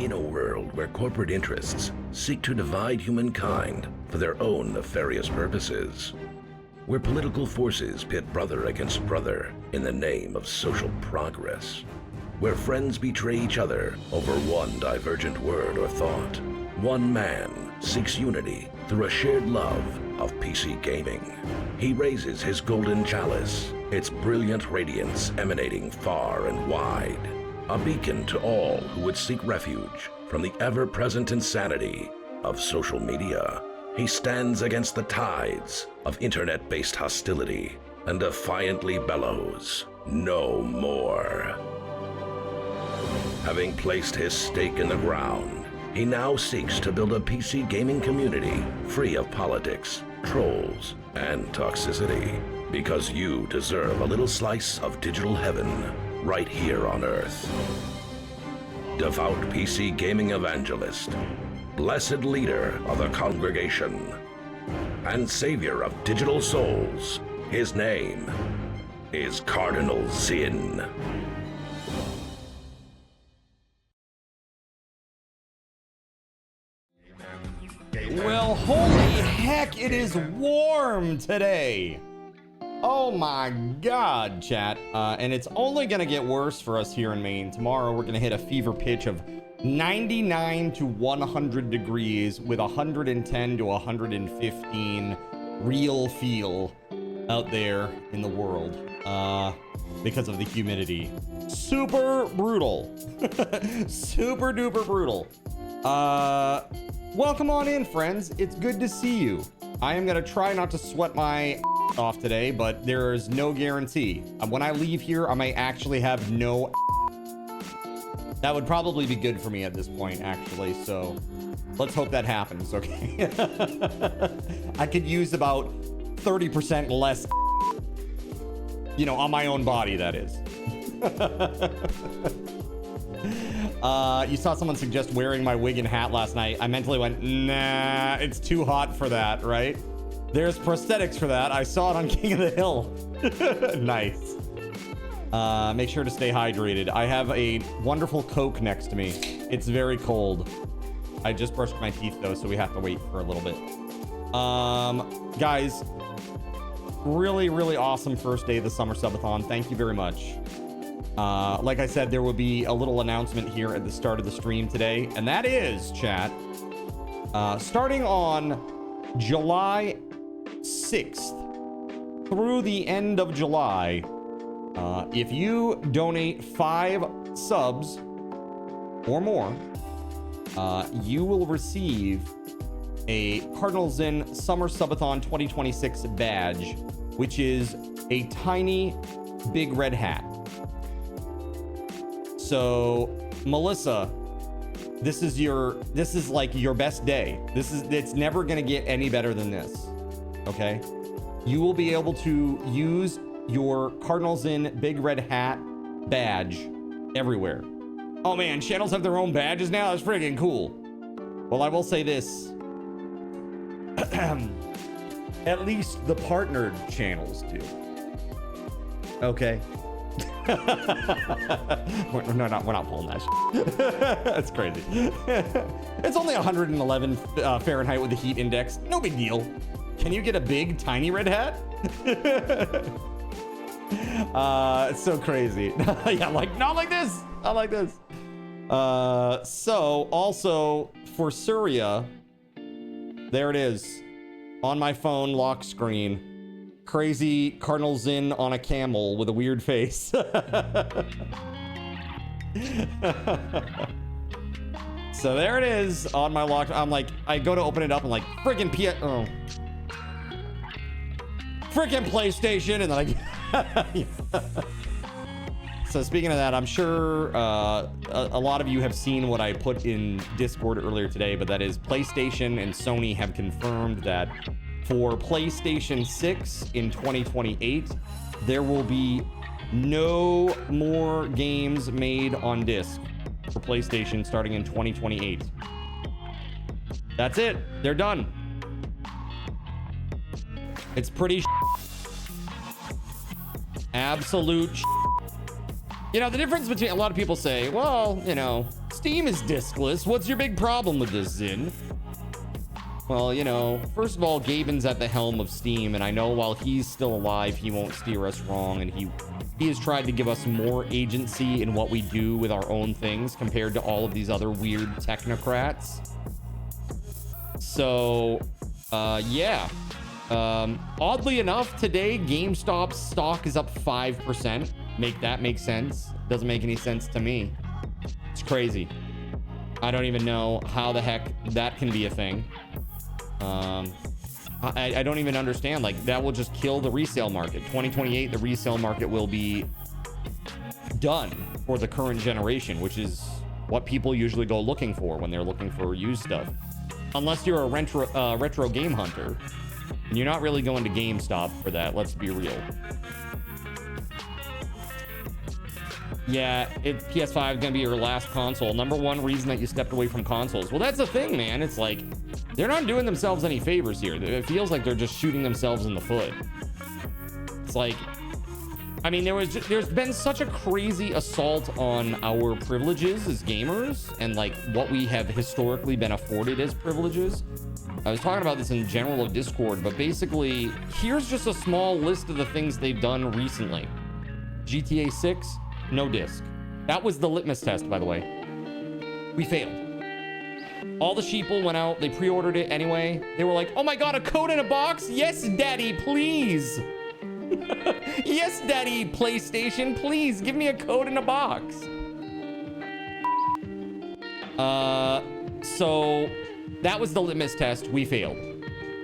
In a world where corporate interests seek to divide humankind for their own nefarious purposes, where political forces pit brother against brother in the name of social progress, where friends betray each other over one divergent word or thought, one man seeks unity through a shared love of PC gaming. He raises his golden chalice, its brilliant radiance emanating far and wide, a beacon to all who would seek refuge from the ever-present insanity of social media. He stands against the tides of internet-based hostility and defiantly bellows, "No more." Having placed his stake in the ground, he now seeks to build a PC gaming community free of politics, trolls, and toxicity, because you deserve a little slice of digital heaven right here on Earth. Devout PC gaming evangelist, blessed leader of the congregation, and savior of digital souls, his name is Cardinal Zin. Well, holy heck, it is warm today. Oh my god, chat. And it's only gonna get worse for us here in Maine. Tomorrow we're gonna hit a fever pitch of 99 to 100 degrees with 110 to 115 real feel out there in the world because of the humidity. Super brutal. Super duper brutal. Welcome on in, friends. It's good to see you. I am gonna try not to sweat my off today, but there is no guarantee. When I leave here, I may actually have no. That would probably be good for me at this point, actually. So let's hope that happens, okay? I could use about 30% less, you know, on my own body, that is. You saw someone suggest wearing my wig and hat last night. I mentally went, nah, it's too hot for that, right? There's prosthetics for that. I saw it on King of the Hill. Nice. Make sure to stay hydrated. I have a wonderful Coke next to me. It's very cold. I just brushed my teeth though, so we have to wait for a little bit. Guys, really, really awesome first day of the Summer Subathon. Thank you very much. Like I said, there will be a little announcement here at the start of the stream today, and that is, chat, starting on July 6th through the end of July, if you donate 5 subs or more, you will receive a Cardinal Zin Summer Subathon 2026 badge, which is a tiny big red hat. So, Melissa, this is like your best day. It's never gonna get any better than this. Okay? You will be able to use your Cardinal Zin Big Red Hat badge everywhere. Oh man, channels have their own badges now? That's freaking cool. Well, I will say this. At least the partnered channels do. Okay. we're not pulling that shit. That's crazy. It's only 111 Fahrenheit with the heat index. No big deal. Can you get a big tiny red hat? It's so crazy. Yeah, like not like this. Not like this. So also for Surya, there it is on my phone lock screen. Crazy Cardinal Zin on a camel with a weird face. So there it is on my lock. I'm like, I go to open it up and like friggin' freaking PlayStation, and then I. So speaking of that, I'm sure a lot of you have seen what I put in Discord earlier today, but that is PlayStation and Sony have confirmed that for PlayStation 6 in 2028, there will be no more games made on disc for PlayStation starting in 2028. That's it. They're done. It's pretty absolute. You know, the difference between a lot of people say, well, you know, Steam is diskless. What's your big problem with this, Zin? Well, you know, first of all, GabeN's at the helm of Steam, and I know while he's still alive, he won't steer us wrong, and he has tried to give us more agency in what we do with our own things compared to all of these other weird technocrats. So, yeah. Oddly enough, today, GameStop's stock is up 5%. Make that make sense? Doesn't make any sense to me. It's crazy. I don't even know how the heck that can be a thing. I don't even understand. Like, that will just kill the resale market. 2028, the resale market will be done for the current generation, which is what people usually go looking for when they're looking for used stuff. Unless you're a retro game hunter, and you're not really going to GameStop for that. Let's be real. Yeah, PS5 is gonna be your last console. Number one reason that you stepped away from consoles. Well, that's the thing, man. It's like they're not doing themselves any favors here. It feels like they're just shooting themselves in the foot. It's like, I mean, there's been such a crazy assault on our privileges as gamers and like what we have historically been afforded as privileges. I was talking about this in general of Discord, but basically, here's just a small list of the things they've done recently. GTA 6. No disc. That was the litmus test, by the way. We failed. All the sheeple went out. They pre-ordered it anyway. They were like, oh my God, a code in a box? Yes, daddy, please. Yes, daddy, PlayStation, please give me a code in a box. So that was the litmus test. We failed.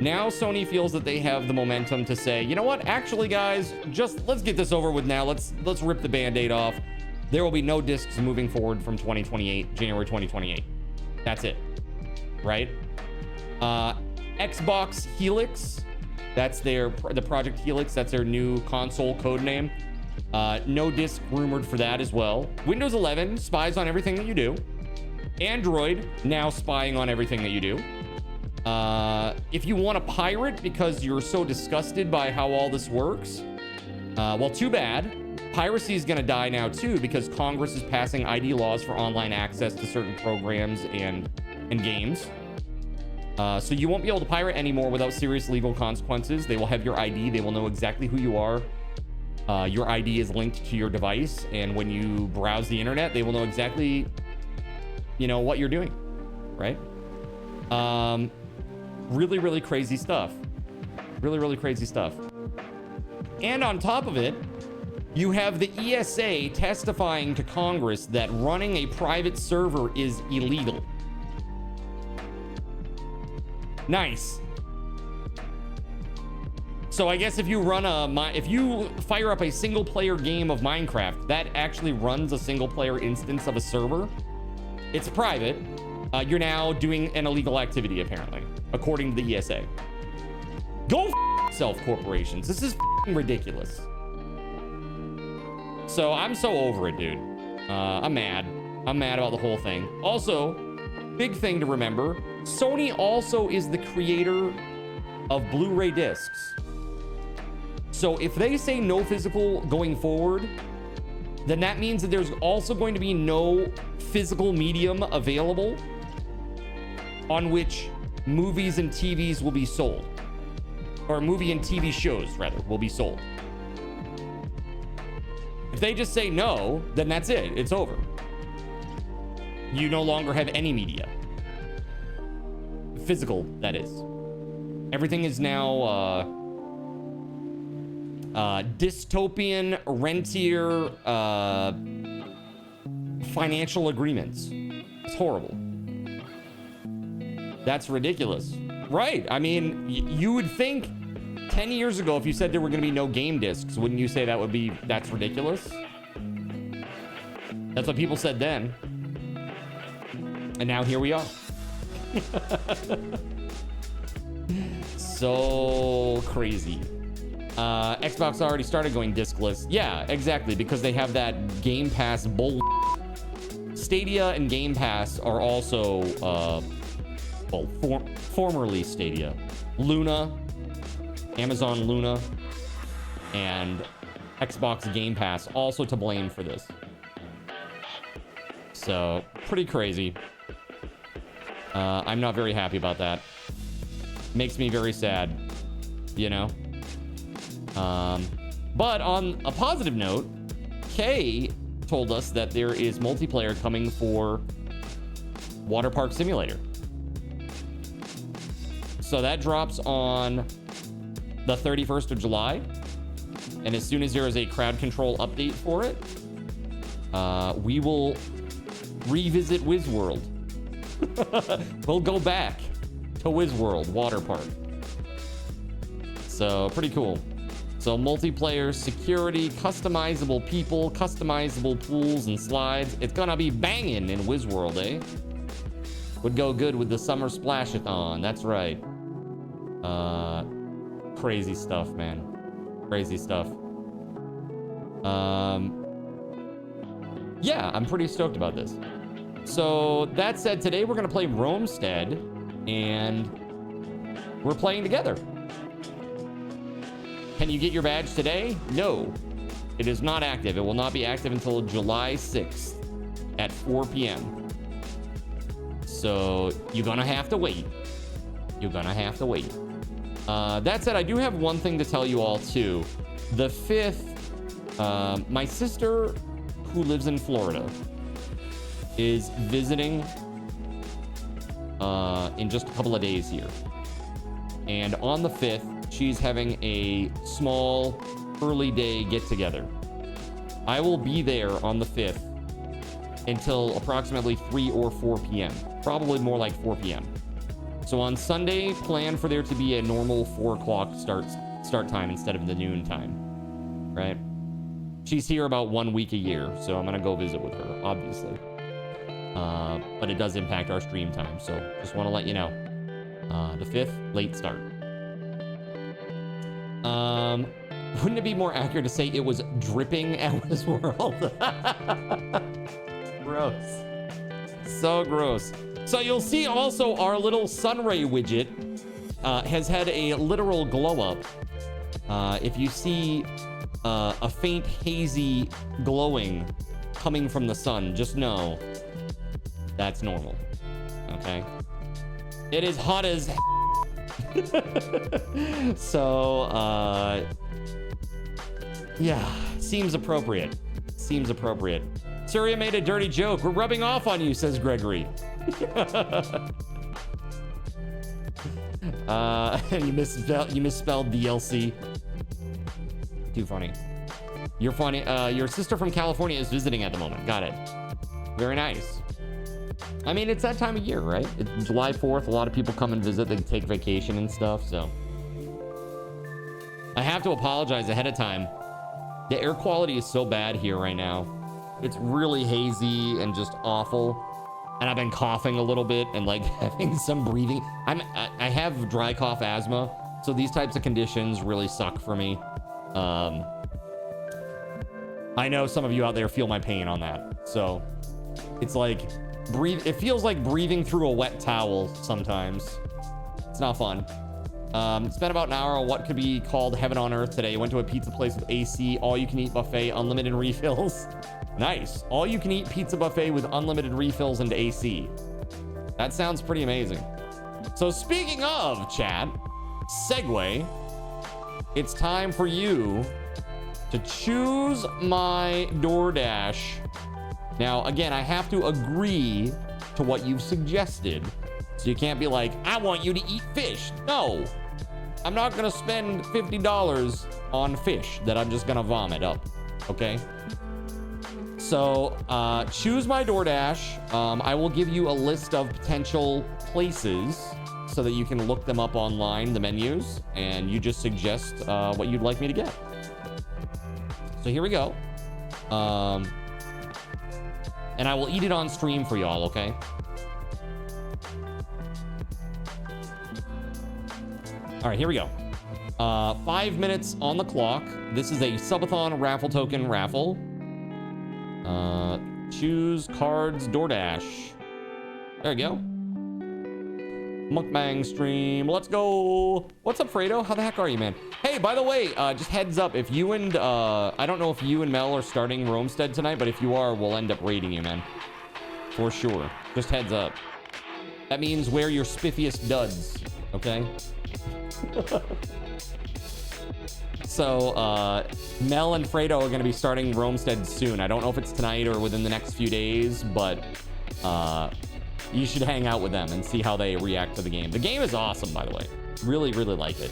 Now Sony feels that they have the momentum to say, you know what? Actually, guys, just let's get this over with now. Let's rip the Band-Aid off. There will be no discs moving forward from 2028, January 2028. That's it, right? Xbox Helix, that's the Project Helix. That's their new console code name. No disc rumored for that as well. Windows 11 spies on everything that you do. Android now spying on everything that you do. If you want to pirate because you're so disgusted by how all this works, well, too bad. Piracy is going to die now too because Congress is passing ID laws for online access to certain programs and games. So you won't be able to pirate anymore without serious legal consequences. They will have your ID. They will know exactly who you are. Your ID is linked to your device, and when you browse the internet, they will know exactly, you know, what you're doing, right? Really, really crazy stuff. Really, really crazy stuff. And on top of it, you have the ESA testifying to Congress that running a private server is illegal. Nice. So I guess if you fire up a single player game of Minecraft that actually runs a single player instance of a server, it's private. You're now doing an illegal activity, apparently, according to the ESA. Go f yourself, corporations. This is ridiculous. So I'm so over it, dude. I'm mad. I'm mad about the whole thing. Also, big thing to remember, Sony also is the creator of Blu-ray discs. So if they say no physical going forward, then that means that there's also going to be no physical medium available on which movies and TVs will be sold. Or movie and TV shows, rather, will be sold. If they just say no, then that's it. It's over. You no longer have any media. Physical, that is. Everything is now dystopian rentier financial agreements. It's horrible. That's ridiculous. Right. I mean, you would think 10 years ago, if you said there were going to be no game discs, wouldn't you say that's ridiculous? That's what people said then. And now here we are. So crazy. Xbox already started going discless. Yeah, exactly, because they have that Game Pass bull. Stadia and Game Pass are also, formerly Stadia. Luna, Amazon Luna, and Xbox Game Pass also to blame for this. So, pretty crazy. I'm not very happy about that. Makes me very sad, you know? But on a positive note, Kay told us that there is multiplayer coming for Water Park Simulator. So that drops on the 31st of July. And as soon as there is a crowd control update for it, we will revisit WizWorld. We'll go back to WizWorld Water Park. So pretty cool. So multiplayer, security, customizable people, customizable pools and slides. It's gonna be banging in WizWorld, eh? Would go good with the summer Splashathon. That's right. Crazy stuff, man. Crazy stuff. Yeah, I'm pretty stoked about this. So that said, today we're gonna play Romestead, and we're playing together. Can you get your badge today? No, it is not active. It will not be active until July 6th at 4 p.m. So you're gonna have to wait. You're gonna have to wait. That said, I do have one thing to tell you all too. The 5th, my sister who lives in Florida is visiting in just a couple of days here. And on the 5th, she's having a small early day get together. I will be there on the 5th until approximately 3 or 4 p.m. Probably more like 4 p.m. So on Sunday, plan for there to be a normal 4 o'clock start time instead of the noon time, right? She's here about 1 week a year, so I'm gonna go visit with her, obviously. But it does impact our stream time, so just want to let you know. The 5th, late start. Wouldn't it be more accurate to say it was dripping at WizWorld? Gross. So gross. So you'll see also our little sunray widget has had a literal glow up. If you see a faint hazy glowing coming from the sun, just know that's normal. Okay? It is hot as so yeah, seems appropriate. Seems appropriate. Surya made a dirty joke. We're rubbing off on you, says Gregory. And you misspelled DLC. Too funny. You're funny. Your sister from California is visiting at the moment. Got it. Very nice. I mean, it's that time of year, right? It's July 4th. A lot of people come and visit. They take vacation and stuff, so. I have to apologize ahead of time. The air quality is so bad here right now. It's really hazy and just awful. And I've been coughing a little bit and like having some breathing. I have dry cough asthma, so these types of conditions really suck for me. I know some of you out there feel my pain on that. So it's like it feels like breathing through a wet towel sometimes. It's not fun. Spent about an hour on what could be called heaven on earth today. Went to a pizza place with AC, all you can eat buffet, unlimited refills. Nice. All you can eat pizza buffet with unlimited refills and AC. That sounds pretty amazing. So speaking of chat, segue, it's time for you to choose my DoorDash. Now, again, I have to agree to what you've suggested. So you can't be like, I want you to eat fish. No, I'm not gonna spend $50 on fish that I'm just gonna vomit up, okay? So choose my DoorDash. I will give you a list of potential places so that you can look them up online, the menus, and you just suggest what you'd like me to get. So here we go. And I will eat it on stream for y'all, okay? All right, here we go. 5 minutes on the clock. This is a Subathon raffle token raffle. Choose cards DoorDash. There we go. Mukbang stream. Let's go. What's up, Fredo? How the heck are you, man? Hey, by the way, just heads up. If you and I don't know if you and Mel are starting Romestead tonight, but if you are, we'll end up raiding you, man. For sure. Just heads up. That means wear your spiffiest duds, okay? So, Mel and Fredo are going to be starting Romestead soon. I don't know if it's tonight or within the next few days, but you should hang out with them and see how they react to the game. The game is awesome, by the way. Really, really like it.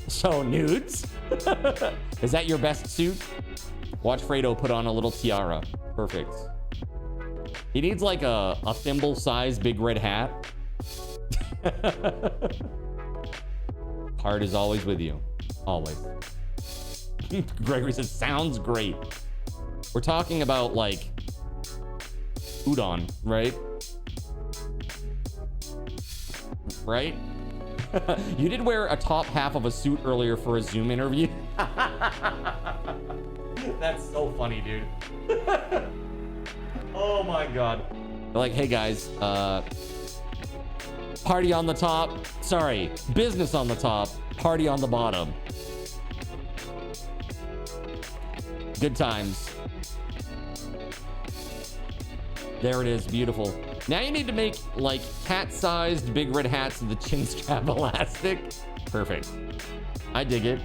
So, nudes? Is that your best suit? Watch Fredo put on a little tiara. Perfect. He needs like a thimble-sized big red hat. Heart is always with you. Always. Gregory says, sounds great. We're talking about like udon, right? Right? You did wear a top half of a suit earlier for a Zoom interview. That's so funny, dude. Oh my god. They're like, hey guys, party on the top. Sorry, business on the top, party on the bottom. Good times. There it is, beautiful. Now you need to make like hat-sized big red hats with the chin strap elastic. Perfect. I dig it.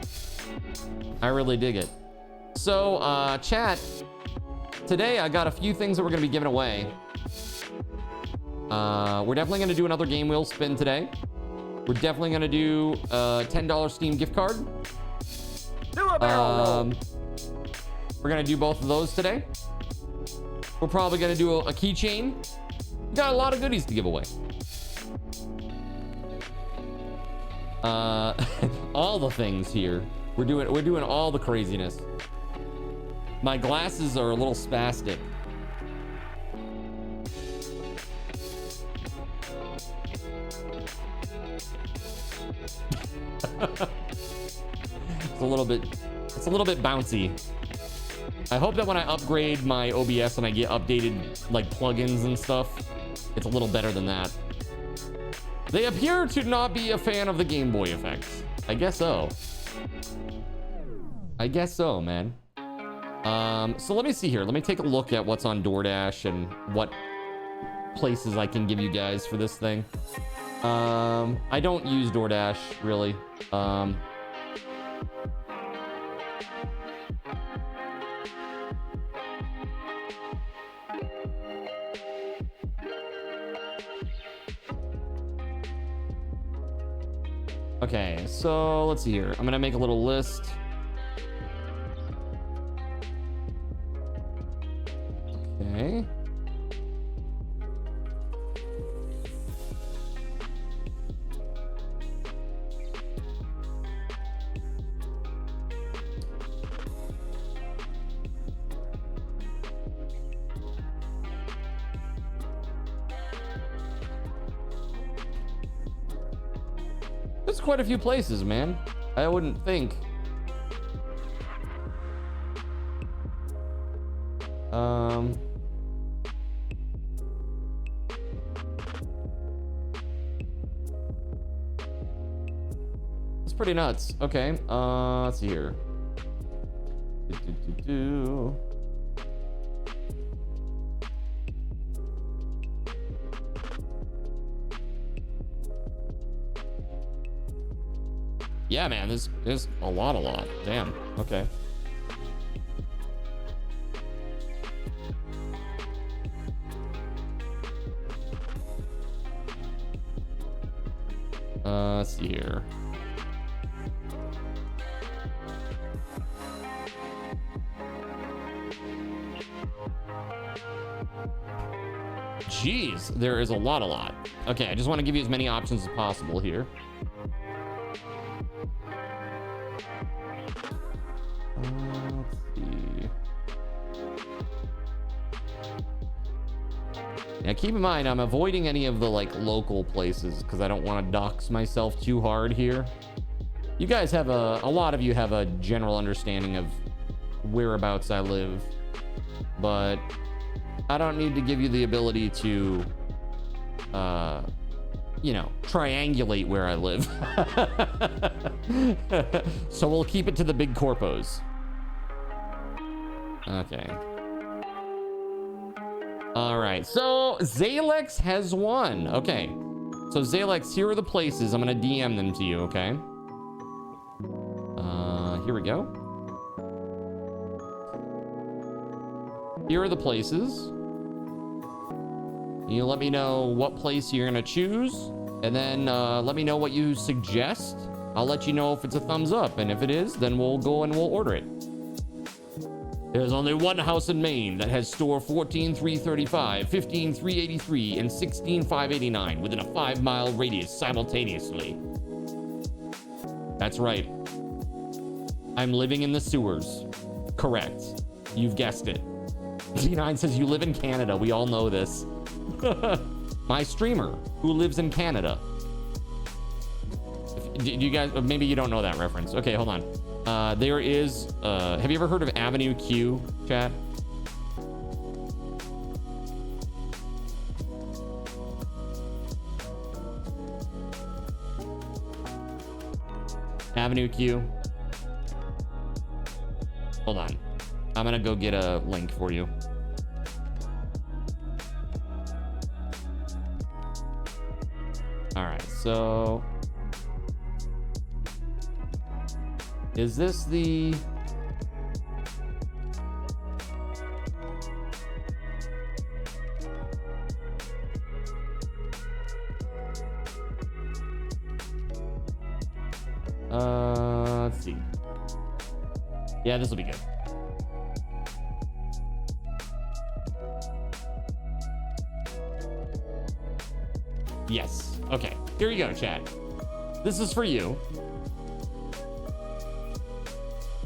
I really dig it. So, chat, today I got a few things that we're going to be giving away. We're definitely going to do another game wheel spin today. We're definitely going to do a $10 Steam gift card. Do a barrel roll. We're going to do both of those today. We're probably going to do a keychain. We got a lot of goodies to give away. All the things here. We're doing all the craziness. My glasses are a little spastic. It's a little bit bouncy. I hope that when I upgrade my OBS and I get updated like plugins and stuff, it's a little better than that. They appear to not be a fan of the Game Boy effects. I guess so. I guess so, man. So let me see here. Let me take a look at what's on DoorDash and what places I can give you guys for this thing. I don't use DoorDash, really. Okay, so let's see here. I'm gonna make a little list. Okay. There's quite a few places, man. I wouldn't think. It's pretty nuts. Okay, let's see here. Yeah, man, there's a lot. Damn. Okay. Let's see here. Jeez, there is a lot. Okay, I just want to give you as many options as possible here. Let's see. Yeah, keep in mind, I'm avoiding any of the like local places because I don't want to dox myself too hard here. You guys have a lot of you have a general understanding of whereabouts I live, but I don't need to give you the ability to, you know, triangulate where I live. So we'll keep it to the big corpos. Okay. All right, so Zalex has won. Okay, so Zalex, here are the places. I'm gonna DM them to you, okay? Here we go. Here are the places. You let me know what place you're gonna choose, and then let me know what you suggest. I'll let you know if it's a thumbs up, and if it is, then we'll go and we'll order it. There's only one house in Maine that has store 14,335, 15,383, and 16,589 within a 5-mile radius simultaneously. That's right. I'm living in the sewers. Correct. You've guessed it. D9 says you live in Canada. We all know this. My streamer who lives in Canada. Do you guys, maybe you don't know that reference. Okay, hold on. There is, have you ever heard of Avenue Q, chat? Avenue Q. Hold on. I'm gonna go get a link for you. All right, so is this the let's see. Yeah, this will be good. Yes. Okay. Here you go, chat. This is for you.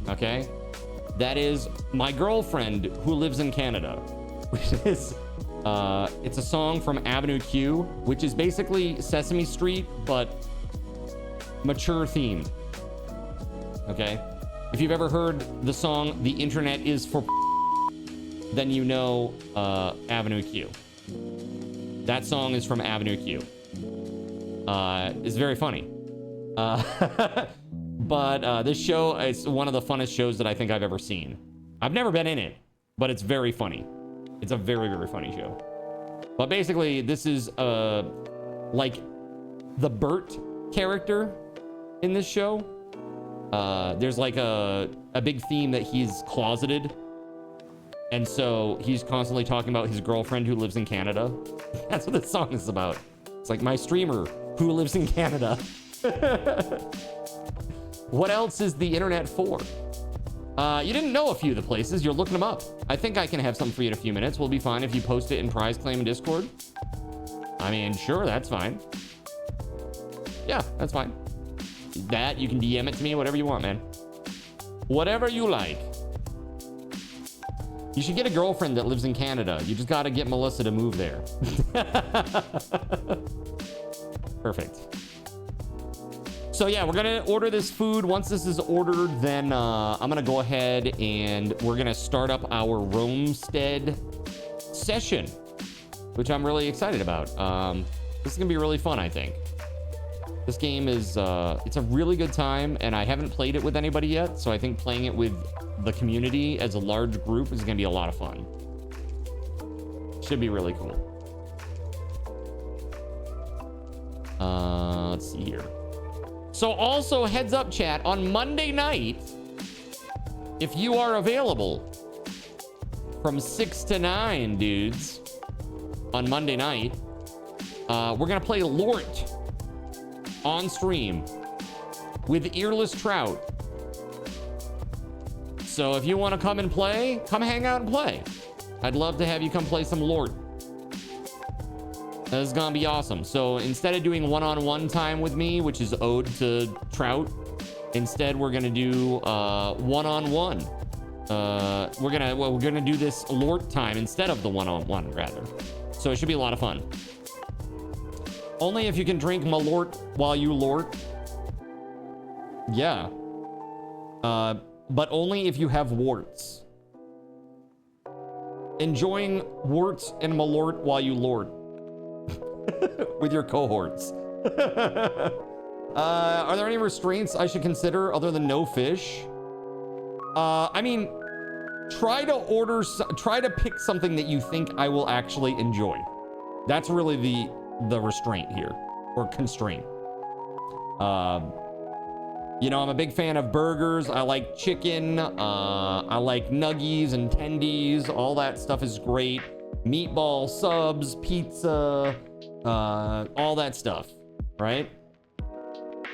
Okay. That is My Girlfriend Who Lives in Canada, which is, it's a song from Avenue Q, which is basically Sesame Street, but mature themed. Okay. If you've ever heard the song The Internet Is For, then you know Avenue Q. That song is from Avenue Q. It's very funny. But this show is one of the funnest shows that I think I've ever seen. I've never been in it, but it's very funny. It's a very, very funny show. But basically, this is like the Bert character in this show. There's like a big theme that he's closeted. And so he's constantly talking about his girlfriend who lives in Canada. That's what this song is about. It's like my streamer who lives in Canada. What else is the internet for? You didn't know a few of the places. You're looking them up. I think I can have something for you in a few minutes. We'll be fine if you post it in Prize Claim and Discord. I mean, sure, that's fine. Yeah, that's fine. That, you can DM it to me, whatever you want, man. Whatever you like. You should get a girlfriend that lives in Canada. You just got to get Melissa to move there. Perfect. So yeah, we're gonna order this food. Once this is ordered, then I'm gonna go ahead and we're gonna start up our Romestead session, which I'm really excited about. This is gonna be really fun, I think. This game is it's a really good time, and I haven't played it with anybody yet, so I think playing it with the community as a large group is gonna be a lot of fun. Should be really cool. Let's see here. So also, heads up, chat, on Monday night, if you are available from 6 to 9, dudes, on Monday night, we're gonna play Lort on stream with Earless Trout. So if you want to come and play, come hang out and play. I'd love to have you come play some Lort. This is gonna be awesome. So instead of doing one-on-one time with me, which is ode to Trout, instead we're gonna do one-on-one. We're gonna do this Lort time instead of the one-on-one, rather. So it should be a lot of fun. Only if you can drink Malort while you Lort. Yeah. But only if you have warts. Enjoying warts and Malort while you Lort. With your cohorts. Are there any restraints I should consider other than no fish? I mean, try to pick something that you think I will actually enjoy. That's really the restraint here, or constraint. You know, I'm a big fan of burgers. I like chicken. I like nuggies and tendies. All that stuff is great. Meatball subs, pizza, all that stuff, right?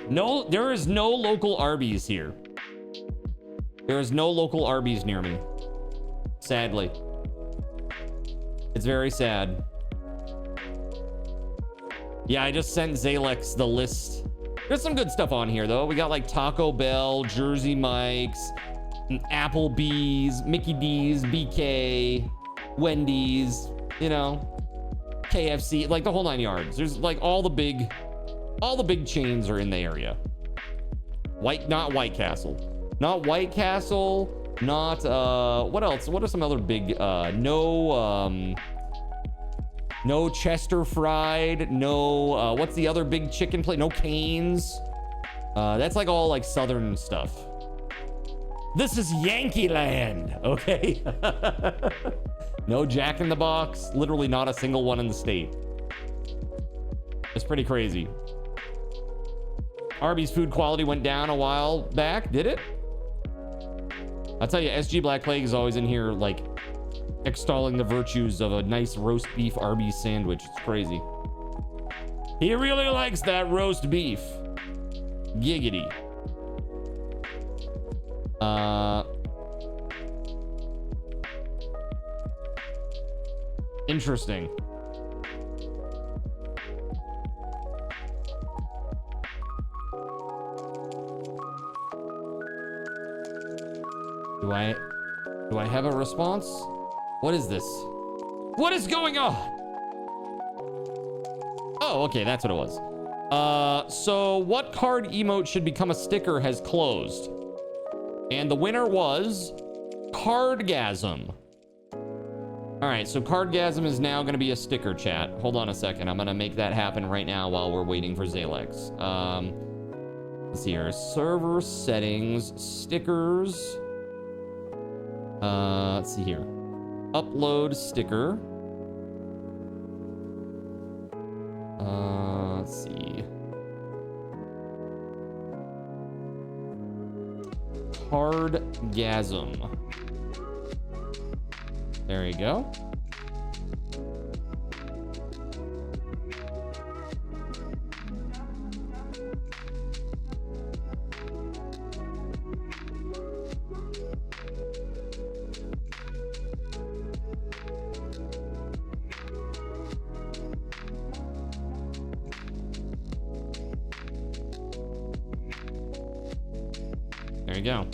No, there is no local Arby's here. There is no local Arby's near me. Sadly. It's very sad. Yeah, I just sent Zalex the list. There's some good stuff on here, though. We got like Taco Bell, Jersey Mike's, Applebee's, Mickey D's, BK, Wendy's, you know, KFC, like the whole 9 yards. There's like all the big chains are in the area. Not White Castle. Not White Castle. Not, what else? What are some other big, no Chester Fried, no, what's the other big chicken place? No Cane's. That's like all like southern stuff. This is Yankee land, okay? No Jack in the Box, literally not a single one in the state. It's pretty crazy. Arby's food quality went down a while back, did it? I'll tell you, SG Black Plague is always in here, like, extolling the virtues of a nice roast beef Arby's sandwich. It's crazy. He really likes that roast beef. Giggity. Interesting. Do I have a response? What is this? What is going on? Oh, okay, that's what it was. So what card emote should become a sticker has closed. And the winner was Cardgasm. All right, so Cardgasm is now going to be a sticker, chat. Hold on a second. I'm going to make that happen right now while we're waiting for Zalex. Let's see here. Server settings, stickers. Let's see here. Upload sticker. Let's see. Cardgasm. There you go. There you go.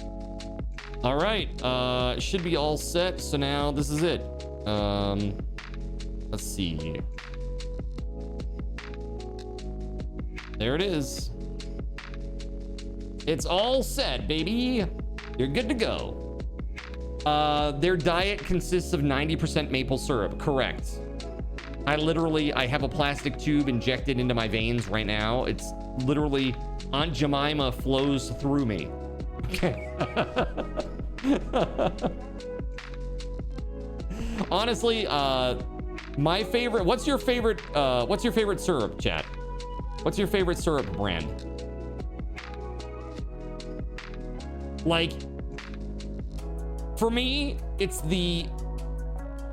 All right, should be all set. So now this is it. Let's see. There it is. It's all set, baby. You're good to go. Their diet consists of 90% maple syrup. Correct. I have a plastic tube injected into my veins right now. It's literally Aunt Jemima flows through me. Okay. Honestly, my favorite, what's your favorite syrup, chat? What's your favorite syrup brand? Like, for me, it's the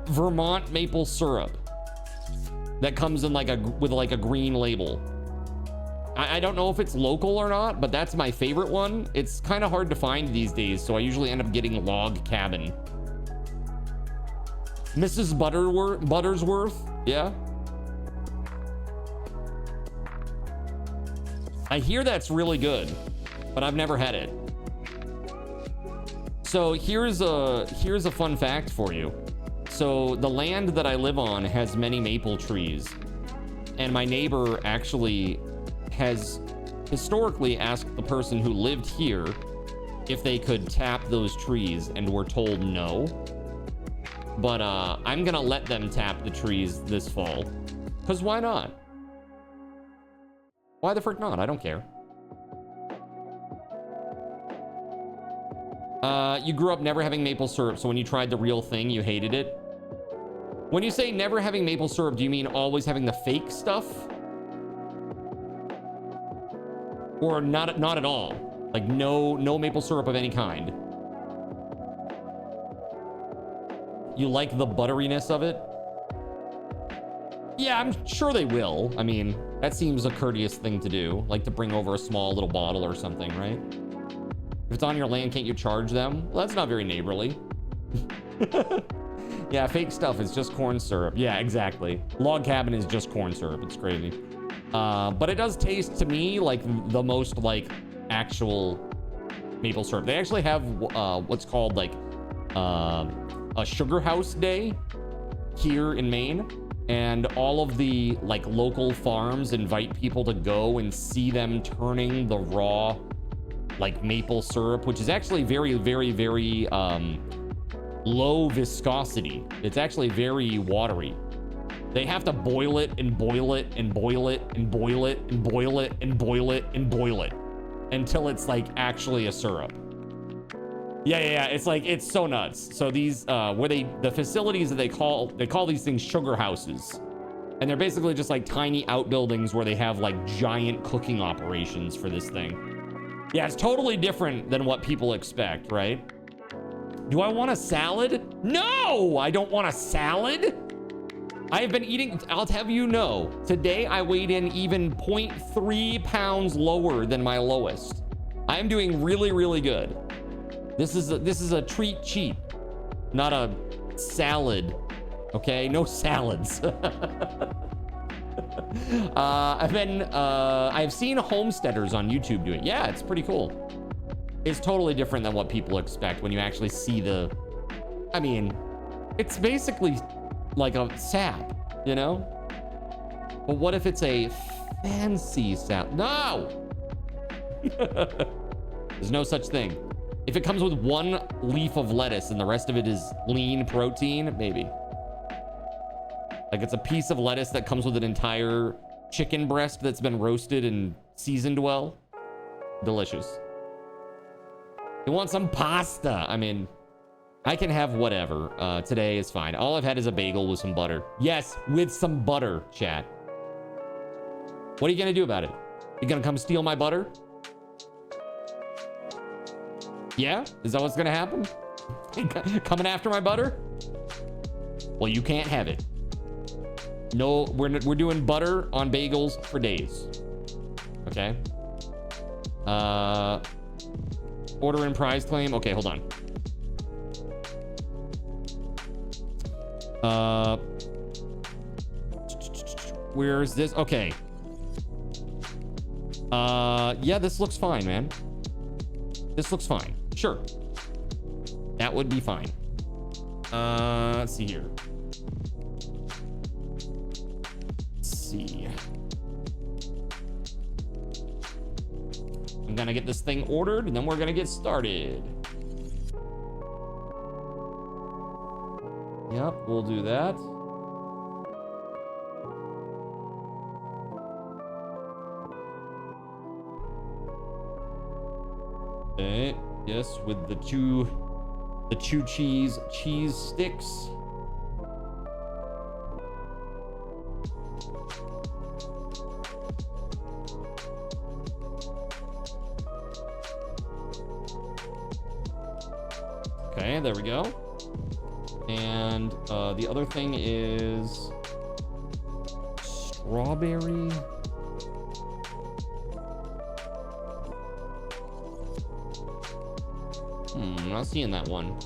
Vermont maple syrup that comes in with a green label. I don't know if it's local or not, but that's my favorite one. It's kind of hard to find these days, so I usually end up getting Log Cabin. Mrs. Buttersworth, yeah. I hear that's really good, but I've never had it. So here's a fun fact for you. So the land that I live on has many maple trees, and my neighbor actually has historically asked the person who lived here if they could tap those trees, and were told no. But I'm gonna let them tap the trees this fall, because why not? Why the frick not? I don't care. You grew up never having maple syrup, so when you tried the real thing, you hated it. When you say never having maple syrup, do you mean always having the fake stuff? Or not at all? Like no maple syrup of any kind? You like the butteriness of it? Yeah, I'm sure they will. I mean, that seems a courteous thing to do. Like to bring over a small little bottle or something, right? If it's on your land, can't you charge them? Well, that's not very neighborly. Yeah, fake stuff is just corn syrup. Yeah, exactly. Log cabin is just corn syrup. It's crazy. But it does taste to me like the most like actual maple syrup. They actually have what's called like a sugar house day here in Maine. And all of the like local farms invite people to go and see them turning the raw like maple syrup, which is actually very, very, very low viscosity. It's actually very watery. They have to boil it and boil it and boil it and boil it and boil it and boil it and boil it until it's like actually a syrup. Yeah. It's like, it's so nuts. So these, the facilities that they call these things sugar houses. And they're basically just like tiny outbuildings where they have like giant cooking operations for this thing. Yeah, it's totally different than what people expect, right? Do I want a salad? No, I don't want a salad. I have been eating, I'll have you know, today I weighed in even 0.3 pounds lower than my lowest. I am doing really, really good. This is a treat cheat, not a salad. Okay, no salads. I've seen homesteaders on YouTube do it. Yeah, it's pretty cool. It's totally different than what people expect when you actually see I mean, it's basically like a sap, you know? But what if it's a fancy sap? No! There's no such thing. If it comes with one leaf of lettuce and the rest of it is lean protein, maybe. Like it's a piece of lettuce that comes with an entire chicken breast that's been roasted and seasoned well. Delicious. You want some pasta? I mean, I can have whatever. Today is fine. All I've had is a bagel with some butter. Yes, with some butter, chat. What are you gonna do about it? You gonna come steal my butter? Yeah? Is that what's gonna happen? Coming after my butter? Well, you can't have it. No, we're doing butter on bagels for days. Okay. Order and prize claim. Okay, hold on. Where's this? Okay. Yeah, this looks fine, man. This looks fine. Sure. That would be fine. Let's see here. See. I'm gonna get this thing ordered and then we're gonna get started. Yep, we'll do that. Okay, yes, with the two cheese sticks. Okay, there we go. And the other thing is strawberry. I'm not seeing that one.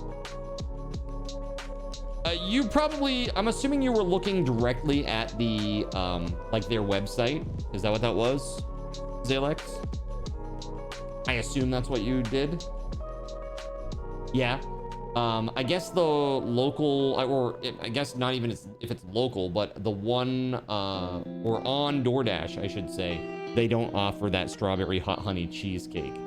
You probably, I'm assuming you were looking directly at the, like their website. Is that what that was, Zalex? I assume that's what you did. Yeah. I guess the local, or I guess not even if it's local, but the one, or on DoorDash, I should say, they don't offer that strawberry hot honey cheesecake.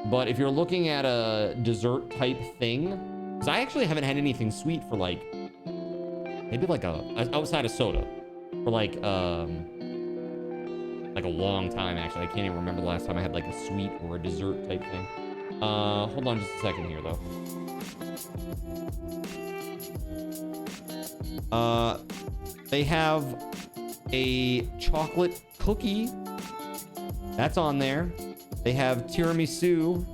But if you're looking at a dessert type thing, because I actually haven't had anything sweet for like, maybe like outside of soda, for like a long time, actually. I can't even remember the last time I had like a sweet or a dessert type thing. Hold on just a second here, though. They have a chocolate cookie. That's on there. They have tiramisu.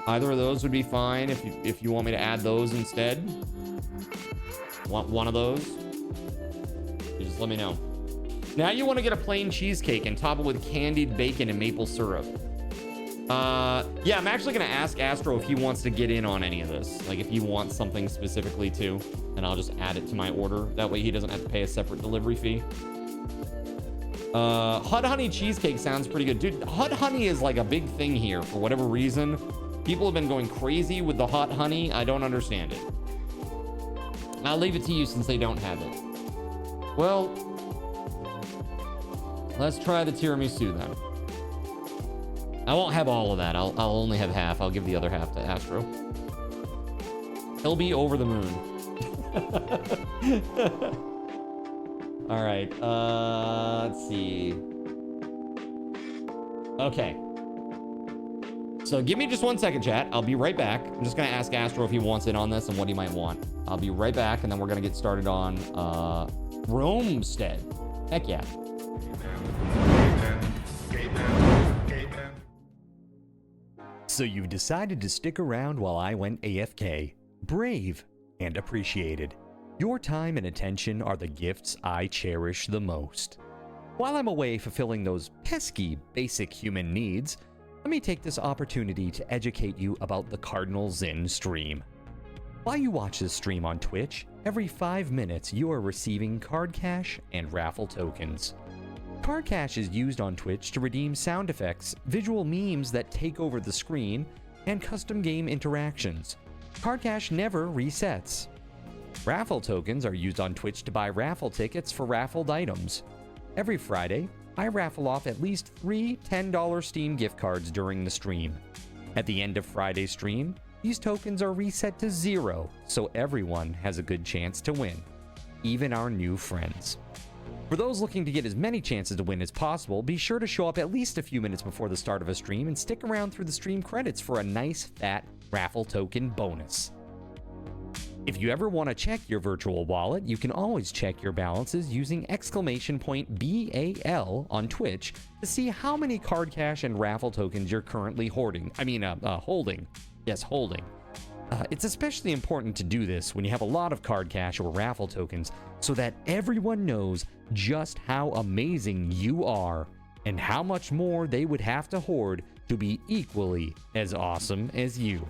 Either of those would be fine if you want me to add those instead. Want one of those? You just let me know. Now you want to get a plain cheesecake and top it with candied bacon and maple syrup. Yeah, I'm actually gonna ask Astro if he wants to get in on any of this. Like if he wants something specifically too, and I'll just add it to my order. That way he doesn't have to pay a separate delivery fee. Hot honey cheesecake sounds pretty good. Dude, hot honey is like a big thing here for whatever reason. People have been going crazy with the hot honey. I don't understand it. I'll leave it to you since they don't have it. Well, let's try the tiramisu then. I won't have all of that. I'll only have half. I'll give the other half to Astro. He'll be over the moon. All right. Let's see. Okay. So give me just 1 second, chat. I'll be right back. I'm just going to ask Astro if he wants in on this and what he might want. I'll be right back, and then we're going to get started on Romestead. Heck yeah. So you've decided to stick around while I went AFK. Brave and appreciated. Your time and attention are the gifts I cherish the most. While I'm away fulfilling those pesky basic human needs, let me take this opportunity to educate you about the Cardinal Zen stream. While you watch this stream on Twitch, every 5 minutes you are receiving card cash and raffle tokens. Card cash is used on Twitch to redeem sound effects, visual memes that take over the screen, and custom game interactions. Card cash never resets. Raffle tokens are used on Twitch to buy raffle tickets for raffled items. Every Friday, I raffle off at least 3 $10 Steam gift cards during the stream. At the end of Friday's stream, these tokens are reset to 0, so everyone has a good chance to win, even our new friends. For those looking to get as many chances to win as possible, be sure to show up at least a few minutes before the start of a stream and stick around through the stream credits for a nice fat raffle token bonus. If you ever want to check your virtual wallet, you can always check your balances using !BAL on Twitch to see how many card cash and raffle tokens you're currently holding. Yes, holding. It's especially important to do this when you have a lot of card cash or raffle tokens so that everyone knows just how amazing you are and how much more they would have to hoard to be equally as awesome as you.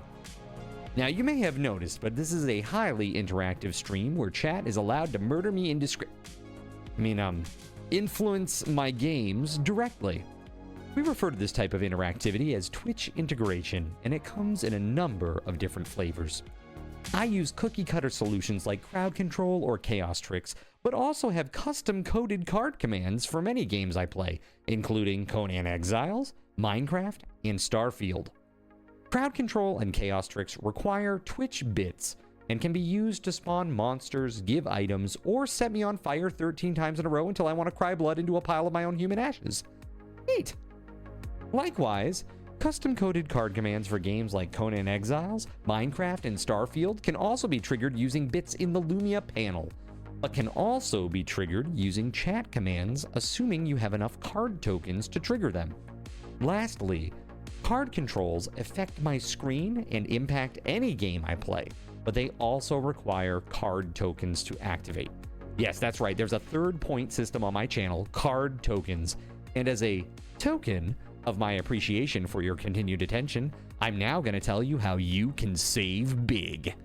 Now, you may have noticed, but this is a highly interactive stream where chat is allowed to murder me influence my games directly. We refer to this type of interactivity as Twitch integration, and it comes in a number of different flavors. I use cookie-cutter solutions like crowd control or chaos tricks, but also have custom-coded card commands for many games I play, including Conan Exiles, Minecraft, and Starfield. Crowd control and chaos tricks require Twitch bits and can be used to spawn monsters, give items, or set me on fire 13 times in a row until I want to cry blood into a pile of my own human ashes. Neat! Likewise, custom-coded card commands for games like Conan Exiles, Minecraft, and Starfield can also be triggered using bits in the Lumia panel, but can also be triggered using chat commands, assuming you have enough card tokens to trigger them. Lastly, card controls affect my screen and impact any game I play, but they also require card tokens to activate. Yes, that's right, there's a third point system on my channel, card tokens, and as a token of my appreciation for your continued attention, I'm now going to tell you how you can save big.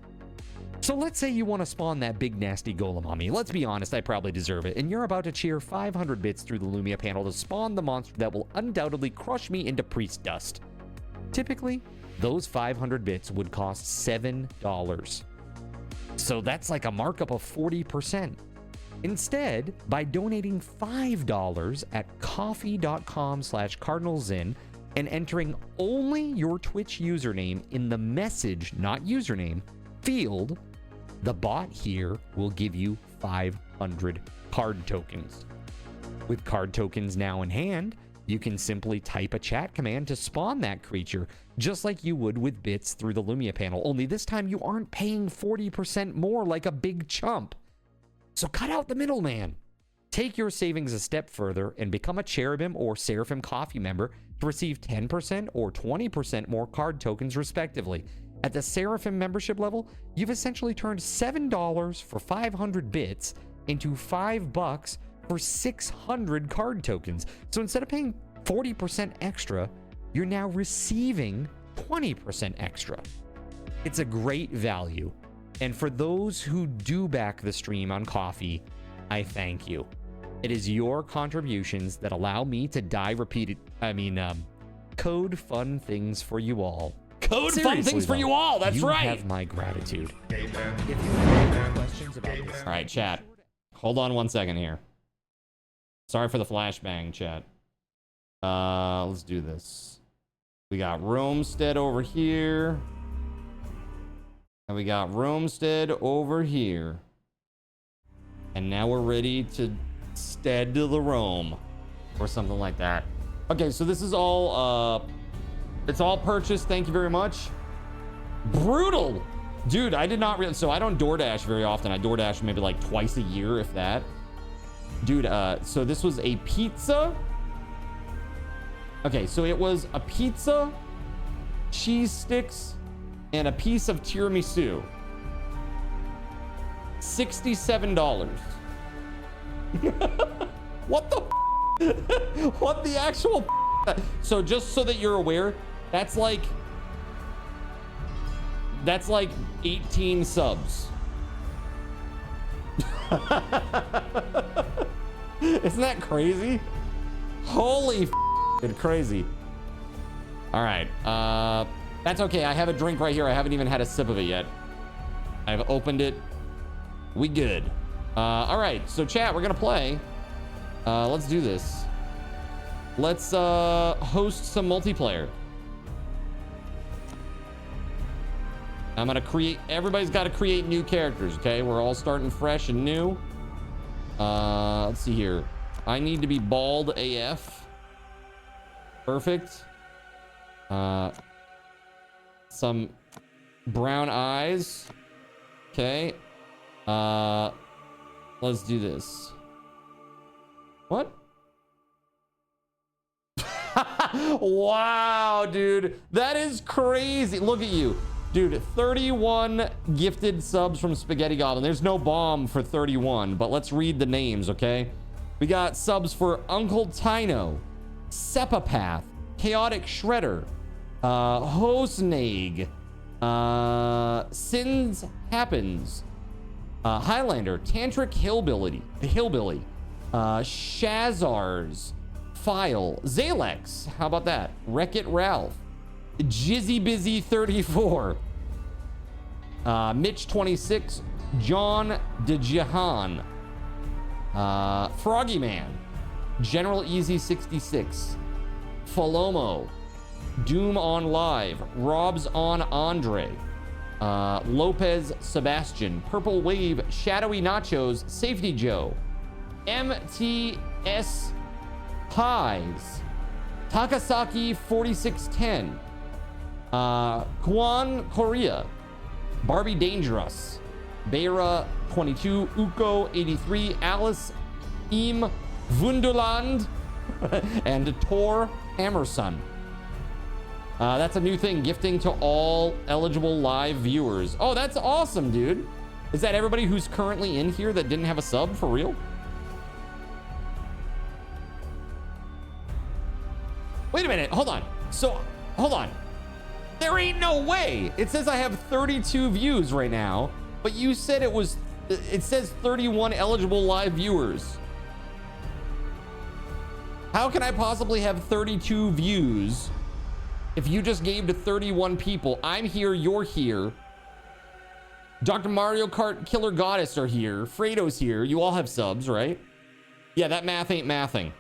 So let's say you want to spawn that big nasty golem on me. Let's be honest, I probably deserve it, and you're about to cheer 500 bits through the Lumia panel to spawn the monster that will undoubtedly crush me into priest dust. Typically, those 500 bits would cost $7. So that's like a markup of 40%. Instead, by donating $5 at coffee.com/cardinalzen and entering only your Twitch username in the message, not username, field, the bot here will give you 500 card tokens. With card tokens now in hand, You can simply type a chat command to spawn that creature, just like you would with bits through the Lumia panel, only this time you aren't paying 40% more like a big chump. So cut out the middleman. Take your savings a step further and become a Cherubim or Seraphim Coffee member to receive 10% or 20% more card tokens respectively. At the Seraphim membership level, you've essentially turned $7 for 500 bits into $5 for 600 card tokens. So instead of paying 40% extra, you're now receiving 20% extra. It's a great value. And for those who do back the stream on Coffee, I thank you. It is your contributions that allow me to code fun things for you all. Code fun things for you all. That's right. You have my gratitude. If you have any questions about this. All right, chat. Hold on one second here. Sorry for the flashbang, chat. Let's do this. We got Romestead over here. And we got Romestead over here. And now we're ready to stead to the Rome. Or something like that. Okay, so this is all, it's all purchased. Thank you very much. Brutal! Dude, I did not realize, so I don't DoorDash very often. I DoorDash maybe like twice a year, if that. Dude, so this was a pizza. Okay, so it was a pizza, cheese sticks, and a piece of tiramisu. $67. What the what the actual so just so that you're aware, that's like 18 subs. Isn't that crazy? Holy crazy. All right, that's okay. I have a drink right here. I haven't even had a sip of it yet. I've opened it. We good. All right, so chat, we're gonna play. Let's do this. Let's host some multiplayer. I'm gonna create, everybody's got to create new characters, okay? We're all starting fresh and new. Let's see here. I need to be bald AF. Perfect. Some brown eyes. Okay. Let's do this. What? Wow, dude. That is crazy. Look at you. Dude, 31 gifted subs from Spaghetti Goblin. There's no bomb for 31, but let's read the names, okay? We got subs for Uncle Tino, Sepapath, Chaotic Shredder, Hosnag, Sins Happens, Highlander, Tantric Hillbilly, Shazars, File, Zalex, how about that? Wreck-It Ralph, Jizzy Busy 34, Mitch 26, John DeJahan, Froggy Man, General Easy 66, Falomo, Doom on Live, Rob's on Andre, Lopez Sebastian, Purple Wave, Shadowy Nachos, Safety Joe, MTS Pies, Takasaki 4610, Kwan Korea, Barbie Dangerous, Beira 22, Uko 83, Alice Im Wunderland, and Tor Hammerson. That's a new thing, gifting to all eligible live viewers. Oh, that's awesome, dude. Is that everybody who's currently in here that didn't have a sub, for real? Wait a minute, hold on. So, hold on. There ain't no way. It says I have 32 views right now, but you said it says 31 eligible live viewers. How can I possibly have 32 views if you just gave to 31 people? I'm here, you're here. Dr. Mario Kart Killer Goddess are here. Fredo's here. You all have subs, right? Yeah, that math ain't mathing.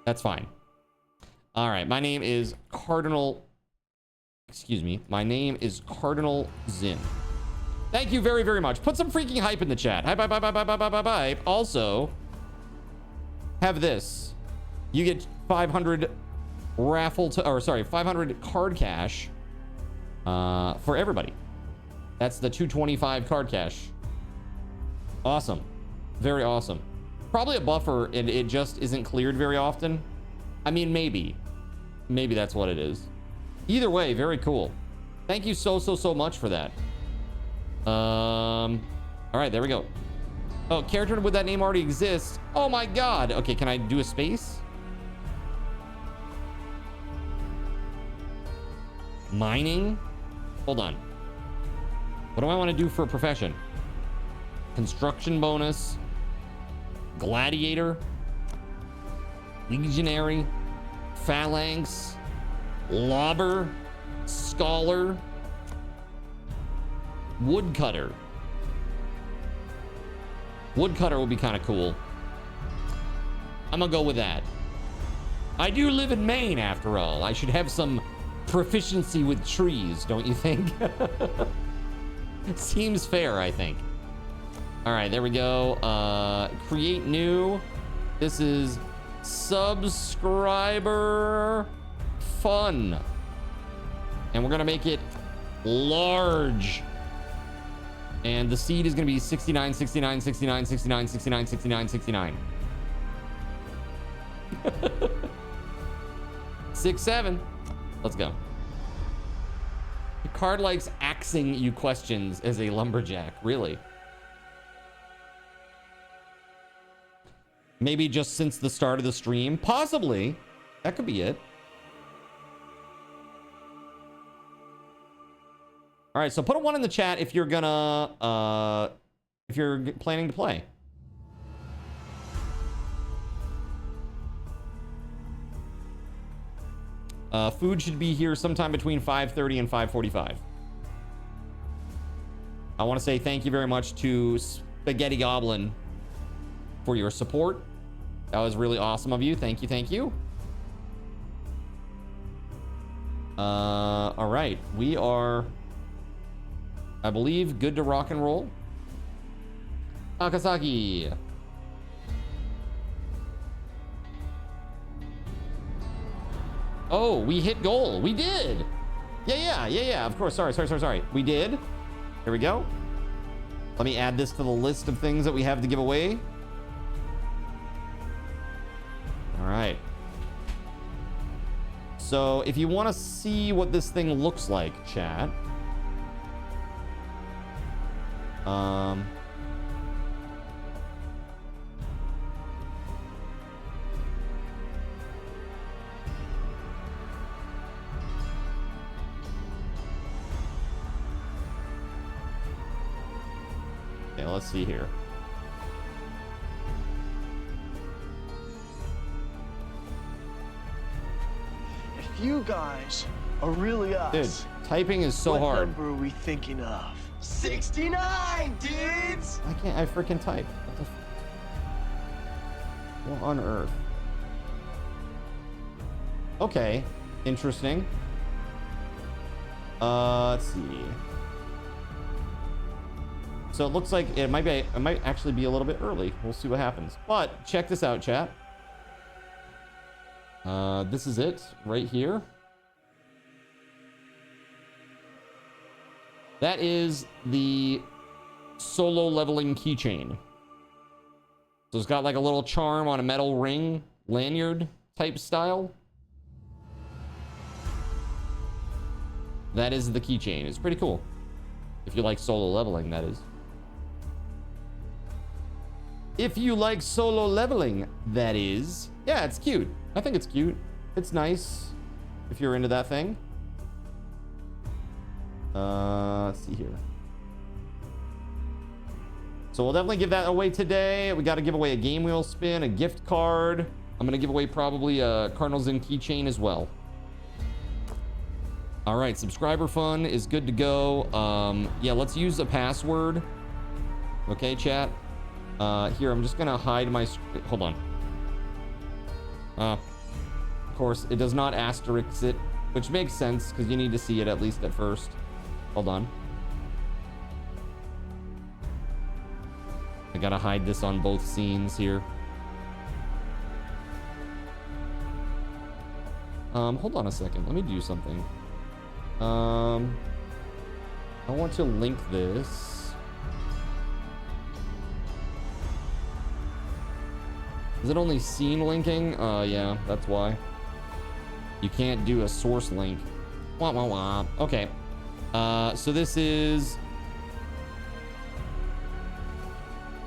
That's fine. All right, my name is Cardinal. Excuse me. My name is Cardinal Zin. Thank you very, very much. Put some freaking hype in the chat. Hype, hype, hype, hype, hype, hype, hype, hype. Also, have this. You get 500 500 card cash for everybody. That's the 225 card cash. Awesome. Very awesome. Probably a buffer and it just isn't cleared very often. I mean, maybe that's what it is. Either way, very cool. Thank you so much for that. All right, there we go. Oh, character with that name already exists. Oh my God. Okay, can I do a space? Mining? Hold on. What do I want to do for a profession? Construction bonus. Gladiator. Legionary. Phalanx. Lobber. Scholar. Woodcutter. Woodcutter would be kind of cool. I'm gonna go with that. I do live in Maine, after all. I should have some proficiency with trees, don't you think? Seems fair, I think. All right, there we go. Create new. This is subscriber fun. And we're gonna make it large. And the seed is gonna be 69, 69, 69, 69, 69, 69, 69. 6, 7. Let's go. The card likes axing you questions as a lumberjack. Really? Maybe just since the start of the stream? Possibly. That could be it. All right, so put a 1 in the chat if you're gonna, if you're planning to play. Food should be here sometime between 5:30 and 5:45. I want to say thank you very much to Spaghetti Goblin for your support. That was really awesome of you. Thank you, thank you. All right, we are, I believe, good to rock and roll. Akasaki. Oh, we hit goal. We did. Yeah. Of course. Sorry. We did. Here we go. Let me add this to the list of things that we have to give away. All right. So if you want to see what this thing looks like, chat. Okay, let's see here. If you guys are really us, Dude, typing is so what hard. number are we thinking of? 69, dudes! Why can't I freaking type? What on earth? Okay, interesting. Let's see. So it looks like it might actually be a little bit early. We'll see what happens. But check this out, chat. This is it right here. That is the solo leveling keychain. So it's got like a little charm on a metal ring, lanyard type style. That is the keychain. It's pretty cool. If you like solo leveling, that is. If you like solo leveling, that is. Yeah, it's cute. I think it's cute. It's nice if you're into that thing. Let's see here. So we'll definitely give that away today. We got to give away a game wheel spin, a gift card. I'm going to give away probably a Cardinals Inn keychain as well. All right, subscriber fun is good to go. Yeah, let's use a password. Okay, chat. Here, I'm just going to hide my... Hold on. Of course, it does not asterisk it, which makes sense because you need to see it at least at first. Hold on. I gotta hide this on both scenes here. Hold on a second. Let me do something. I want to link this. Is it only scene linking? Yeah, that's why. You can't do a source link. Wah, wah, wah. Okay. So this is...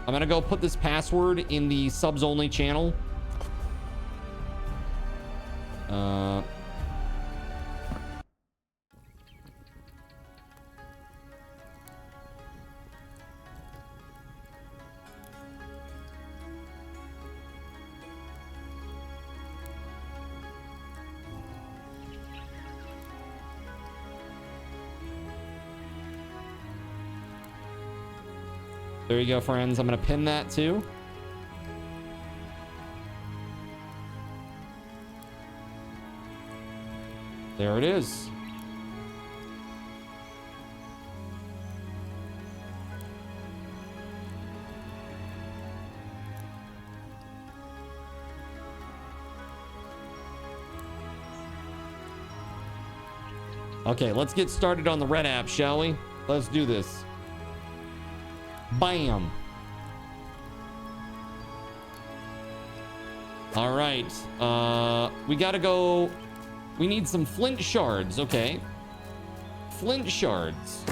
I'm gonna go put this password in the subs only channel. There you go, friends. I'm gonna pin that too. There it is. Okay, let's get started on the Red app, shall we? Let's do this. Bam. All right. We gotta go. We need some flint shards. Okay. Flint shards.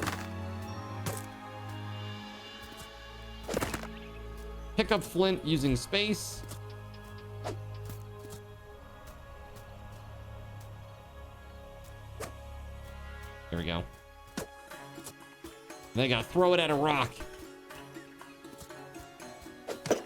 Pick up flint using space. There we go. Then I gotta throw it at a rock.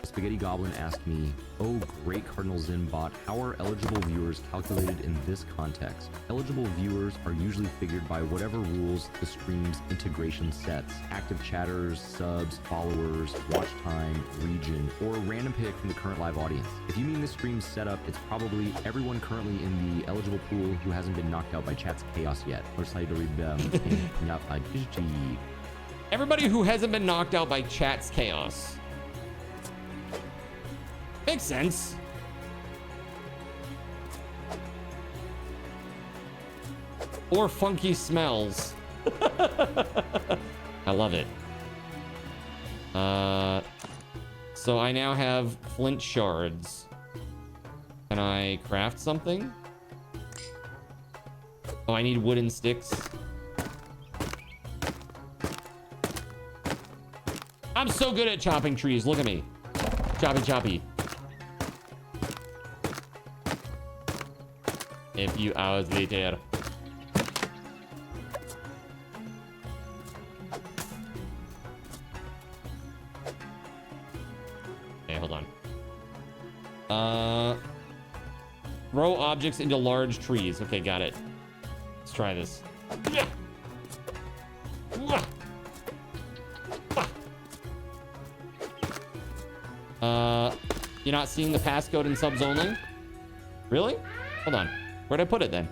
Spaghetti Goblin asked me, "Oh, great Cardinal Zin bot, how are eligible viewers calculated in this context? Eligible viewers are usually figured by whatever rules the stream's integration sets. Active chatters, subs, followers, watch time, region, or a random pick from the current live audience. If you mean the stream's setup, it's probably everyone currently in the eligible pool who hasn't been knocked out by chat's chaos yet." Or slide to read Everybody who hasn't been knocked out by chat's chaos. Makes sense. Or funky smells. I love it. So I now have flint shards. Can I craft something? Oh, I need wooden sticks. I'm so good at chopping trees. Look at me. Choppy, choppy. A few hours later. Okay, hold on. Throw objects into large trees. Okay, got it. Let's try this. You're not seeing the passcode in subs only? Really? Hold on. Where'd I put it then?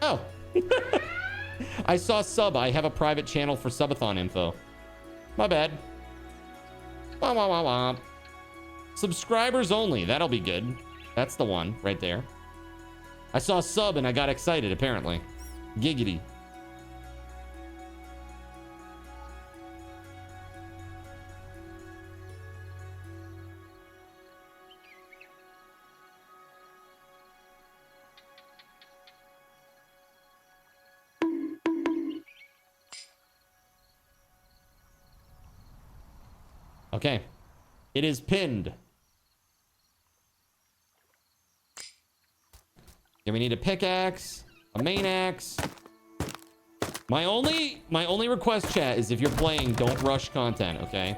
Oh. I saw sub. I have a private channel for subathon info. My bad. Wah, wah, wah, wah. Subscribers only. That'll be good. That's the one right there. I saw sub and I got excited, apparently. Giggity. Okay. It is pinned. Okay, we need a pickaxe, a main axe. My only request, chat, is if you're playing, don't rush content, okay?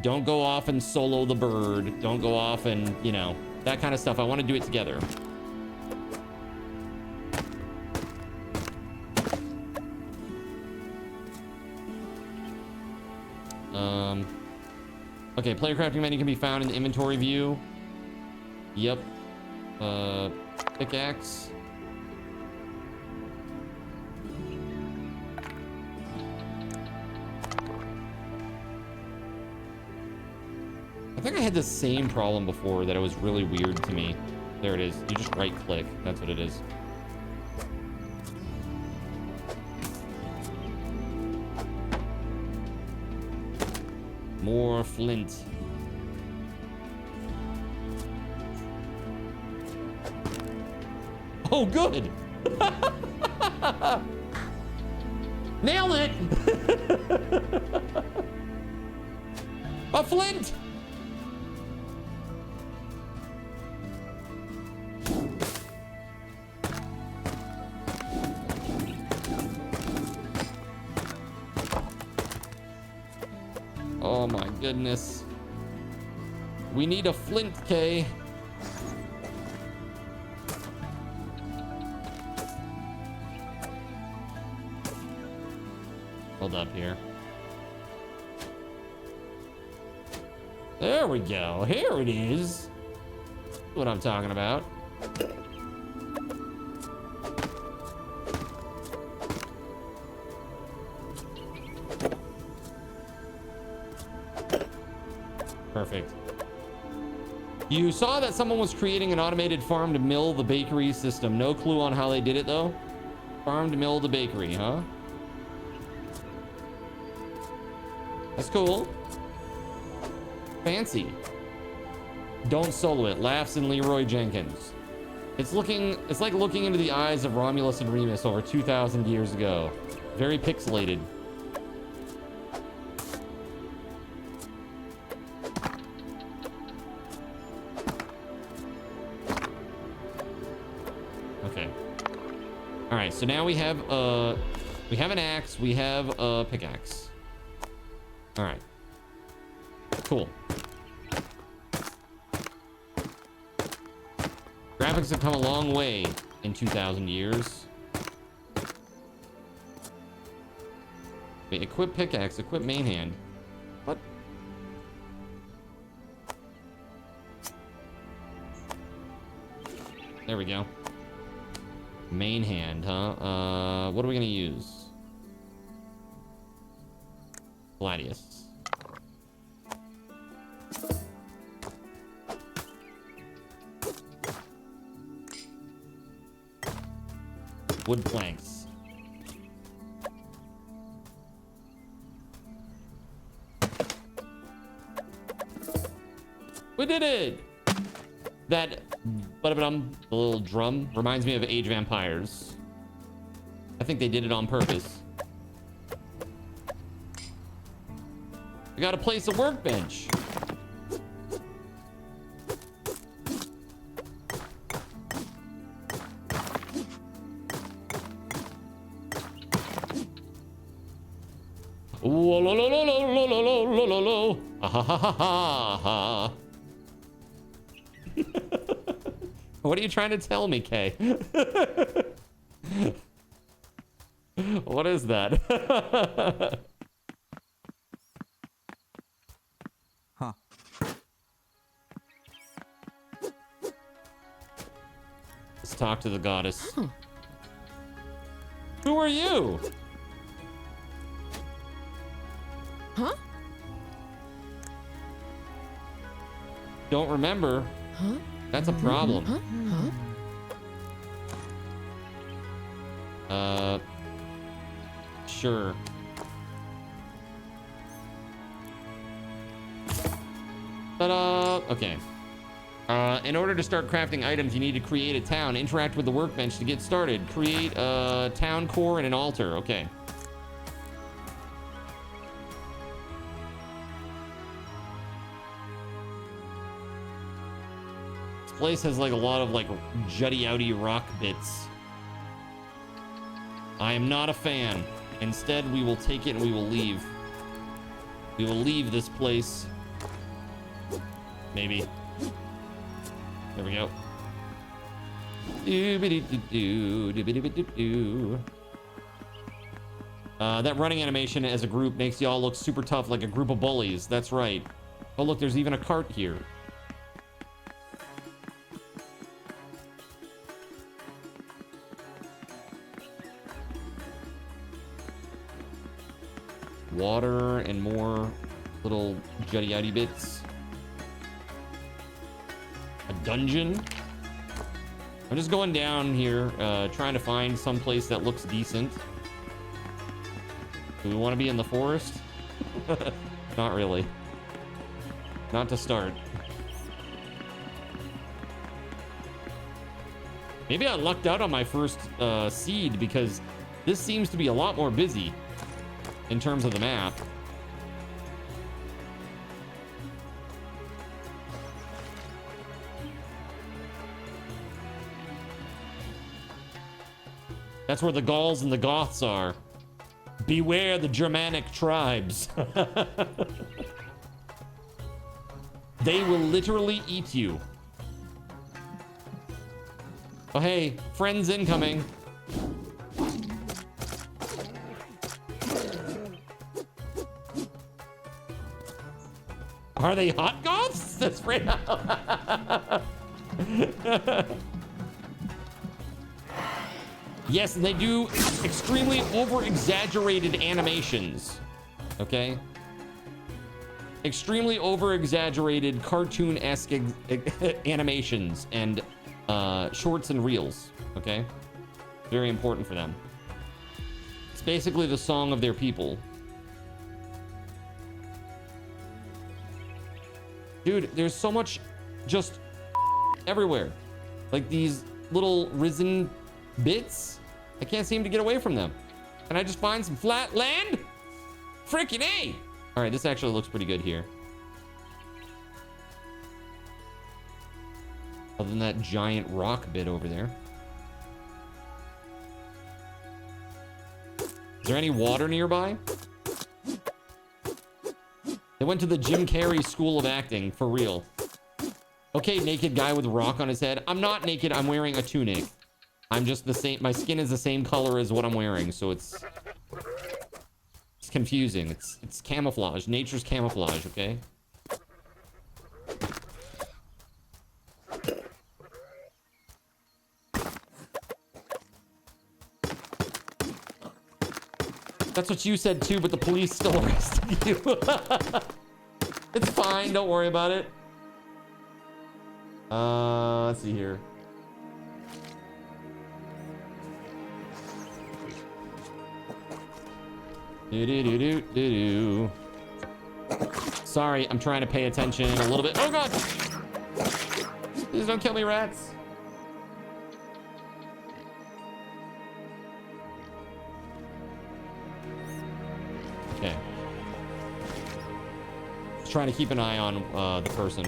Don't go off and solo the bird. Don't go off and, you know, that kind of stuff. I want to do it together. Okay, player crafting menu can be found in the inventory view. Yep. Pickaxe. I think I had the same problem before that it was really weird to me. There it is. You just right click. That's what it is. More flint. Oh, good. Nailed it. A flint. Oh my goodness. We need a flint, Kay. Hold up here. There we go. Here it is. That's what I'm talking about. Perfect. You saw that someone was creating an automated farm to mill the bakery system. No clue on how they did it though. Farm to mill the bakery, huh? That's cool. Fancy. Don't solo it. Laughs in Leroy Jenkins. It's like looking into the eyes of Romulus and Remus over 2,000 years ago. Very pixelated. Okay. All right, so now we have an axe, we have a pickaxe. All right. Cool. Graphics have come a long way in 2,000 years. Wait, equip pickaxe, equip main hand. What? There we go. Main hand, huh? What are we gonna use? Gladius. Wood planks. We did it! That the little drum reminds me of Age of Empires. I think they did it on purpose. We gotta place a workbench. What are you trying to tell me, Kay? What is that? Huh. Let's talk to the goddess. Who are you? Huh? Don't remember. Huh? That's a problem. Huh? Huh? Sure. Ta-da! Okay. In order to start crafting items, you need to create a town. Interact with the workbench to get started. Create a town core and an altar. Okay. This place has like a lot of like jutty-outy rock bits. I am not a fan. Instead, we will take it and we will leave. We will leave this place. Maybe. There we go. That running animation as a group makes y'all look super tough like a group of bullies. That's right. Oh, look, there's even a cart here. Water and more little jutty-outy bits. A dungeon. I'm just going down here, trying to find some place that looks decent. Do we want to be in the forest? Not really. Not to start. Maybe I lucked out on my first seed because this seems to be a lot more busy in terms of the map. That's where the Gauls and the Goths are. Beware the Germanic tribes. They will literally eat you. Oh, hey, friends incoming. Are they hot Goths? That's right. Yes, and they do extremely over-exaggerated animations. Okay? Extremely over-exaggerated cartoon-esque animations and shorts and reels. Okay? Very important for them. It's basically the song of their people. Dude, there's so much just everywhere. Like these little risen bits. I can't seem to get away from them. Can I just find some flat land? Freaking A! All right, this actually looks pretty good here. Other than that giant rock bit over there. Is there any water nearby? They went to the Jim Carrey School of Acting, for real. Okay, naked guy with a rock on his head. I'm not naked, I'm wearing a tunic. I'm just the same, my skin is the same color as what I'm wearing, so it's confusing. It's camouflage, nature's camouflage, okay? That's what you said too, but the police still arrested you. It's fine, don't worry about it. Let's see here. Sorry, I'm trying to pay attention a little bit. Oh god! Please don't kill me, rats. Okay. Just trying to keep an eye on the person.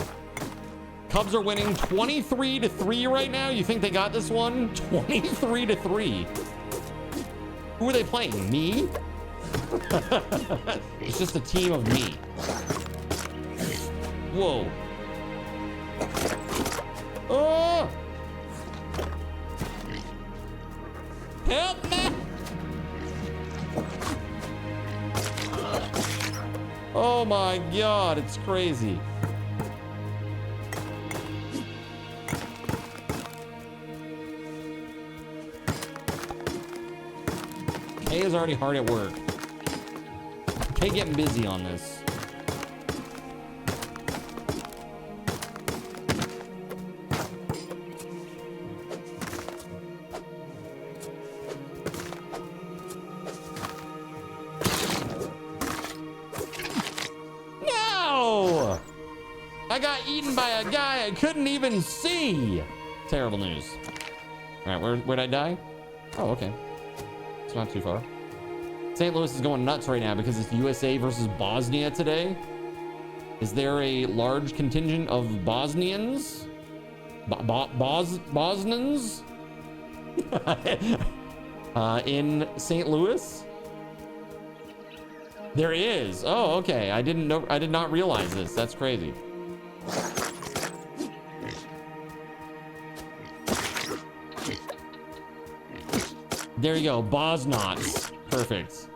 Cubs are winning 23-3 right now. You think they got this one? 23-3. Who are they playing? Me? It's just a team of me. Whoa. Oh! Help me! Oh my god, it's crazy. Kay is already hard at work. Kay getting busy on this. No! I got eaten by a guy I couldn't even see. Terrible news. All right, where'd I die? Oh, okay. It's not too far. St. Louis is going nuts right now because it's USA versus Bosnia today. Is there a large contingent of Bosnians? Bosnians? In St. Louis? There is. Oh, okay. I did not realize this. That's crazy. There you go. Bosnots. Perfect.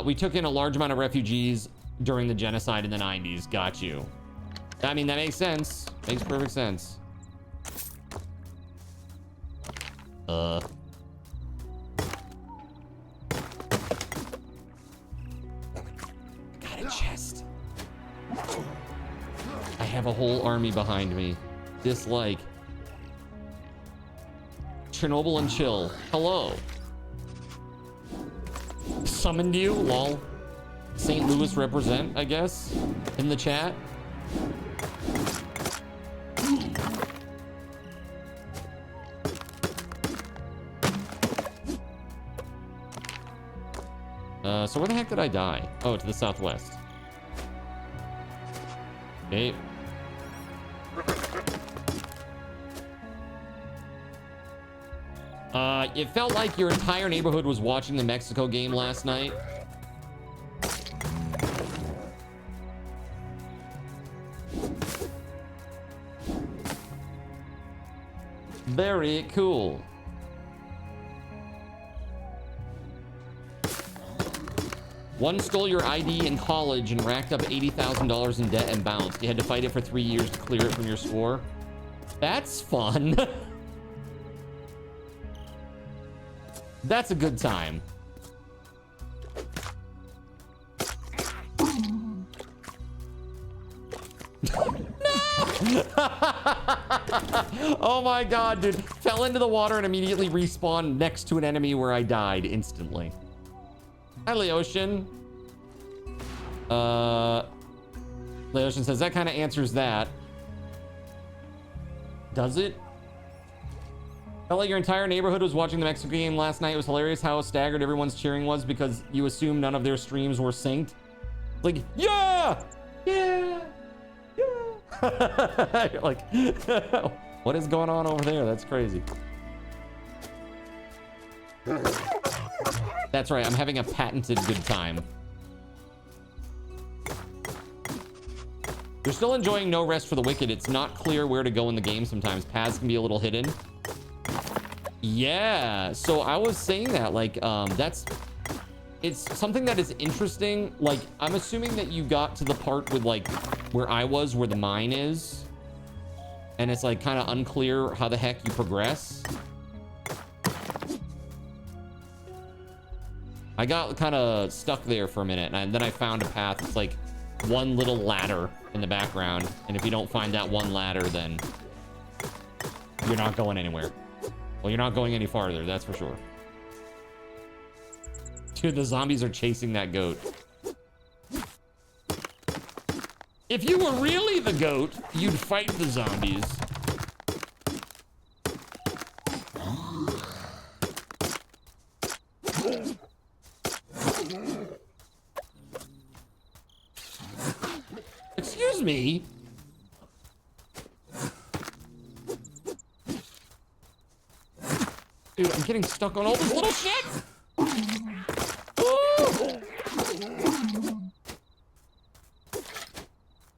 We took in a large amount of refugees during the genocide in the 90s. Got you. I mean, that makes sense. Makes perfect sense. have a whole army behind me. Dislike. Chernobyl and chill. Hello. Summoned you, lol. St. Louis represent, I guess, in the chat. So where the heck did I die? Oh, to the southwest. Okay. It felt like your entire neighborhood was watching the Mexico game last night. Very cool. One stole your ID in college and racked up $80,000 in debt and bounced. You had to fight it for 3 years to clear it from your score. That's fun. That's a good time. Oh my god, dude. Fell into the water and immediately respawned next to an enemy where I died instantly. Hi, Leocean. Leocean says that kind of answers that. Does it? Felt like your entire neighborhood was watching the Mexico game last night. It was hilarious how staggered everyone's cheering was because you assume none of their streams were synced. Like, yeah! Yeah! Yeah! You're like, what is going on over there? That's crazy. That's right, I'm having a patented good time. You're still enjoying No Rest for the Wicked. It's not clear where to go in the game sometimes. Paths can be a little hidden. Yeah, so I was saying that, like, it's something that is interesting. Like, I'm assuming that you got to the part with, like, where I was, where the mine is. And it's, like, kind of unclear how the heck you progress. I got kind of stuck there for a minute, and then I found a path. It's like one little ladder in the background, and if you don't find that one ladder, then you're not going anywhere. Well, you're not going any farther, that's for sure. Dude, the zombies are chasing that goat. If you were really the goat, you'd fight the zombies. Excuse me. Dude, I'm getting stuck on all this little shit. Ooh.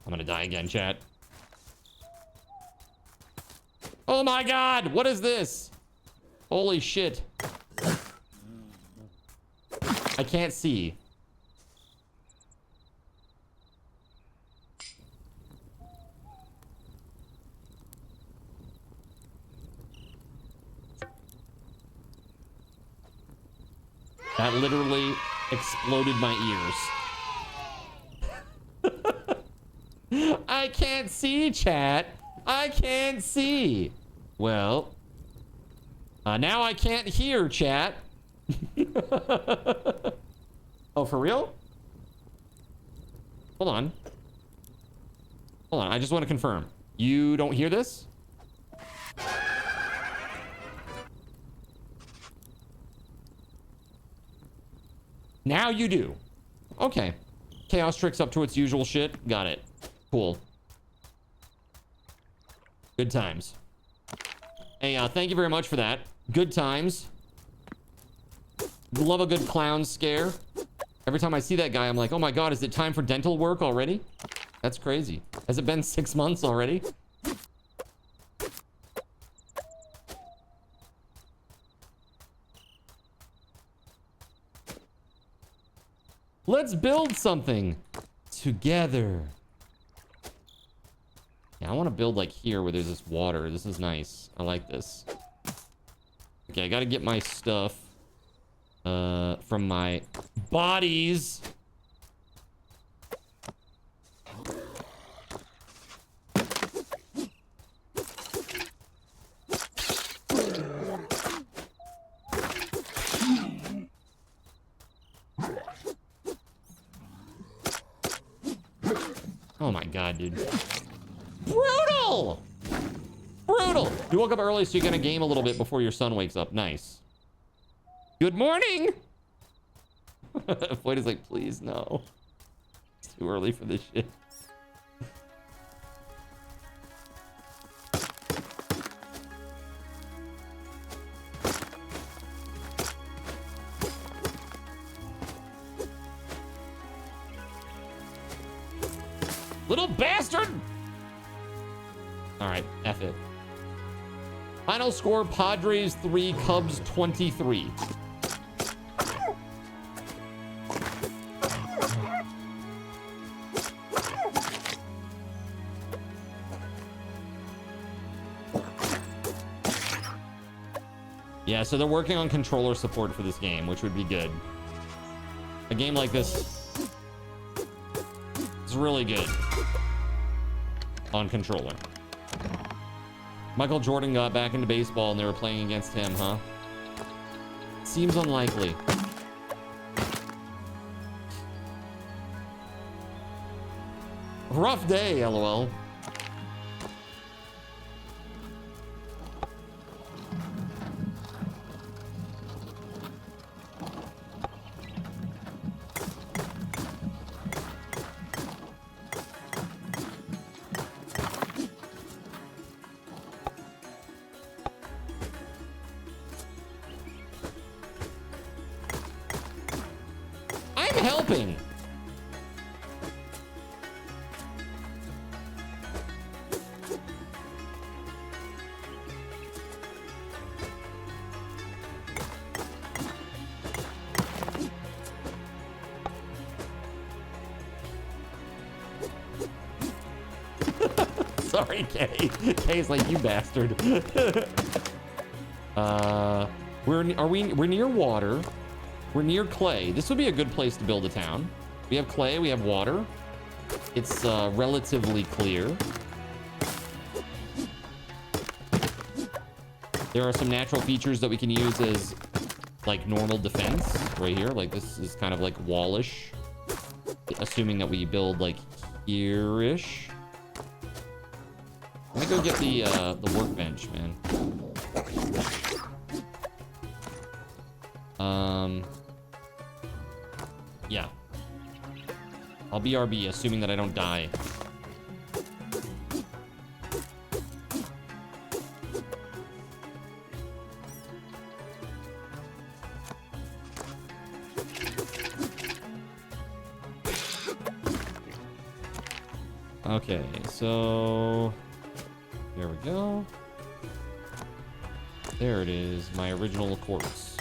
I'm gonna die again, chat. Oh my god, what is this? Holy shit. I can't see. That literally exploded my ears. I can't see, chat. I can't see. Well, now I can't hear, chat. Oh, for real? Hold on. Hold on, I just want to confirm. You don't hear this? Now you do. Okay. Chaos Trick's up to its usual shit. Got it. Cool. Good times. Hey, thank you very much for that. Good times. Love a good clown scare. Every time I see that guy, I'm like, oh my god, is it time for dental work already? That's crazy. Has it been 6 months already? Let's build something together. Yeah, I want to build like here where there's this water. This is nice. I like this. Okay, I got to get my stuff from my bodies. Oh my god, dude. Brutal! Brutal! You woke up early so you're gonna game a little bit before your son wakes up. Nice. Good morning! Floyd is like, please, no. It's too early for this shit. Little bastard! All right, F it. Final score, Padres 3, Cubs 23. Yeah, so they're working on controller support for this game, which would be good. A game like this is really good on controller. Michael Jordan got back into baseball and they were playing against him, huh? Seems unlikely. Rough day, LOL. I'm helping. Sorry, Kay. Kay's like, you bastard. We're near water. We're near clay. This would be a good place to build a town. We have clay, we have water. It's relatively clear. There are some natural features that we can use as like normal defense right here. Like this is kind of like wallish. Assuming that we build like here-ish. Let me go get the workbench, man. Yeah. I'll BRB, assuming that I don't die. Okay, so there we go. There it is, my original quartz.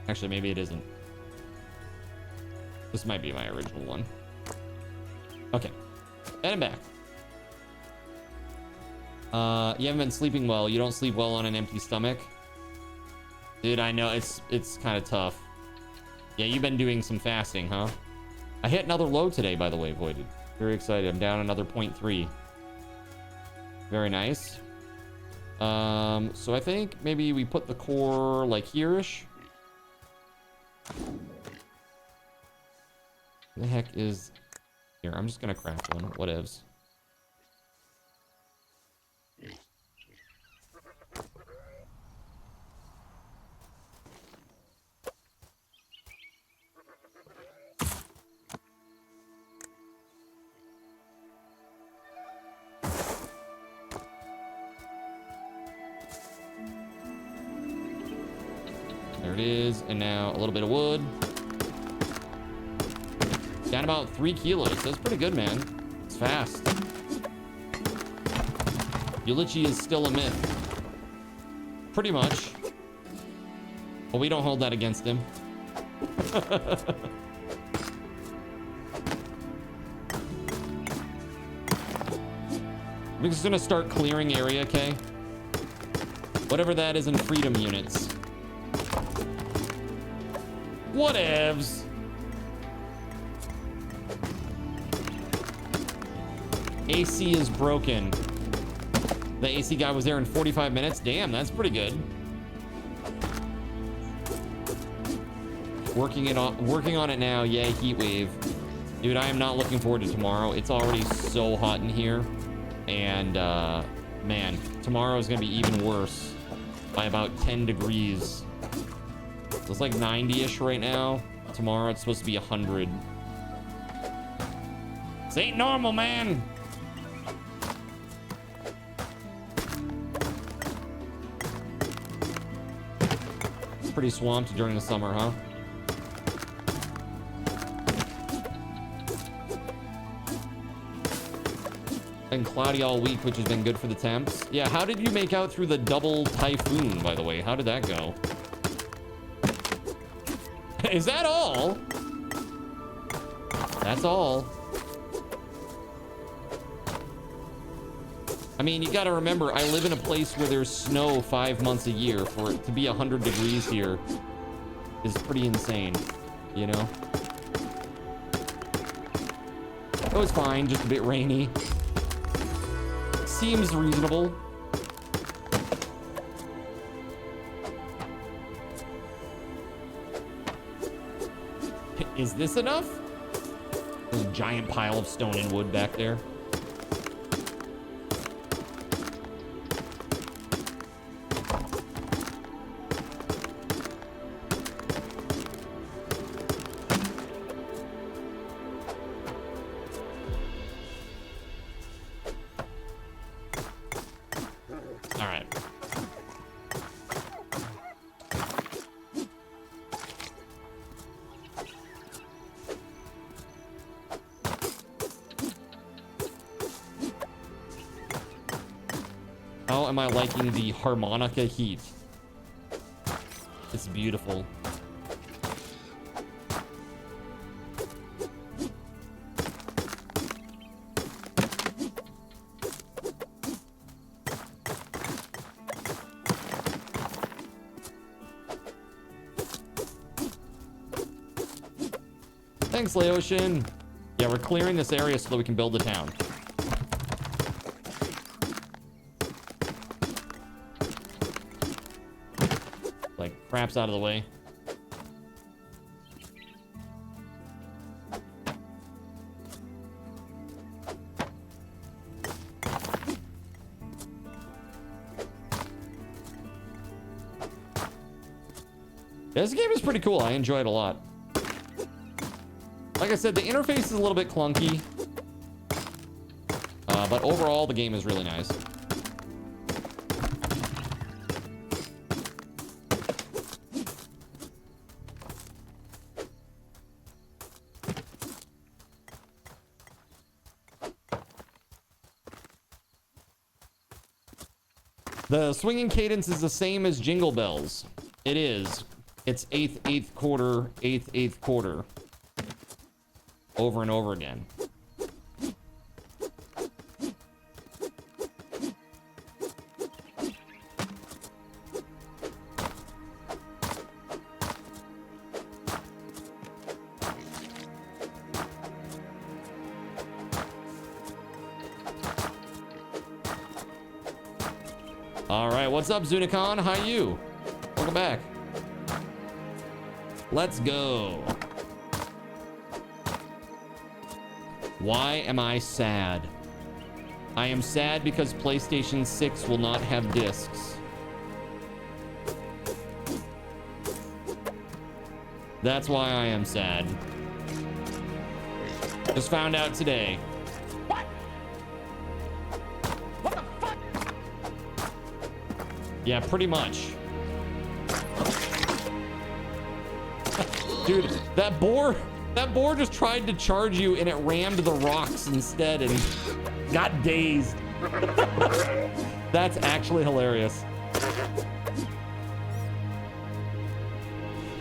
Actually, maybe it isn't. This might be my original one. Okay, and I'm back. You haven't been sleeping well. You don't sleep well on an empty stomach. Dude, I know, it's kind of tough. Yeah, you've been doing some fasting, huh? I hit another low today, by the way, Voided. Very excited. I'm down another 0.3. Very nice. So I think maybe we put the core like here-ish. The heck is here? I'm just gonna craft one. Whatevs. There it is, and now a little bit of wood. Down about 3 kilos. That's pretty good, man. It's fast. Ulichi is still a myth. Pretty much. But we don't hold that against him. I'm just gonna start clearing area, okay? Whatever that is in freedom units. Whatevs. AC is broken. The AC guy was there in 45 minutes. Damn, that's pretty good. Working on it now. Yay, heat wave. Dude, I am not looking forward to tomorrow. It's already so hot in here. And, man, tomorrow is going to be even worse by about 10 degrees. It's like 90-ish right now. Tomorrow it's supposed to be 100. This ain't normal, man. Pretty swamped during the summer, huh? Been cloudy all week, which has been good for the temps. Yeah, how did you make out through the double typhoon, by the way? How did that go? Is that all? That's all. I mean, you gotta remember, I live in a place where there's snow 5 months a year. For it to be 100 degrees here is pretty insane, you know? It was fine, just a bit rainy. Seems reasonable. Is this enough? There's a giant pile of stone and wood back there. All right. How am I liking the harmonica heat? It's beautiful. Thanks, Laotian. Yeah, we're clearing this area so that we can build the town. Like, crap's out of the way. Yeah, this game is pretty cool. I enjoy it a lot. Like I said, the interface is a little bit clunky. But overall, the game is really nice. The swinging cadence is the same as Jingle Bells. It is. It's eighth quarter, eighth quarter. Over and over again. All right, what's up, Zunicon? How you? Welcome back. Let's go. Why am I sad? I am sad because PlayStation 6 will not have discs. That's why I am sad. Just found out today. What? What the fuck? Yeah, pretty much. Dude, that boar just tried to charge you and it rammed the rocks instead and got dazed. That's actually hilarious.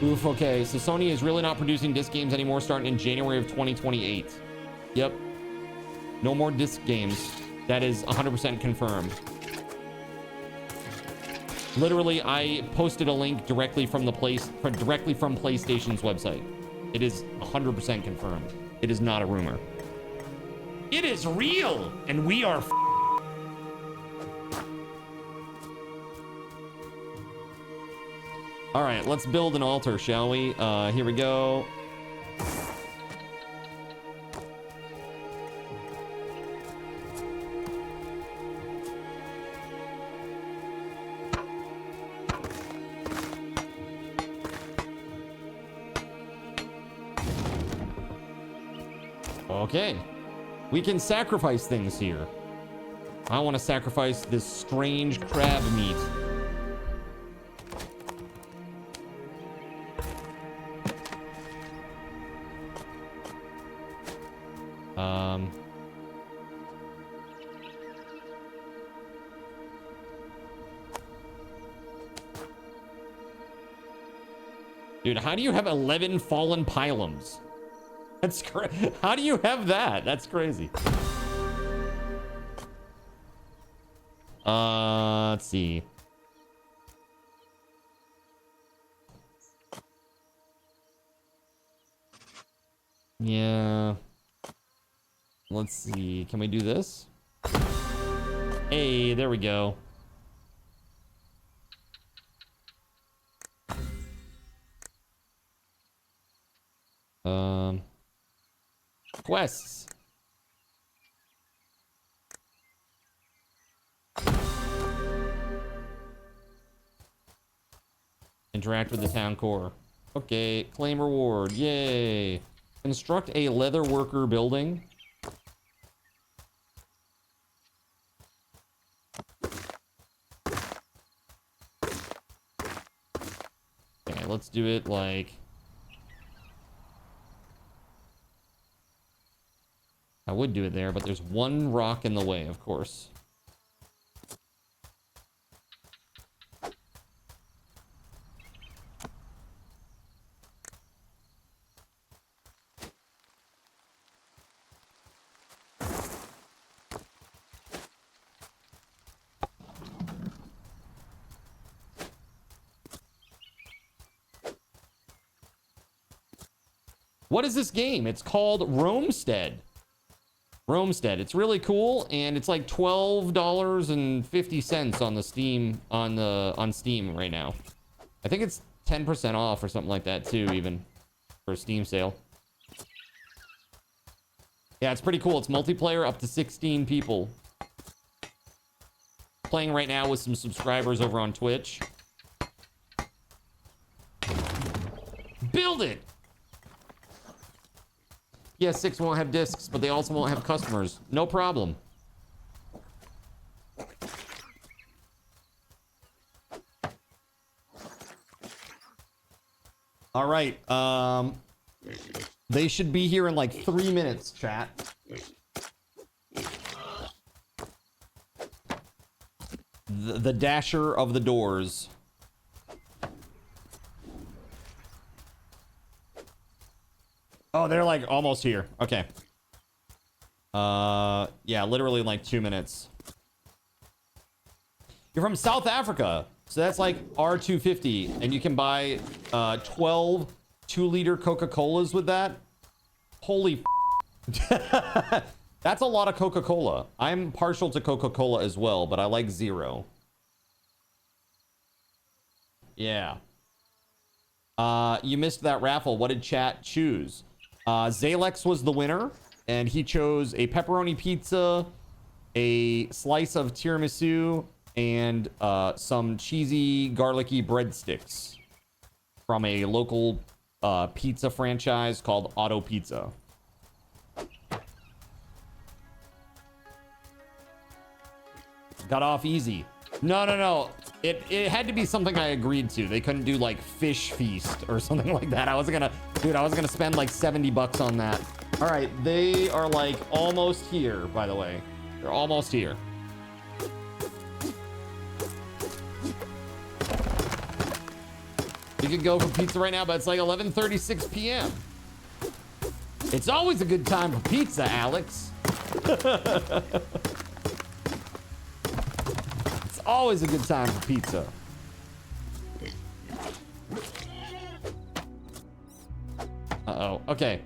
Oof, okay, so Sony is really not producing disc games anymore starting in January of 2028. Yep. No more disc games. That is 100% confirmed. Literally, I posted a link directly from PlayStation's website. It is 100% confirmed. It is not a rumor. It is real, and we are All right, let's build an altar, shall we? Here we go. Okay. We can sacrifice things here. I want to sacrifice this strange crab meat. Dude, how do you have 11 fallen pylons? That's crazy. How do you have that? That's crazy. Let's see. Yeah. Let's see. Can we do this? Hey, there we go. Quests. Interact with the town core. Okay, claim reward. Yay. Construct a leather worker building. Okay, let's do it like... I would do it there, but there's one rock in the way, of course. What is this game? It's called Romestead. Romestead. It's really cool, and it's like $12.50 on the Steam on Steam right now. I think it's 10% off or something like that too, even for a Steam sale. Yeah, it's pretty cool. It's multiplayer up to 16 people. Playing right now with some subscribers over on Twitch. Build it! Yeah, 6 won't have discs, but they also won't have customers. No problem. All right. They should be here in like 3 minutes, chat. The dasher of the doors. Oh, they're like almost here. Okay. Yeah, literally in like 2 minutes. You're from South Africa. So that's like R250. And you can buy 12 2-liter Coca-Colas with that. Holy That's a lot of Coca-Cola. I'm partial to Coca-Cola as well, but I like zero. Yeah. You missed that raffle. What did chat choose? Zalex was the winner, and he chose a pepperoni pizza, a slice of tiramisu, and some cheesy, garlicky breadsticks from a local pizza franchise called Auto Pizza. Got off easy. No. It had to be something I agreed to. They couldn't do like Fish Feast or something like that. I was gonna spend like $70 on that. All right, they are like almost here, by the way. They're almost here. We could go for pizza right now, but it's like 11:36 p.m. It's always a good time for pizza, Alex. It's always a good time for pizza. Uh-oh. Okay.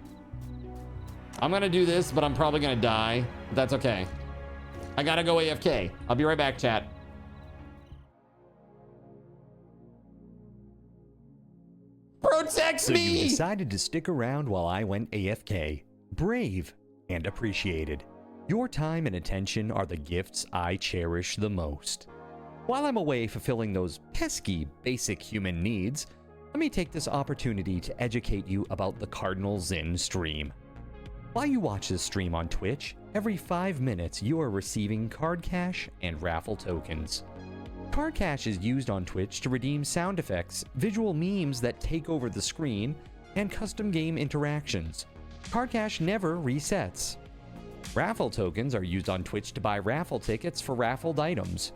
I'm gonna do this, but I'm probably gonna die. But that's okay. I gotta go AFK. I'll be right back, chat. Protect So you me! decided to stick around while I went AFK. Brave and appreciated. Your time and attention are the gifts I cherish the most. While I'm away fulfilling those pesky basic human needs, let me take this opportunity to educate you about the Cardinal Zin stream. While you watch this stream on Twitch, every 5 minutes you are receiving card cash and raffle tokens. Card cash is used on Twitch to redeem sound effects, visual memes that take over the screen, and custom game interactions. Card cash never resets. Raffle tokens are used on Twitch to buy raffle tickets for raffled items.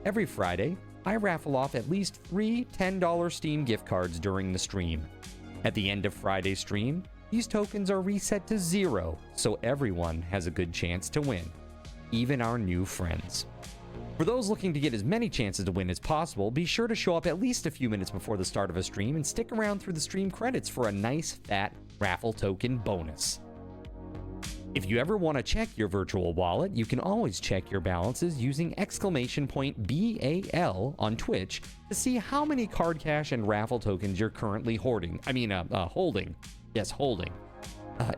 Every Friday, I raffle off at least 3 $10 Steam gift cards during the stream. At the end of Friday's stream, these tokens are reset to 0, so everyone has a good chance to win, even our new friends. For those looking to get as many chances to win as possible, be sure to show up at least a few minutes before the start of a stream and stick around through the stream credits for a nice fat raffle token bonus. If you ever want to check your virtual wallet, you can always check your balances using !BAL on Twitch to see how many card cash and raffle tokens you're currently holding. Yes, holding.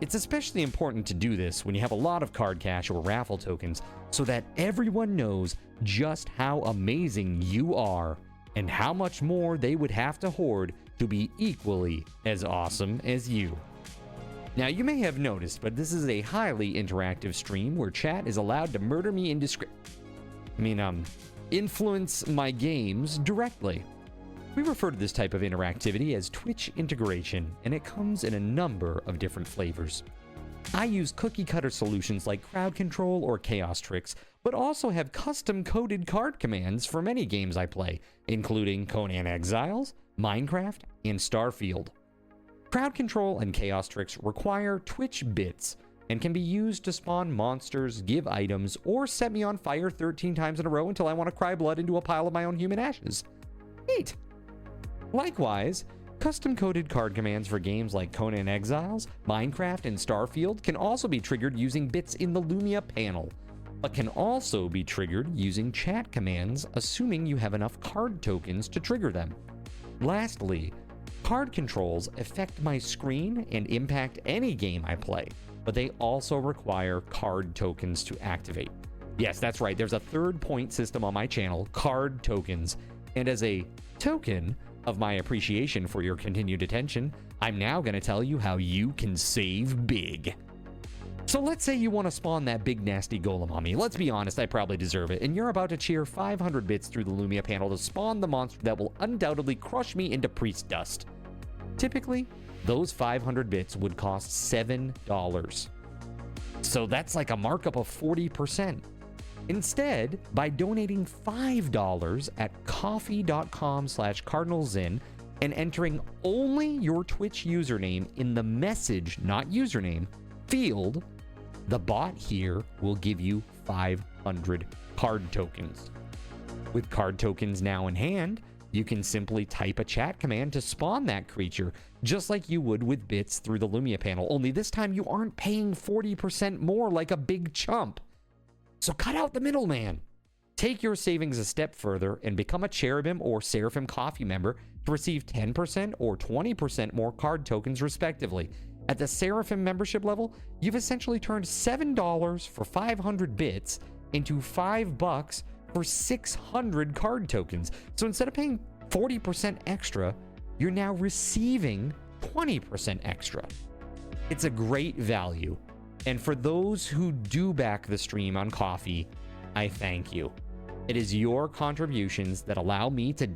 It's especially important to do this when you have a lot of card cash or raffle tokens so that everyone knows just how amazing you are and how much more they would have to hoard to be equally as awesome as you. Now, you may have noticed, but this is a highly interactive stream where chat is allowed to murder me influence my games directly. We refer to this type of interactivity as Twitch integration, and it comes in a number of different flavors. I use cookie-cutter solutions like crowd control or chaos tricks, but also have custom-coded card commands for many games I play, including Conan Exiles, Minecraft, and Starfield. Crowd control and chaos tricks require Twitch bits and can be used to spawn monsters, give items, or set me on fire 13 times in a row until I want to cry blood into a pile of my own human ashes. Neat! Likewise, custom-coded card commands for games like Conan Exiles, Minecraft, and Starfield can also be triggered using bits in the Lumia panel, but can also be triggered using chat commands, assuming you have enough card tokens to trigger them. Lastly, card controls affect my screen and impact any game I play, but they also require card tokens to activate. Yes, that's right, there's a third point system on my channel, card tokens, and as a token of my appreciation for your continued attention, I'm now going to tell you how you can save big. So let's say you want to spawn that big nasty golem on me. Let's be honest, I probably deserve it, and you're about to cheer 500 bits through the Lumia panel to spawn the monster that will undoubtedly crush me into priest dust. Typically, those 500 bits would cost $7. So that's like a markup of 40%. Instead, by donating $5 at coffee.com/cardinalzin and entering only your Twitch username in the message, not username, field, the bot here will give you 500 card tokens. With card tokens now in hand, you can simply type a chat command to spawn that creature, just like you would with bits through the Lumia panel, only this time you aren't paying 40% more like a big chump. So cut out the middleman. Take your savings a step further and become a Cherubim or Seraphim Coffee member to receive 10% or 20% more card tokens respectively. At the Seraphim membership level, you've essentially turned $7 for 500 bits into $5 for 600 card tokens. So instead of paying 40% extra, you're now receiving 20% extra. It's a great value. And for those who do back the stream on Coffee, I thank you. It is your contributions that allow me to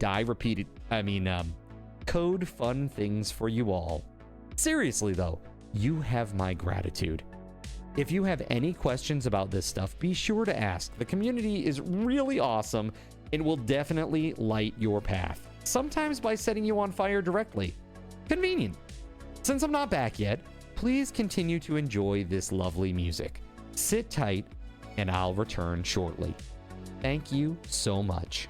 code fun things for you all. Seriously though, you have my gratitude. If you have any questions about this stuff, be sure to ask. The community is really awesome and will definitely light your path. Sometimes by setting you on fire directly. Convenient. Since I'm not back yet, please continue to enjoy this lovely music. Sit tight, and I'll return shortly. Thank you so much.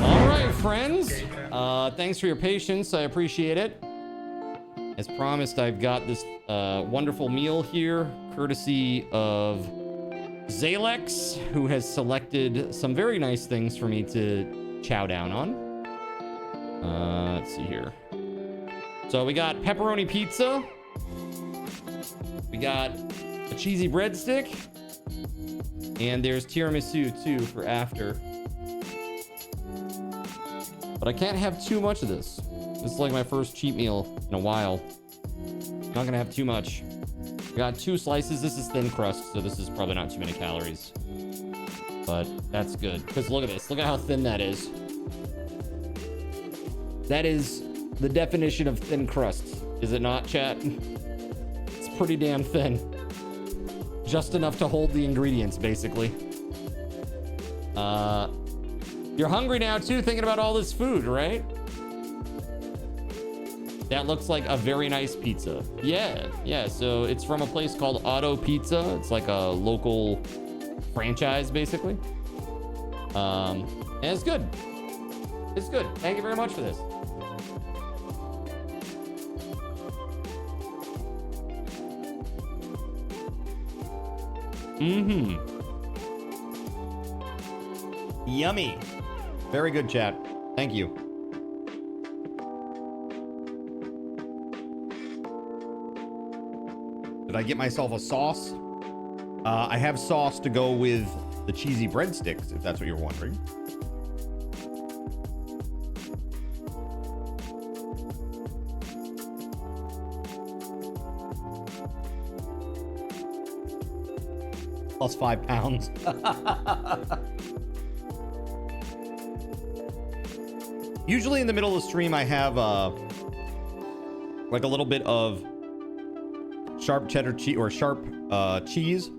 All right, friends. Thanks for your patience. I appreciate it. As promised, I've got this wonderful meal here, courtesy of Zalex, who has selected some very nice things for me to chow down on. Let's see here. So we got pepperoni pizza. We got a cheesy breadstick. And there's tiramisu too for after. But I can't have too much of this. This is like my first cheat meal in a while. Not gonna have too much. We got 2 slices. This is thin crust, so this is probably not too many calories. But that's good. Because look at this. Look at how thin that is. That is the definition of thin crust. Is it not, chat? It's pretty damn thin. Just enough to hold the ingredients, basically. You're hungry now, too, thinking about all this food, right? That looks like a very nice pizza. Yeah. So it's from a place called Auto Pizza. It's like a local franchise, basically. And it's good. It's good. Thank you very much for this. Yummy. Very good, chat. Thank you. Did I get myself a sauce? I have sauce to go with the cheesy breadsticks, if that's what you're wondering. Plus 5 pounds. Usually in the middle of the stream, I have like a little bit of sharp cheddar cheese or sharp cheese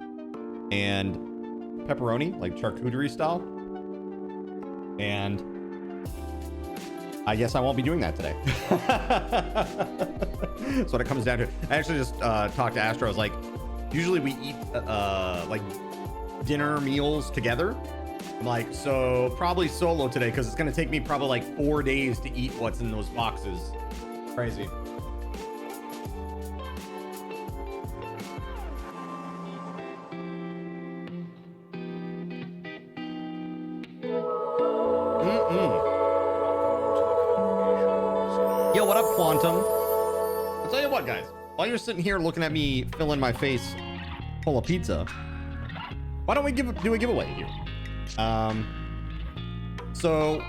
and pepperoni, like charcuterie style. And I guess I won't be doing that today. That's what it comes down to. I actually just talked to Astro. I was like, usually we eat like dinner meals together. I'm like, so probably solo today because it's going to take me probably like 4 days to eat what's in those boxes. Crazy. Yo, what up, Quantum? I'll tell you what, guys. While you're sitting here looking at me filling my face full of pizza, why don't we do a giveaway here? So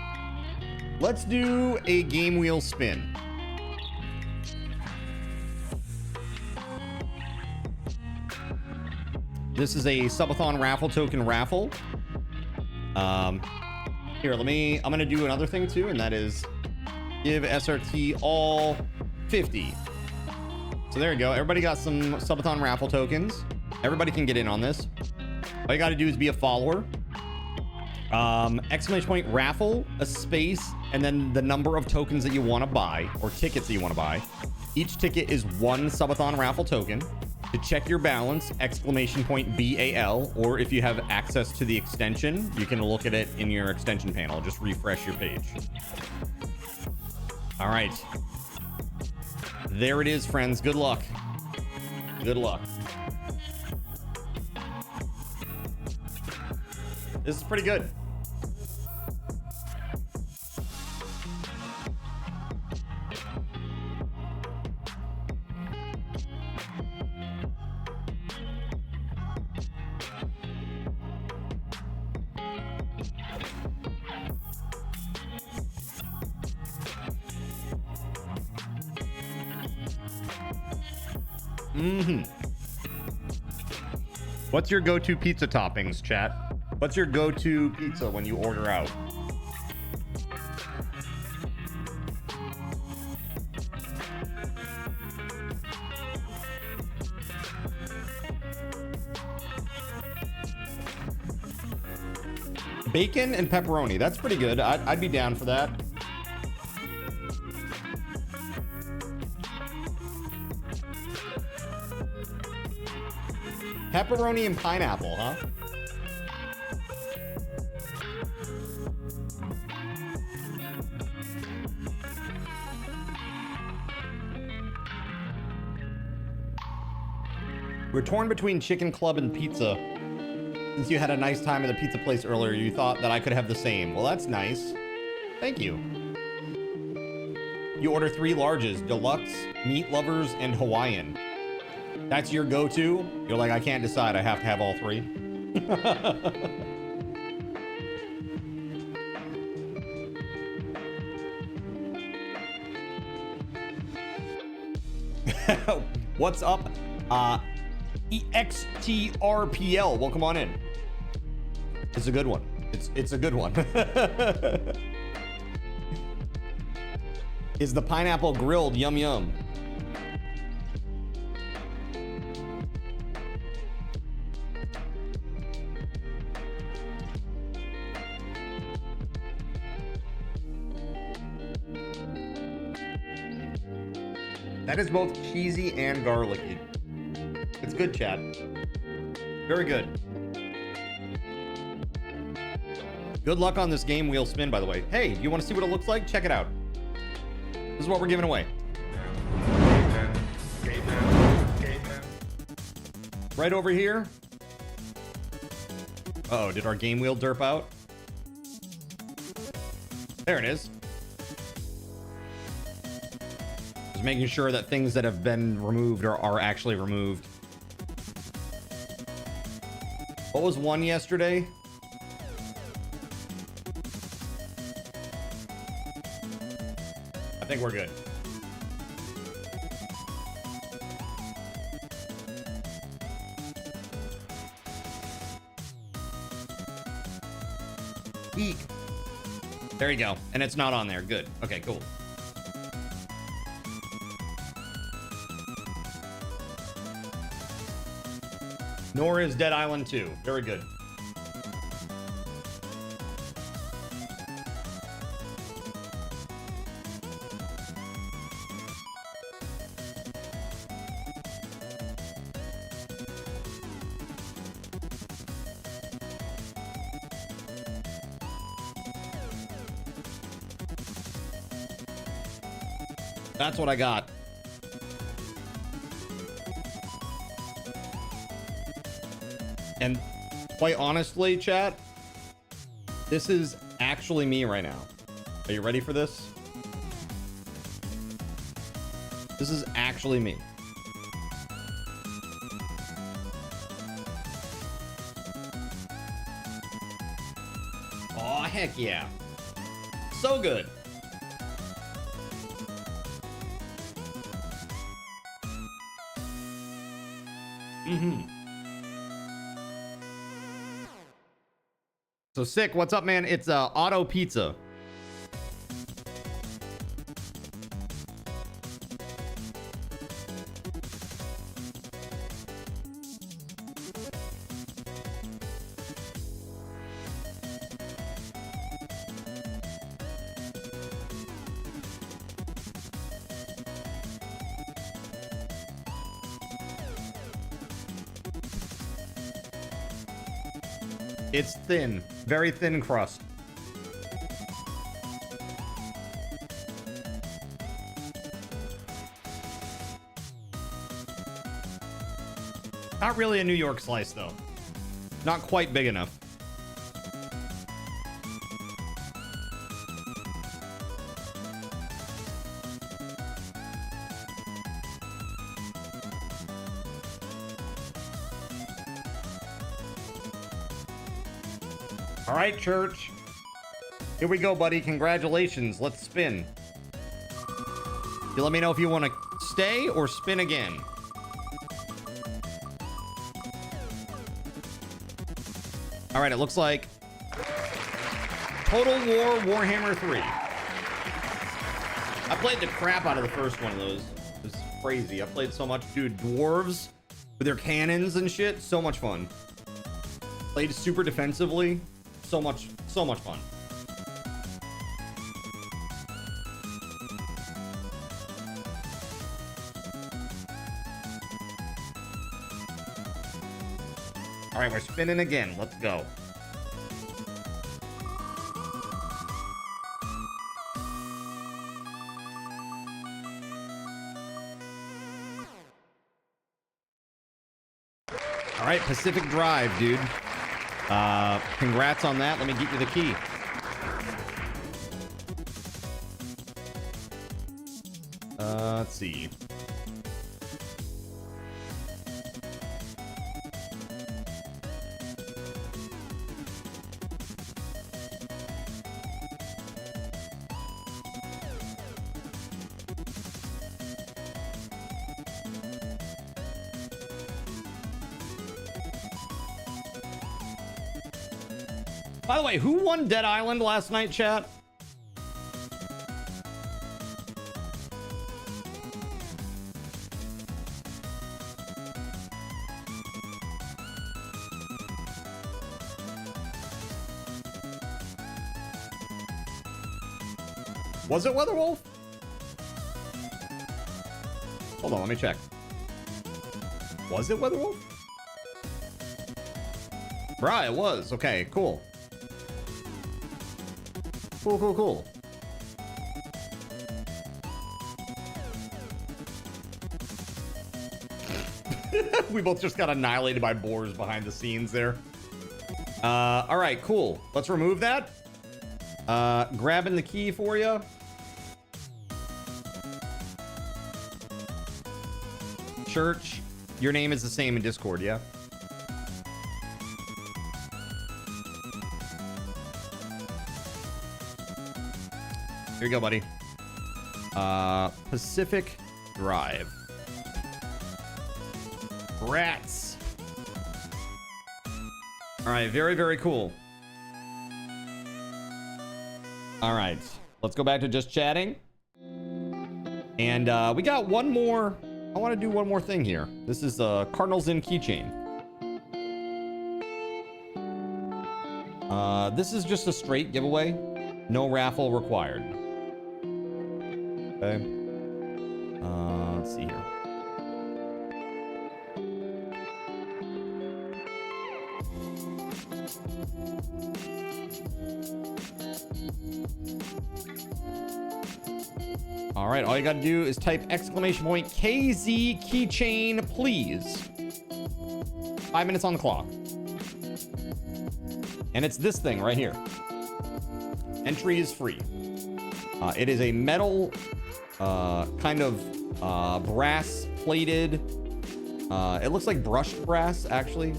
let's do a game wheel spin. This is a Subathon raffle token raffle. Here, I'm gonna do another thing too, and that is give SRT all 50. So there you go. Everybody got some Subathon raffle tokens. Everybody can get in on this. All you gotta do is be a follower. Exclamation point raffle, a space, and then the number of tokens that you want to buy, or tickets that you want to buy. Each ticket is 1 Subathon raffle token. To check your balance, exclamation point BAL, or if you have access to the extension, you can look at it in your extension panel. Just refresh your page. All right. There it is, friends. Good luck. Good luck. This is pretty good. What's your go-to pizza toppings, chat? What's your go-to pizza when you order out? Bacon and pepperoni. That's pretty good. I'd be down for that. Pepperoni and pineapple, huh? We're torn between Chicken Club and pizza. Since you had a nice time at the pizza place earlier, you thought that I could have the same. Well, that's nice. Thank you. You order 3 larges, deluxe, meat lovers, and Hawaiian. That's your go-to? You're like, I can't decide. I have to have all 3. What's up? EXTRPL. Well, come on in. It's a good one. It's a good one. Is the pineapple grilled? Yum yum. That is both cheesy and garlicky. It's good, chat. Very good. Good luck on this game wheel spin, by the way. Hey, you want to see what it looks like? Check it out. This is what we're giving away. Right over here. Uh-oh, did our game wheel derp out? There it is. Just making sure that things that have been removed are actually removed. What was one yesterday? I think we're good. Eek. There you go. And it's not on there. Good. Okay, cool. Nor is Dead Island 2. Very good. That's what I got. And quite honestly, chat, this is actually me right now. Are you ready for this? This is actually me. Oh, heck yeah. So good. So sick. What's up, man? It's Auto Pizza. It's thin, very thin crust. Not really a New York slice though. Not quite big enough. All right, church. Here we go, buddy. Congratulations. Let's spin. You let me know if you want to stay or spin again. All right, it looks like Total War Warhammer 3. I played the crap out of the first one of those. It was crazy. I played so much. Dude, dwarves with their cannons and shit. So much fun. Played super defensively. So much fun. All right, we're spinning again. Let's go. All right, Pacific Drive, dude. Congrats on that. Let me get you the key. Let's see. By the way, who won Dead Island last night, chat? Was it Weatherwolf? Hold on, let me check. Was it Weatherwolf? Right, it was. Okay, cool. Cool. We both just got annihilated by boars behind the scenes there. All right, cool. Let's remove that. Grabbing the key for you. Church, your name is the same in Discord, yeah? Here you go, buddy. Pacific Drive. Rats. All right, very, very cool. All right, let's go back to just chatting. And we got one more. I want to do one more thing here. This is a Cardinals Inn keychain. This is just a straight giveaway. No raffle required. Okay. Let's see here. All right, all you got to do is type exclamation point KZ keychain, please. 5 minutes on the clock. And it's this thing right here. Entry is free. It is a metal, kind of brass plated. It looks like brushed brass, actually.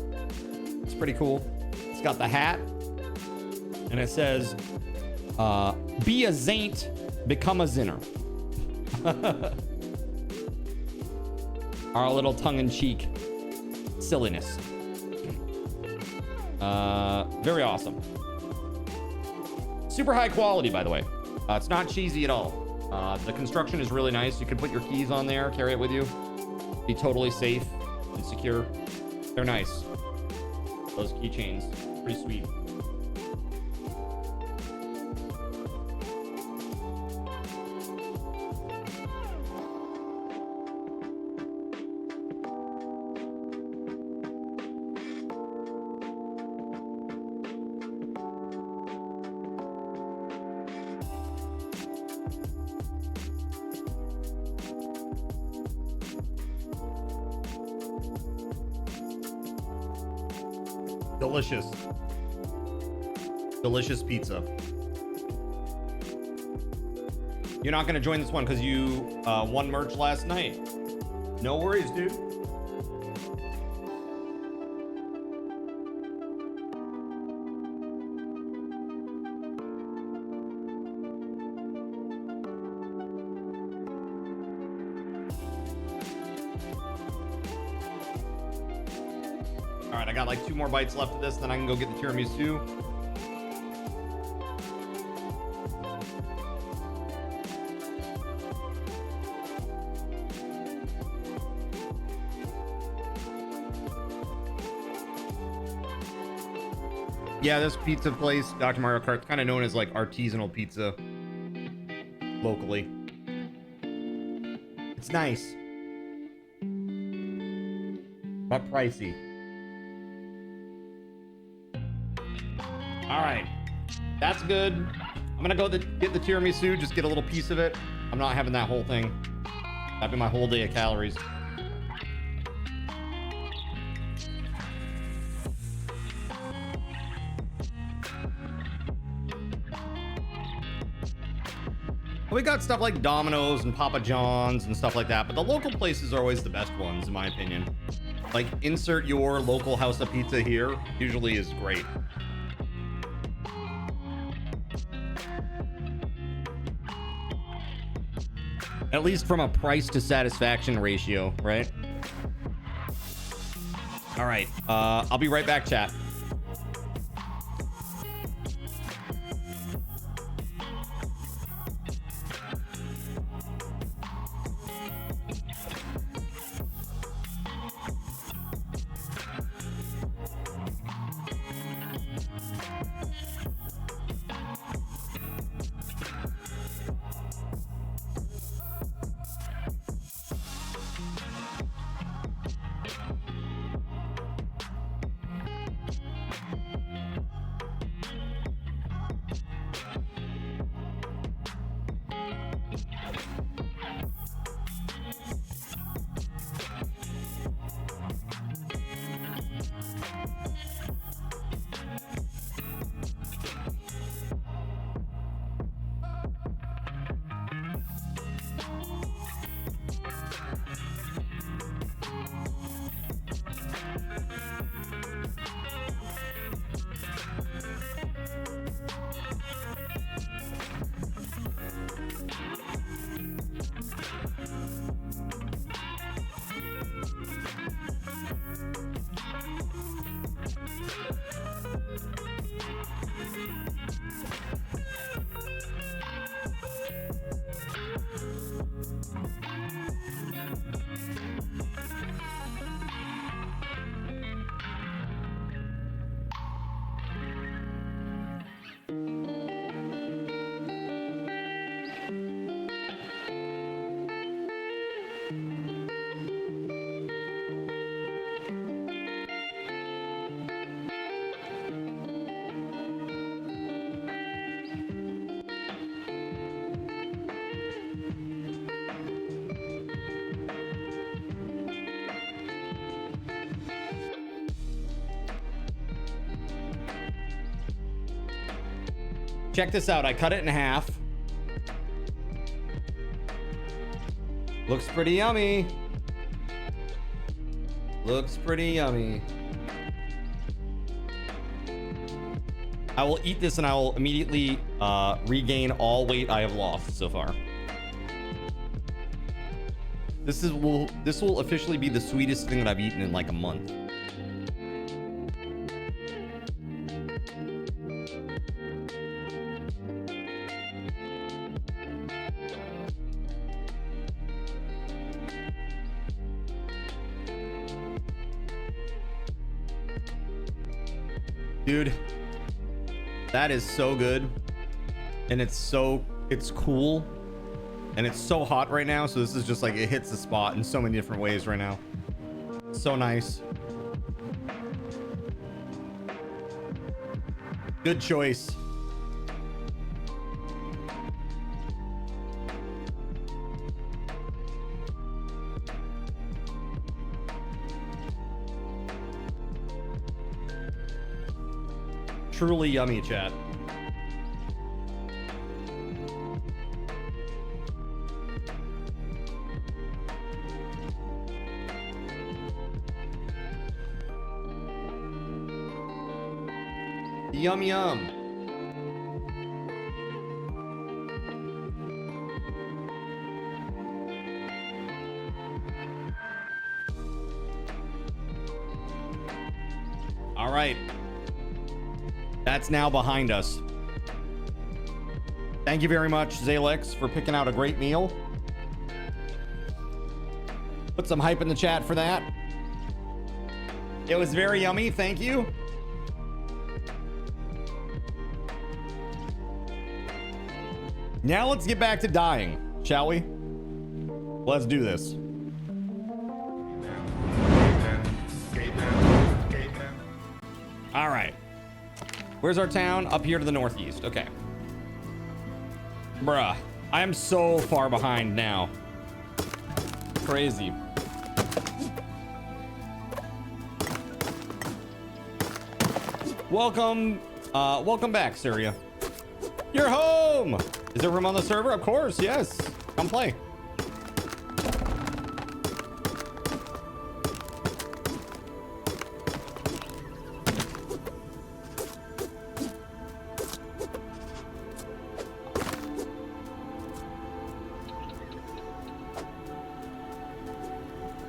It's pretty cool. It's got the hat. And it says, be a Zaint, become a Zinner. Our little tongue-in-cheek silliness. Very awesome. Super high quality, by the way. It's not cheesy at all. The construction is really nice. You can put your keys on there, carry it with you. Be totally safe and secure. They're nice. Those keychains, pretty sweet. Delicious. Delicious pizza. You're not going to join this one because you won merch last night. No worries, dude. All right, I got like 2 more bites left of this, then I can go get the tiramisu. Yeah, this pizza place, Dr. Mario Kart, it's kind of known as like artisanal pizza locally. It's nice, but pricey. All right, that's good. I'm gonna go get the tiramisu, just get a little piece of it. I'm not having that whole thing. That'd be my whole day of calories. We got stuff like Domino's and Papa John's and stuff like that, but the local places are always the best ones, in my opinion. Like, insert your local house of pizza here usually is great. At least from a price to satisfaction ratio, right? All right, I'll be right back, chat. Check this out. I cut it in half. Looks pretty yummy. Looks pretty yummy. I will eat this and I will immediately regain all weight I have lost so far. This will officially be the sweetest thing that I've eaten in like a month. Dude, that is so good. And it's cool. And it's so hot right now. So this is just like, it hits the spot in so many different ways right now. So nice. Good choice. Truly yummy, chat. Yum yum. All right. That's now behind us. Thank you very much, Zalex, for picking out a great meal. Put some hype in the chat for that. It was very yummy. Thank you. Now let's get back to dying, shall we? Let's do this. All right. Where's our town? Up here to the northeast. Okay. Bruh. I am so far behind now. Crazy. Welcome. Welcome back, Syria. You're home! Is there room on the server? Of course, yes. Come play.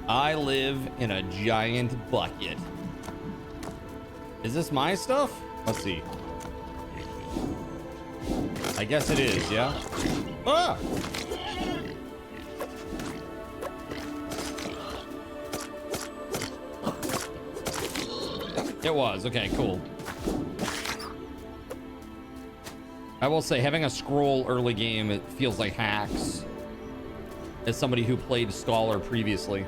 I live in a giant bucket. Is this my stuff? Let's see. I guess it is, yeah? Ah! It was. Okay, cool. I will say, having a scroll early game, it feels like hacks. As somebody who played Scholar previously.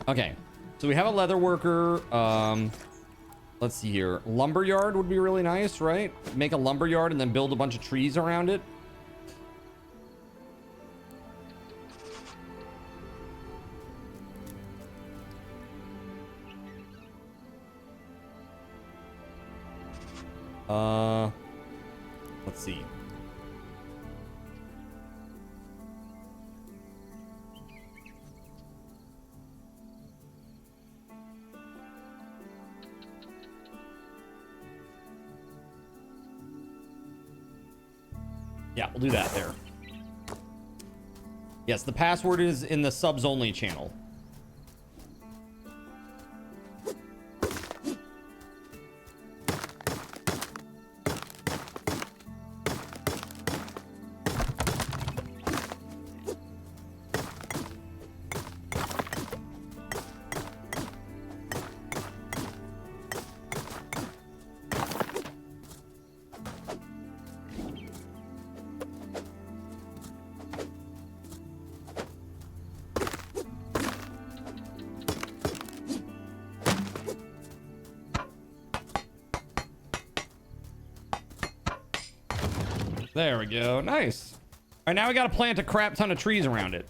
Okay, so we have a leather worker. Let's see here. Lumberyard would be really nice, right? Make a lumberyard and then build a bunch of trees around it. Let's see. Yeah, we'll do that there. Yes, the password is in the subs only channel. There we go. Nice. All right, now we got to plant a crap ton of trees around it.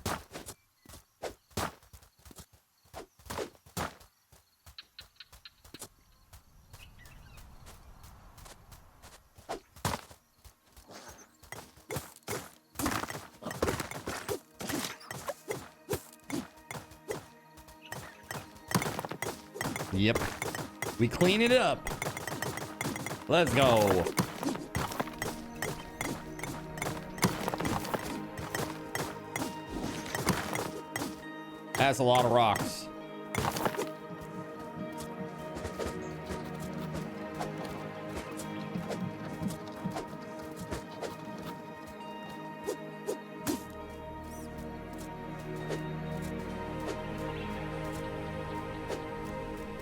Yep. We clean it up. Let's go. That's a lot of rocks.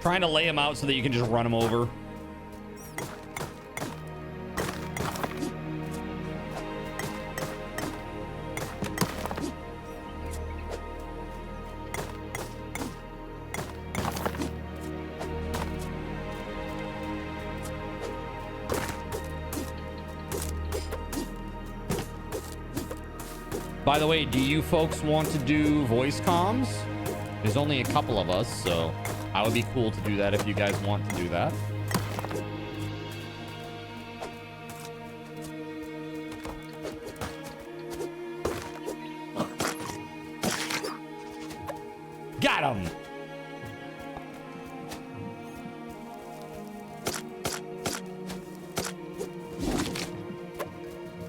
Trying to lay them out so that you can just run them over. By the way, do you folks want to do voice comms? There's only a couple of us, so I would be cool to do that if you guys want to do that. Got him!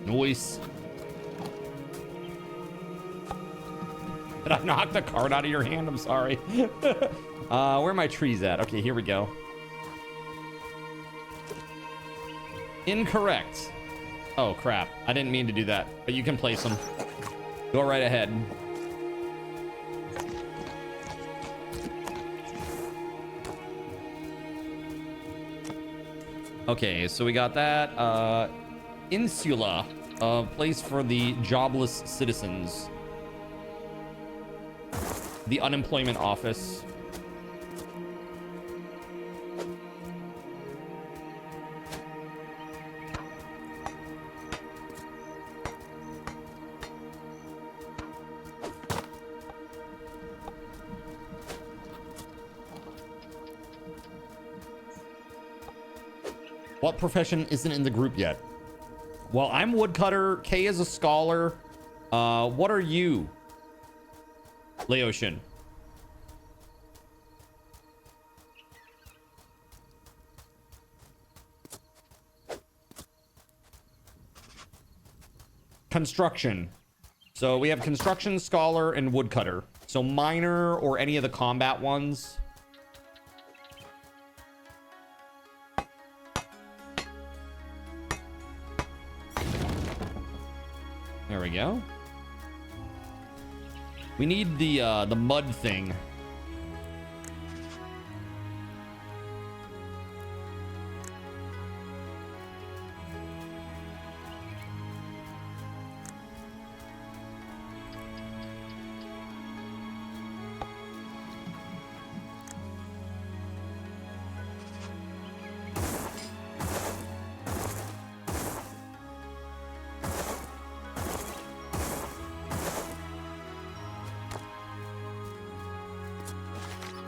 Nice. Did I knock the card out of your hand? I'm sorry. Where are my trees at? Okay, here we go. Incorrect. Oh, crap. I didn't mean to do that, but you can place them. Go right ahead. Okay, so we got that. Insula, a place for the jobless citizens. The unemployment office. What profession isn't in the group yet? Well, I'm woodcutter. Kay is a scholar. What are you, Laotian? Construction. So we have construction, scholar, and woodcutter. So miner or any of the combat ones. There we go. We need the mud thing.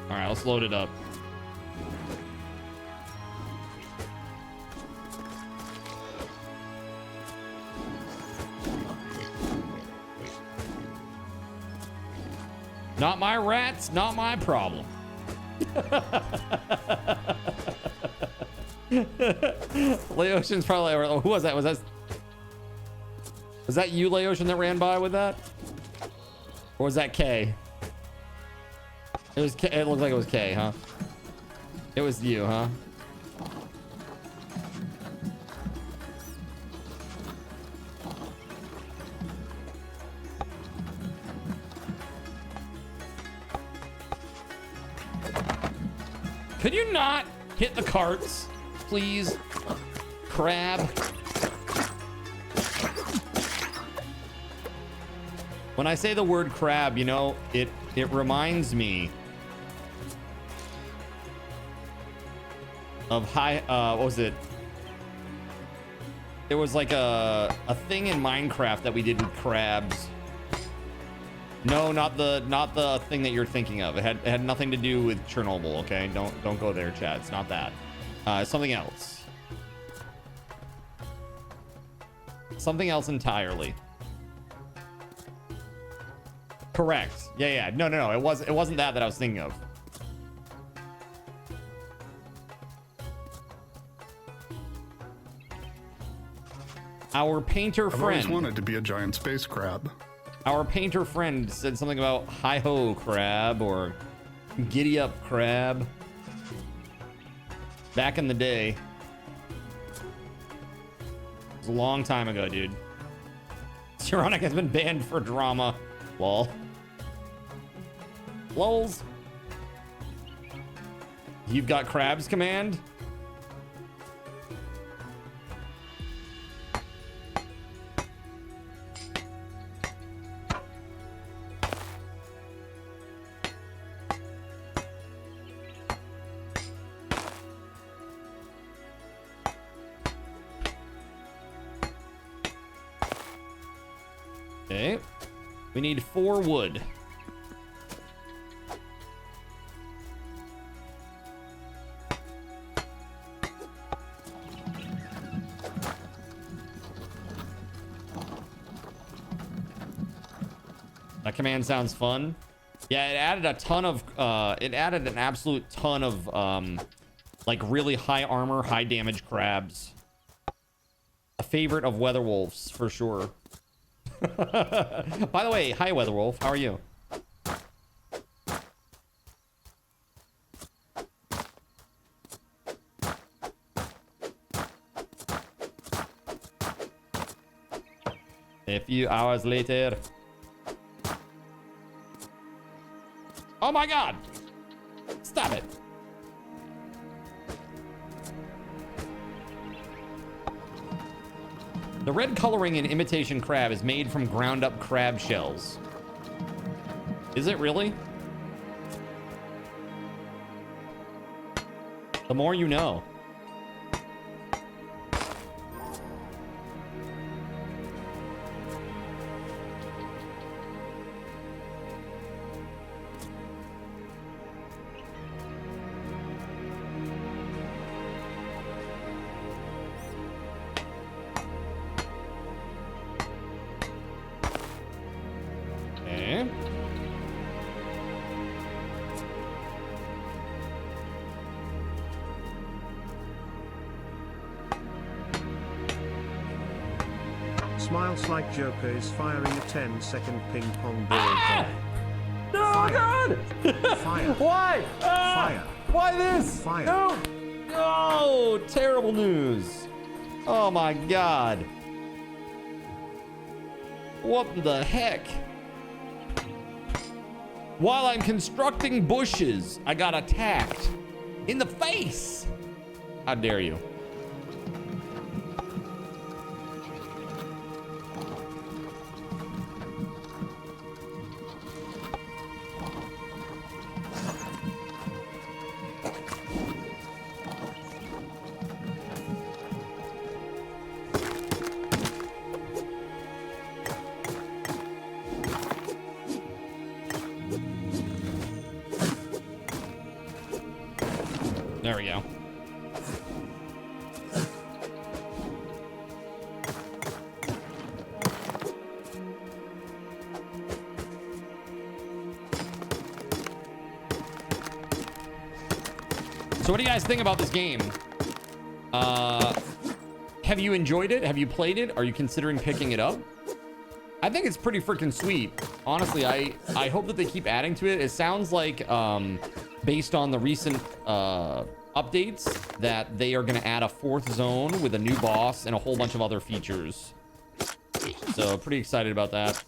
All right, let's load it up. Not my rats, not my problem. Laotian's probably, or who was that? Was that you, Laotian, that ran by with that? Or was that K? It was K. It looked like it was K, huh? It was you, huh? Could you not hit the carts, please? Crab. When I say the word crab, you know, it reminds me of what was it? There was like a thing in Minecraft that we did with crabs. No, not the thing that you're thinking of. It had nothing to do with Chernobyl, okay? Don't go there, Chad. It's not that. It's something else. Something else entirely. Correct. Yeah. No. It wasn't that I was thinking of. Our painter I've friend. always wanted to be a giant space crab. Our painter friend said something about hi-ho crab or giddy up crab. Back in the day. It was a long time ago, dude. Tyrannic has been banned for drama. Lol. Lols. You've got crabs command? Okay. We need 4 wood. That command sounds fun. Yeah, it added a ton of it added an absolute ton of like really high armor, high damage crabs. A favorite of Weatherwolf's for sure. By the way, hi Weatherwolf, how are you? A few hours later. Oh my god! Stop it! The red coloring in imitation crab is made from ground up crab shells. Is it really? The more you know. Smiles like Joker is firing a 10-second ping pong ball. Ah! No, God! Fire. Why? Fire. Why this? Fire. No! Oh, terrible news. Oh my God. What the heck? While I'm constructing bushes, I got attacked in the face. How dare you? There we go. So what do you guys think about this game? Have you enjoyed it? Have you played it? Are you considering picking it up? I think it's pretty freaking sweet. Honestly, I hope that they keep adding to it. It sounds like, based on the recent updates, that they are going to add a 4th zone with a new boss and a whole bunch of other features. So pretty excited about that.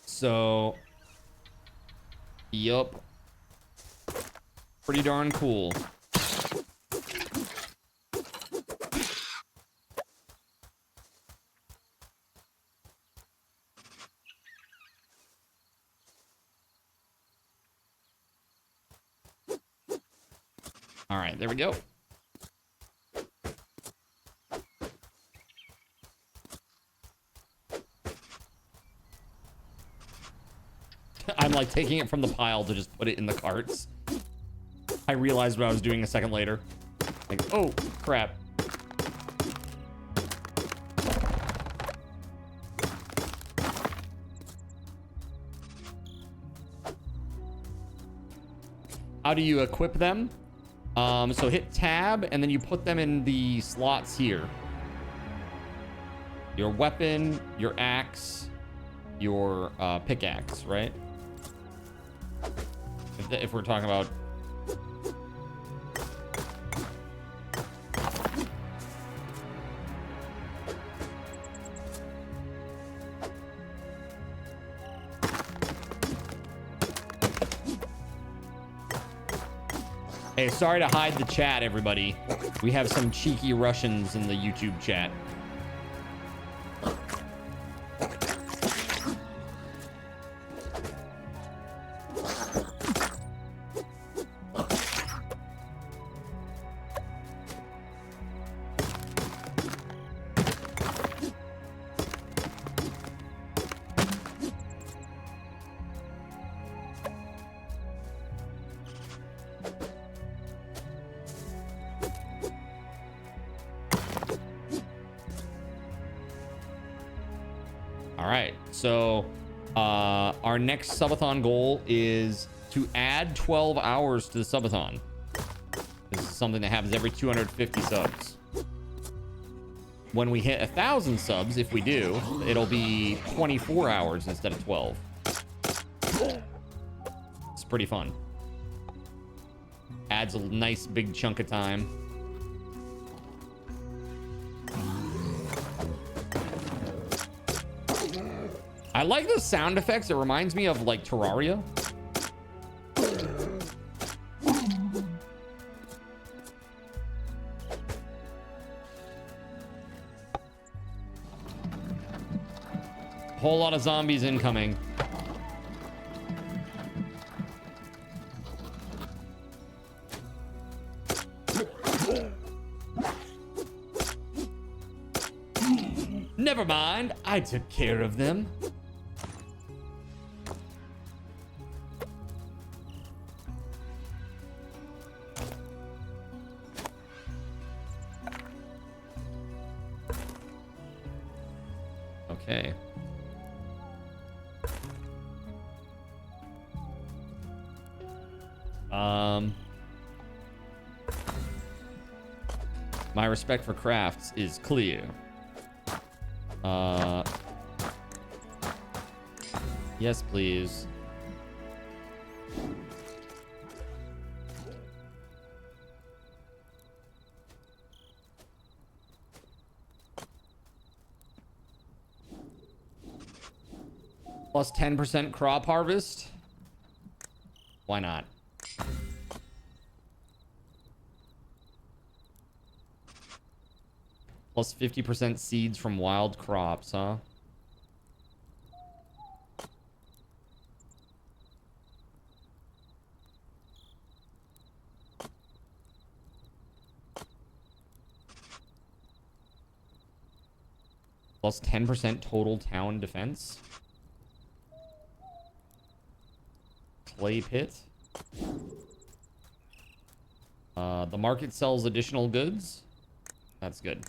So, yup. Pretty darn cool. All right, there we go. I'm like taking it from the pile to just put it in the carts. I realized what I was doing a second later. Like, oh, crap. How do you equip them? So hit tab and then you put them in the slots here. Your weapon, your axe, your pickaxe, right? If we're talking about... Hey, sorry to hide the chat, everybody. We have some cheeky Russians in the YouTube chat. So our next subathon goal is to add 12 hours to the subathon. This is something that happens every 250 subs. When we hit 1,000 subs, if we do, it'll be 24 hours instead of 12. It's pretty fun. Adds a nice big chunk of time. I like the sound effects. It reminds me of like Terraria. Whole lot of zombies incoming. Never mind, I took care of them. Okay. My respect for crafts is clear. Yes, please. Plus 10% crop harvest. Why not? Plus 50% seeds from wild crops, huh? Plus 10% total town defense. Clay pit. The market sells additional goods. That's good.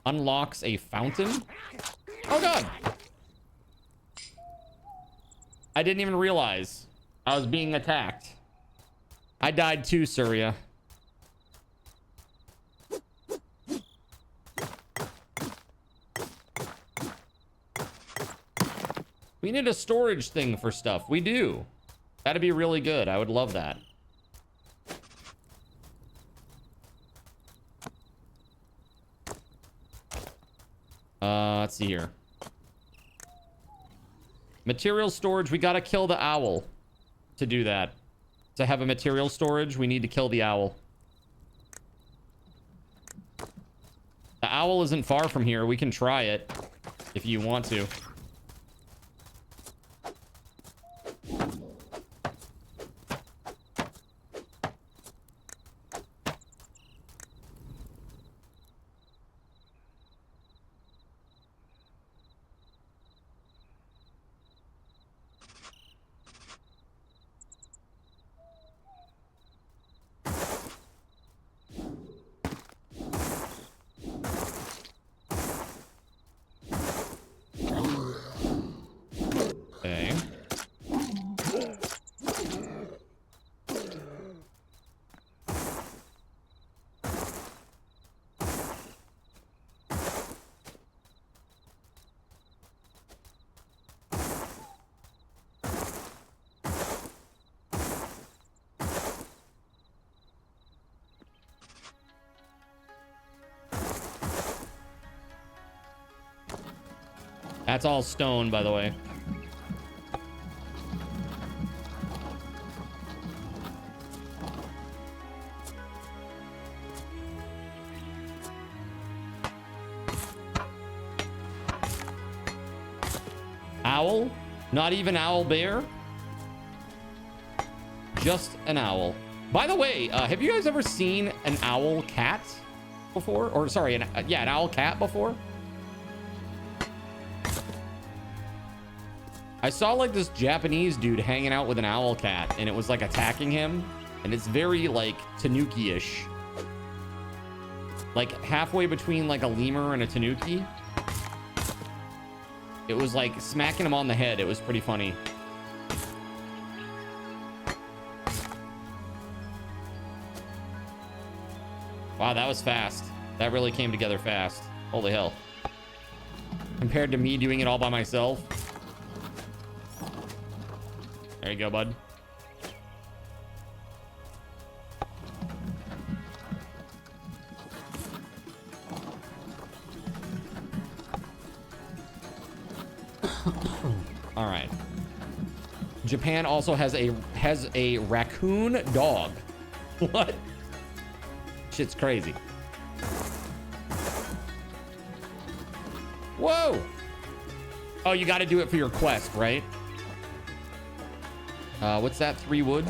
Unlocks a fountain. Oh god. I didn't even realize I was being attacked. I died too, Surya. We need a storage thing for stuff. We do. That'd be really good. I would love that. Let's see here. Material storage. We gotta kill the owl to do that. To have a material storage, we need to kill the owl. The owl isn't far from here. We can try it if you want to. That's all stone, by the way. Owl? Not even owl bear? Just an owl. By the way, have you guys ever seen an owl cat before? Or sorry, an owl cat before? I saw like this Japanese dude hanging out with an owl cat and it was like attacking him, and it's very like tanuki-ish. Like halfway between like a lemur and a tanuki. It was like smacking him on the head. It was pretty funny. Wow, that was fast. That really came together fast. Holy hell. Compared to me doing it all by myself. There you go, bud. All right. Japan also has a raccoon dog. What? Shit's crazy. Whoa. Oh, you got to do it for your quest, right? What's that? 3 wood?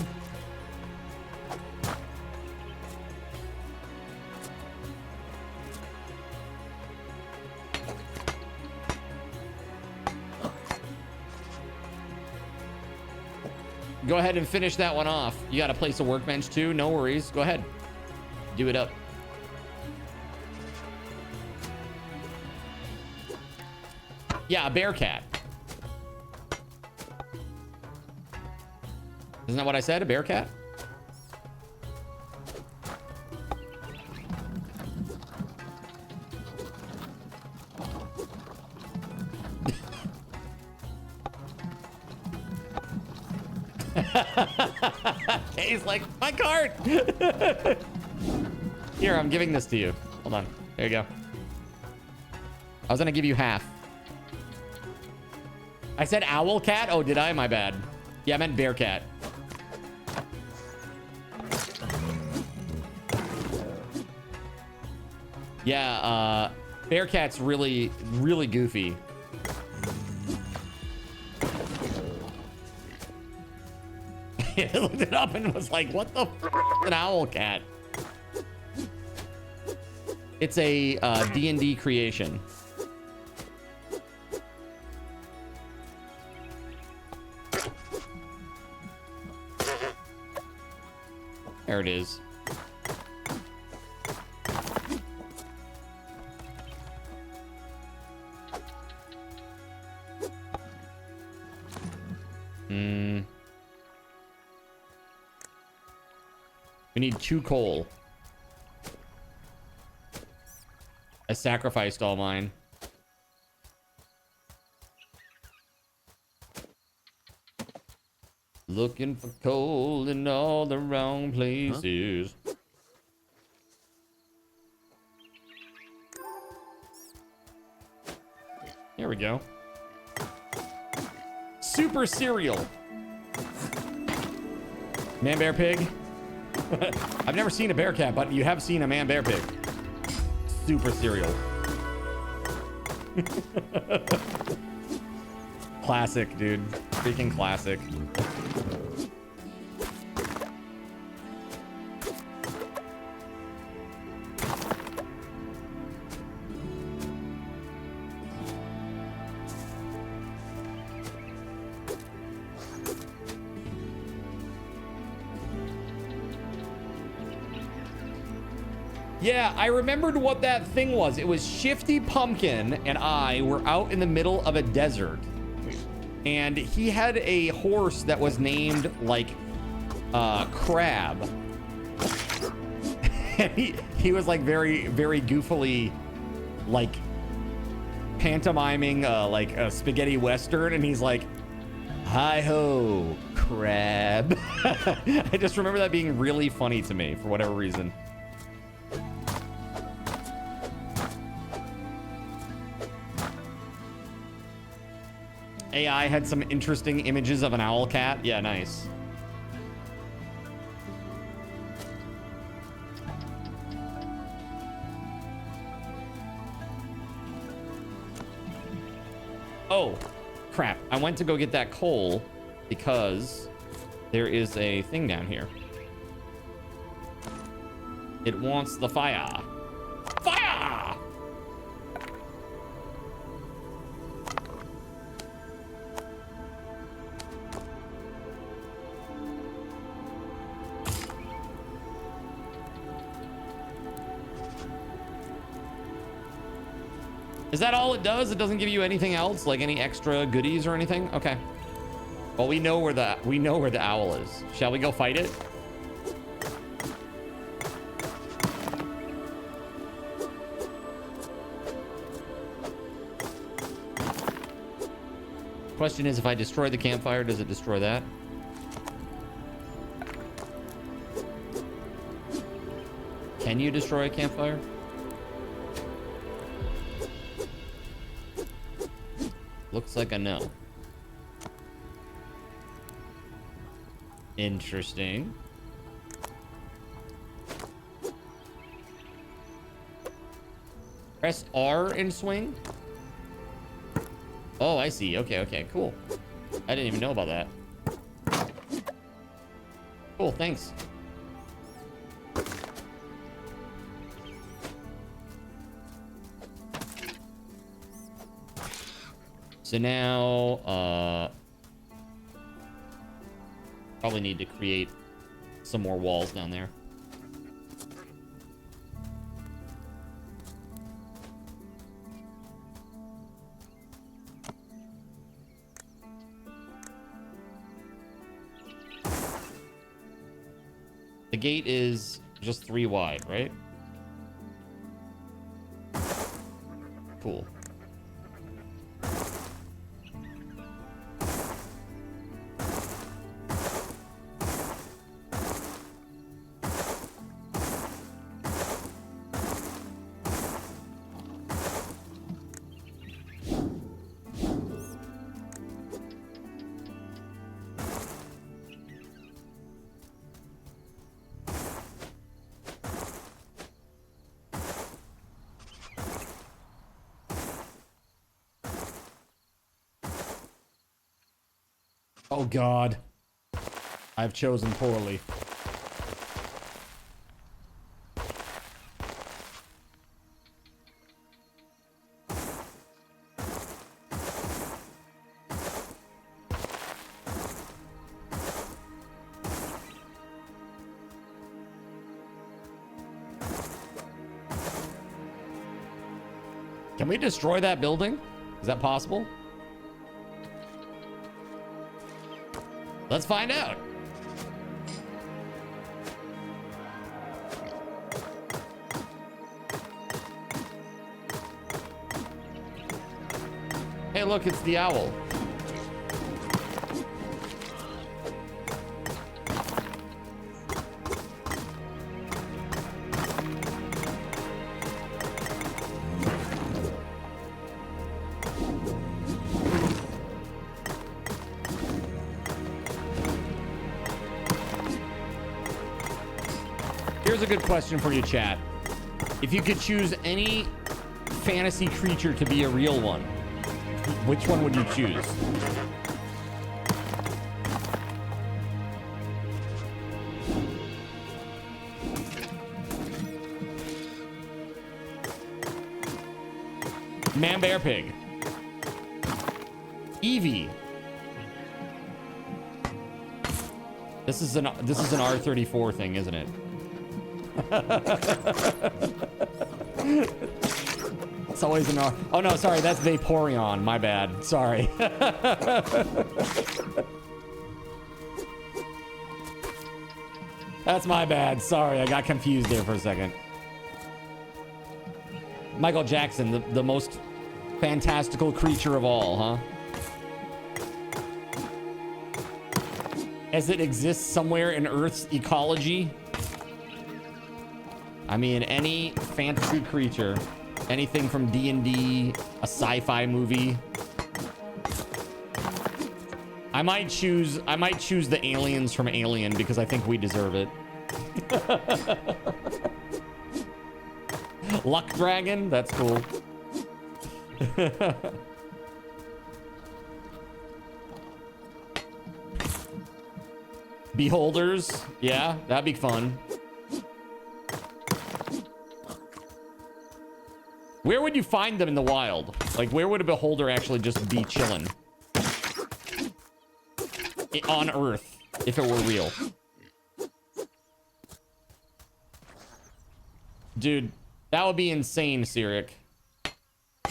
Go ahead and finish that one off. You got to place a workbench too. No worries. Go ahead. Do it up. Yeah, a bear cat. Isn't that what I said? A bear cat? He's like, my cart. Here, I'm giving this to you. Hold on. There you go. I was gonna give you half. I said owl cat? Oh, did I? My bad. Yeah, I meant bear cat. Yeah, bear cat's really, really goofy. I looked it up and was like, what the f is an owl cat? It's a D&D creation. There it is. We need 2 coal. I sacrificed all mine. Looking for coal in all the wrong places. Huh? There we go. Super cereal. Man, bear, pig. I've never seen a bear cat, but you have seen a man, bear, pig. Super cereal. Classic, dude. Freaking classic. Yeah, I remembered what that thing was. It was Shifty Pumpkin and I were out in the middle of a desert. And he had a horse that was named, like, Crab. And he was, like, very, very goofily, like, pantomiming, like, a spaghetti western. And he's like, hi-ho, Crab. I just remember that being really funny to me for whatever reason. AI had some interesting images of an owl cat. Yeah, nice. Oh, crap. I went to go get that coal because there is a thing down here. It wants the fire. Fire! Is that all it does? It doesn't give you anything else, like any extra goodies or anything? Okay. Well, we know where the owl is. Shall we go fight it? Question is, if I destroy the campfire, does it destroy that? Can you destroy a campfire? Looks like a no. Interesting. Press R and swing. Oh, I see. Okay, okay, cool. I didn't even know about that. Cool, thanks. So now, probably need to create some more walls down there. The gate is just 3 wide, right? Cool. Oh God, I've chosen poorly. Can we destroy that building? Is that possible? Let's find out. Hey, look, it's the owl. Here's a good question for you, chat. If you could choose any fantasy creature to be a real one, which one would you choose? Man, bear, pig. Eevee. This is an R34 thing, isn't it? It's always an R. Oh no, sorry, that's Vaporeon. My bad. Sorry. That's my bad. Sorry, I got confused there for a second. Michael Jackson, the most fantastical creature of all, huh? As it exists somewhere in Earth's ecology. I mean, any fantasy creature, anything from D&D, a sci-fi movie. I might choose the aliens from Alien because I think we deserve it. Luck Dragon, that's cool. Beholders, yeah, that'd be fun. Where would you find them in the wild? Like, where would a beholder actually just be chilling? On Earth, if it were real. Dude, that would be insane, Cyric.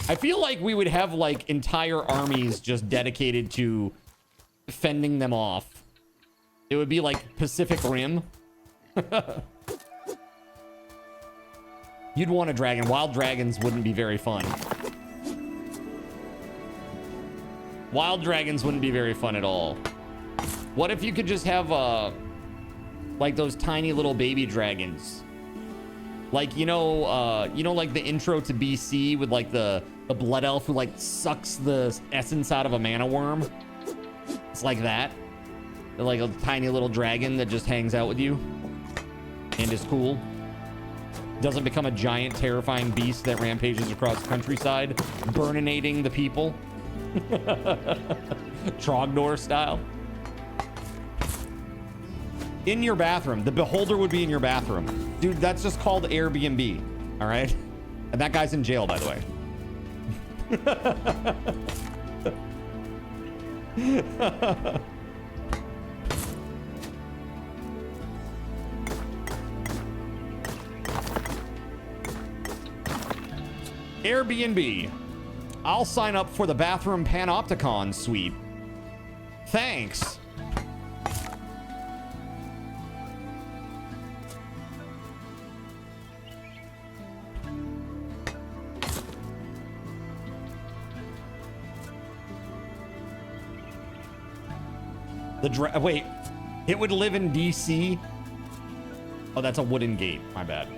I feel like we would have, like, entire armies just dedicated to fending them off. It would be like Pacific Rim. You'd want a dragon. Wild dragons wouldn't be very fun. Wild dragons wouldn't be very fun at all. What if you could just have like those tiny little baby dragons? Like, you know, like the intro to BC with like the blood elf who like sucks the essence out of a mana worm. It's like that. Like a tiny little dragon that just hangs out with you and is cool. Doesn't become a giant, terrifying beast that rampages across the countryside, burninating the people. Trogdor style. In your bathroom. The beholder would be in your bathroom. Dude, that's just called Airbnb. All right? And that guy's in jail, by the way. Airbnb. I'll sign up for the bathroom panopticon suite. Thanks. Wait, it would live in DC? Oh, that's a wooden gate. My bad.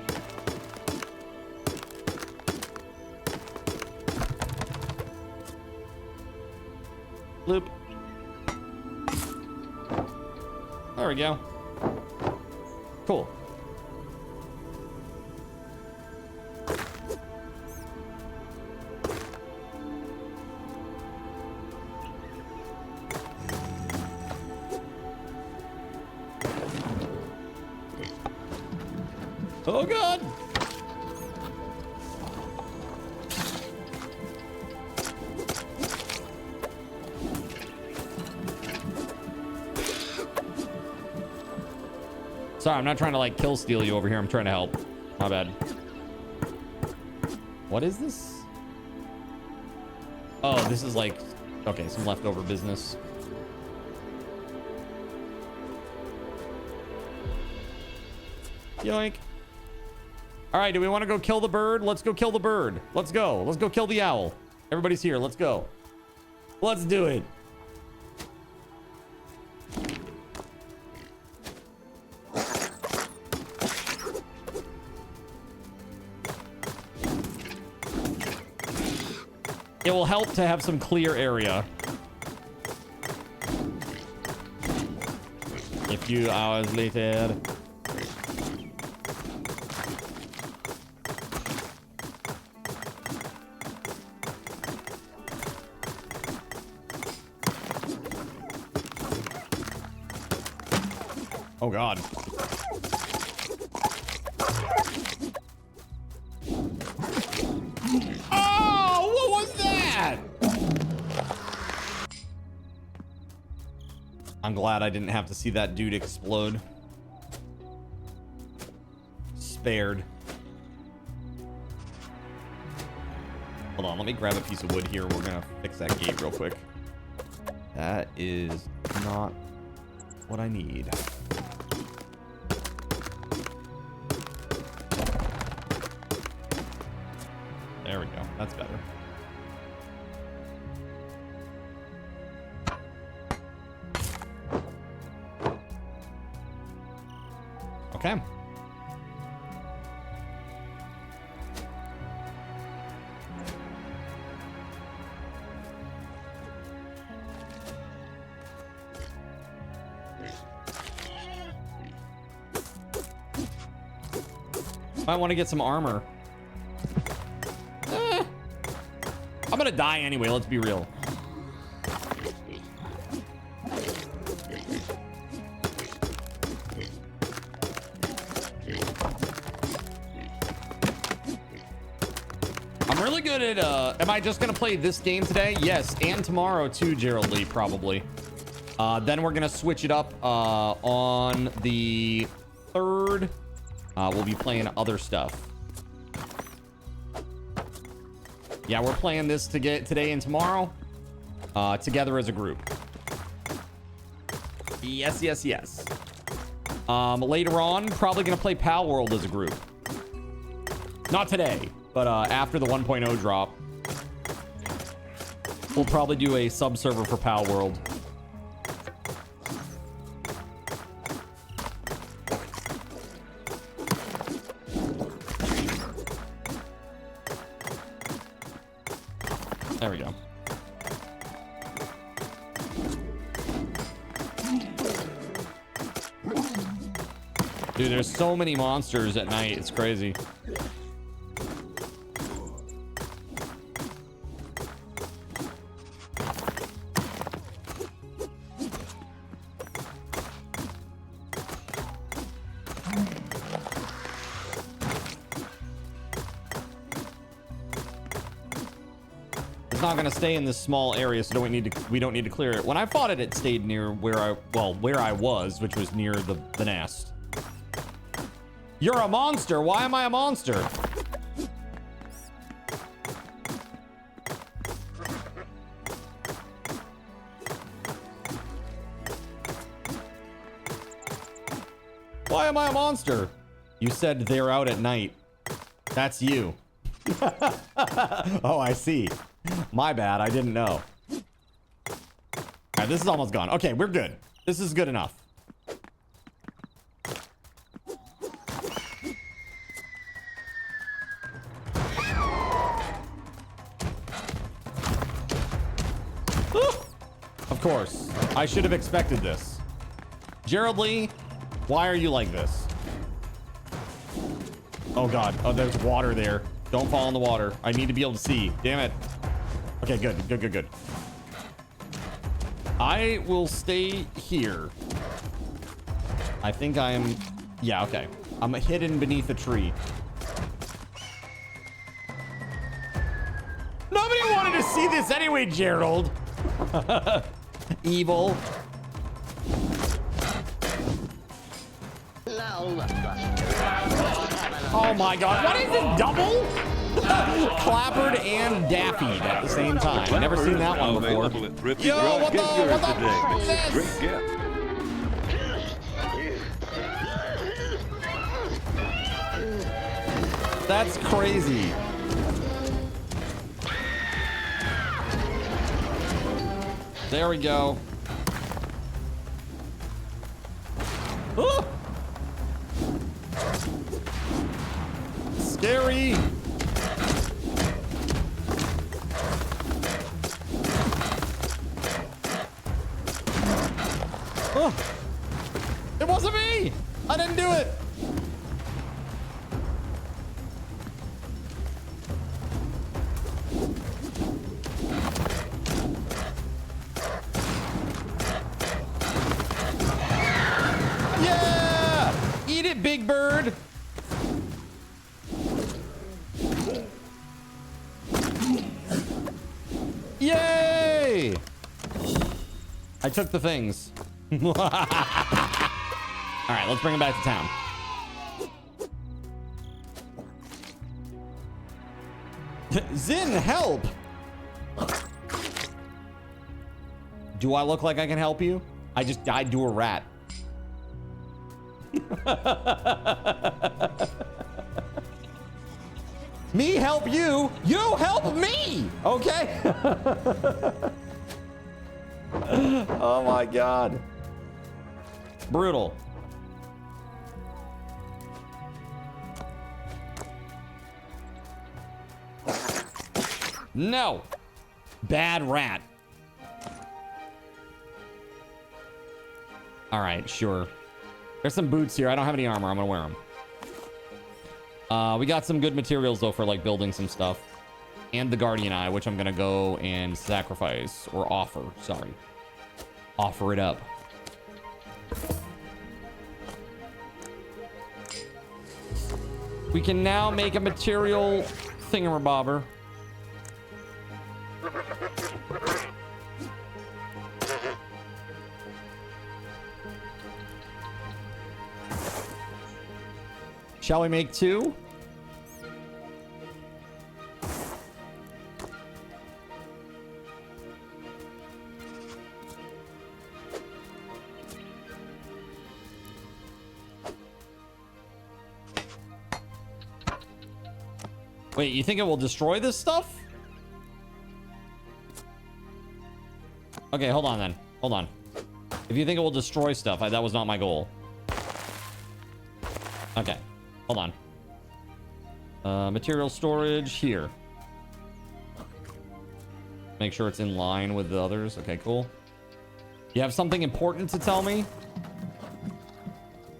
Loop. There we go. Cool. Oh God. Sorry, I'm not trying to like kill steal you over here. I'm trying to help. My bad. What is this? Oh, this is like, okay, some leftover business. Yoink. All right, do we want to go kill the bird? Let's go kill the bird. Let's go. Let's go kill the owl. Everybody's here. Let's go. Let's do it. It will help to have some clear area. A few hours later. Oh God. Oh, what was that? I'm glad I didn't have to see that dude explode. Spared. Hold on, let me grab a piece of wood here. We're gonna fix that gate real quick. That is not what I need. There we go. That's better. Okay. Might want to get some armor. I'm gonna die anyway, let's be real. I'm really good at, am I just gonna play this game today? Yes, and tomorrow too, Gerald Lee, probably. Then we're gonna switch it up on the 3rd. We'll be playing other stuff. Yeah, we're playing this to get today and tomorrow together as a group. Yes, yes, yes. Later on, probably gonna play Pal World as a group. Not today, but after the 1.0 drop, we'll probably do a sub server for Pal World. There we go. Dude, there's so many monsters at night. It's crazy. It's not gonna stay in this small area, so we don't need to clear it. When I fought it, it stayed near where I was, which was near the nest. You're a monster. Why am I a monster? Why am I a monster? You said they're out at night. That's you. Oh, I see. My bad. I didn't know. All right, this is almost gone. Okay, we're good. This is good enough. Of course. I should have expected this. Gerald Lee, why are you like this? Oh god. Oh, there's water there. Don't fall in the water. I need to be able to see. Damn it. Okay, good. I will stay here. I think I'm... Yeah, okay. I'm hidden beneath a tree. Nobody wanted to see this anyway, Gerald. Evil. Oh my god, what is it? Double? Clappered and Daffy at the same time. I've never seen that one before. Yo, what the fuck is this? That's crazy. There we go. Ooh. Scary. Oh. It wasn't me. I didn't do it. Yeah! Eat it, big bird. Yay! I took the things. All right, let's bring him back to town. Zin, help! Do I look like I can help you? I just died to a rat. Me help you, you help me, okay? Oh my god. Brutal. No. Bad rat. All right, sure. There's some boots here. I don't have any armor. I'm gonna wear them. We got some good materials though for like building some stuff, and the guardian eye, which I'm gonna go and sacrifice or offer. Sorry, offer it up. We can now make a material thingamabobber. Shall we make 2? Wait, you think it will destroy this stuff? Okay, hold on then. Hold on. If you think it will destroy stuff, that was not my goal. Okay. Hold on. Material storage here. Make sure it's in line with the others. Okay, cool. You have something important to tell me?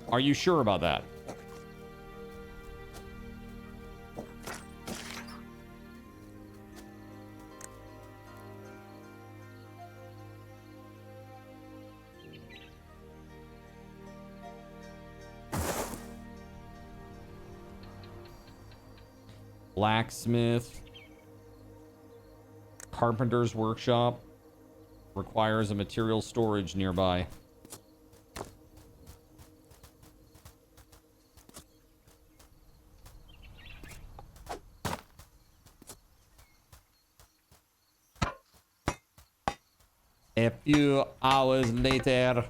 Are you sure about that? Blacksmith, carpenter's workshop, requires a material storage nearby. A few hours later.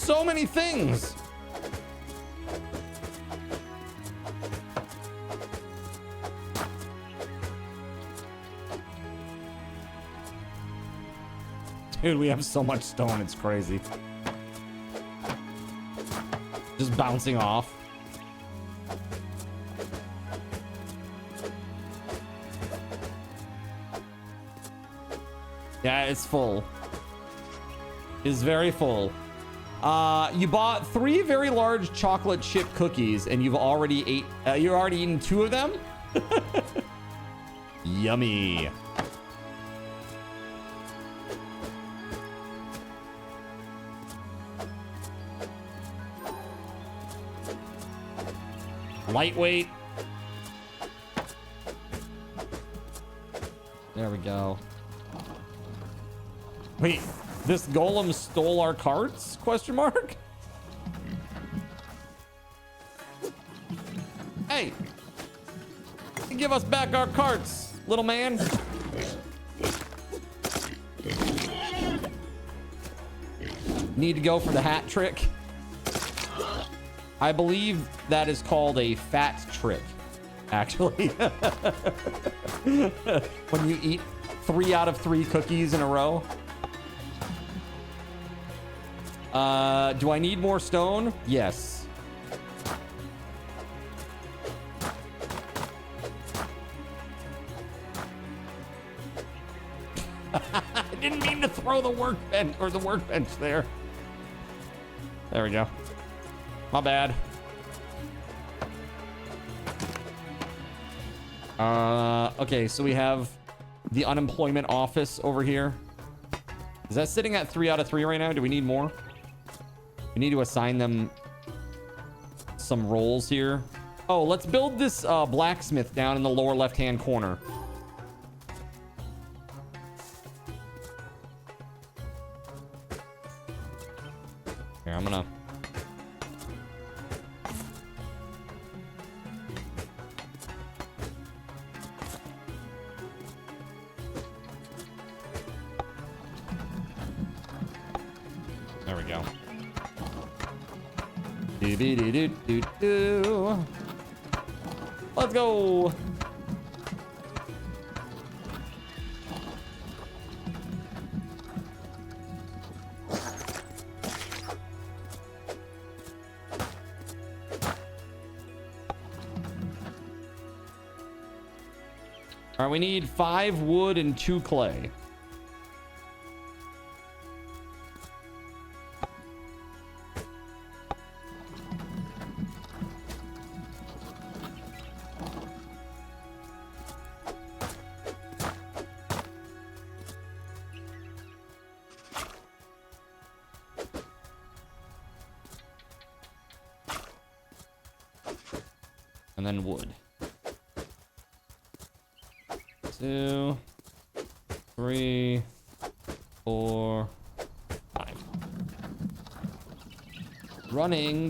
so many things. Dude, we have so much stone, it's crazy. Just bouncing off. Yeah, it's full. It's very full. You bought 3 very large chocolate chip cookies and you've already you're already eaten 2 of them? Yummy. Lightweight. There we go. Wait, this golem stole our carts? Question mark? Hey! Give us back our carts, little man. Need to go for the hat trick. I believe that is called a fat trick, actually. When you eat 3 out of 3 cookies in a row. Do I need more stone? Yes. I didn't mean to throw the workbench or the workbench there. There we go. My bad. Okay, so we have the unemployment office over here. Is that sitting at 3 out of 3 right now? Do we need more? We need to assign them some roles here. Oh, let's build this blacksmith down in the lower left-hand corner. Here, I'm gonna... There we go. Do-be-do-do-do-do. Let's go. All right, we need 5 wood and 2 clay. And then wood. 2, 3, 4, 5. Running.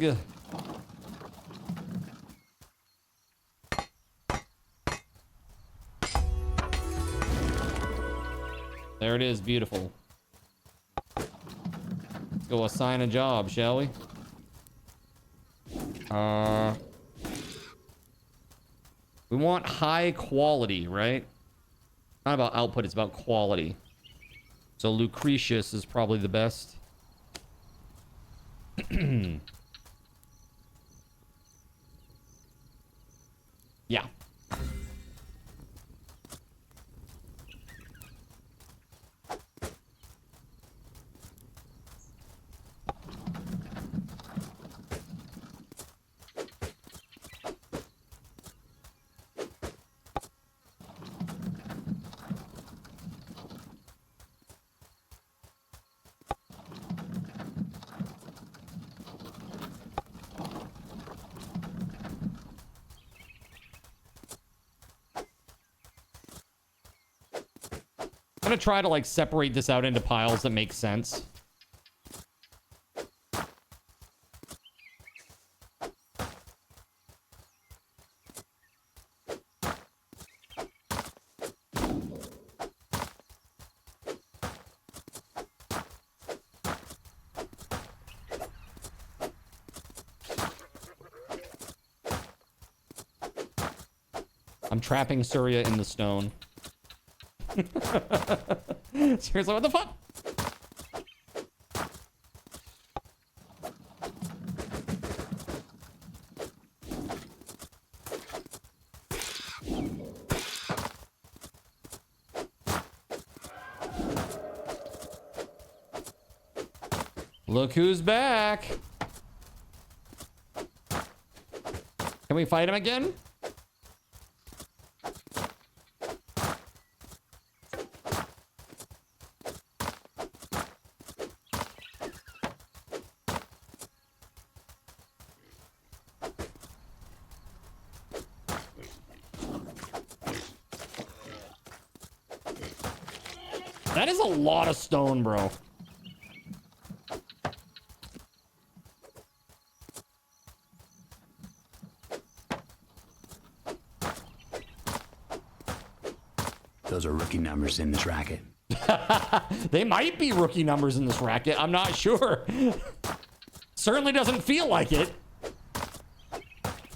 There it is, beautiful. Let's go assign a job, shall we? We want high quality, right? Not about output, it's about quality. So Lucretius is probably the best. Yeah. I'm gonna try to like separate this out into piles that make sense. I'm trapping Surya in the stone. Seriously, what the fuck? Look who's back. Can we fight him again? That is a lot of stone, bro. Those are rookie numbers in this racket. They might be rookie numbers in this racket. I'm not sure. Certainly doesn't feel like it.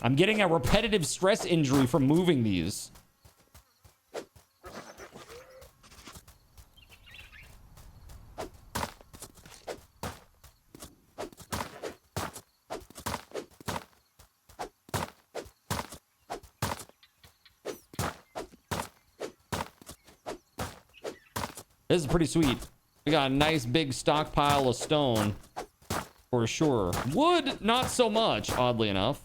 I'm getting a repetitive stress injury from moving these. This is pretty sweet. We got a nice big stockpile of stone for sure. Wood, not so much, oddly enough.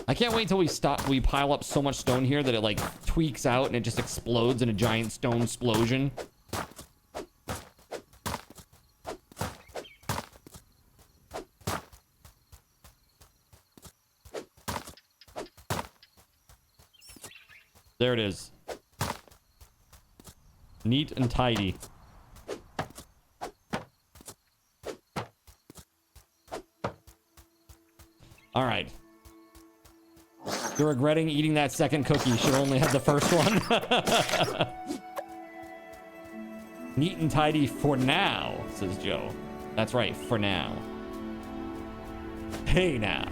I can't wait till we pile up so much stone here that it like tweaks out and it just explodes in a giant stone explosion. There it is. Neat and tidy. All right. You're regretting eating that second cookie. You should only have the first one. Neat and tidy for now, says Joe. That's right, for now. Hey now.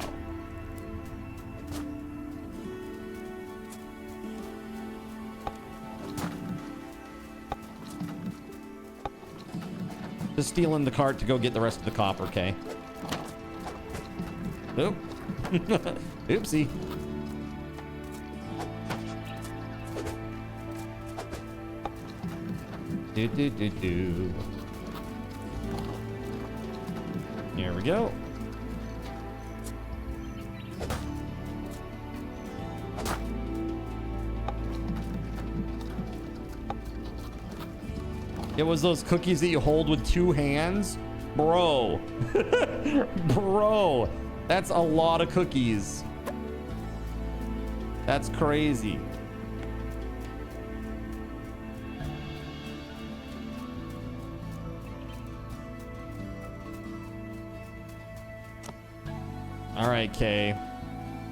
Just stealing the cart to go get the rest of the copper, okay? Oop. Oopsie. Do. Here we go. It was those cookies that you hold with two hands? Bro. Bro. That's a lot of cookies. That's crazy. All right, Kay.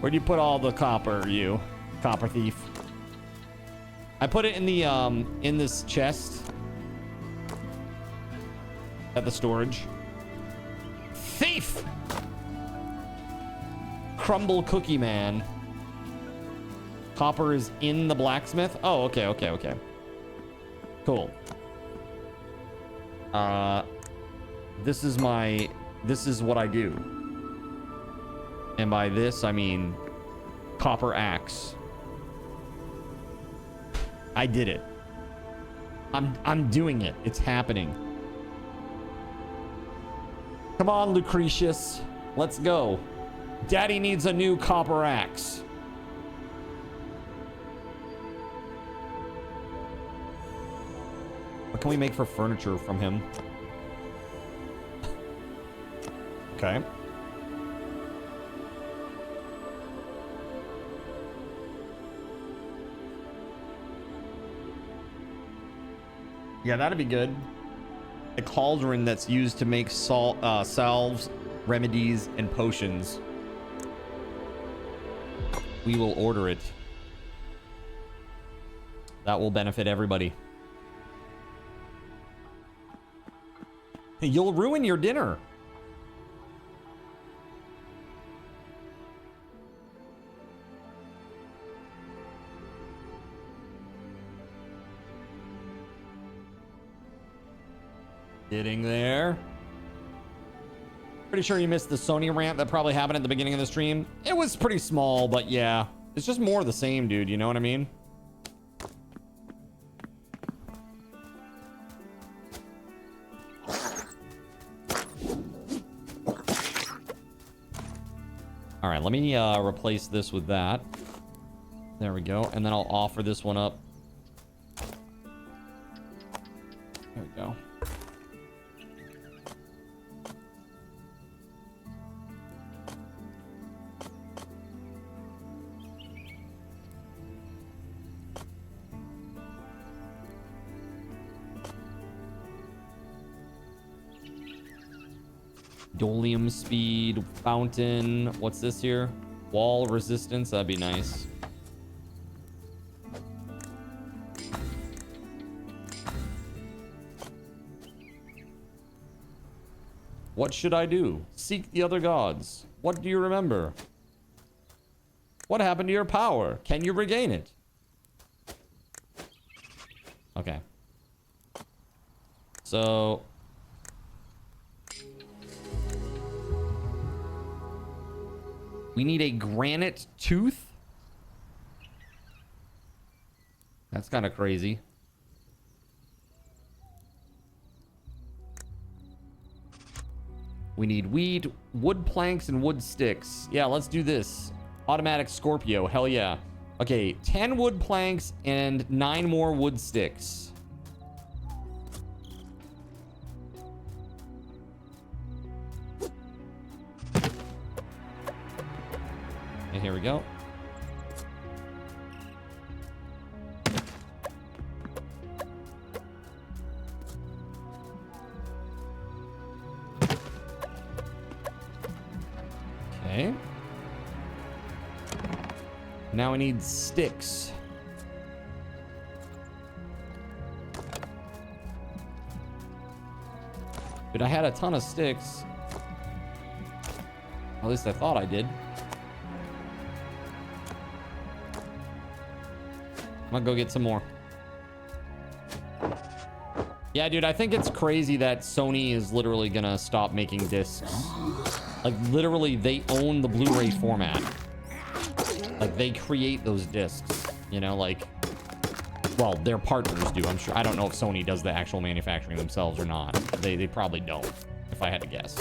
Where'd you put all the copper, you copper thief? I put it in the in this chest at the storage. Thief! Crumble cookie man. Copper is in the blacksmith. Oh, okay. Cool. This is what I do. And by this, I mean copper axe. I did it. I'm doing it. It's happening. Come on, Lucretius. Let's go. Daddy needs a new copper axe. What can we make for furniture from him? Okay. Yeah, that'd be good. A cauldron that's used to make salves, remedies, and potions. We will order it. That will benefit everybody. You'll ruin your dinner. Getting there. Pretty sure you missed the Sony rant that probably happened at the beginning of the stream. It was pretty small, but yeah. It's just more of the same, dude. You know what I mean? All right, let me replace this with that. There we go. And then I'll offer this one up. There we go. Dolium speed, fountain. What's this here? Wall resistance. That'd be nice. What should I do? Seek the other gods. What do you remember? What happened to your power? Can you regain it? Okay. So... we need a granite tooth? That's kind of crazy. We need weed, wood planks, and wood sticks. Yeah, let's do this. Automatic Scorpio. Hell yeah. Okay, 10 wood planks and 9 more wood sticks. And here we go. Okay. Now I need sticks. Dude, I had a ton of sticks. At least I thought I did. I'm gonna go get some more. Yeah, dude, I think it's crazy that Sony is literally gonna stop making discs. Like, literally, they own the Blu-ray format. Like, they create those discs. You know, like... well, their partners do, I'm sure. I don't know if Sony does the actual manufacturing themselves or not. They probably don't, if I had to guess.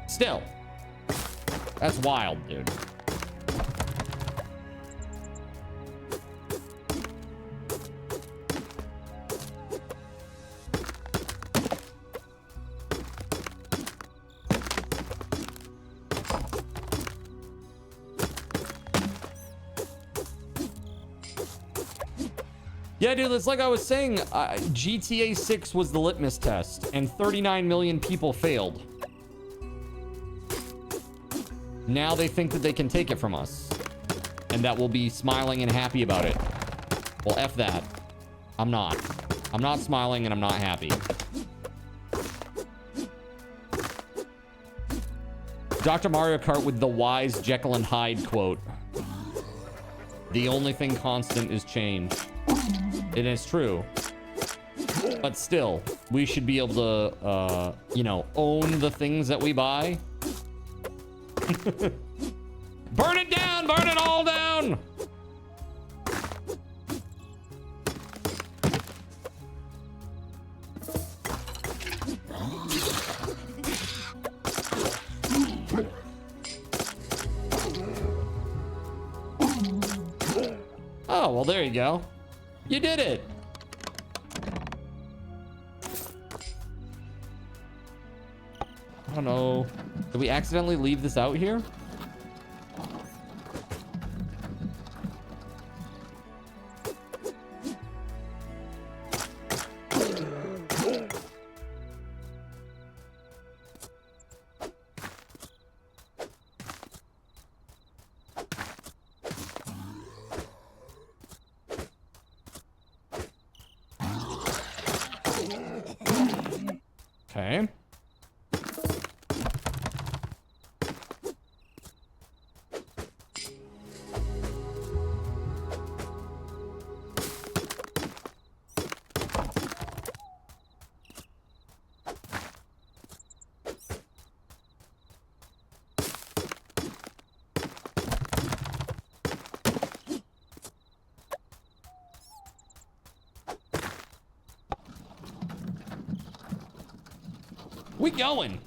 Still. That's wild, dude. Yeah, dude, it's like I was saying, GTA 6 was the litmus test, and 39 million people failed. Now they think that they can take it from us, and that we'll be smiling and happy about it. Well, F that. I'm not. I'm not smiling, and I'm not happy. Dr. Mario Kart with the wise Jekyll and Hyde quote. The only thing constant is change. It is true. But still, we should be able to, you know, own the things that we buy. Burn it down! Burn it all down! Oh, well, there you go. You did it. I don't know. Did we accidentally leave this out here? Okay. We going.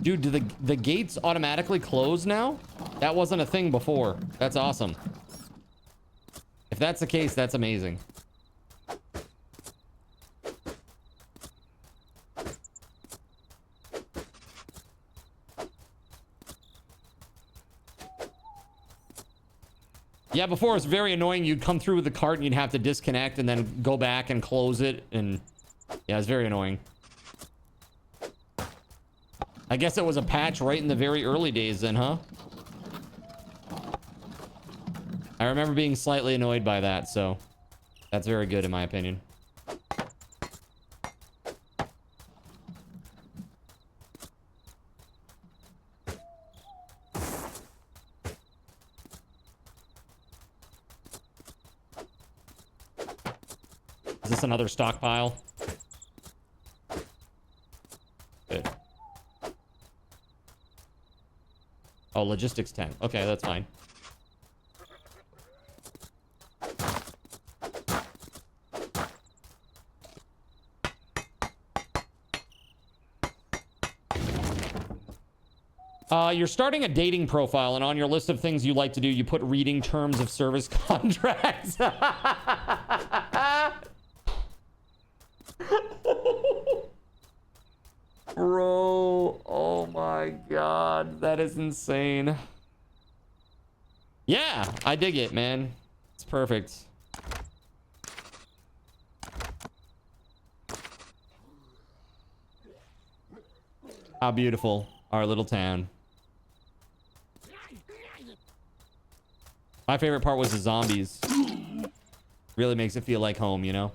Dude, do the gates automatically close now? That wasn't a thing before. That's awesome. If that's the case, that's amazing. Yeah, before it was very annoying. You'd come through with the cart and you'd have to disconnect and then go back and close it. And yeah, it's very annoying. I guess it was a patch right in the very early days then, huh? I remember being slightly annoyed by that, so that's very good in my opinion. Is this another stockpile? Good. Oh, logistics 10. Okay, that's fine. You're starting a dating profile, and on your list of things you like to do, you put reading terms of service contracts. Bro, oh my god, that is insane. Yeah, I dig it, man. It's perfect. How beautiful our little town. My favorite part was the zombies. Really makes it feel like home, you know?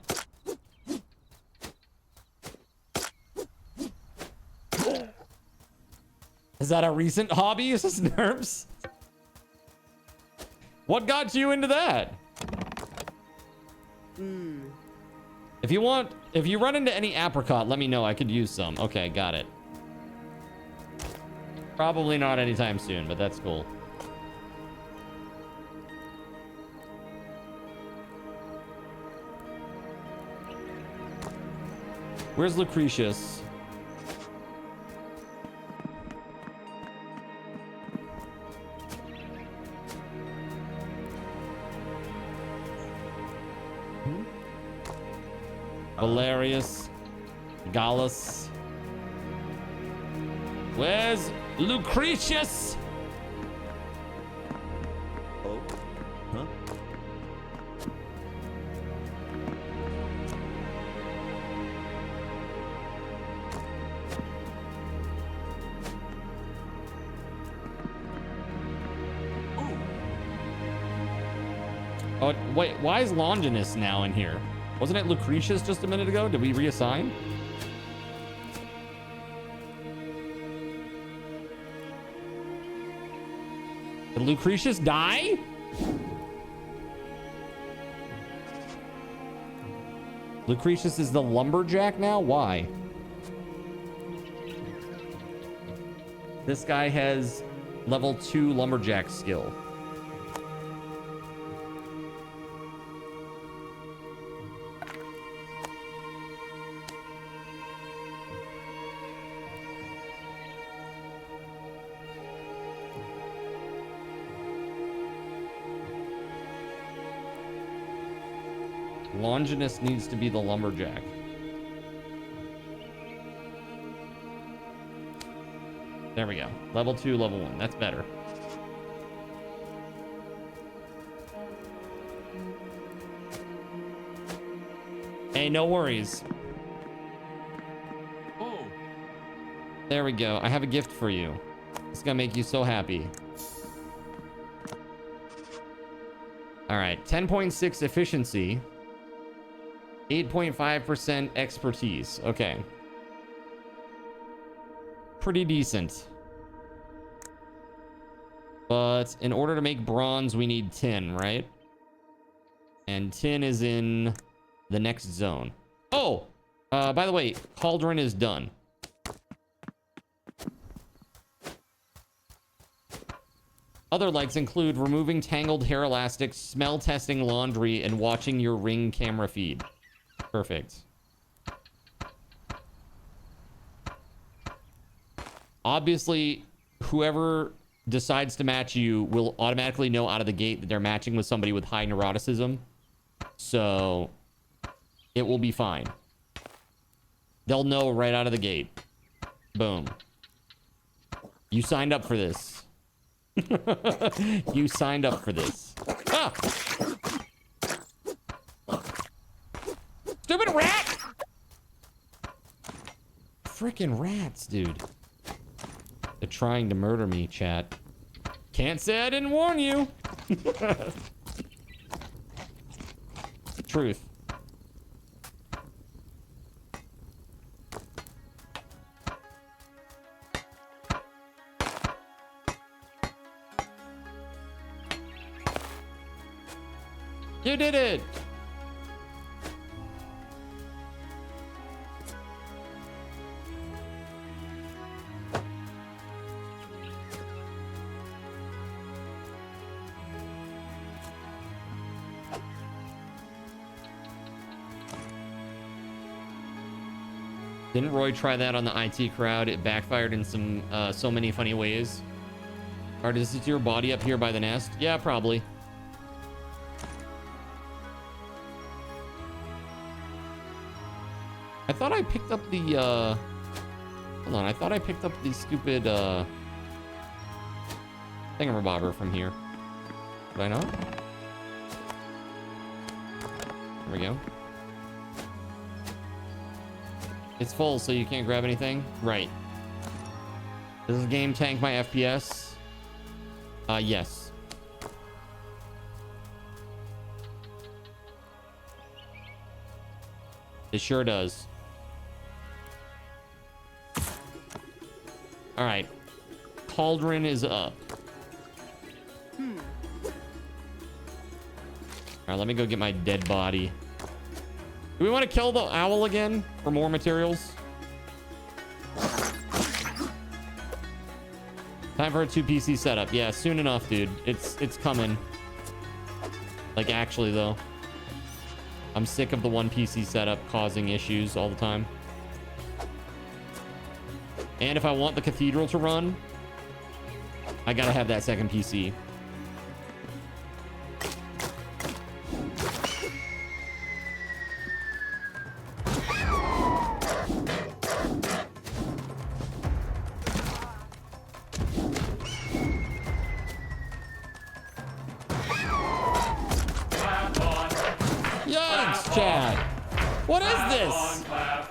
Is that a recent hobby? Is this nerfs? What got you into that? If you run into any apricot, let me know. I could use some. Okay, got it. Probably not anytime soon, but that's cool. Where's Lucretius? Valerius, Gallus. Where's Lucretius? Oh, huh? Oh, wait, why is Longinus now in here? Wasn't it Lucretius just a minute ago? Did we reassign? Did Lucretius die? Lucretius is the lumberjack now? Why? This guy has level 2 lumberjack skill. Longinus needs to be the lumberjack. There we go. Level 2, level 1. That's better. Hey, no worries. Oh. There we go. I have a gift for you. It's gonna make you so happy. All right. 10.6 efficiency. 8.5% expertise. Okay. Pretty decent. But in order to make bronze, we need tin, right? And tin is in the next zone. Oh! By the way, cauldron is done. Other likes include removing tangled hair elastics, smell testing laundry, and watching your Ring camera feed. Perfect. Obviously, whoever decides to match you will automatically know out of the gate that they're matching with somebody with high neuroticism. So it will be fine. They'll know right out of the gate. Boom. You signed up for this. You signed up for this. Ah! Stupid rat! Freaking rats, dude. They're trying to murder me, chat. Can't say I didn't warn you. Truth. You did it. Didn't Roy try that on the IT crowd? It backfired in some so many funny ways. Or is it your body up here by the nest? Yeah, probably. I thought I picked up the hold on, I thought I picked up the stupid thingamabobber from here. Did I not? There we go. It's full, so you can't grab anything? Right. Does this game tank my FPS? Yes. It sure does. All right. Cauldron is up. All right, let me go get my dead body. Do we want to kill the owl again for more materials? Time for a 2 PC setup. Yeah, soon enough, dude. It's coming. Like, actually, though. I'm sick of the 1 PC setup causing issues all the time. And if I want the cathedral to run, I gotta have that second PC.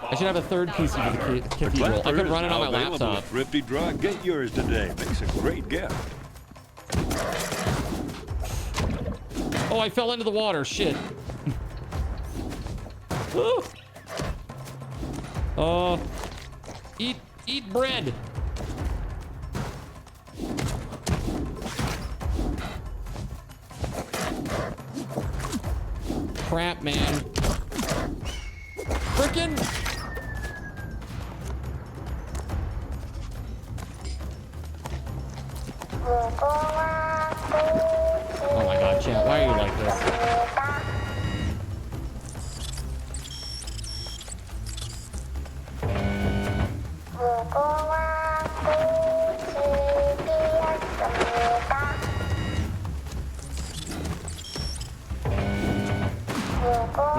I should have a third PC for the cathedral. I could run it on my laptop. Thrifty Drug, get yours today. Makes a great gift. Oh, I fell into the water. Shit. Eat bread. Crap, man. Frickin'. Oh my god, chat, why are you like this?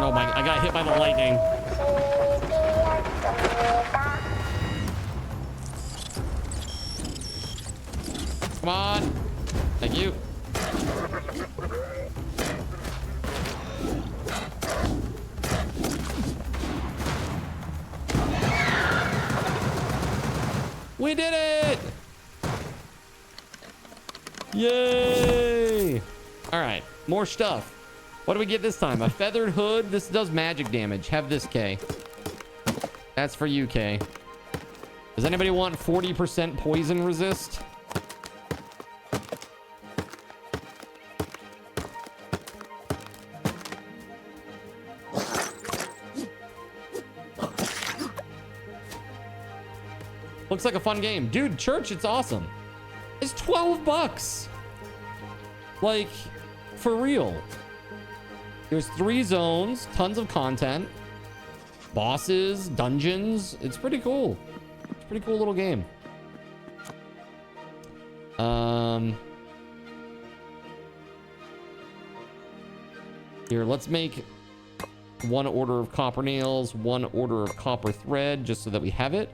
Oh my, I got hit by the lightning. Come on. Thank you. We did it! Yay! All right, more stuff. What do we get this time? A feathered hood. This does magic damage. Have this, K. That's for you, K. Does anybody want 40% poison resist? Looks like a fun game. Dude, Church, it's awesome. It's $12. Like, for real. There's 3 zones, tons of content, bosses, dungeons. It's pretty cool. It's a pretty cool little game. Here, let's make 1 order of copper nails, 1 order of copper thread, just so that we have it.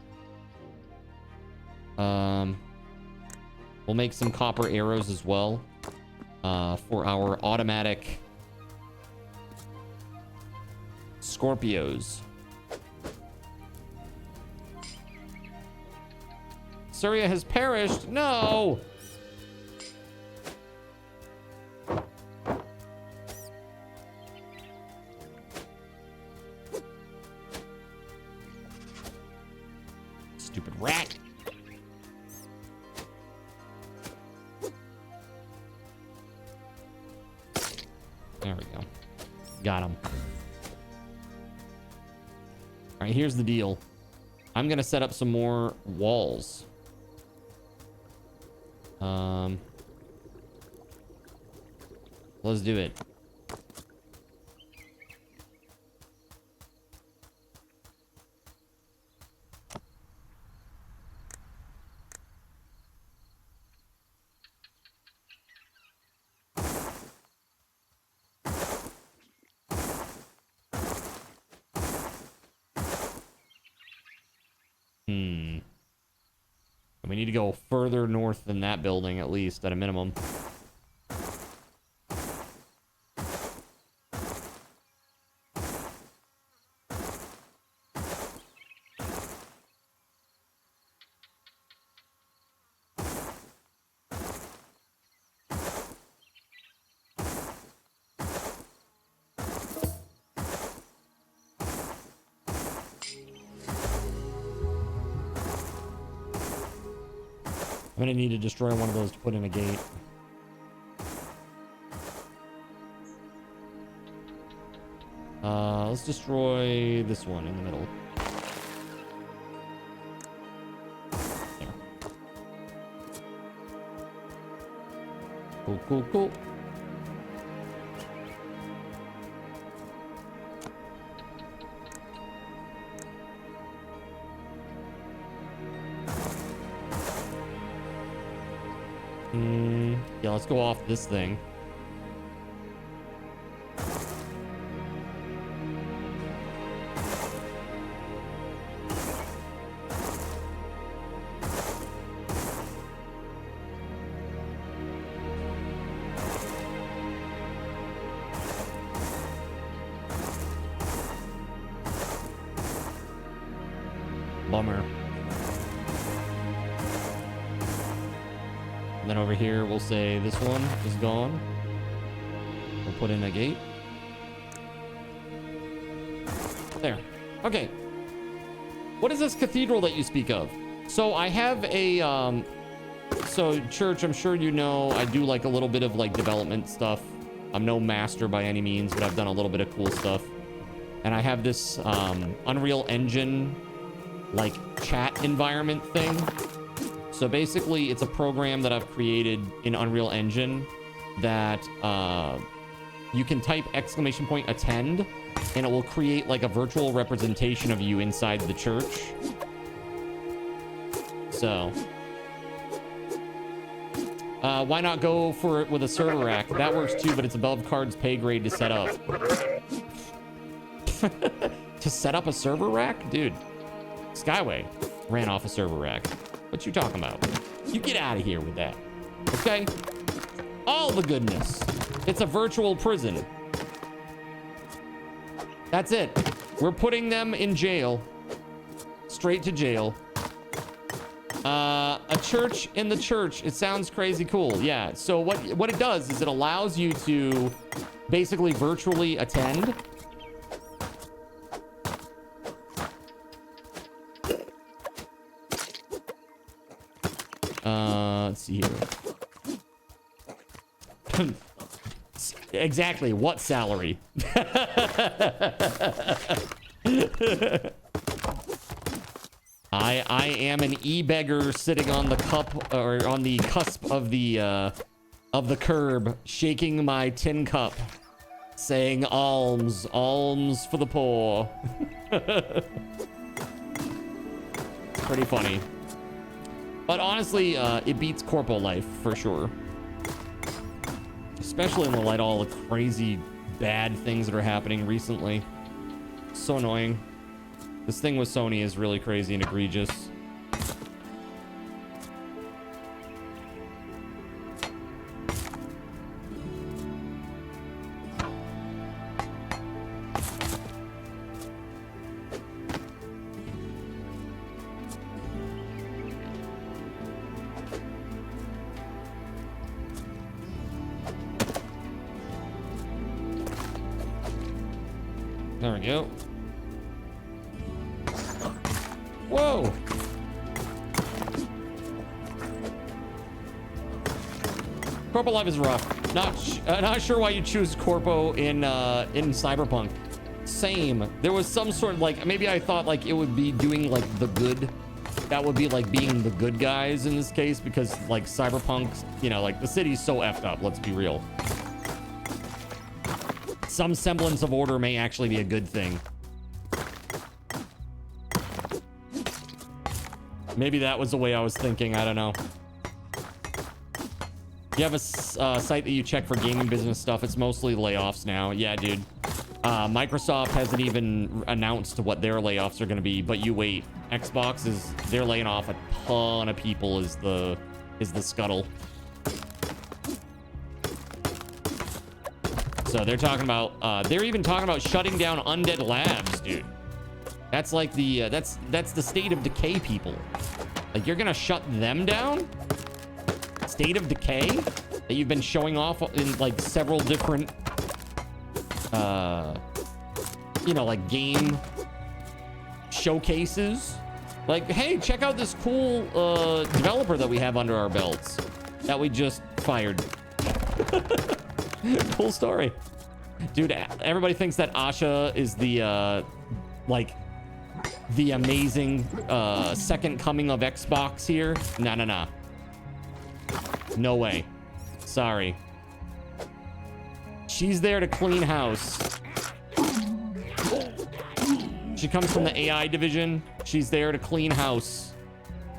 We'll make some copper arrows as well, for our automatic Scorpios. Surya has perished. No! Stupid rat. There we go. Got him. All right, here's the deal. I'm gonna set up some more walls. Let's do it. We need to go further north than that building, at least, at a minimum. I'm gonna need to destroy one of those to put in a gate. Let's destroy this one in the middle. There. Cool, cool, cool. Yeah, let's go off this thing. Bummer. And then over here, we'll say this one is gone. We'll put in a gate. There. Okay. What is this cathedral that you speak of? So I have a, so church, I'm sure you know, I do like a little bit of like development stuff. I'm no master by any means, but I've done a little bit of cool stuff. And I have this Unreal Engine like chat environment thing. So basically, it's a program that I've created in Unreal Engine that you can type !attend, and it will create like a virtual representation of you inside the church. So, why not go for it with a server rack? That works too, but it's above Card's pay grade to set up. To set up a server rack? Dude, Skyway ran off a server rack. What you talking about? You get out of here with that. Okay? All the goodness. It's a virtual prison. That's it. We're putting them in jail. Straight to jail. A church in the church. It sounds crazy cool. Yeah. So what it does is it allows you to basically virtually attend. Let's see here. Exactly. What salary? I am an e-beggar sitting on the cup or on the cusp of the of the curb, shaking my tin cup, saying alms, alms for the poor. Pretty funny. But honestly, it beats corpo life for sure. Especially in the light of all the crazy bad things that are happening recently. So annoying. This thing with Sony is really crazy and egregious. There we go. Whoa! Corpo life is rough. Not sure why you choose Corpo in Cyberpunk. Same. There was some sort of like, maybe I thought like it would be doing like the good. That would be like being the good guys in this case, because like Cyberpunk, you know, like the city's so effed up. Let's be real. Some semblance of order may actually be a good thing. Maybe that was the way I was thinking. I don't know. You have a site that you check for gaming business stuff. It's mostly layoffs now. Yeah, dude. Microsoft hasn't even announced what their layoffs are going to be, but you wait. Xbox they're laying off a ton of people is the scuttle. So they're talking about, they're even talking about shutting down Undead Labs, dude. That's like the, that's the State of Decay people. Like, you're gonna shut them down? State of Decay? That you've been showing off in, like, several different, you know, like, game showcases. Like, hey, check out this cool, developer that we have under our belts. That we just fired. Cool story. Dude, everybody thinks that Asha is the, like, the amazing, second coming of Xbox here. No. No way. Sorry. She's there to clean house. She comes from the AI division. She's there to clean house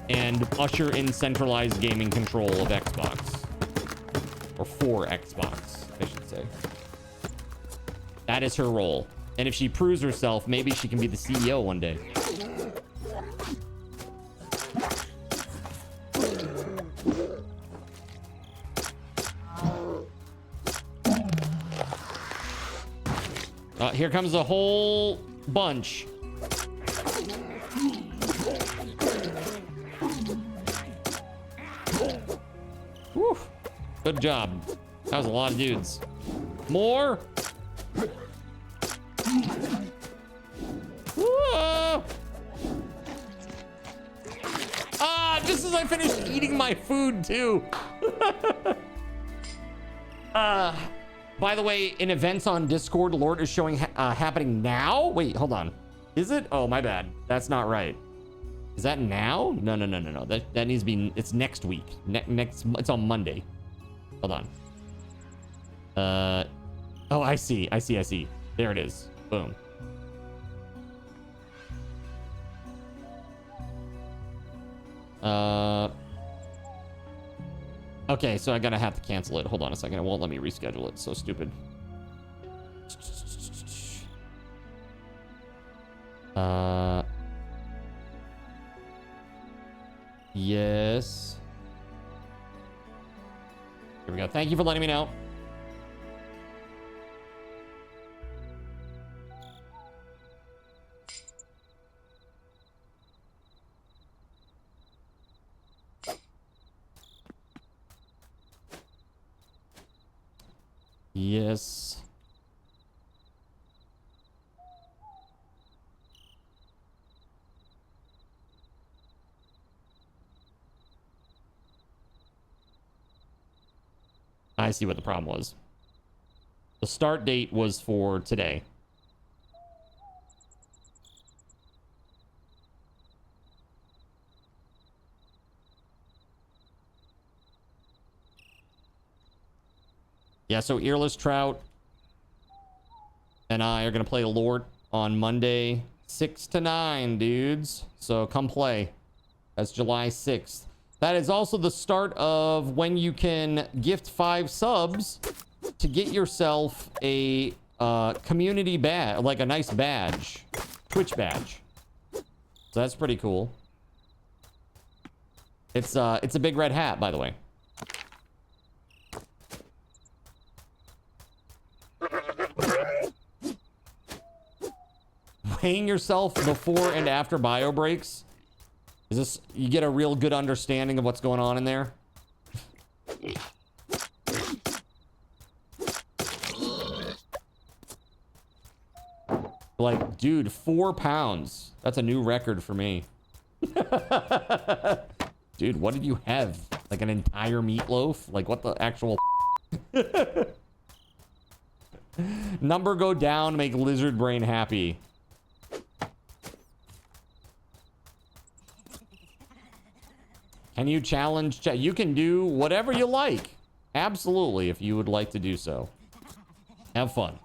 and usher in centralized gaming control of Xbox. Or for Xbox, I should say. That is her role. And if she proves herself, maybe she can be the CEO one day. Here comes a whole bunch. Whew. Good job. That was a lot of dudes. More. Whoa. Just as I finished eating my food too. By the way, in events on Discord, Lord is showing happening now. Wait, hold on. Is it? Oh, my bad. That's not right. Is that now? No. That needs to be. It's next week. Next. It's on Monday. Hold on. Oh, I see. There it is. Boom. Okay, so I'm gonna have to cancel it. Hold on a second. It won't let me reschedule it. So stupid. Yes. Here we go. Thank you for letting me know. Yes. I see what the problem was. The start date was for today. Yeah, so Earless Trout and I are going to play Lord on Monday, 6 to 9, dudes. So come play. That's July 6th. That is also the start of when you can gift 5 subs to get yourself a community badge, like a nice badge, Twitch badge. So that's pretty cool. It's a big red hat, by the way. Weighing yourself before and after bio breaks. Is this, you get a real good understanding of what's going on in there? Like, dude, 4 pounds. That's a new record for me. Dude, what did you have? Like an entire meatloaf? Like, what the actual... Number go down, make lizard brain happy. Can you challenge chat? You can do whatever you like. Absolutely, if you would like to do so. Have fun.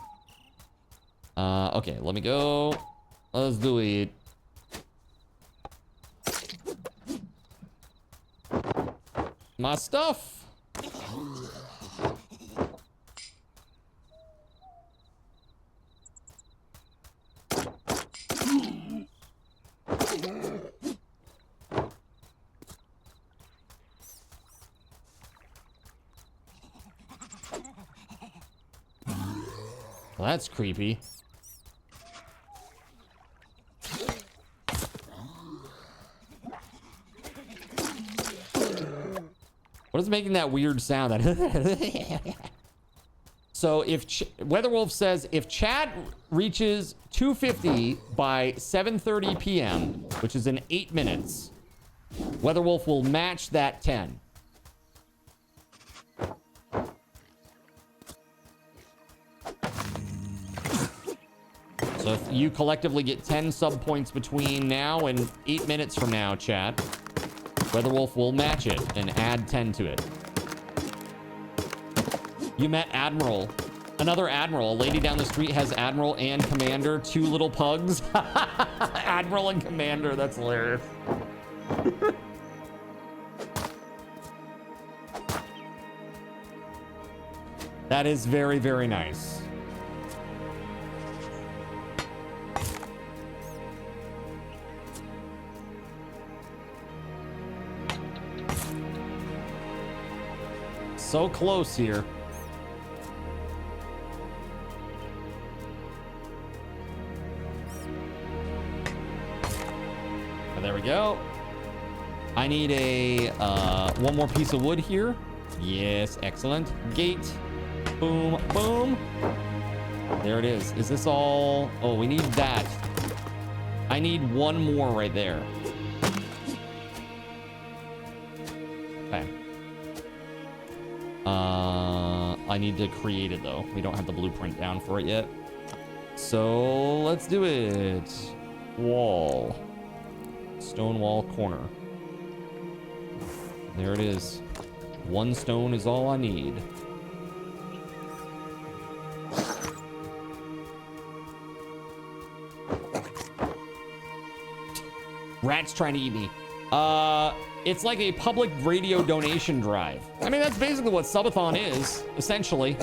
Okay, let me go. Let's do it. My stuff. Well, that's creepy. What is making that weird sound? So if Weatherwolf says if chat reaches 250 by 7:30 p.m., which is in 8 minutes, Weatherwolf will match that 10. So if you collectively get 10 sub points between now and 8 minutes from now, chat, Weatherwolf will match it and add 10 to it. You met Admiral. Another Admiral. A lady down the street has Admiral and Commander. 2 little pugs. Admiral and Commander. That's hilarious. That is very, very nice. So close here. And there we go. I need a one more piece of wood here. Yes, excellent. Gate. Boom, boom. There it is. Is this all? Oh, we need that. I need one more right there. Okay. I need to create it though. We don't have the blueprint down for it yet. So let's do it. Wall. Stone wall corner. There it is. 1 stone is all I need. Rat's trying to eat me. It's like a public radio donation drive. I mean, that's basically what Subathon is, essentially.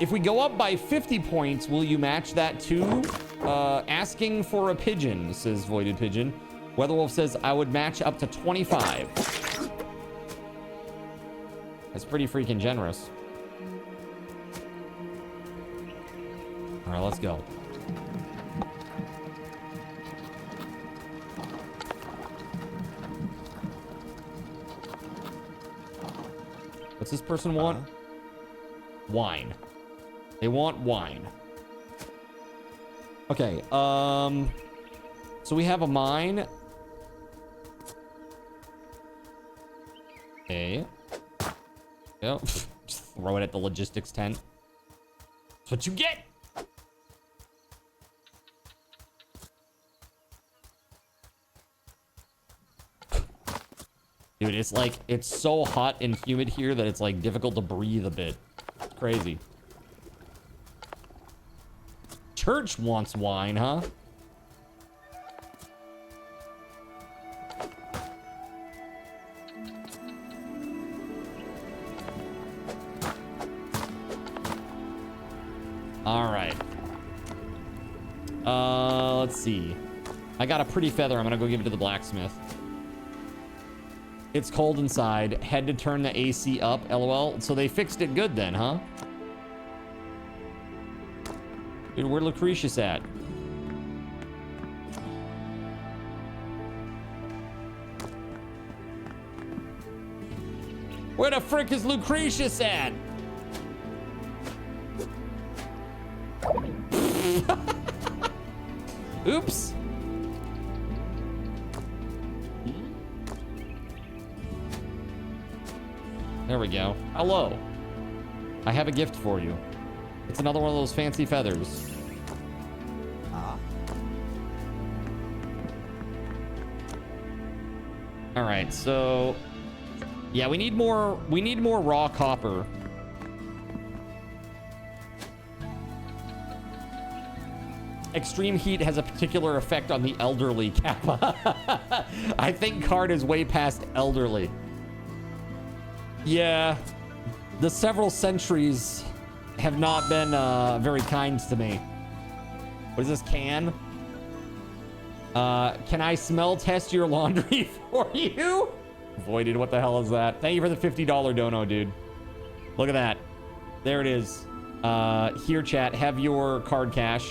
If we go up by 50 points, will you match that too? Asking for a pigeon, says Voided Pigeon. Weatherwolf says, I would match up to 25. That's pretty freaking generous. All right, let's go. What's this person want? Wine. They want wine. Okay, so we have a mine. Okay. Yep. Just throw it at the logistics tent. That's what you get. Dude, Dude, it's like, it's so hot and humid here that it's like difficult to breathe a bit. It's crazy. Church wants wine, huh? All right. Let's see. I got a pretty feather. I'm gonna go give it to the blacksmith. It's cold inside. Had to turn the AC up, LOL. So they fixed it good then, huh? Dude, where Lucretius at? Where the frick is Lucretius at? Oops. There we go. Hello. I have a gift for you. It's another one of those fancy feathers. All right, so yeah, we need more raw copper. Extreme heat has a particular effect on the elderly, Kappa. I think Card is way past elderly. Yeah, the several centuries have not been very kind to me. What is this, can? Can I smell test your laundry for you? Voided, what the hell is that? Thank you for the $50 dono, dude. Look at that. There it is. Here, chat, have your card cash.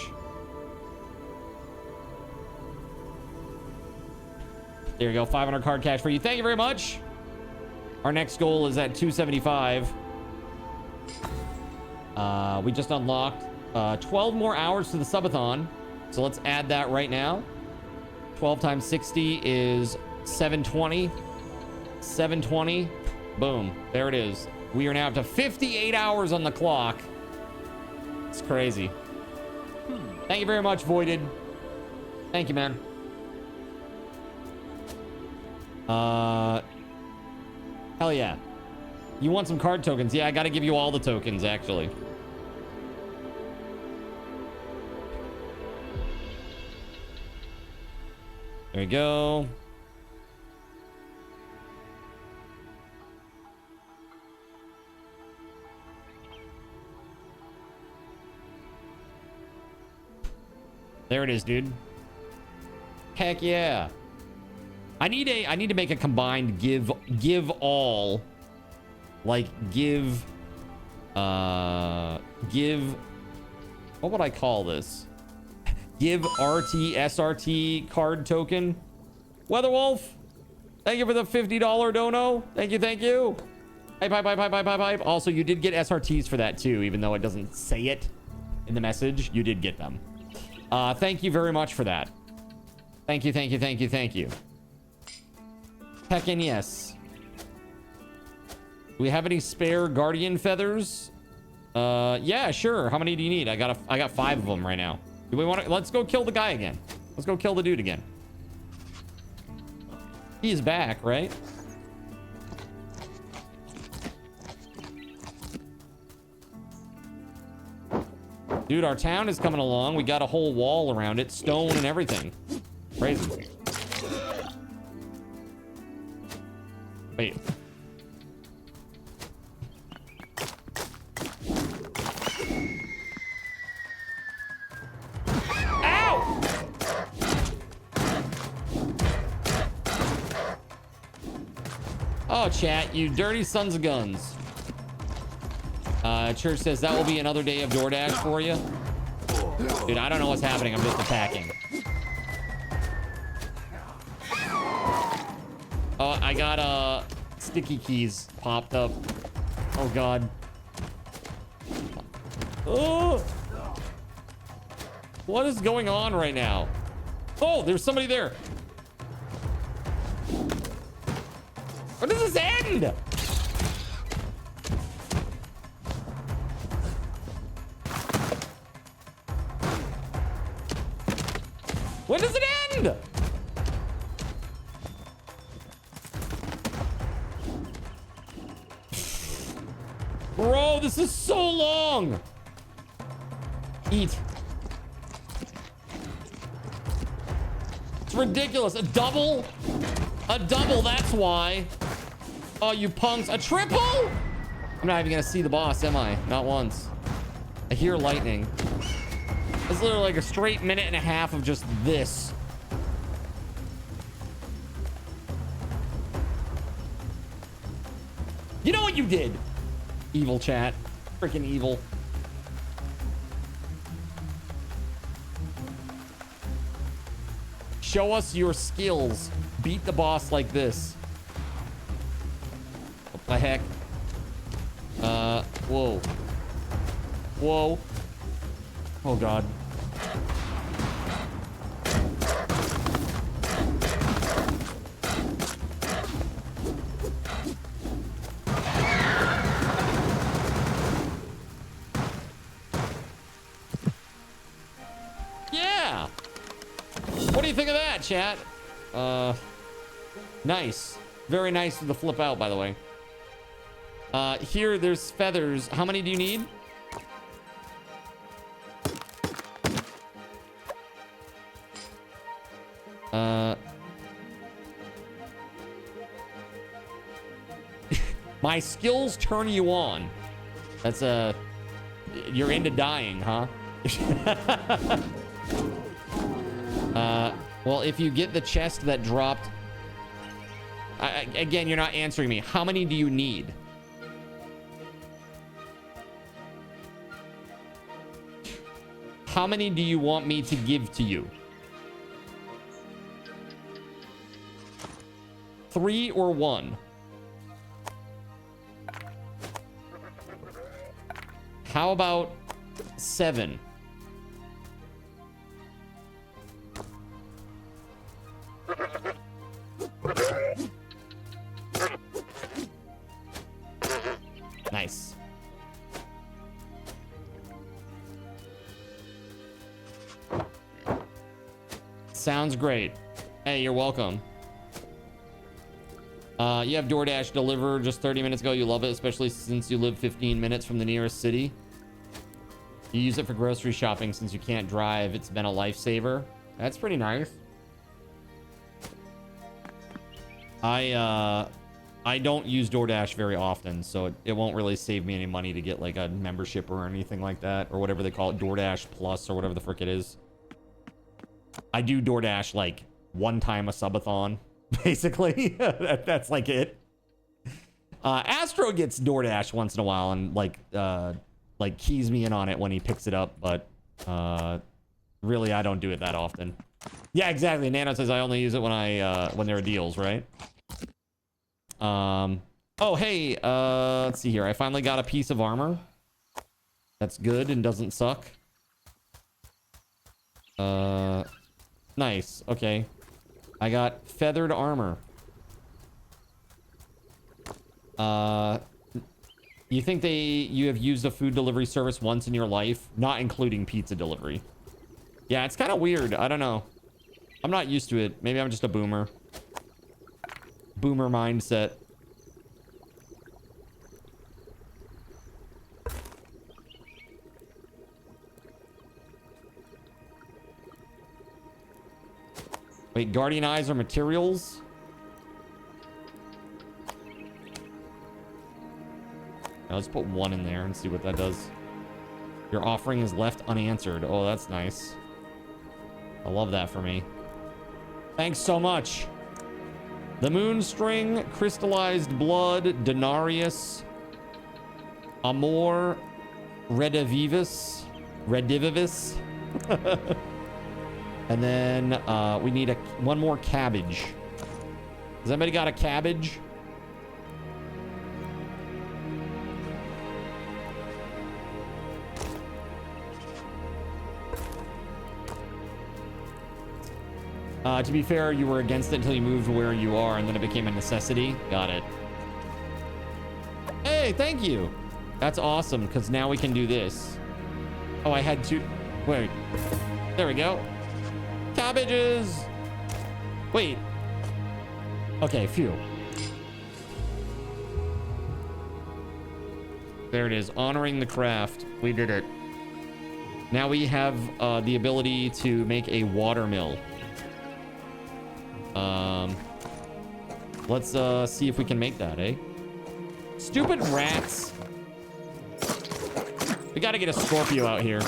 There you go, 500 card cash for you. Thank you very much. Our next goal is at 275. We just unlocked 12 more hours to the subathon. So let's add that right now. 12 times 60 is 720. 720. Boom. There it is. We are now up to 58 hours on the clock. It's crazy. Thank you very much, Voided. Thank you, man. Hell yeah. You want some card tokens? Yeah, I gotta give you all the tokens, actually. There we go. There it is, dude. Heck yeah. I need to make a combined give all, like give what would I call this? Give RT SRT card token. Weatherwolf, thank you for the $50 dono. Thank you, thank you. Pipe. Also, you did get SRTs for that too, even though it doesn't say it in the message. You did get them. Thank you very much for that. Thank you. Heckin' yes. Do we have any spare guardian feathers? Yeah, sure. How many do you need? I got 5 of them right now. Do we want to? Let's go kill the guy again. Let's go kill the dude again. He's back, right? Dude, our town is coming along. We got a whole wall around it, stone and everything. Crazy. Wait. Ow! Oh, chat, you dirty sons of guns. Church says that will be another day of DoorDash for you. Dude, I don't know what's happening. I'm just attacking. Oh, I got sticky keys popped up. Oh god. Oh! What is going on right now? Oh, there's somebody there. When does this end? When does it end? this is so long. Eat. It's ridiculous. A double? A double, that's why. Oh, you punks. A triple? I'm not even gonna see the boss, am I? Not once. I hear lightning. It's literally like a straight minute and a half of just this. You know what you did? Evil chat. Freaking evil. Show us your skills. Beat the boss like this. What the heck? Whoa. Whoa. Oh, God. Yeah. What do you think of that, chat? Nice. Very nice with the flip out, by the way. Here, there's feathers. How many do you need? My skills turn you on. That's you're into dying, huh? Well, if you get the chest that dropped... again, you're not answering me. How many do you need? How many do you want me to give to you? 3 or 1? How about 7? Nice. Sounds great. Hey, you're welcome. You have DoorDash deliver just 30 minutes ago. You love it, especially since you live 15 minutes from the nearest city. You use it for grocery shopping since you can't drive. It's been a lifesaver. That's pretty nice. I don't use DoorDash very often, so it won't really save me any money to get like a membership or anything like that, or whatever they call it, DoorDash Plus or whatever the frick it is. I do DoorDash like one time a subathon, basically. That's like it. Astro gets DoorDash once in a while and like keys me in on it when he picks it up, but really I don't do it that often. Yeah, exactly. Nano says I only use it when when there are deals, right? Oh, hey, let's see here. I finally got a piece of armor. That's good and doesn't suck. Nice. Okay. I got feathered armor. You think you have used a food delivery service once in your life, not including pizza delivery? Yeah, it's kind of weird. I don't know. I'm not used to it. Maybe I'm just a boomer. Boomer mindset. Wait, guardian eyes are materials? Now let's put 1 in there and see what that does. Your offering is left unanswered. Oh, that's nice. I love that for me. Thanks so much. The Moonstring, Crystallized Blood, Denarius, Amor, Redivivus. And then we need one more cabbage. Has anybody got a cabbage? To be fair, you were against it until you moved where you are, and then it became a necessity. Got it. Hey, thank you. That's awesome, because now we can do this. Oh, I had to... Wait. There we go. Cabbages. Wait. Okay, phew. There it is. Honoring the craft. We did it. Now we have the ability to make a watermill. Let's see if we can make that, eh? Stupid rats. We gotta get a Scorpio out here.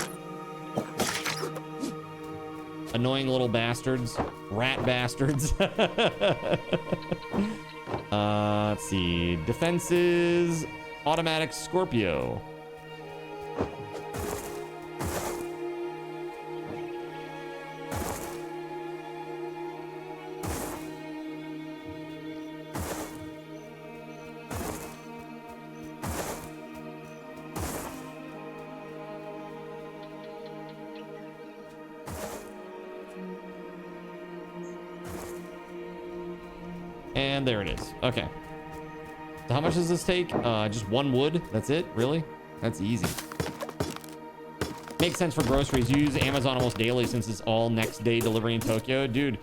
Annoying little bastards. Rat bastards. Let's see. Defenses. Automatic Scorpio. And there it is. Okay. So how much does this take? Just one wood. That's it? Really? That's easy. Makes sense for groceries. You use Amazon almost daily since it's all next day delivery in Tokyo. Dude,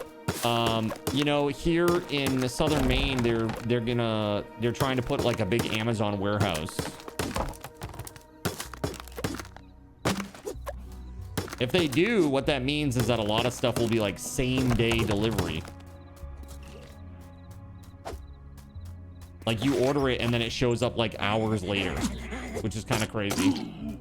you know, here in southern Maine, they're trying to put like a big Amazon warehouse. If they do, what that means is that a lot of stuff will be like same day delivery. Like you order it and then it shows up like hours later, which is kind of crazy.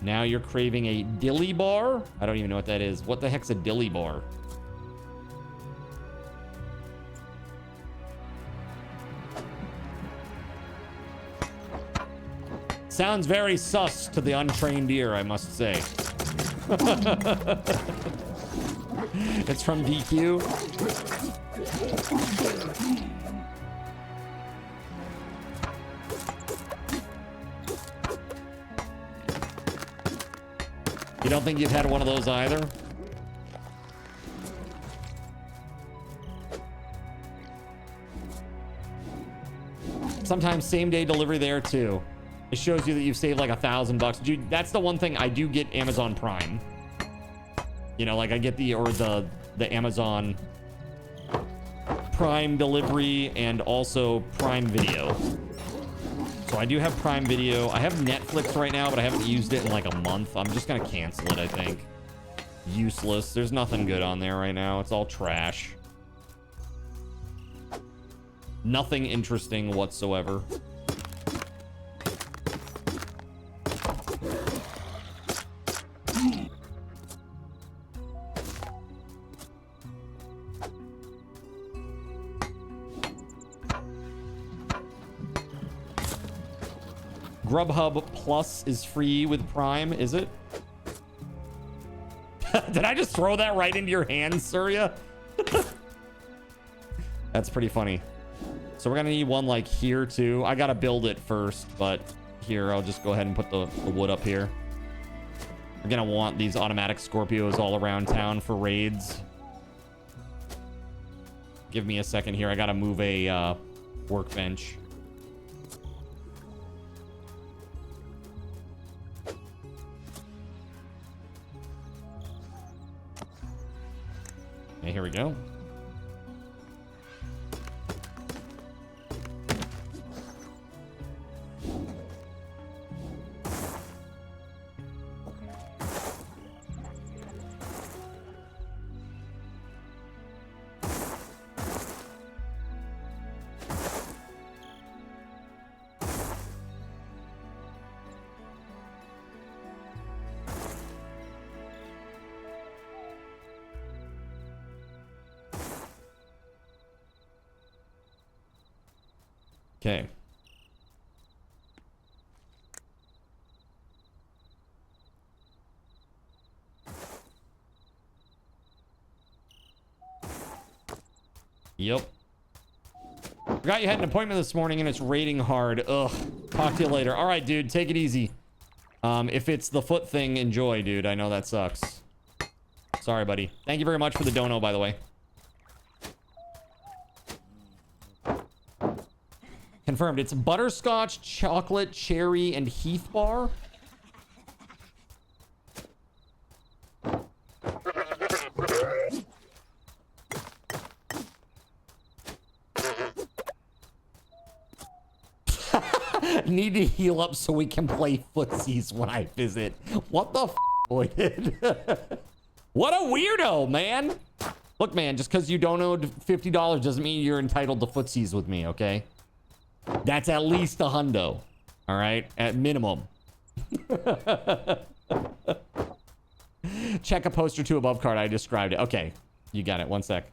Now you're craving a dilly bar? I don't even know what that is. What the heck's a dilly bar? Sounds very sus to the untrained ear, I must say. It's from DQ. You don't think you've had one of those either? Sometimes same day delivery there too. It shows you that you've saved like $1,000. Dude, that's the one thing I do get Amazon Prime. You know, like I get the Amazon Prime delivery and also Prime Video. So I do have Prime Video. I have Netflix right now, but I haven't used it in like a month. I'm just gonna cancel it, I think. Useless. There's nothing good on there right now. It's all trash. Nothing interesting whatsoever. Grubhub Plus is free with Prime, is it? Did I just throw that right into your hands, Surya? That's pretty funny. So we're gonna need one like here too. I gotta build it first, but here, I'll just go ahead and put the wood up here. We're gonna want these automatic Scorpios all around town for raids. Give me a second here. I gotta move a workbench. Okay, here we go. Okay. Yep. Forgot you had an appointment this morning and it's raining hard. Ugh. Talk to you later. All right, dude. Take it easy. If it's the foot thing, enjoy, dude. I know that sucks. Sorry, buddy. Thank you very much for the dono, by the way. Confirmed. It's butterscotch, chocolate, cherry, and Heath bar. Need to heal up so we can play footsies when I visit. What the f, Voided? What a weirdo, man. Look, man, just because you don't owe $50 doesn't mean you're entitled to footsies with me, okay? That's at least a hundo. All right? At minimum. Check a post or two above card. I described it. Okay. You got it. One sec.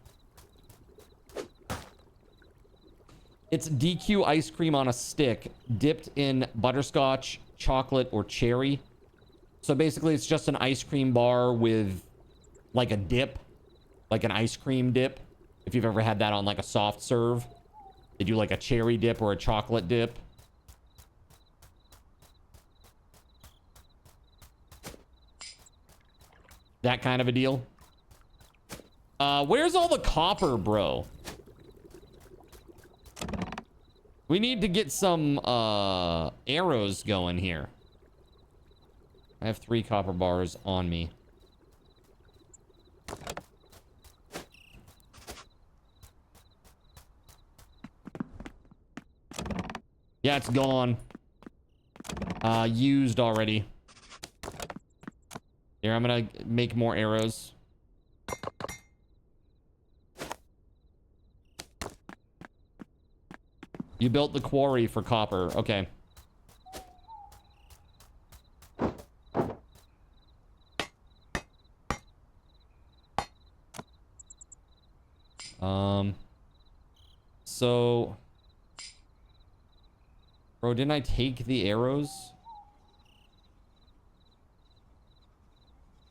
It's DQ ice cream on a stick dipped in butterscotch, chocolate, or cherry. So basically, it's just an ice cream bar with like a dip, like an ice cream dip. If you've ever had that on like a soft serve, they do like a cherry dip or a chocolate dip. That kind of a deal. Where's all the copper, bro? We need to get some arrows going here. I have 3 copper bars on me. Yeah, it's gone. Used already. Here, I'm gonna make more arrows. You built the quarry for copper. Okay. So... Bro, didn't I take the arrows?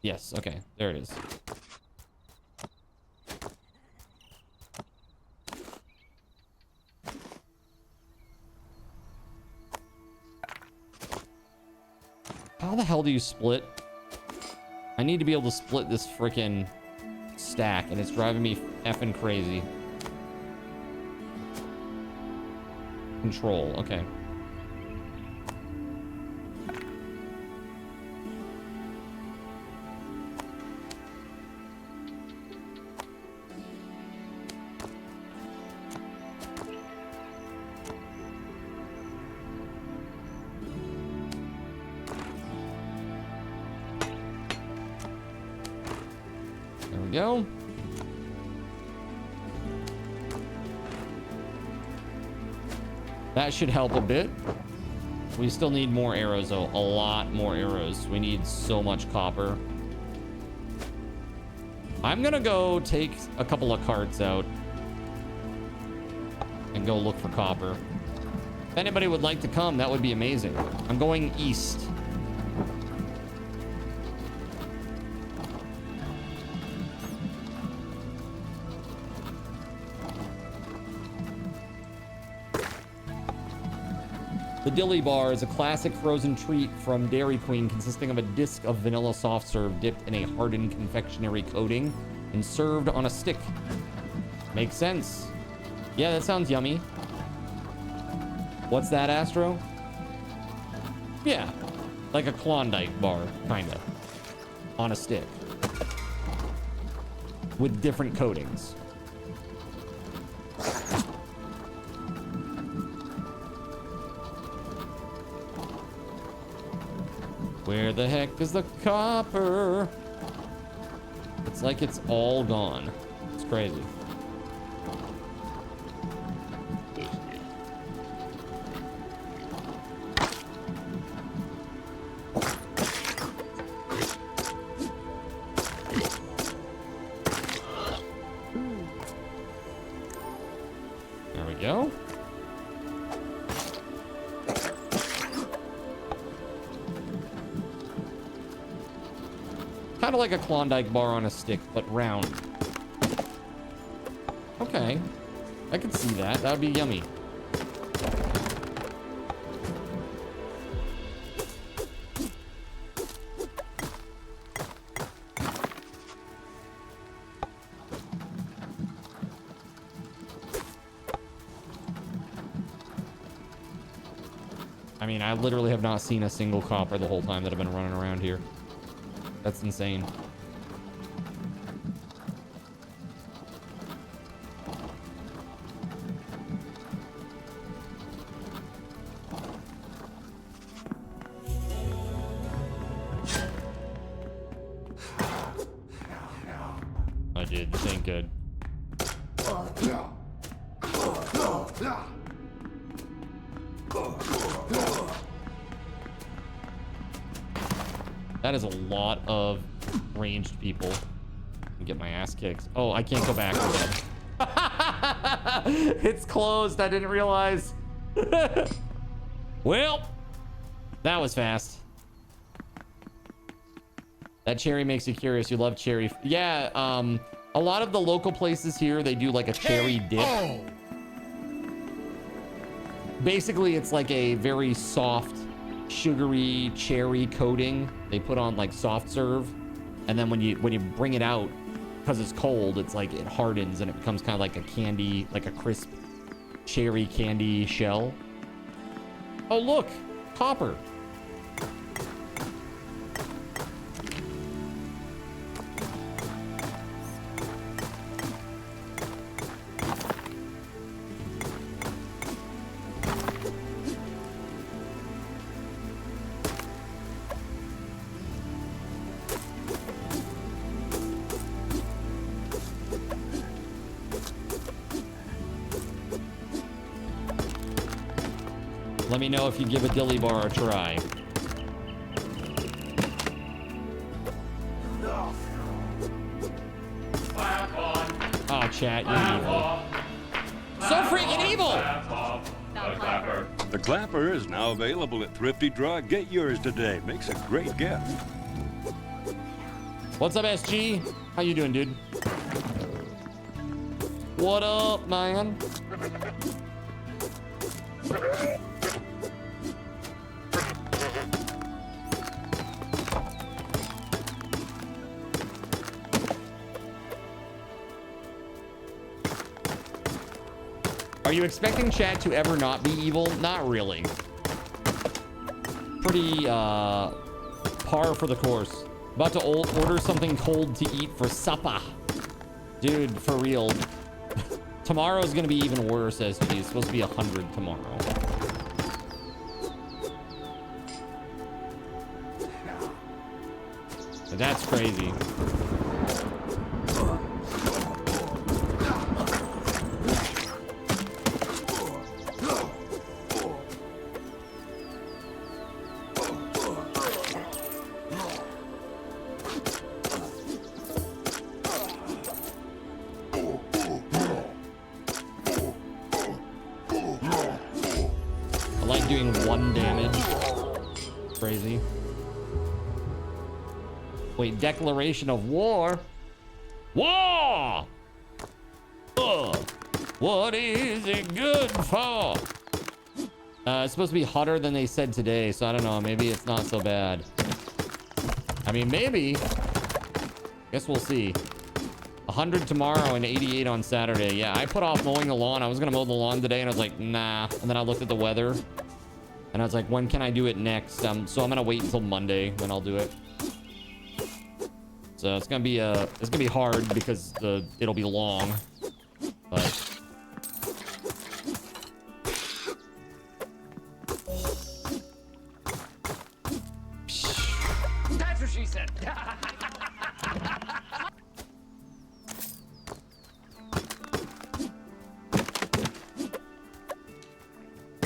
Yes, okay. There it is. How the hell do you split? I need to be able to split this frickin' stack, and it's driving me effing crazy. Control, okay. There we go. That should help a bit. We still need more arrows, though. A lot more arrows. We need so much copper. I'm gonna go take a couple of carts out and go look for copper. If anybody would like to come, that would be amazing. I'm going east. The Dilly Bar is a classic frozen treat from Dairy Queen consisting of a disc of vanilla soft serve dipped in a hardened confectionery coating and served on a stick. Makes sense. Yeah, that sounds yummy. What's that, Astro? Yeah, like a Klondike bar, kinda. On a stick. With different coatings. Where the heck is the copper? It's like it's all gone. It's crazy. There we go. Kind of like a Klondike bar on a stick, but round. Okay. I could see that. That would be yummy. I mean, I literally have not seen a single copper the whole time that I've been running around here. That's insane. Oh, dude, this ain't good. That is a lot of ranged people. Get my ass kicked. Oh, I can't go back. It's closed. I didn't realize. Well, that was fast. That cherry makes you curious. You love cherry. Yeah, a lot of the local places here, they do like a cherry dip. Basically, it's like a very soft, sugary cherry coating. They put on like soft serve. And then when you bring it out, because it's cold, it's like it hardens and it becomes kind of like a candy, like a crisp cherry candy shell. Oh, look, copper. Let me know if you give a dilly bar a try. Oh, chat, you're evil. So freaking evil! The clapper is now available at Thrifty Draw. Get yours today. Makes a great gift. What's up, SG? How you doing, dude? What up, man? Are you expecting chat to ever not be evil? Not really. Pretty par for the course. About to order something cold to eat for supper. Dude, for real. Tomorrow's gonna be even worse, SG. It's supposed to be 100 tomorrow. That's crazy. I like doing 1 damage. Crazy. Wait, declaration of war? War! What is it good for? It's supposed to be hotter than they said today, so I don't know. Maybe it's not so bad. I mean, maybe. Guess we'll see. 100 tomorrow and 88 on Saturday. Yeah, I put off mowing the lawn. I was gonna mow the lawn today, and I was like, nah. And then I looked at the weather, and I was like, when can I do it next? So I'm gonna wait until Monday, then I'll do it. So it's gonna be hard because it'll be long, but. That's what she said.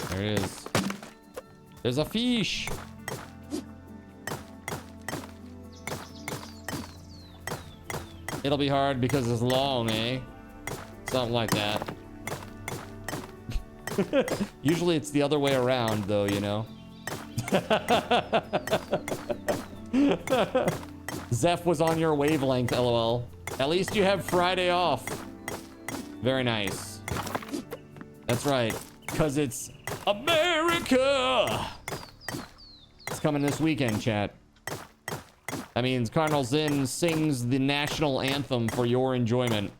There it is. There's a fish. It'll be hard because it's long, eh? Something like that. Usually it's the other way around, though, you know? Zeph was on your wavelength, lol. At least you have Friday off. Very nice. That's right. Because it's America! It's coming this weekend, chat. That means Cardinal Zin sings the national anthem for your enjoyment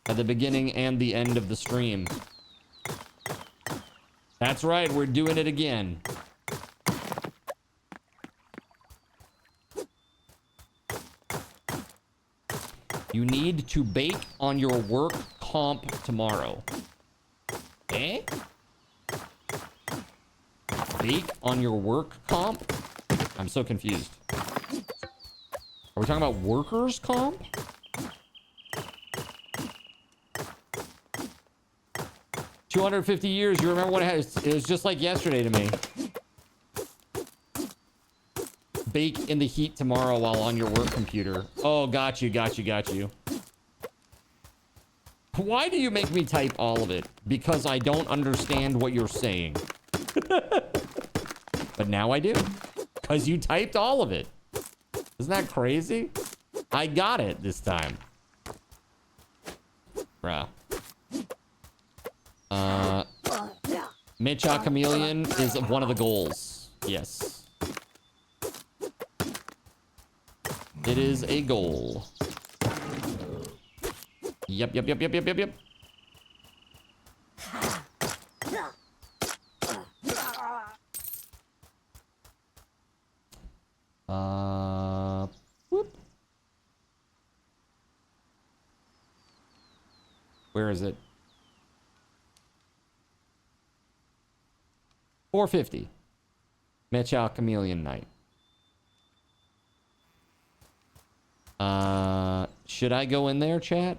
at the beginning and the end of the stream. That's right, we're doing it again. You need to bake on your work comp tomorrow. Eh? Bake on your work comp? I'm so confused. Are we talking about workers' comp? 250 years. You remember what it was just like yesterday to me. Bake in the heat tomorrow while on your work computer. Oh, got you. Why do you make me type all of it? Because I don't understand what you're saying. But now I do. Because you typed all of it. Isn't that crazy? I got it this time. Bruh. Mitcha Chameleon is one of the goals. Yes. It is a goal. Yep. Whoop. Where is it? 450. Mitcha Chameleon Night. Should I go in there, chat?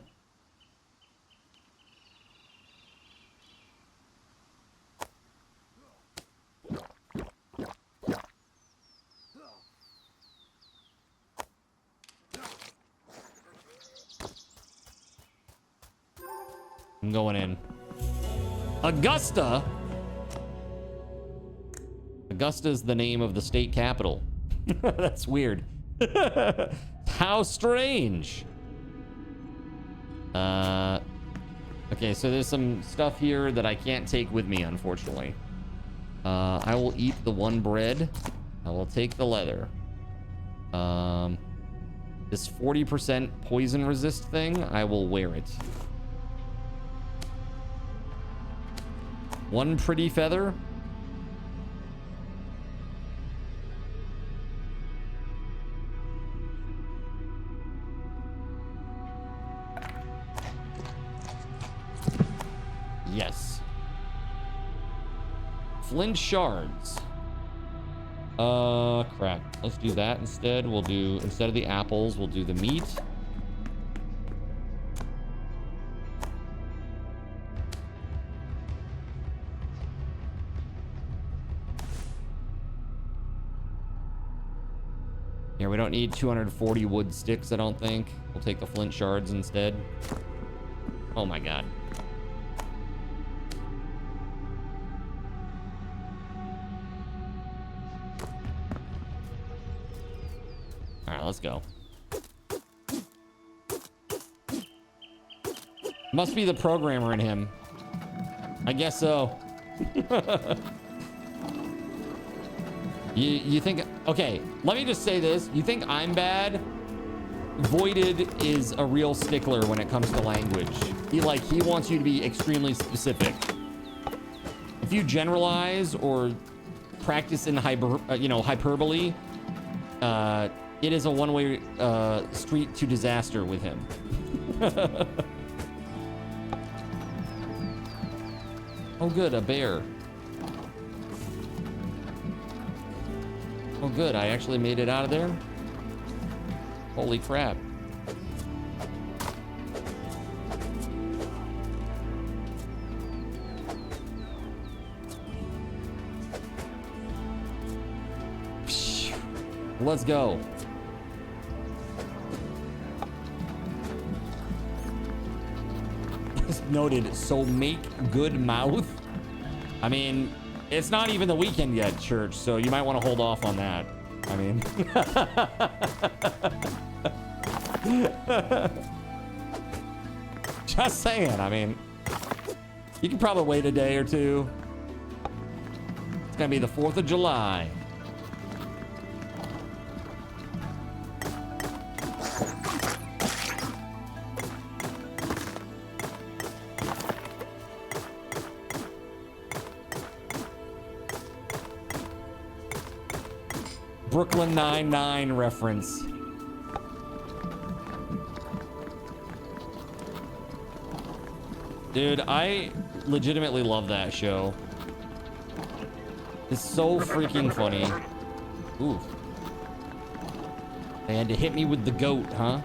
I'm going in. Augusta? Augusta is the name of the state capital. That's weird. How strange. Okay, so there's some stuff here that I can't take with me, unfortunately. I will eat the one bread. I will take the leather. This 40% poison resist thing, I will wear it. One pretty feather. Yes. Flint shards. Crap. Let's do that instead. We'll do, instead of the apples, we'll do the meat. Yeah, we don't need 240 wood sticks, I don't think. We'll take the flint shards instead. Oh my god. Alright, let's go. Must be the programmer in him. I guess so. You think... Okay, let me just say this. You think I'm bad? Voided is a real stickler when it comes to language. He wants you to be extremely specific. If you generalize or practice in hyperbole, it is a one-way street to disaster with him. Oh, good, a bear. Oh, good, I actually made it out of there. Holy crap. Let's go. Noted. So make good mouth. I mean, it's not even the weekend yet, church, so you might want to hold off on that. I mean, just saying. I mean, you can probably wait a day or two. It's gonna be the 4th of July. Brooklyn Nine-Nine reference. Dude, I legitimately love that show. It's so freaking funny. Ooh. They had to hit me with the goat, huh?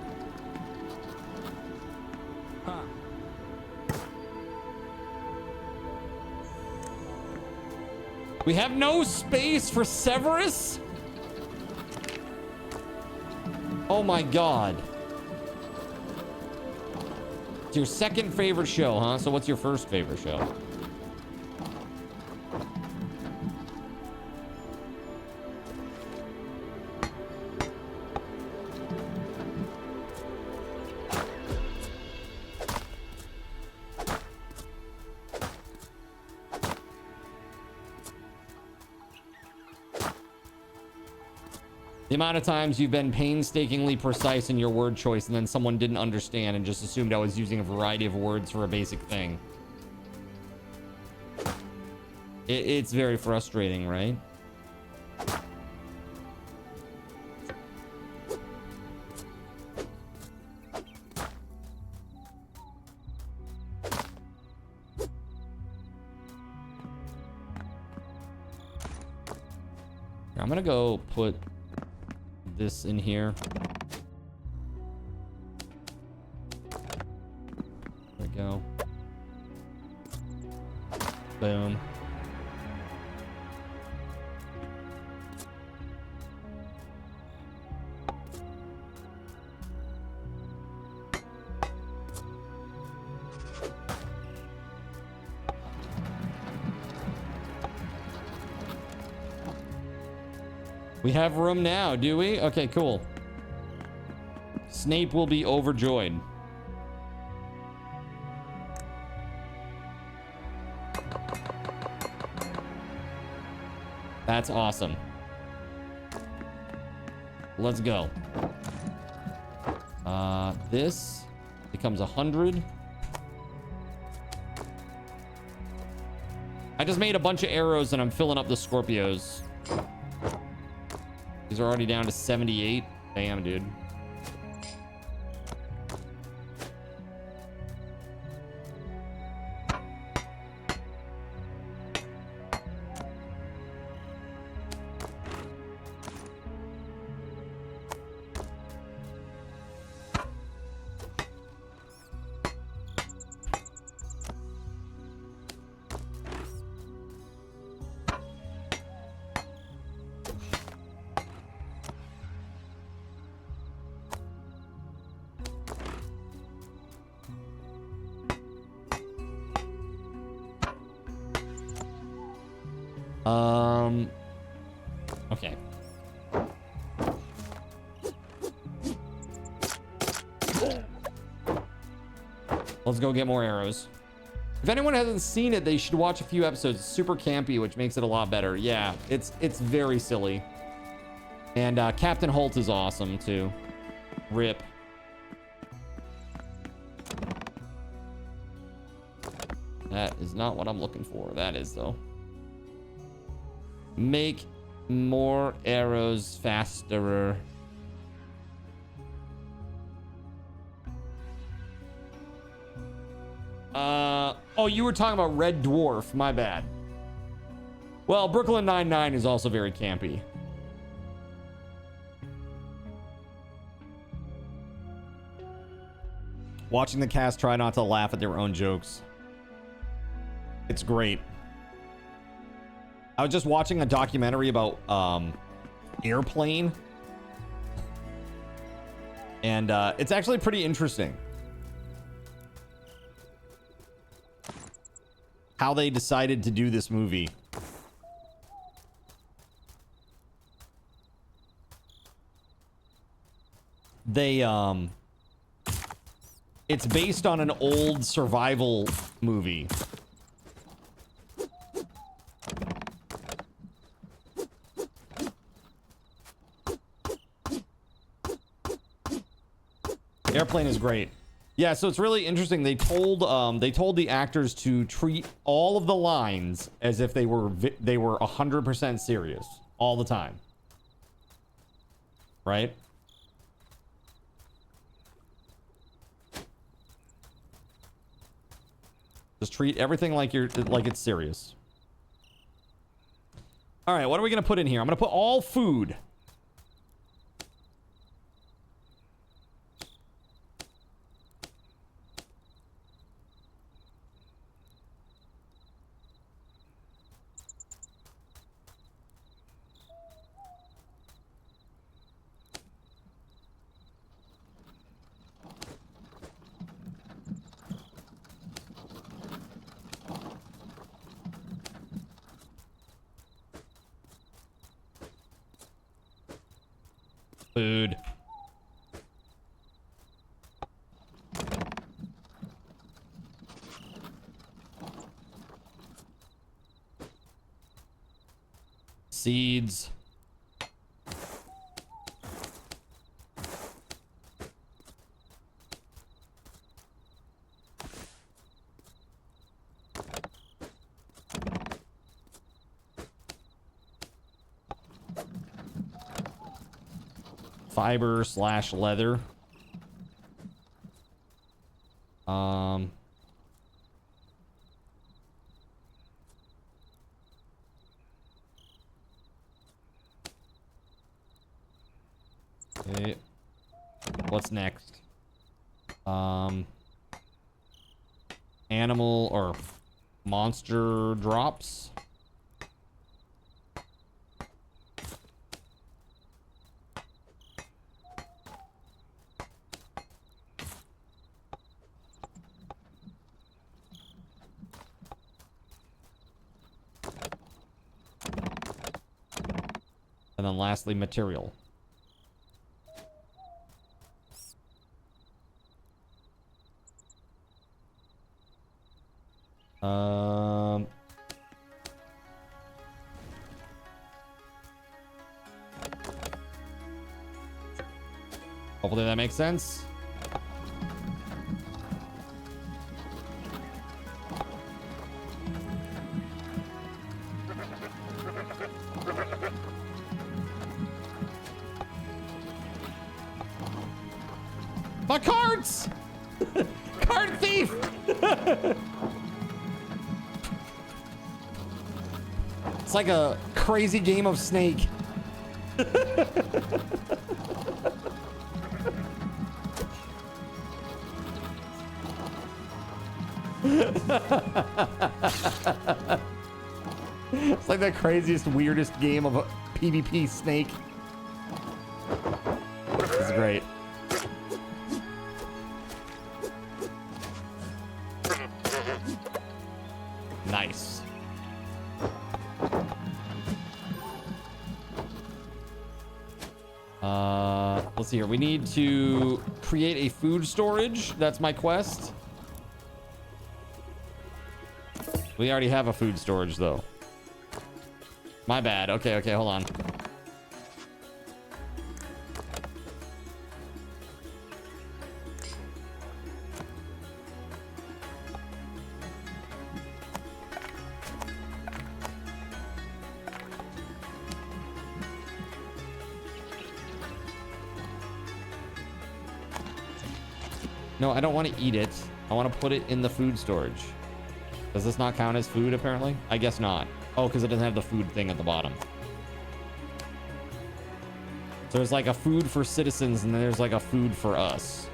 We have no space for Severus? Oh my god. It's your second favorite show, huh? So what's your first favorite show? The amount of times you've been painstakingly precise in your word choice and then someone didn't understand and just assumed I was using a variety of words for a basic thing. It's very frustrating, right? I'm gonna go put this in here. There we go. Boom. We have room now, do we? Okay, cool. Snape will be overjoyed. That's awesome. Let's go. This becomes 100. I just made a bunch of arrows and I'm filling up the Scorpios. These are already down to 78. Damn, dude. Okay. Let's go get more arrows. If anyone hasn't seen it, they should watch a few episodes. It's super campy, which makes it a lot better. Yeah, it's very silly. And Captain Holt is awesome too. Rip. That is not what I'm looking for. That is though. Make more arrows faster. Oh, you were talking about Red Dwarf. My bad. Well, Brooklyn Nine-Nine is also very campy. Watching the cast try not to laugh at their own jokes. It's great. I was just watching a documentary about Airplane. And it's actually pretty interesting. How they decided to do this movie. They it's based on an old survival movie. Airplane is great. Yeah, so it's really interesting. They told the actors to treat all of the lines as if they were 100% serious all the time. Right? Just treat everything like it's serious. All right, what are we going to put in here? I'm going to put all food. Food. Seeds. Fiber / leather. Okay. What's next? Animal or monster drops. And then lastly, material. Hopefully that makes sense. My cards! Card thief! It's like a crazy game of Snake. It's like the craziest, weirdest game of a PvP Snake. This is great. Nice. Let's see here. We need to create a food storage. That's my quest. We already have a food storage, though. My bad. Okay, hold on. No, I don't want to eat it. I want to put it in the food storage. Does this not count as food, apparently? I guess not. Oh, because it doesn't have the food thing at the bottom. So there's like a food for citizens, and then there's like a food for us.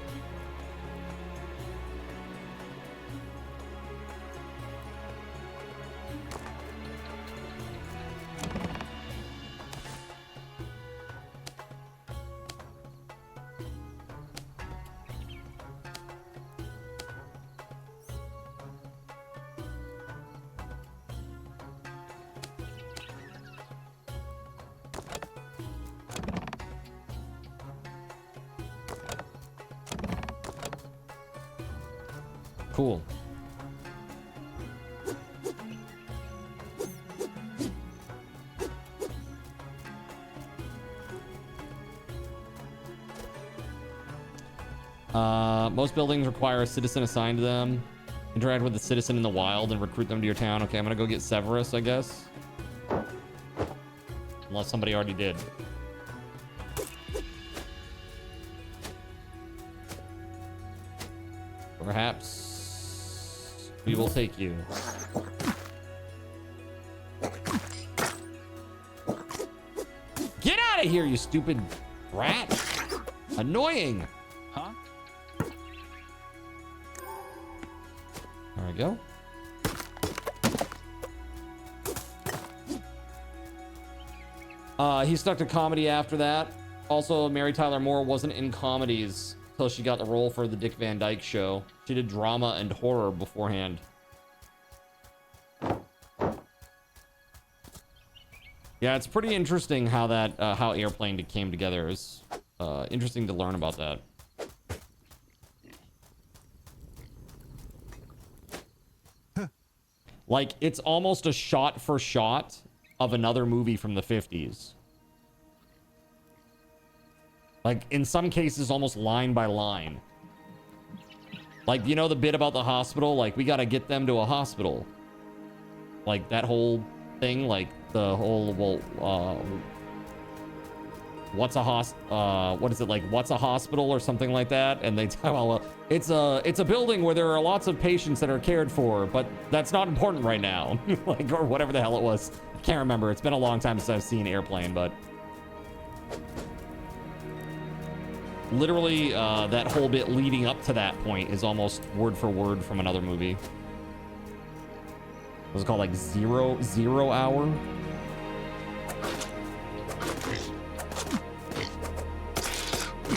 Cool. Most buildings require a citizen assigned to them. Interact with the citizen in the wild and recruit them to your town. Okay, I'm gonna go get Severus, I guess. Unless somebody already did. Perhaps we will take you. Get out of here, you stupid rat! Annoying! Huh? There we go. He stuck to comedy after that. Also, Mary Tyler Moore wasn't in comedies until she got the role for the Dick Van Dyke Show. She did drama and horror beforehand. Yeah, it's pretty interesting how that how Airplane came together. It's interesting to learn about that. Like, it's almost a shot for shot of another movie from the 50s. Like, in some cases, almost line by line. Like, you know the bit about the hospital? Like, we gotta get them to a hospital. Like, that whole thing, like, the whole, well, what is it, like, what's a hospital or something like that? And they tell, well, it's a building where there are lots of patients that are cared for, but that's not important right now. Like, or whatever the hell it was. I can't remember. It's been a long time since I've seen Airplane, but literally, that whole bit leading up to that point is almost word for word from another movie. It was called like Zero Hour.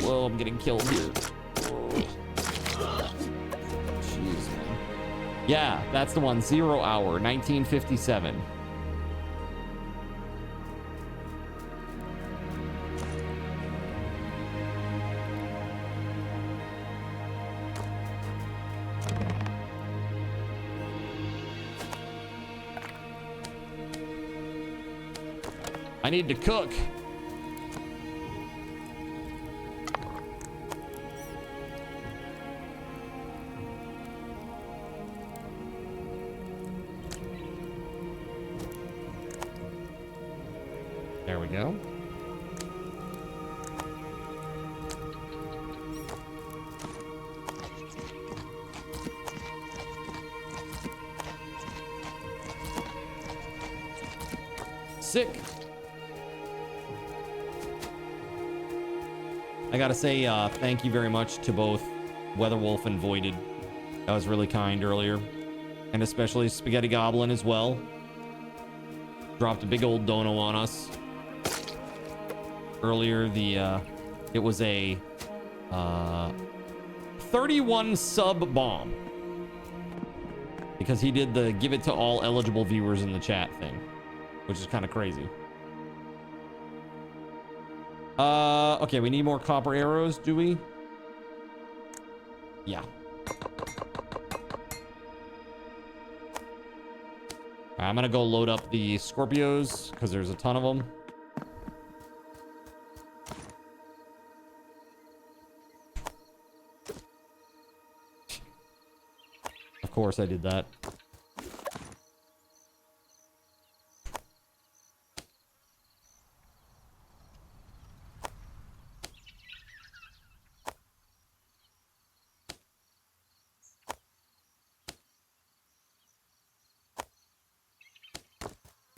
Whoa, I'm getting killed here. Jeez, man. Yeah, that's the one. 0 Hour, 1957. I need to cook. There we go. Sick. I gotta say, thank you very much to both Weatherwolf and Voided. That was really kind earlier. And especially Spaghetti Goblin as well. Dropped a big old dono on us. Earlier, it was a 31 sub bomb. Because he did the give it to all eligible viewers in the chat thing. Which is kind of crazy. Okay, we need more copper arrows, do we? Yeah. I'm gonna go load up the Scorpios, because there's a ton of them. Of course I did that.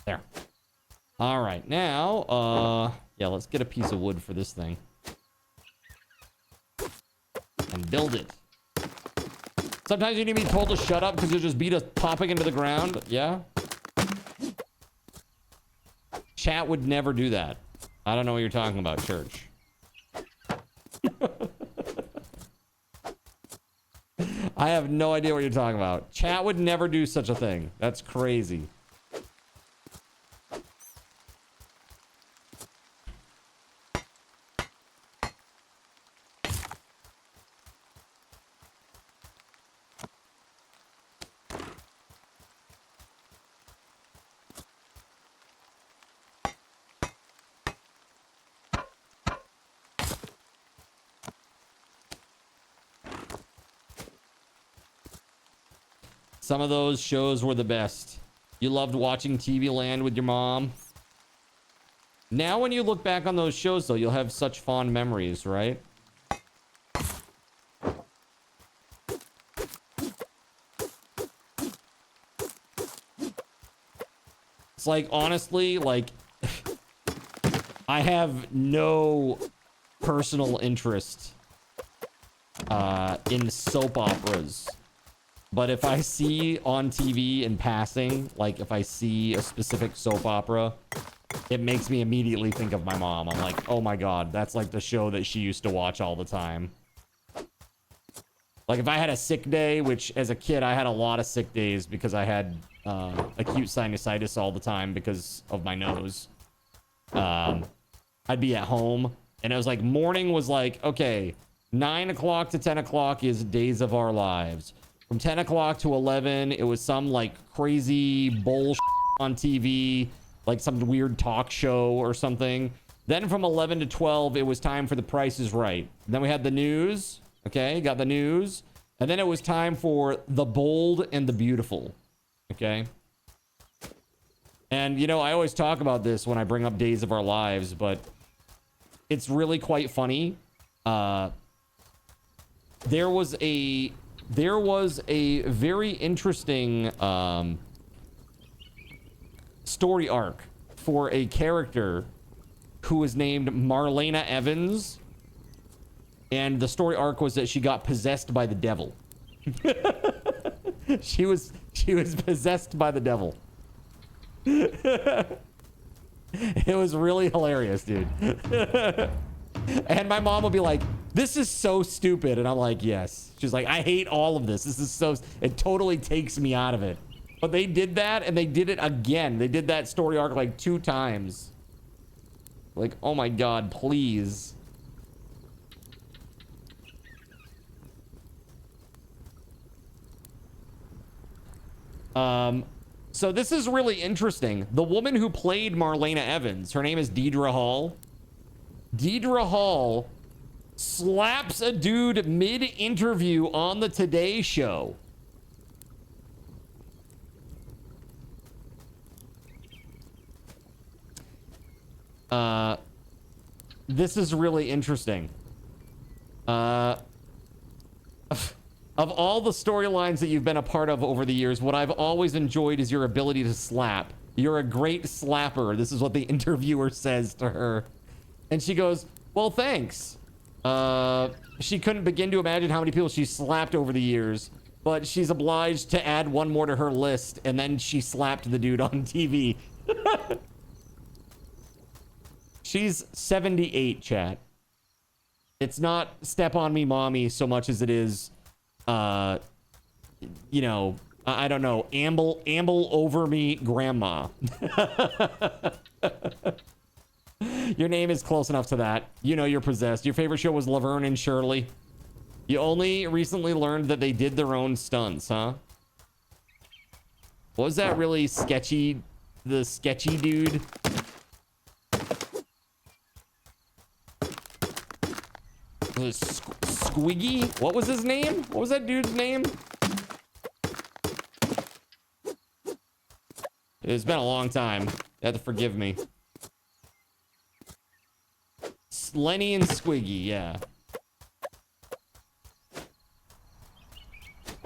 There. All right, now, yeah, let's get a piece of wood for this thing. And build it. Sometimes you need to be told to shut up because you'll just beat us popping into the ground. Yeah? Chat would never do that. I don't know what you're talking about, Church. I have no idea what you're talking about. Chat would never do such a thing. That's crazy. Some of those shows were the best. You loved watching TV Land with your mom. Now when you look back on those shows, though, you'll have such fond memories, right? It's like, honestly, like, I have no personal interest in soap operas. But if I see on TV in passing, like if I see a specific soap opera, it makes me immediately think of my mom. I'm like, oh my God, that's like the show that she used to watch all the time. Like if I had a sick day, which as a kid, I had a lot of sick days because I had acute sinusitis all the time because of my nose. I'd be at home And it was like morning was like, okay, 9 o'clock to 10 o'clock is Days of Our Lives. From 10 o'clock to 11, it was some like crazy bullshit on TV, like some weird talk show or something. Then from 11 to 12, it was time for The Price is Right. Then we had the news. Okay, got the news. And then it was time for The Bold and the Beautiful. Okay. And, you know, I always talk about this when I bring up Days of Our Lives, but it's really quite funny. There was a very interesting story arc for a character who was named Marlena Evans, and the story arc was that she got possessed by the devil. she was possessed by the devil. It was really hilarious, dude. And my mom would be like, this is so stupid. And I'm like, yes. She's like, I hate all of this. This is so, it totally takes me out of it. But they did that, and they did it again. They did that story arc like 2 times. Like, oh my God, please. So this is really interesting. The woman who played Marlena Evans, her name is Deidre Hall. Deidre Hall slaps a dude mid-interview on the Today Show. This is really interesting. Of all the storylines that you've been a part of over the years, what I've always enjoyed is your ability to slap. You're a great slapper. This is what the interviewer says to her. And she goes, well, thanks. She couldn't begin to imagine how many people she slapped over the years, but she's obliged to add one more to her list, and then she slapped the dude on TV. She's 78, chat. It's not Step on Me Mommy so much as it is, you know, I don't know, amble over me grandma. Your name is close enough to that. You know you're possessed. Your favorite show was Laverne and Shirley. You only recently learned that they did their own stunts, huh? What was that really sketchy, the sketchy dude? Was it Squiggy? What was his name? What was that dude's name? It's been a long time. You have to forgive me. Lenny and Squiggy, yeah.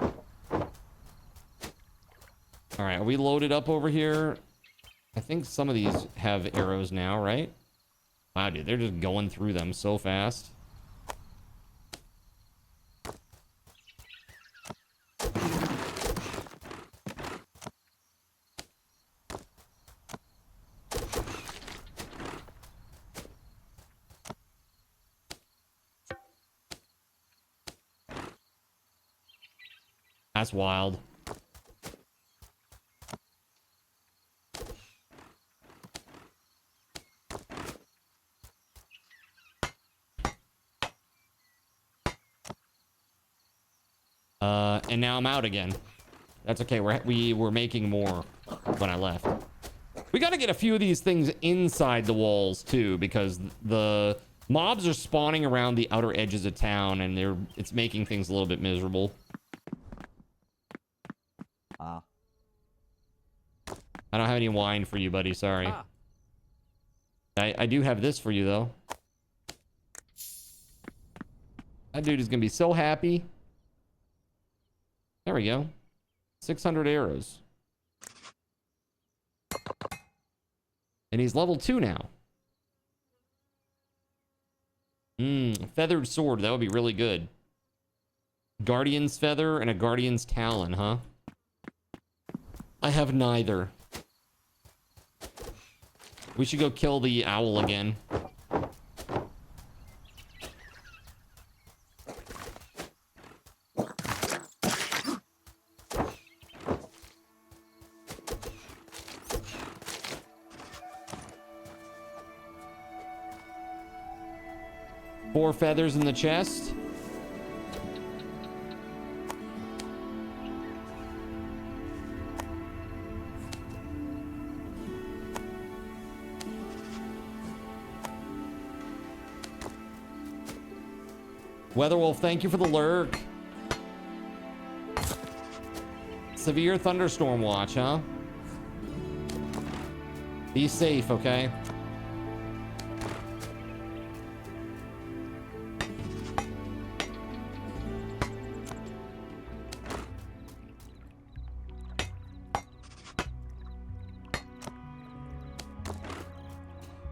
All right, are we loaded up over here? I think some of these have arrows now, right? Wow, dude, they're just going through them so fast. That's wild. And now I'm out again. That's okay. We were making more when I left. We got to get a few of these things inside the walls too, because the mobs are spawning around the outer edges of town, and it's making things a little bit miserable. I don't have any wine for you, buddy. Sorry. I do have this for you, though. That dude is going to be so happy. There we go. 600 arrows. And he's level 2 now. Feathered sword. That would be really good. Guardian's feather and a Guardian's talon, huh? I have neither. We should go kill the owl again. 4 feathers in the chest. Weatherwolf, thank you for the lurk. Severe thunderstorm watch, huh? Be safe, okay?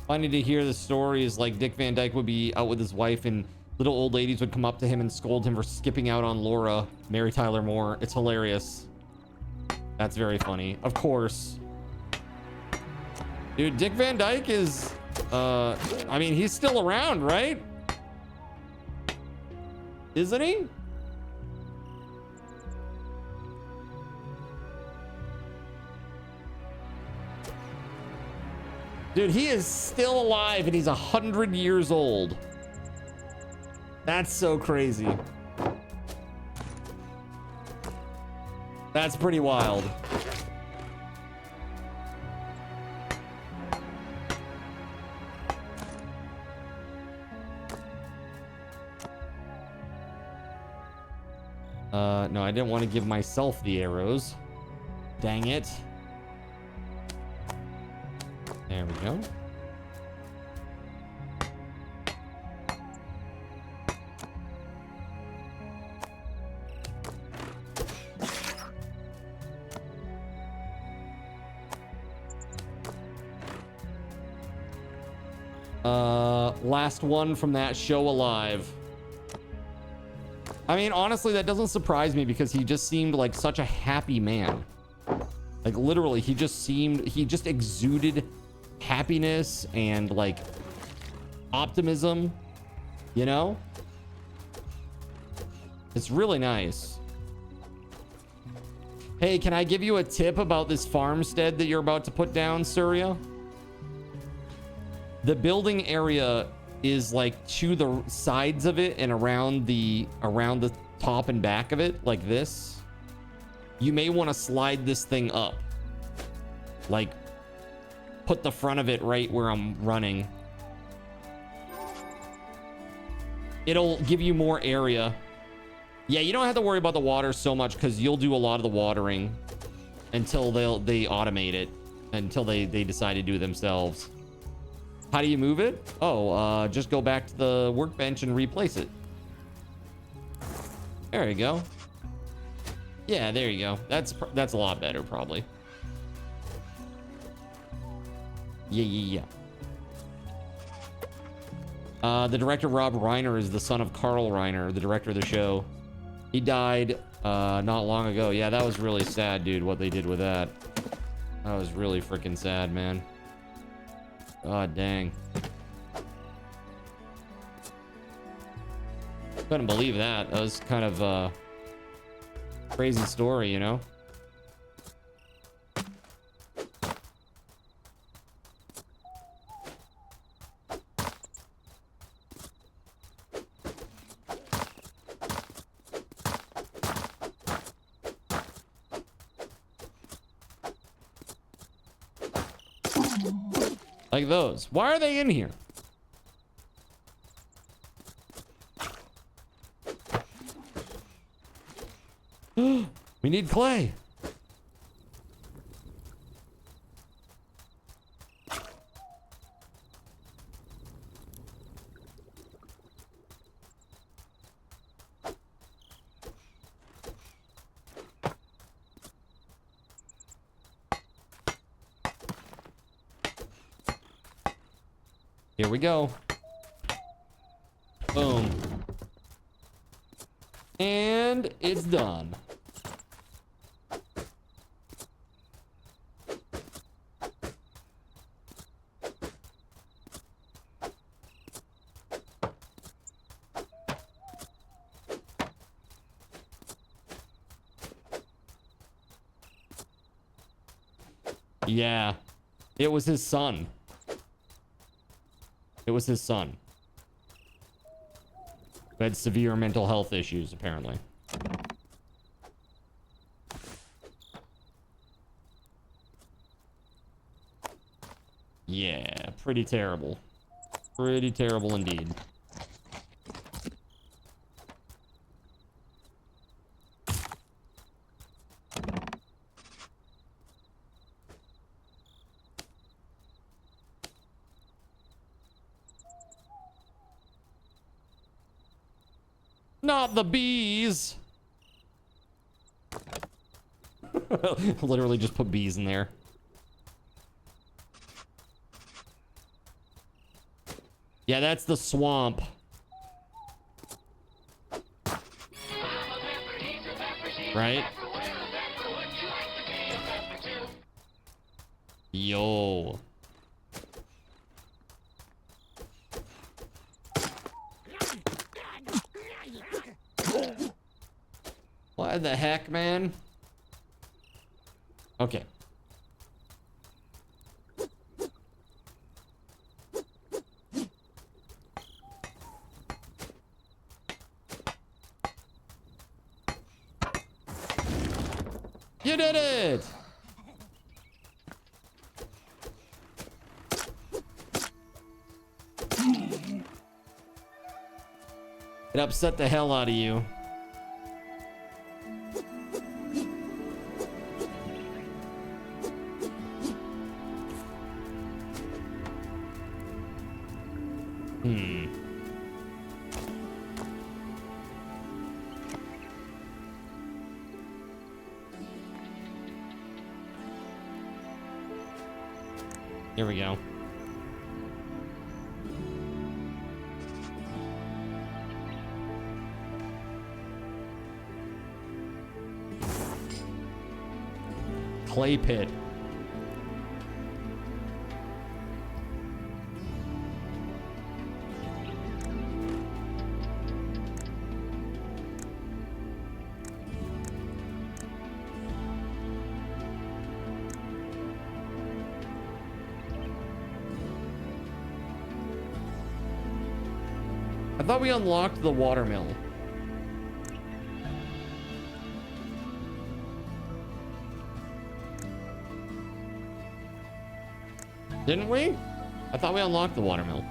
Funny to hear the stories like Dick Van Dyke would be out with his wife and little old ladies would come up to him and scold him for skipping out on Laura, Mary Tyler Moore. It's hilarious. That's very funny. Of course. Dude, Dick Van Dyke is, I mean, he's still around, right? Isn't he? Dude, he is still alive and he's 100 years old. That's so crazy. That's pretty wild. No, I didn't want to give myself the arrows. Dang it. There we go. Last one from that show alive. I mean, honestly, that doesn't surprise me because he just seemed like such a happy man. Like literally, he just exuded happiness and like optimism, you know? It's really nice. Hey, can I give you a tip about this farmstead that you're about to put down, Surya? The building area is like to the sides of it and around the top and back of it, like this. You may want to slide this thing up. Like, put the front of it right where I'm running. It'll give you more area. Yeah, you don't have to worry about the water so much because you'll do a lot of the watering until they automate it, until they decide to do it themselves. How do you move it? Oh, just go back to the workbench and replace it. There you go. Yeah, there you go. That's a lot better, probably. Yeah. The director, Rob Reiner, is the son of Carl Reiner, the director of the show. He died not long ago. Yeah, that was really sad, dude, what they did with that. That was really freaking sad, man. God dang. Couldn't believe that. That was kind of a crazy story, you know? Like those. Why are they in here? We need clay. Here we go. Boom. And it's done. Yeah, it was his son. It was his son. who had severe mental health issues, apparently. Yeah, pretty terrible. Pretty terrible indeed. Not the bees. Literally just put bees in there. Yeah, that's the swamp. Right? Yo. What the heck, man? Okay. You did it! It upset the hell out of you. Here we go. Clay pit. I thought we unlocked the watermill. Didn't we? I thought we unlocked the watermill.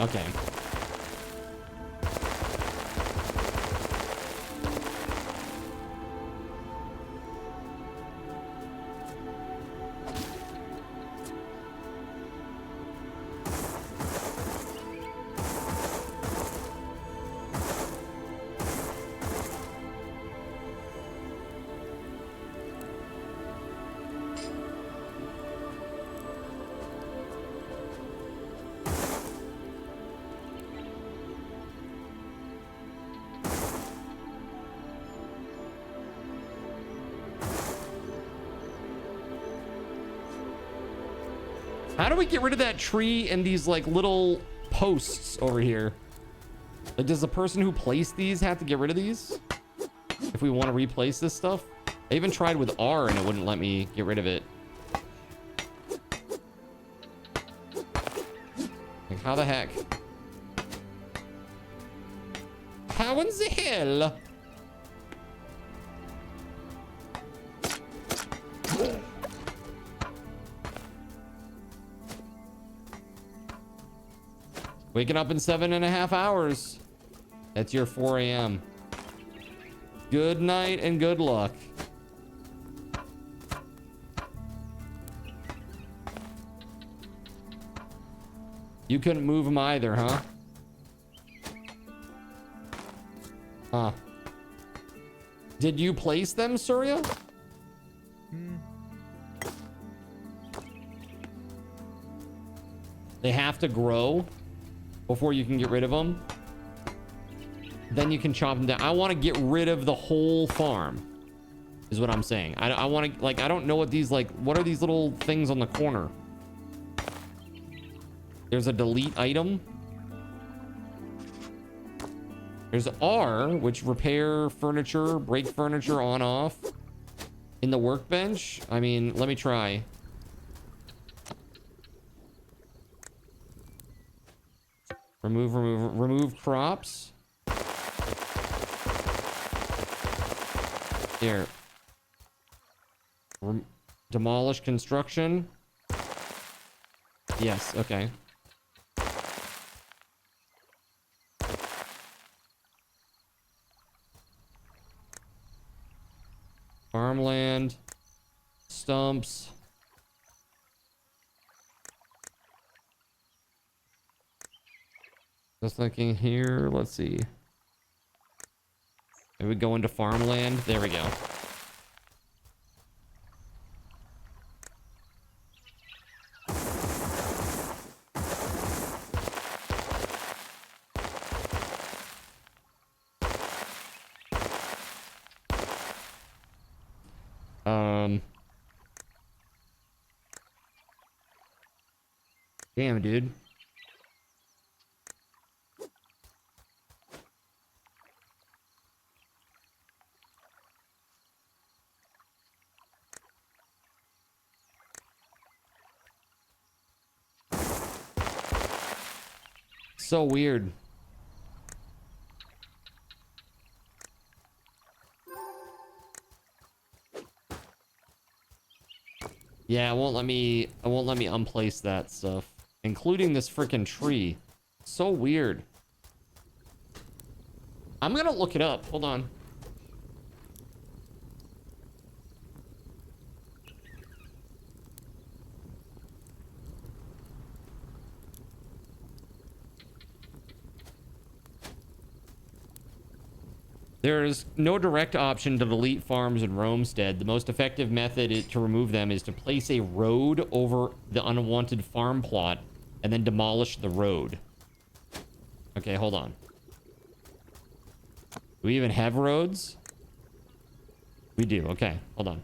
Okay. How do we get rid of that tree and these like little posts over here? Like, does the person who placed these have to get rid of these if we want to replace this stuff? I even tried with R and it wouldn't let me get rid of it. Like, how the heck? How in the hell? Waking up in 7.5 hours. That's your 4 a.m. Good night and good luck. You couldn't move them either, huh? Huh. Did you place them, Surya? They have to grow? before you can get rid of them. Then you can chop them down. I want to get rid of the whole farm, is what I'm saying. I want to, like, I don't know what these, like, what are these little things on the corner? There's a delete item. There's R, which repair furniture, break furniture on off in the workbench. I mean, let me try. Remove crops. Here. Demolish construction. Yes, okay. Farmland. Stumps. Just looking here, let's see. Maybe we go into farmland. There we go. Damn, dude. So weird. Yeah, it won't let me unplace that stuff, including this freaking tree. So weird. I'm gonna look it up. Hold on. There is no direct option to delete farms in Romestead. The most effective method to remove them is to place a road over the unwanted farm plot and then demolish the road. Okay, hold on. Do we even have roads? We do. Okay, hold on.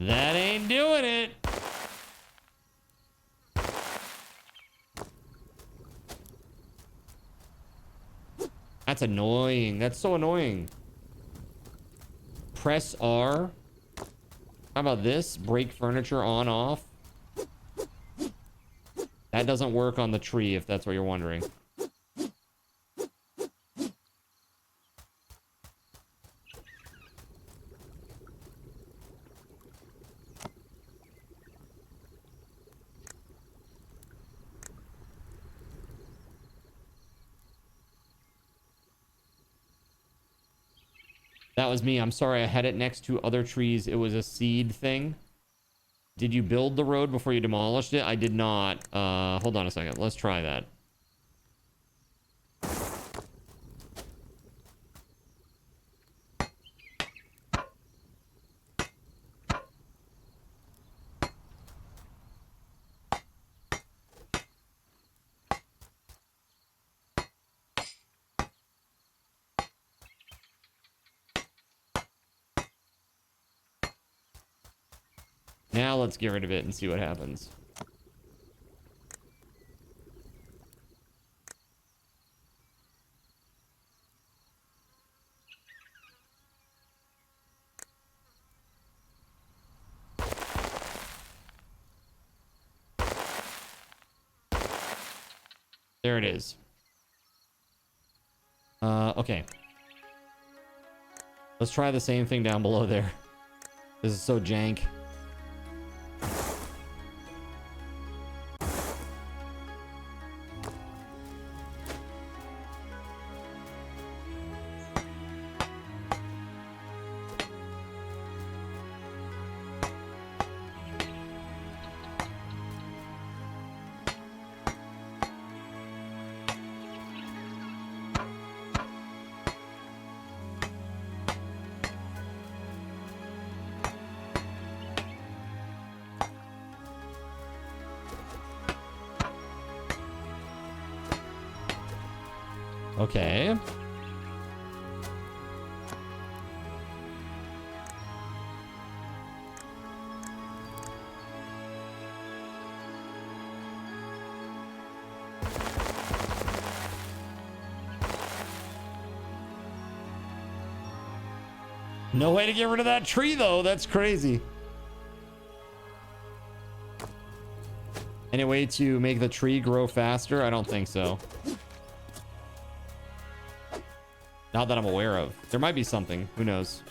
That ain't doing it. That's annoying. That's so annoying. Press R. How about this? Break furniture on, off. That doesn't work on the tree, if that's what you're wondering. That was me. I'm sorry. I had it next to other trees. It was a seed thing. Did you build the road before you demolished it? I did not. Hold on a second. Let's try that. Now let's get rid of it and see what happens. There it is. Okay. Let's try the same thing down below there. This is so jank. Okay. No way to get rid of that tree, though. That's crazy. Any way to make the tree grow faster? I don't think so. Not that I'm aware of. There might be something. Who knows?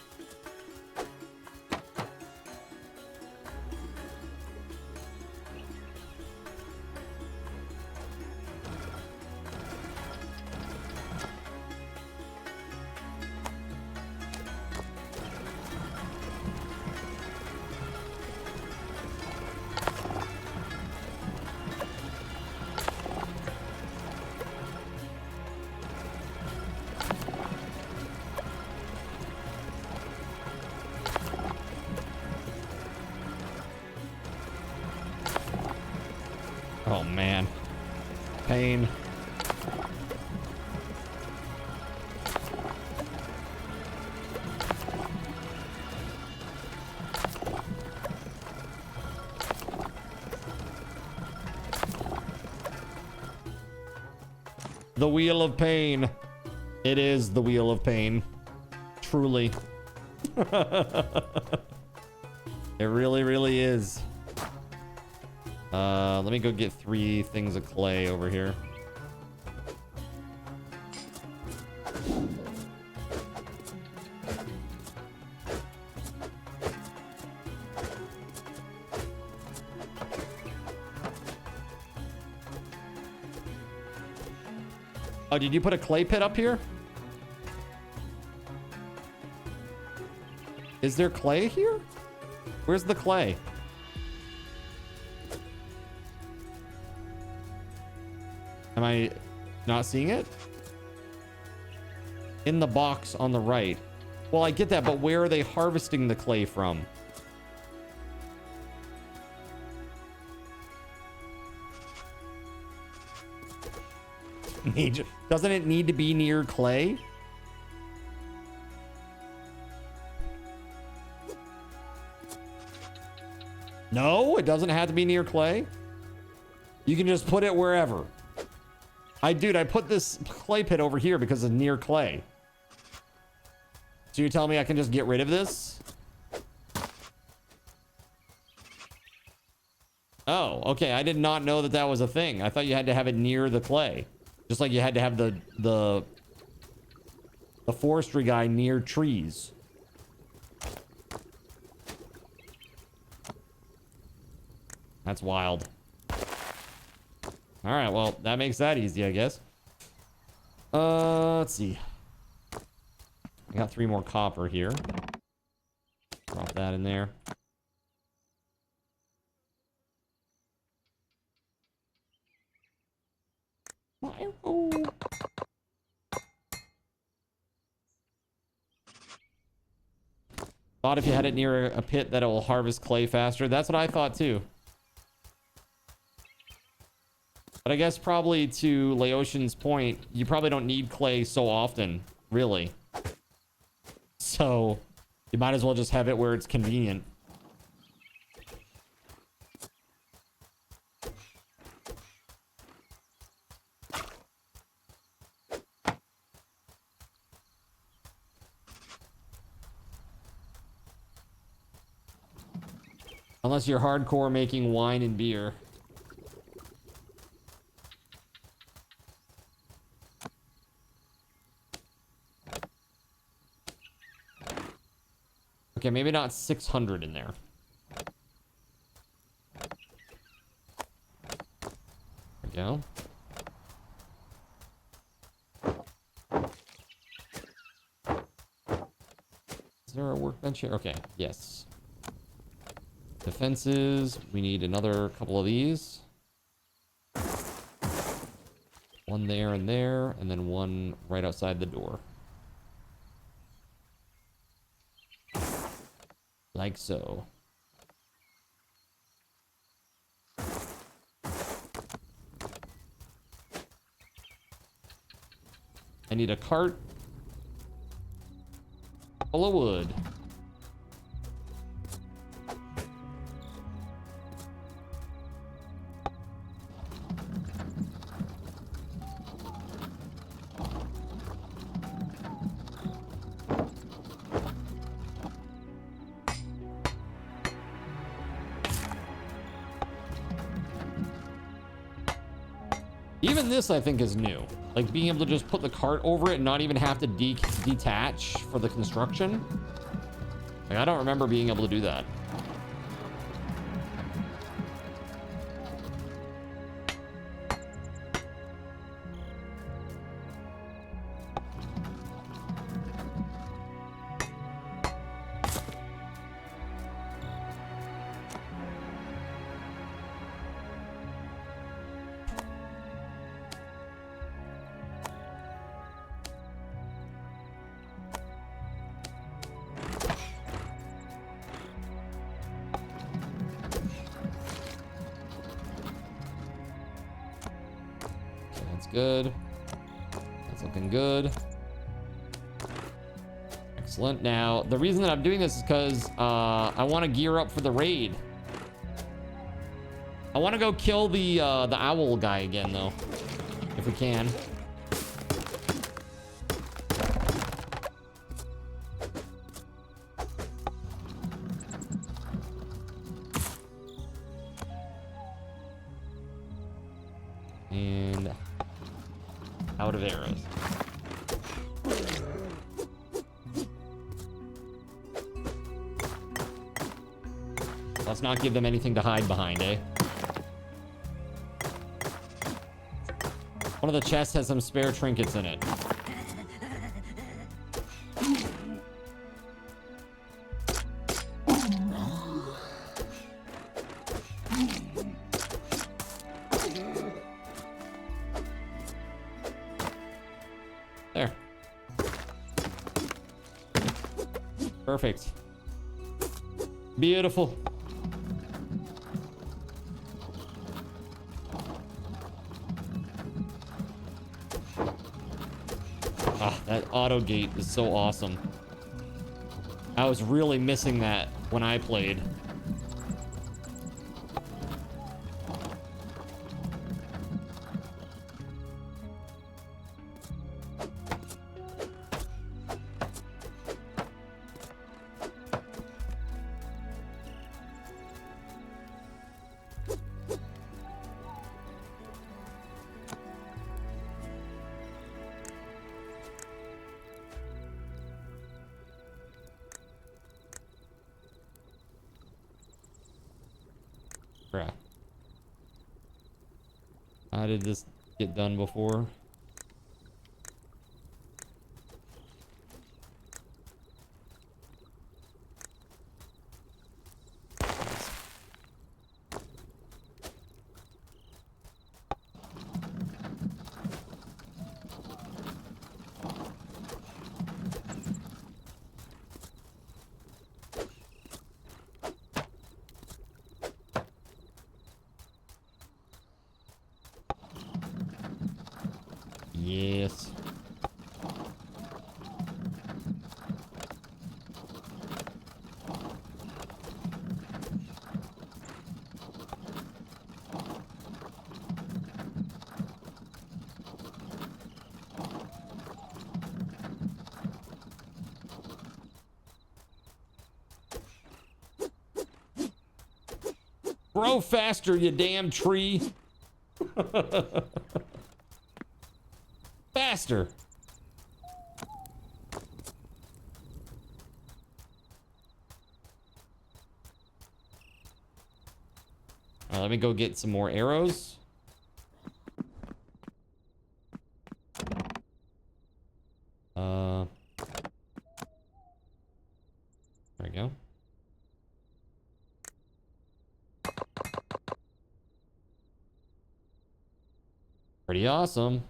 Oh man, pain. The wheel of pain. It is the wheel of pain. Truly. It really, really is. Let me go get 3 things of clay over here. Oh, did you put a clay pit up here? Is there clay here? Where's the clay? Am I not seeing it? In the box on the right. Well, I get that, but where are they harvesting the clay from? Doesn't it need to be near clay? No, it doesn't have to be near clay. You can just put it wherever. Dude, I put this clay pit over here because it's near clay. So you're telling me I can just get rid of this? Oh, okay. I did not know that that was a thing. I thought you had to have it near the clay. Just like you had to have the forestry guy near trees. That's wild. All right, well, that makes that easy, I guess. Let's see. I got 3 more copper here. Drop that in there. Thought if you had it near a pit that it will harvest clay faster. That's what I thought too. But I guess probably to Laotian's point, you probably don't need clay so often, really. So you might as well just have it where it's convenient. Unless you're hardcore making wine and beer. Okay, maybe not 600 in there. There we go. Is there a workbench here? Okay, yes. Defenses. We need another couple of these. One there, and then one right outside the door. Like so. I need a cart full of wood. Even this, I think, is new. Like, being able to just put the cart over it and not even have to detach for the construction. Like, I don't remember being able to do that. Good. That's looking good. Excellent. Now, the reason that I'm doing this is because I want to gear up for the raid. I want to go kill the owl guy again, though, if we can. And out of arrows. Let's not give them anything to hide behind, eh? One of the chests has some spare trinkets in it. There. Perfect. Beautiful. Ah, that auto gate is so awesome. I was really missing that when I played. Bruh. How did this get done before? Yes. Grow faster, you damn tree. Faster. All right, let me go get some more arrows. There we go. Pretty awesome.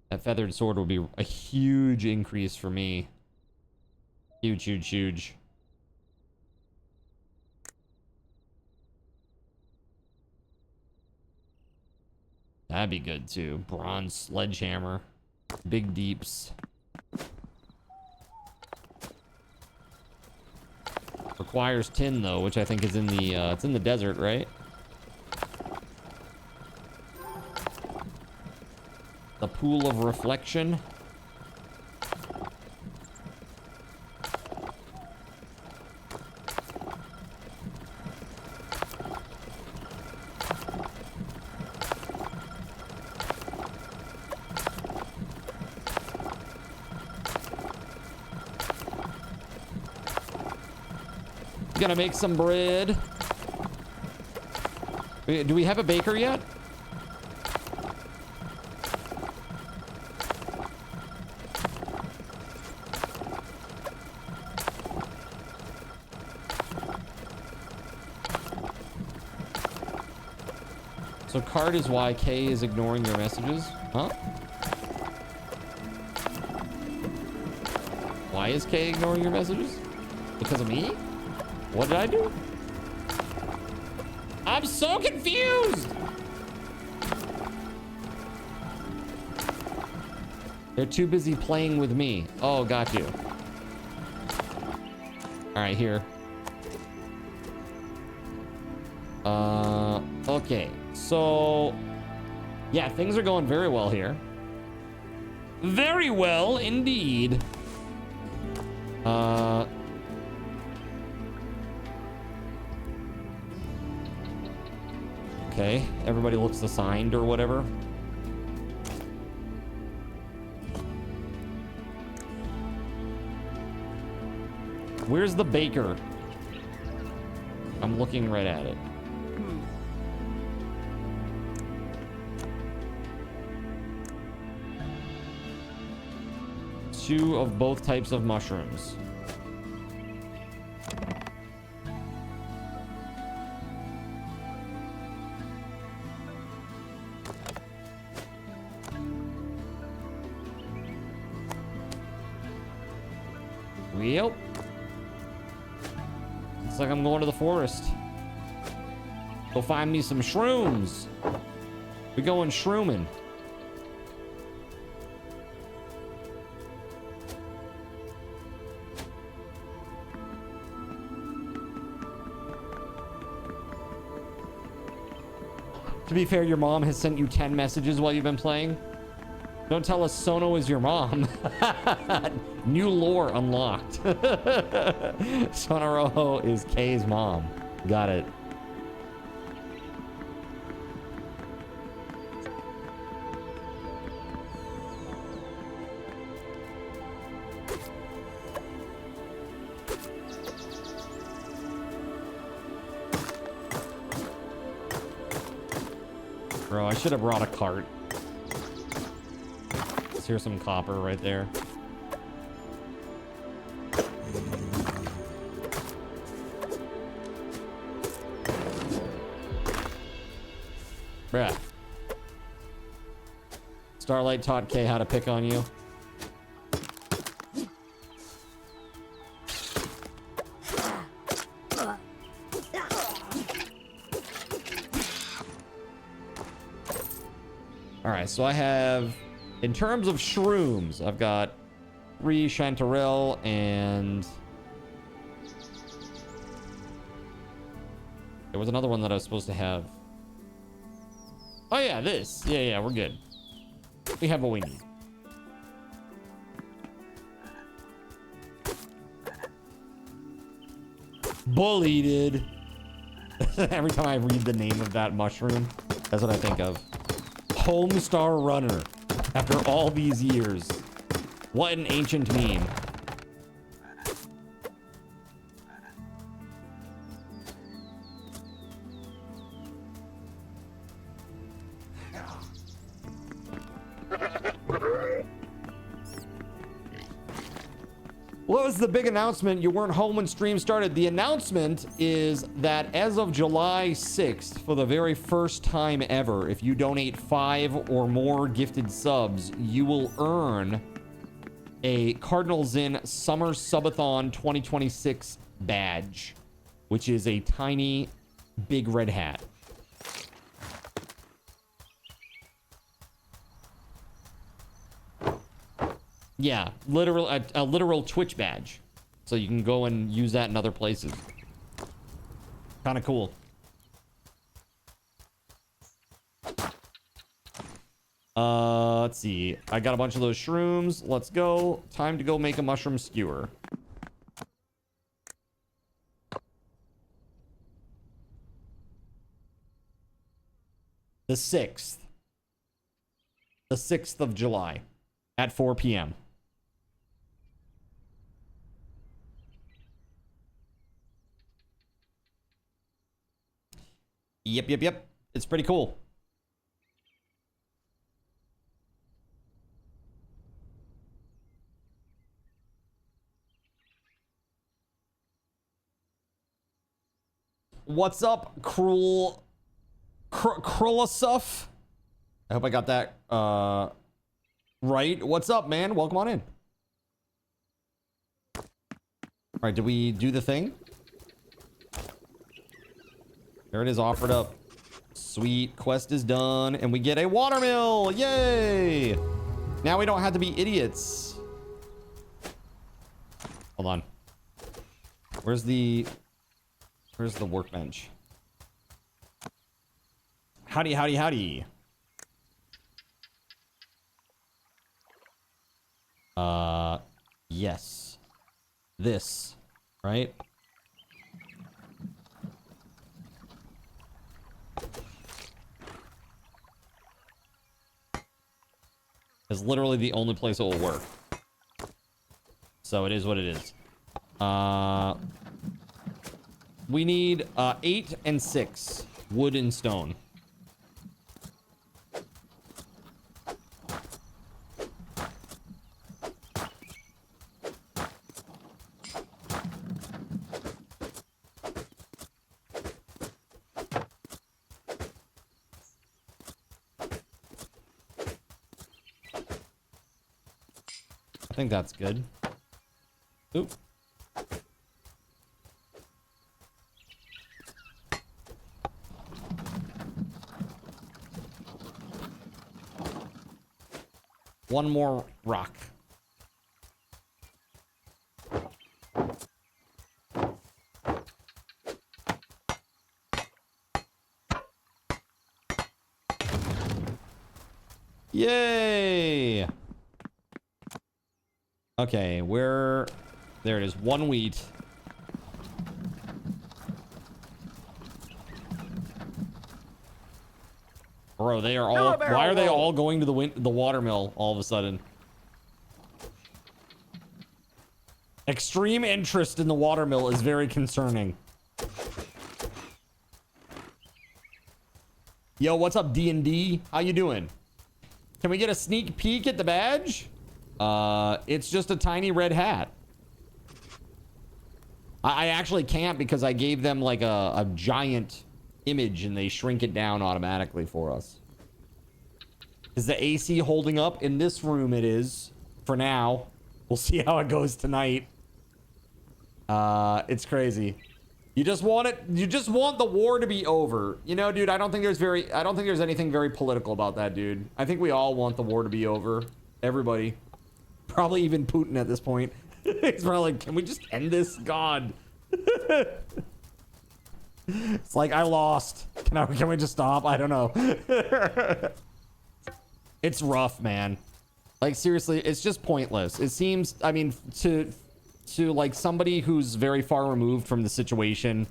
That feathered sword will be a huge increase for me. Huge, huge, huge. That'd be good too. Bronze sledgehammer. Big deeps. Requires tin though, which I think is in the it's in the desert, right? The pool of reflection. Gonna make some bread. Do we have a baker yet? So card is why K is ignoring your messages? Huh? Why is K ignoring your messages? Because of me? What did I do? I'm so confused! They're too busy playing with me. Oh, got you. Alright, here. Okay. So, yeah, things are going very well here. Very well, indeed. Okay, everybody looks assigned or whatever. Where's the baker? I'm looking right at it. Two of both types of mushrooms. Yep. Looks like I'm going to the forest. Go find me some shrooms. We going shrooming. To be fair, your mom has sent you 10 messages while you've been playing. Don't tell us Sono is your mom. New lore unlocked. Sonoroho is Kay's mom. Got it. Bro, I should have brought a cart. Here's some copper right there. Bruh. Starlight taught Kay how to pick on you. Alright, so I have... In terms of shrooms, I've got 3 chanterelle and... There was another one that I was supposed to have. Oh yeah, this. Yeah, we're good. We have what we need. Bullied. Every time I read the name of that mushroom, that's what I think of. Homestar Runner. After all these years. What an ancient meme. What was the big announcement? You weren't home when stream started. The announcement is that as of July 6th, for the very first time ever, if you donate 5 or more gifted subs, you will earn a Cardinal Zin Summer Subathon 2026 badge, which is a tiny, big red hat. Yeah, literal a literal Twitch badge, so you can go and use that in other places. Kind of cool. Let's see. I got a bunch of those shrooms. Let's go. Time to go make a mushroom skewer. The 6th. The 6th of July at 4 p.m. Yep. It's pretty cool. What's up, Krulasuf? I hope I got that right. What's up, man? Welcome on in. All right, did we do the thing? There it is, offered up. Sweet, quest is done, and we get a watermill. Yay! Now we don't have to be idiots. Hold on. Where's the workbench? Howdy. Yes. This, right? Is literally the only place it will work. So it is what it is. We need 8 and 6 wood and stone. I think that's good. Oop. One more rock. Yay! Okay, where... There it is. 1 wheat. Bro, they are all... Why are they all going to the watermill all of a sudden? Extreme interest in the watermill is very concerning. Yo, what's up, D&D? How you doing? Can we get a sneak peek at the badge? It's just a tiny red hat. I actually can't because I gave them like a giant image and they shrink it down automatically for us. Is the AC holding up? In this room it is for now. We'll see how it goes tonight. It's crazy. You just want the war to be over. You know, dude, I don't think there's anything very political about that, dude. I think we all want the war to be over. Everybody. Probably even Putin at this point. He's probably like, can we just end this? God. It's like, I lost. Can we just stop? I don't know. It's rough, man. Like, seriously, it's just pointless. It seems, I mean, to like somebody who's very far removed from the situation,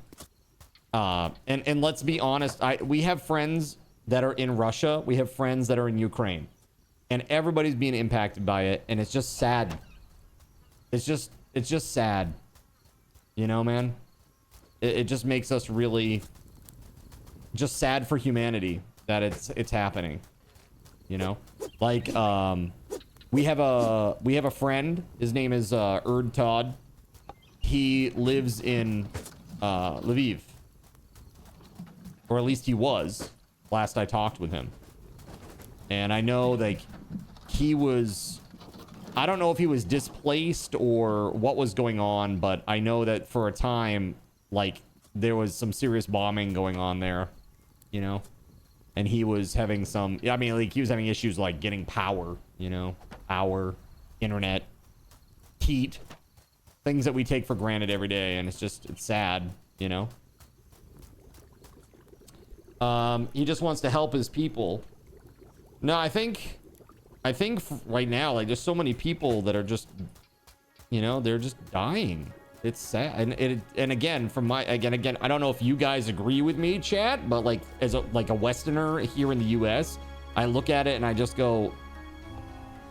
and let's be honest, we have friends that are in Russia. We have friends that are in Ukraine. And everybody's being impacted by it, and it's just sad. It's just sad. You know, man? It just makes us really just sad for humanity that it's happening. You know? Like, we have a friend. His name is Erd Todd. He lives in Lviv. Or at least he was, last I talked with him. And I know, like, he was... I don't know if he was displaced or what was going on, but I know that for a time, like, there was some serious bombing going on there, you know? And he was having some... I mean, like, he was having issues, like, getting power, you know? Power. internet, heat, things that we take for granted every day, and it's sad, you know. He just wants to help his people. No, I think right now, like, there's so many people that are just, you know, they're just dying. It's sad. And again, again, I don't know if you guys agree with me, chat, but like, as a Westerner here in the US, I look at it and I just go,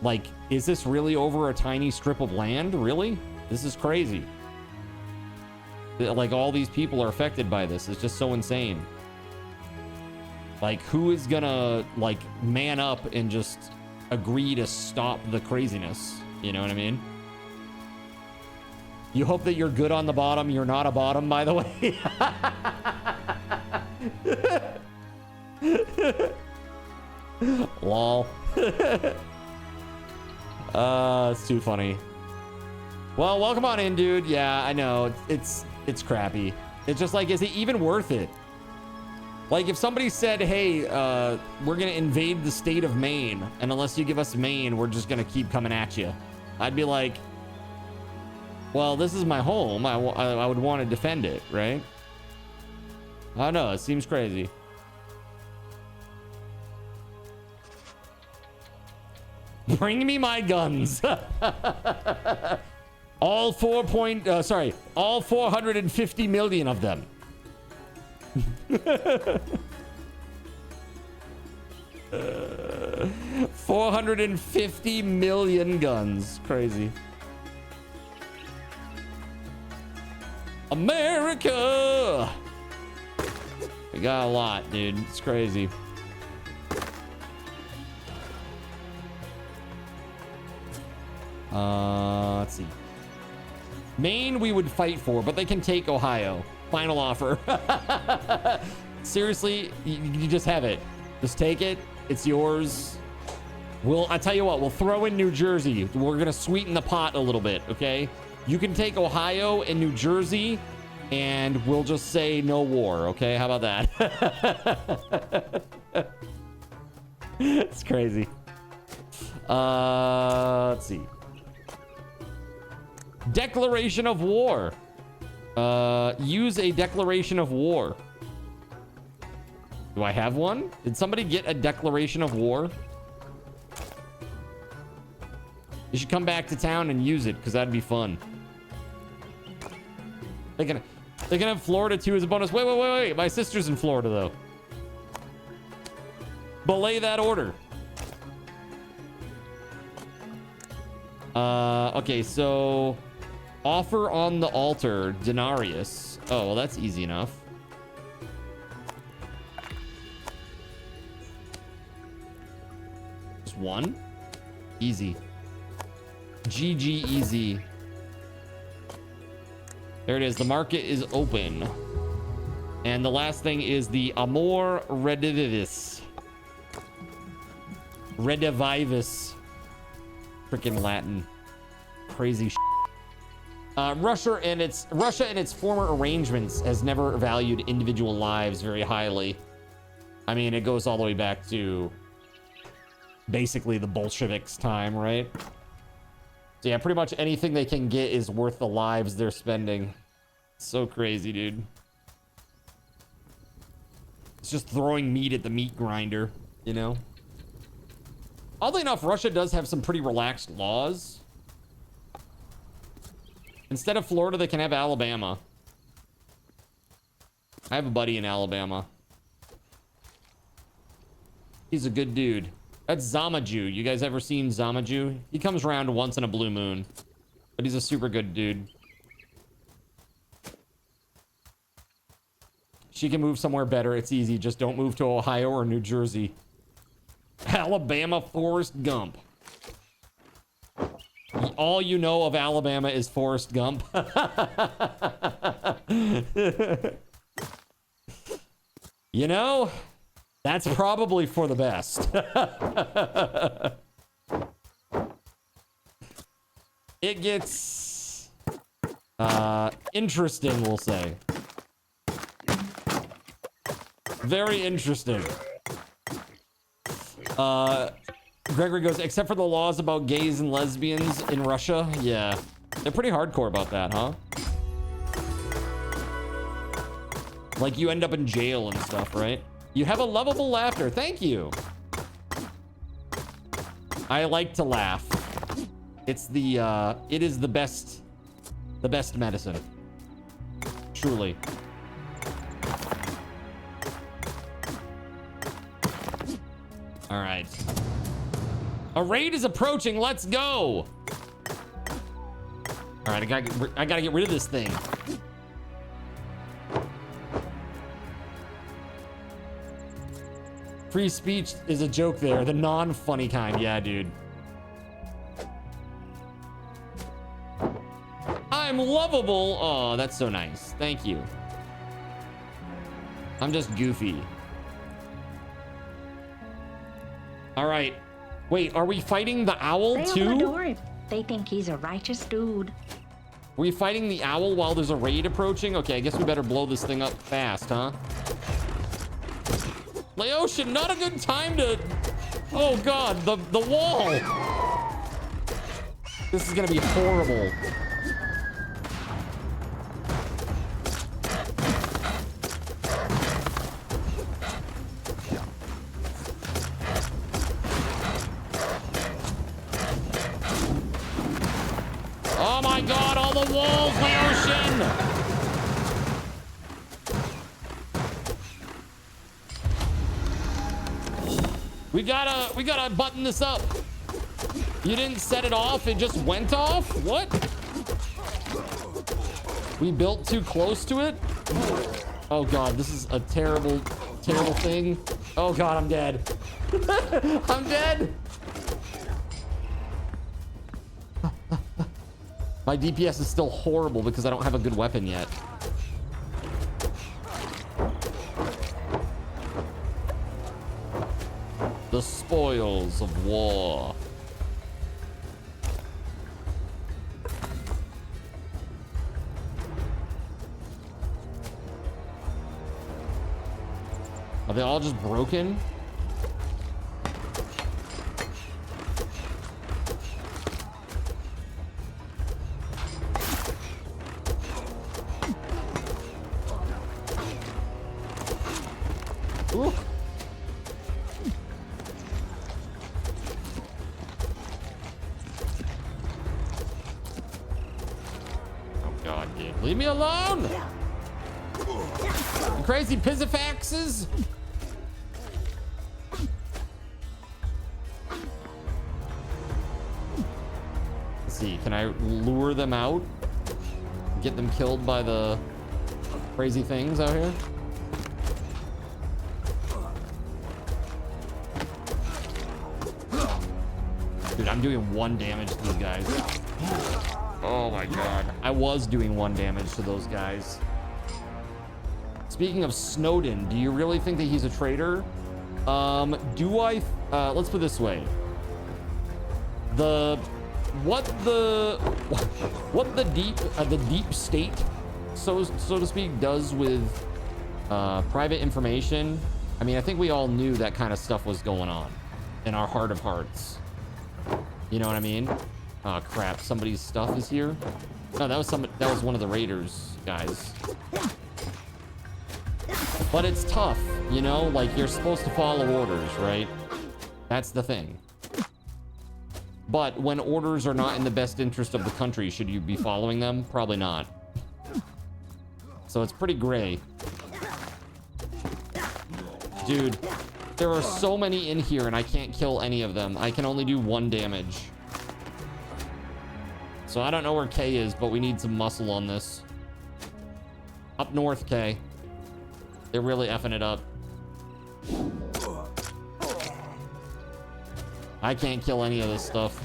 like, is this really over a tiny strip of land? Really? This is crazy. Like, all these people are affected by this. It's just so insane. Like, who is gonna, like, man up and just agree to stop the craziness? You know what I mean? You hope that you're good on the bottom. You're not a bottom, by the way. Lol. It's too funny. Well, welcome on in, dude. Yeah, I know. It's crappy. It's just like, is it even worth it? Like, if somebody said, hey, we're gonna invade the state of Maine, and unless you give us Maine, we're just gonna keep coming at you, I'd be like, well, this is my home. I would want to defend it, right? I don't know. It seems crazy. Bring me my guns. All 450 million of them. 450 million guns. Crazy. America! We got a lot, dude. It's crazy. Let's see. Maine we would fight for, but they can take Ohio. Final offer. Seriously, you just have it. Just take it. It's yours. I tell you what, we'll throw in New Jersey. We're gonna sweeten the pot a little bit, okay? You can take Ohio and New Jersey, and we'll just say no war, okay? How about that? It's crazy. Let's see. Declaration of war. Use a declaration of war. Do I have one? Did somebody get a declaration of war? You should come back to town and use it, because that'd be fun. They can have Florida too as a bonus. Wait. My sister's in Florida though. Belay that order. Okay, so offer on the altar, denarius. Oh, well, that's easy enough. Just one? Easy. GG easy. There it is. The market is open. And the last thing is the Amor Redivivus. Redivivus. Freaking Latin. Crazy shit. Russia and its former arrangements has never valued individual lives very highly. I mean, it goes all the way back to basically the Bolsheviks' time, right? So yeah, pretty much anything they can get is worth the lives they're spending. So crazy, dude. It's just throwing meat at the meat grinder, you know? Oddly enough, Russia does have some pretty relaxed laws. Instead of Florida, they can have Alabama. I have a buddy in Alabama. He's a good dude. That's Zamaju. You guys ever seen Zamaju? He comes around once in a blue moon. But he's a super good dude. She can move somewhere better. It's easy. Just don't move to Ohio or New Jersey. Alabama Forrest Gump. All you know of Alabama is Forrest Gump. You know, that's probably for the best. It gets interesting, we'll say. Very interesting. Gregory goes, except for the laws about gays and lesbians in Russia. Yeah, they're pretty hardcore about that, huh? Like you end up in jail and stuff, right? You have a lovable laughter. Thank you. I like to laugh. It's the it is the best medicine. Truly. All right. A raid is approaching. Let's go. All right, I gotta get rid of this thing. Free speech is a joke there. The non-funny kind. Yeah, dude. I'm lovable. Oh, that's so nice. Thank you. I'm just goofy. All right. Wait, are we fighting the owl too? Adore him. They think he's a righteous dude. Are we fighting the owl while there's a raid approaching? Okay, I guess we better blow this thing up fast, huh? Laotian, not a good time to... Oh God, the wall. This is gonna be horrible. Oh my God, all the walls, Laotian! We gotta button this up. You didn't set it off, it just went off? What? We built too close to it? Oh God, this is a terrible, terrible thing. Oh God, I'm dead. I'm dead. My DPS is still horrible because I don't have a good weapon yet. The spoils of war. Are they all just broken? Ooh. Leave me alone! You crazy pizzifaxes! Let's see, can I lure them out? Get them killed by the crazy things out here? Dude, I'm doing 1 damage to these guys. Oh my God. I was doing 1 damage to those guys. Speaking of Snowden, do you really think that he's a traitor? Let's put it this way. What the deep state, so to speak, does with private information. I mean, I think we all knew that kind of stuff was going on in our heart of hearts. You know what I mean? Oh crap, somebody's stuff is here. No, that was one of the raiders guys. But it's tough, you know, like you're supposed to follow orders, right? That's the thing. But when orders are not in the best interest of the country, should you be following them? Probably not. So it's pretty gray. Dude, there are so many in here and I can't kill any of them. I can only do 1 damage. So I don't know where K is, but we need some muscle on this. Up north, K. They're really effing it up. I can't kill any of this stuff.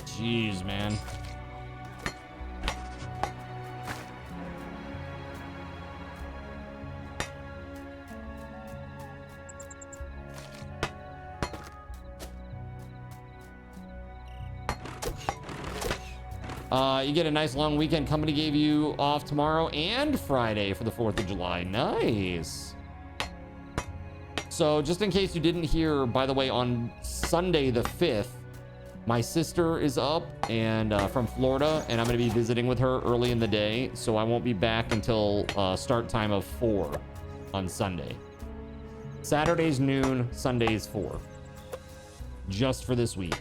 Jeez, man. You get a nice long weekend. Company gave you off tomorrow and Friday for the 4th of July. Nice. So just in case you didn't hear, by the way, on Sunday the 5th, my sister is up and from Florida, and I'm going to be visiting with her early in the day. So I won't be back until start time of 4 on Sunday. Saturday's noon, Sunday's 4. Just for this week.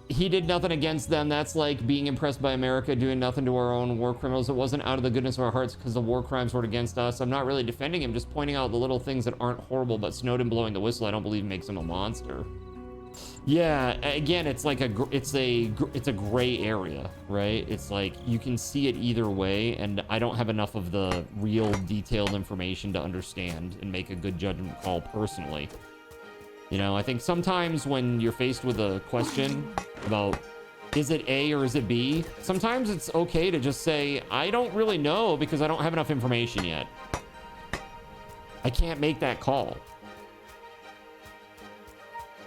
He did nothing against them. That's like being impressed by America doing nothing to our own war criminals. It wasn't out of the goodness of our hearts because the war crimes were against us. I'm not really defending him, just pointing out the little things that aren't horrible, but Snowden blowing the whistle, I don't believe makes him a monster. Yeah, again, it's like it's a gray area, right? It's like you can see it either way, and I don't have enough of the real detailed information to understand and make a good judgment call personally. You know, I think sometimes when you're faced with a question about is it A or is it B, sometimes it's okay to just say, I don't really know because I don't have enough information yet. I can't make that call.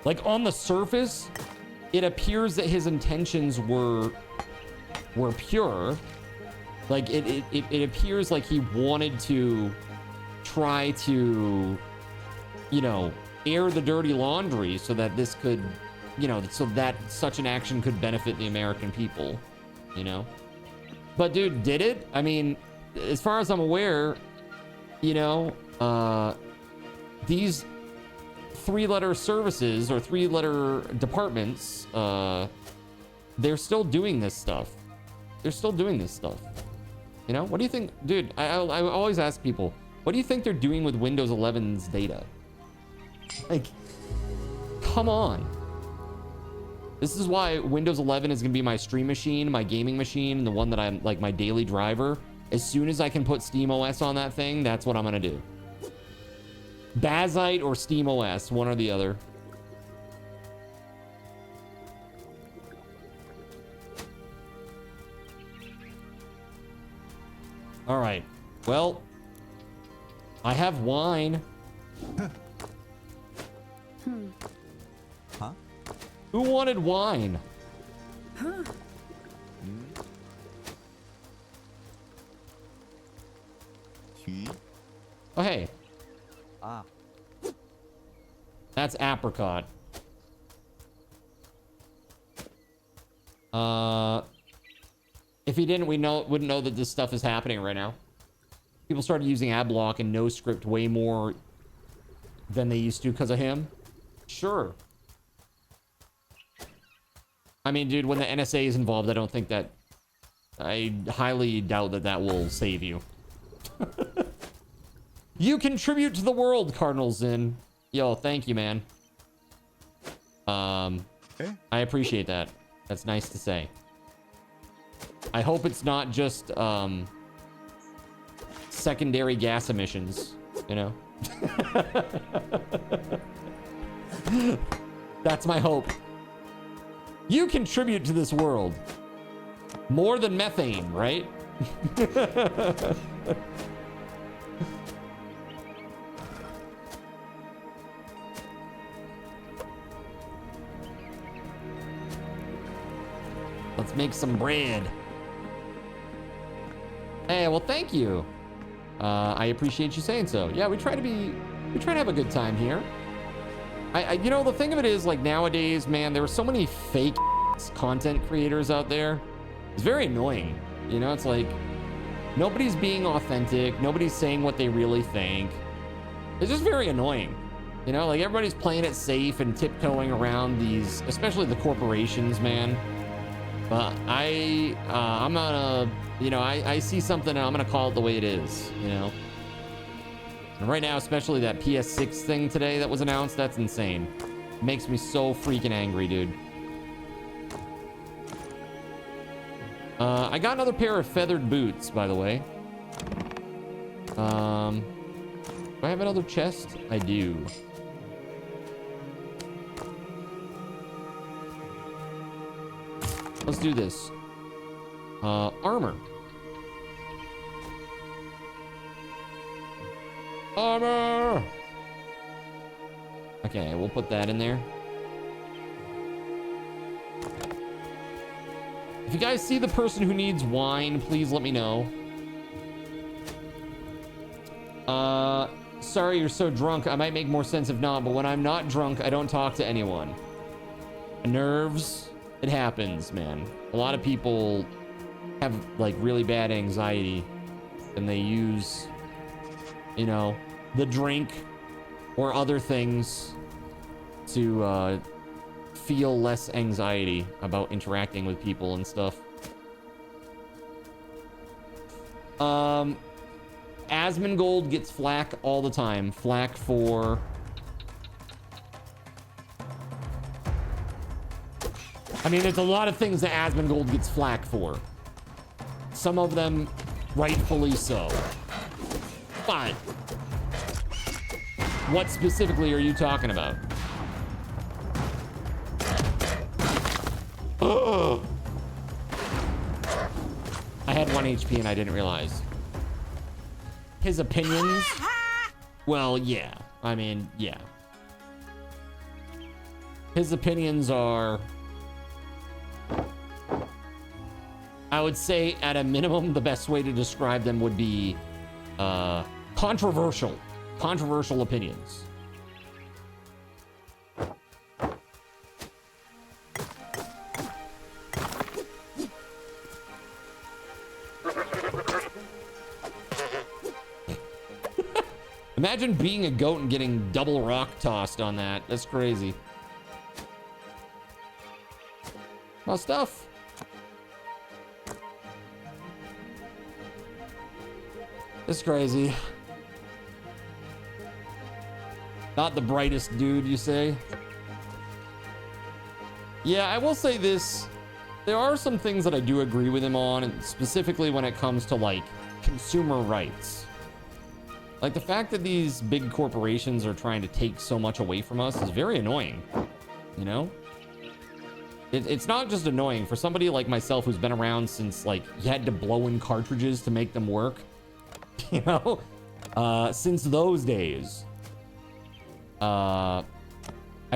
Like on the surface, it appears that his intentions were pure. Like it appears like he wanted to try to, you know, air the dirty laundry so that this could, you know, so that such an action could benefit the American people, you know? But dude, did it? I mean, as far as I'm aware, you know, these 3-letter services or 3-letter departments, they're still doing this stuff. They're still doing this stuff. You know, what do you think? Dude, I always ask people, what do you think they're doing with Windows 11's data? Like, come on. This is why Windows 11 is going to be my stream machine, my gaming machine, and the one that I'm like my daily driver. As soon as I can put SteamOS on that thing, that's what I'm going to do. Bazite or SteamOS, one or the other. All right. Well, I have wine. Huh? Who wanted wine? Huh? Oh, hey. Ah. That's apricot. If he didn't, wouldn't know that this stuff is happening right now. People started using AdBlock and NoScript way more than they used to because of him. Sure. I mean, dude, when the NSA is involved, I don't think that... I highly doubt that that will save you. You contribute to the world, Cardinal Zin. Yo, thank you, man. I appreciate that. That's nice to say. I hope it's not just, secondary gas emissions, you know? That's my hope. You contribute to this world. More than methane, right? Let's make some bread. Hey, well, thank you. I appreciate you saying so. Yeah, we try to have a good time here. You know, the thing of it is, like, nowadays, man, there are so many fake content creators out there. It's very annoying. You know, it's like nobody's being authentic. Nobody's saying what they really think. It's just very annoying. You know, like everybody's playing it safe and tiptoeing around these, especially the corporations, man. But I'm gonna, you know, I see something and I'm gonna call it the way it is, you know. And right now, especially that PS6 thing today that was announced, that's insane. It makes me so freaking angry, dude. I got another pair of feathered boots, by the way. Do I have another chest? I do. Let's do this. Armor. Armor! Okay, we'll put that in there. If you guys see the person who needs wine, please let me know. Sorry you're so drunk. I might make more sense if not, but when I'm not drunk, I don't talk to anyone. Nerves, it happens, man. A lot of people have like really bad anxiety and they use, you know, the drink or other things to feel less anxiety about interacting with people and stuff. Asmongold gets flack all the time. Flack for... I mean, there's a lot of things that Asmongold gets flack for. Some of them rightfully so. But what specifically are you talking about? Ugh. I had 1 HP and I didn't realize. His opinions? Well, yeah. I mean, yeah. His opinions are... I would say, at a minimum, the best way to describe them would be controversial. Controversial opinions. Imagine being a goat and getting double rock tossed on that. That's crazy. Well, stuff. It's crazy. Not the brightest dude, you say? Yeah, I will say this. There are some things that I do agree with him on, and specifically when it comes to, like, consumer rights. Like, the fact that these big corporations are trying to take so much away from us is very annoying, you know? It's not just annoying. For somebody like myself who's been around since, like, you had to blow in cartridges to make them work, you know? Since those days. I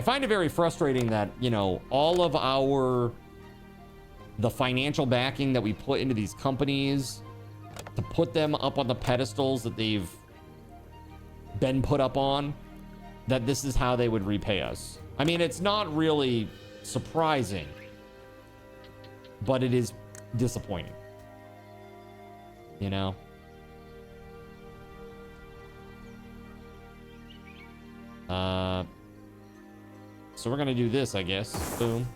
find it very frustrating that, you know, all of the financial backing that we put into these companies to put them up on the pedestals that they've been put up on, that this is how they would repay us. I mean, it's not really surprising, but it is disappointing, you know? So we're gonna do this, I guess. Boom.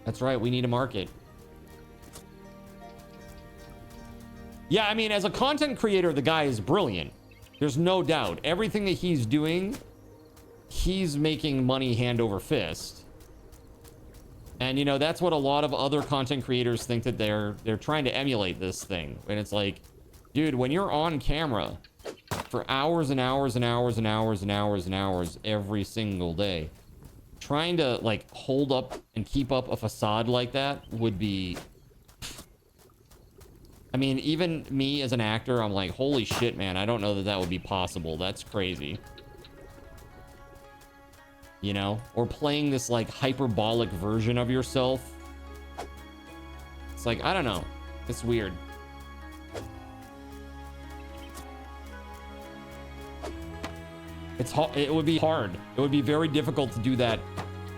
That's right, we need a market. Yeah, I mean, as a content creator, the guy is brilliant. There's no doubt. Everything that he's doing, he's making money hand over fist. And, you know, that's what a lot of other content creators think, that they're trying to emulate this thing. And it's like, dude, when you're on camera for hours and hours and hours and hours and hours and hours every single day, trying to, like, hold up and keep up a facade like that would be... I mean, even me as an actor, I'm like, holy shit, man, I don't know that that would be possible. That's crazy. You know? Or playing this, like, hyperbolic version of yourself. It's like, I don't know. It's weird. It would be hard. It would be very difficult to do that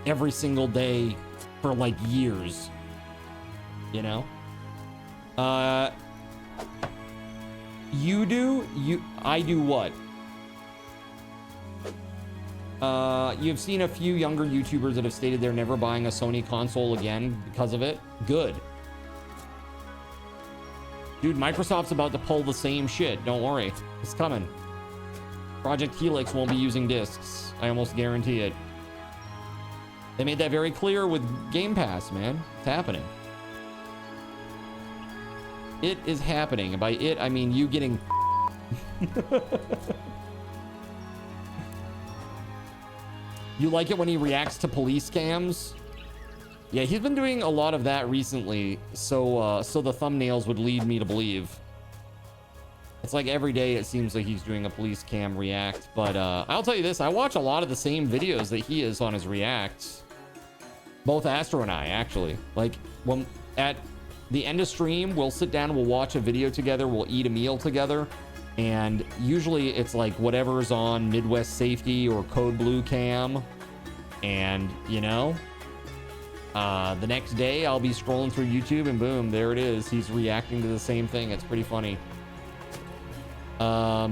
every single day for, like, years. You know? You do? I do what? You've seen a few younger YouTubers that have stated they're never buying a Sony console again because of it. Good. Dude, Microsoft's about to pull the same shit. Don't worry. It's coming. Project Helix won't be using discs. I almost guarantee it. They made that very clear with Game Pass, man. It's happening. It is happening. And by it, I mean you getting... You like it when he reacts to police cams? Yeah, he's been doing a lot of that recently, so the thumbnails would lead me to believe. It's like every day it seems like he's doing a police cam react, but I'll tell you this, I watch a lot of the same videos that he is on his reacts. Both Astro and I, actually. Like, when at the end of stream, we'll sit down, we'll watch a video together, we'll eat a meal together, and usually it's like whatever's on Midwest Safety or Code Blue Cam, and, you know, the next day I'll be scrolling through YouTube, and boom, there it is. He's reacting to the same thing. It's pretty funny. But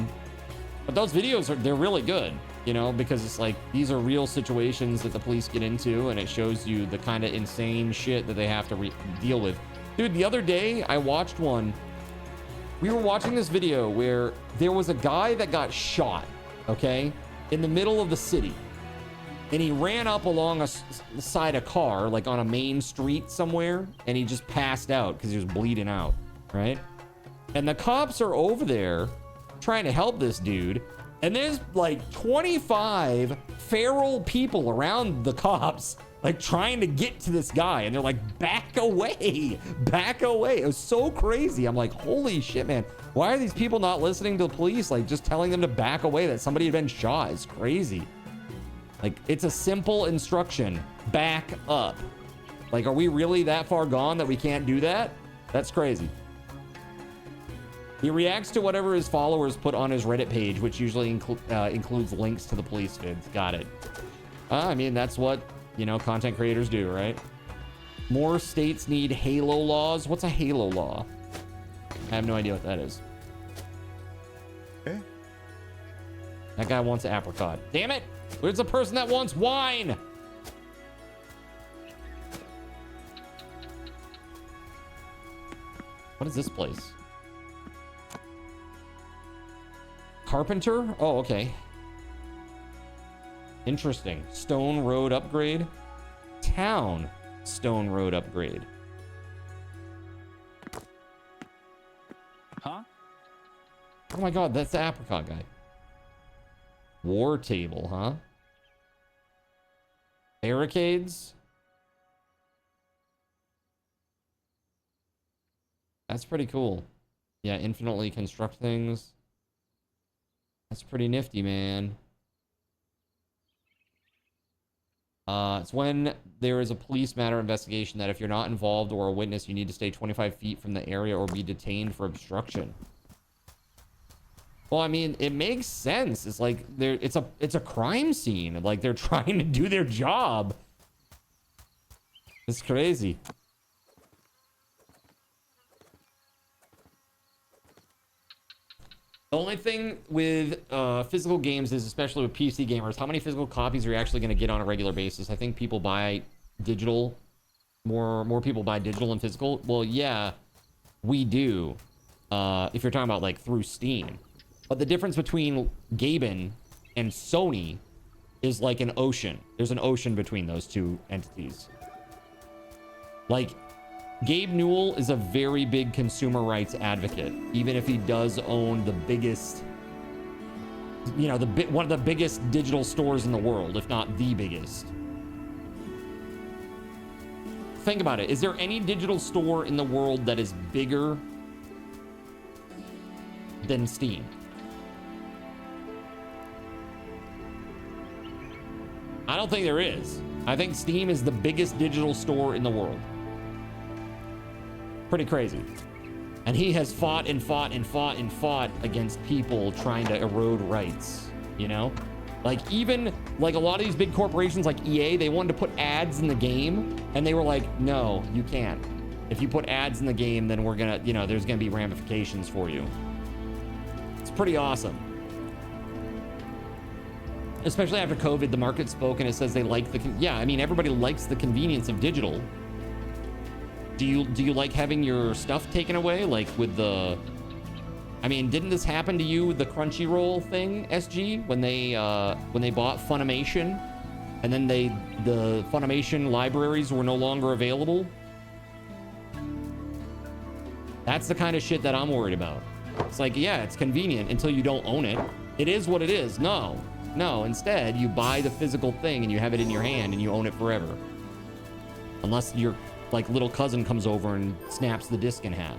those videos they're really good, you know, because it's like, these are real situations that the police get into, and it shows you the kind of insane shit that they have to deal with. Dude, the other day I watched one. We were watching this video where there was a guy that got shot, okay, in the middle of the city. And he ran up along a side of car, like on a main street somewhere, and he just passed out because he was bleeding out, right? And the cops are over there trying to help this dude, and there's like 25 feral people around the cops, like trying to get to this guy, and they're like, back away, back away. It was so crazy. I'm like, holy shit, man. Why are these people not listening to the police? Like, just telling them to back away, that somebody had been shot is crazy. Like, it's a simple instruction. Back up. Like, are we really that far gone that we can't do that? That's crazy. He reacts to whatever his followers put on his Reddit page, which usually includes links to the police vids. Got it. I mean, that's what, you know, content creators do, right? More states need Halo laws. What's a Halo law? I have no idea what that is. Okay. That guy wants apricot. Damn it! Where's the person that wants wine? What is this place? Carpenter? Oh, okay. Interesting. Stone Road upgrade. Town Stone Road upgrade. Huh? Oh my god, that's the apricot guy. War table, huh? Barricades? That's pretty cool. Yeah, infinitely construct things. That's pretty nifty, man. It's when there is a police matter investigation that if you're not involved or a witness, you need to stay 25 feet from the area or be detained for obstruction. Well, I mean, it makes sense. It's like it's a crime scene. Like, they're trying to do their job. It's crazy. The only thing with physical games is, especially with PC gamers, how many physical copies are you actually going to get on a regular basis? I think people buy digital. More people buy digital than physical. Well, yeah, we do. If you're talking about like through Steam. But the difference between GabeN and Sony is like an ocean. There's an ocean between those two entities. Like, Gabe Newell is a very big consumer rights advocate, even if he does own the biggest, you know, one of the biggest digital stores in the world, if not the biggest. Think about it. Is there any digital store in the world that is bigger than Steam? I don't think there is. I think Steam is the biggest digital store in the world. Pretty crazy. And he has fought and fought and fought and fought against people trying to erode rights, you know? Like, even like a lot of these big corporations like EA, they wanted to put ads in the game, and they were like, no, you can't. If you put ads in the game, then we're gonna, you know, there's gonna be ramifications for you. It's pretty awesome. Especially after COVID, the market spoke and it says they like the, yeah, I mean, everybody likes the convenience of digital. Do you like having your stuff taken away? Like with the, I mean, didn't this happen to you with the Crunchyroll thing, SG, when they bought Funimation, and then the Funimation libraries were no longer available? That's the kind of shit that I'm worried about. It's like, yeah, it's convenient until you don't own it. It is what it is. No, instead you buy the physical thing and you have it in your hand and you own it forever. Unless your like little cousin comes over and snaps the disc in half.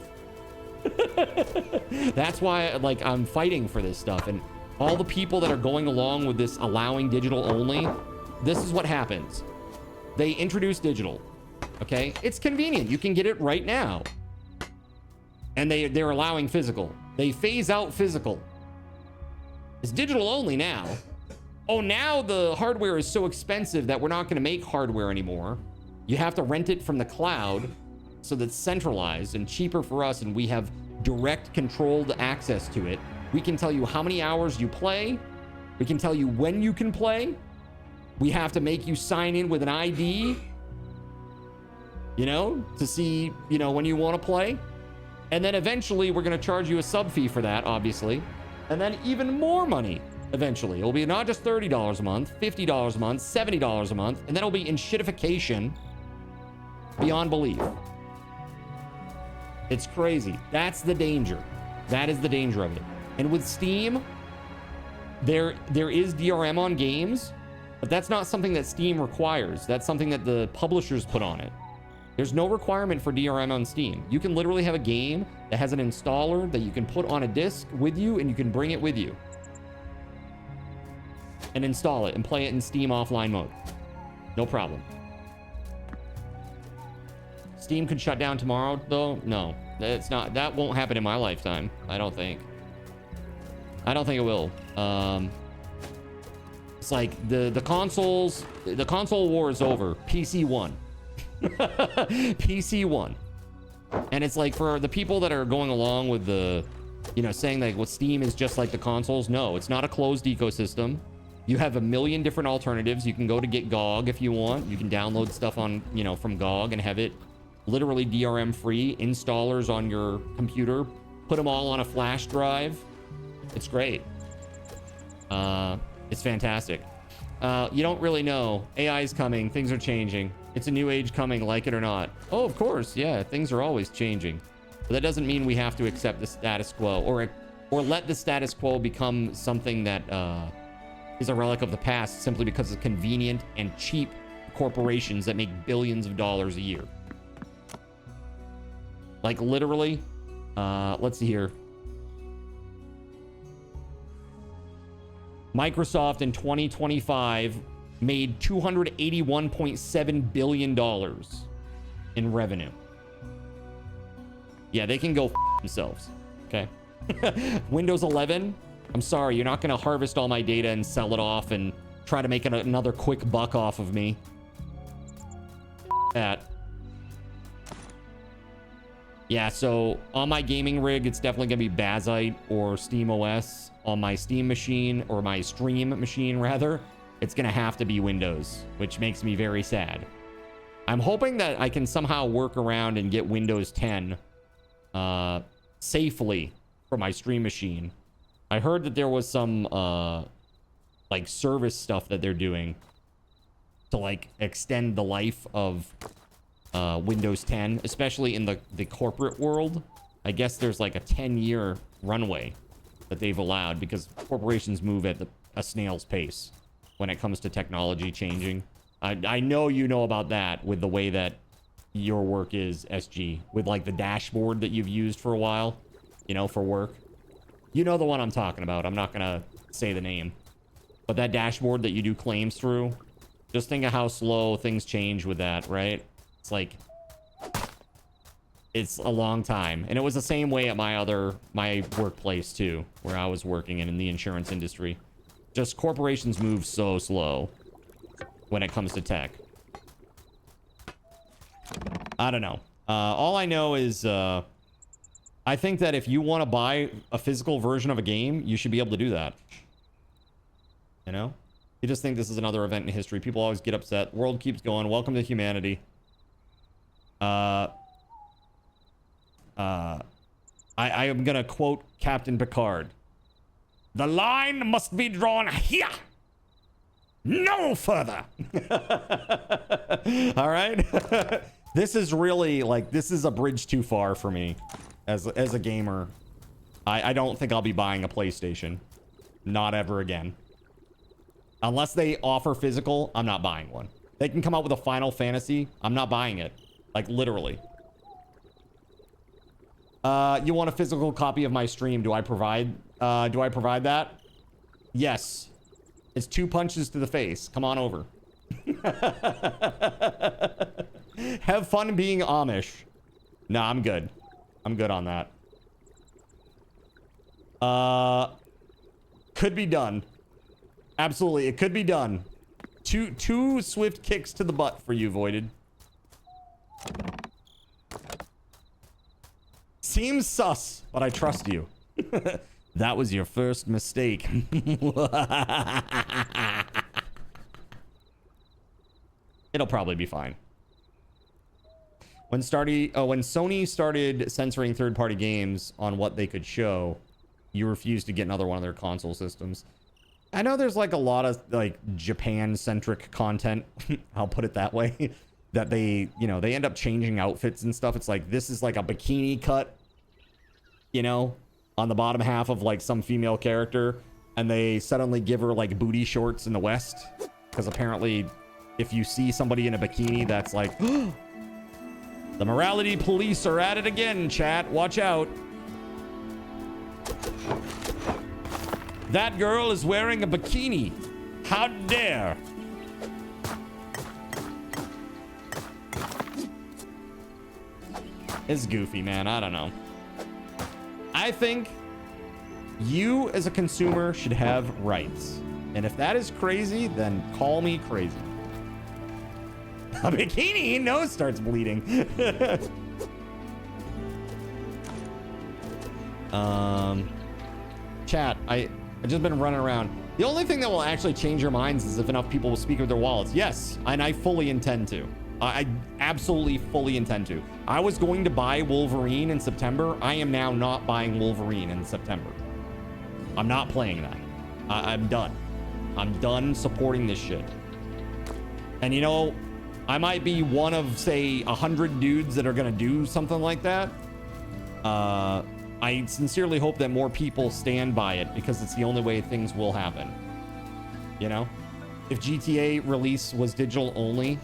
That's why like I'm fighting for this stuff, and all the people that are going along with this allowing digital only, this is what happens. They introduced digital. Okay, it's convenient. You can get it right now. And they're allowing physical. They phase out physical. It's digital only now. Oh, now the hardware is so expensive that we're not going to make hardware anymore. You have to rent it from the cloud, so that's centralized and cheaper for us, and we have direct controlled access to it. We can tell you how many hours you play. We can tell you when you can play. We have to make you sign in with an ID, you know, to see, you know, when you want to play. And then eventually we're going to charge you a sub fee for that, obviously. And then even more money eventually. It'll be not just $30 a month, $50 a month, $70 a month, and then it'll be in shitification beyond belief. It's crazy. That's the danger. That is the danger of it. And with Steam, there is DRM on games, but that's not something that Steam requires. That's something that the publishers put on it. There's no requirement for DRM on Steam. You can literally have a game that has an installer that you can put on a disc with you, and you can bring it with you and install it and play it in Steam offline mode. No problem. Steam could shut down tomorrow, though. No, it's not. That won't happen in my lifetime. I don't think. I don't think it will. It's like the consoles. The console war is over. PC won. PC won. And it's like, for the people that are going along with the, you know, saying like, well, Steam is just like the consoles. No, it's not a closed ecosystem. You have a million different alternatives. You can go to get GOG if you want. You can download stuff on, you know, from GOG and have it literally DRM free. Installers on your computer. Put them all on a flash drive. It's great. It's fantastic. You don't really know. AI is coming. Things are changing. It's a new age coming, like it or not. Oh, of course. Yeah, things are always changing. But that doesn't mean we have to accept the status quo or let the status quo become something that is a relic of the past simply because of convenient and cheap corporations that make billions of dollars a year. Like literally, let's see here. Microsoft in 2025 made $281.7 billion in revenue. Yeah, they can go themselves. Okay. Windows 11, I'm sorry, you're not going to harvest all my data and sell it off and try to make another quick buck off of me. That. Yeah, so on my gaming rig, it's definitely going to be Bazite or SteamOS. On my Steam machine, or my stream machine rather, it's going to have to be Windows, which makes me very sad. I'm hoping that I can somehow work around and get Windows 10 safely for my stream machine. I heard that there was some like service stuff that they're doing to like extend the life of Windows 10, especially in the corporate world. I guess there's like a 10-year runway that they've allowed because corporations move at a snail's pace when it comes to technology changing. I know you know about that with the way that your work is, SG, with like the dashboard that you've used for a while, you know, for work. You know the one I'm talking about. I'm not gonna say the name, but that dashboard that you do claims through, just think of how slow things change with that, right? It's like, it's a long time. And it was the same way at my workplace too, where I was working in the insurance industry. Just corporations move so slow when it comes to tech. I don't know. All I know is I think that if you want to buy a physical version of a game, you should be able to do that. You know? You just think this is another event in history. People always get upset. World keeps going. Welcome to humanity. I am gonna quote Captain Picard. The line must be drawn here. No further. All right. This is really like, this is a bridge too far for me as a gamer. I don't think I'll be buying a PlayStation. Not ever again. Unless they offer physical, I'm not buying one. They can come out with a Final Fantasy. I'm not buying it. Like literally. You want a physical copy of my stream? Do I provide that? Yes. It's 2 punches to the face. Come on over. Have fun being Amish. Nah, I'm good. I'm good on that. Could be done. Absolutely, it could be done. Two swift kicks to the butt for you, Voided. Seems sus, but I trust you. That was your first mistake. It'll probably be fine. When Sony started censoring third-party games on what they could show, you refused to get another one of their console systems. I know there's like a lot of like Japan-centric content, I'll put it that way, that they, you know, they end up changing outfits and stuff. It's like, this is like a bikini cut, you know, on the bottom half of like some female character, and they suddenly give her like booty shorts in the West, because apparently if you see somebody in a bikini, that's like, the morality police are at it again, chat. Watch out. That girl is wearing a bikini. How dare. It's goofy, man. I don't know. I think you as a consumer should have rights. And if that is crazy, then call me crazy. A bikini, nose starts bleeding. Chat, I've just been running around. The only thing that will actually change your minds is if enough people will speak with their wallets. Yes, and I fully intend to. I absolutely fully intend to. I was going to buy Wolverine in September. I am now not buying Wolverine in September. I'm not playing that. I'm done. I'm done supporting this shit. And you know, I might be one of, say, 100 dudes that are going to do something like that. I sincerely hope that more people stand by it, because it's the only way things will happen. You know? If GTA release was digital only,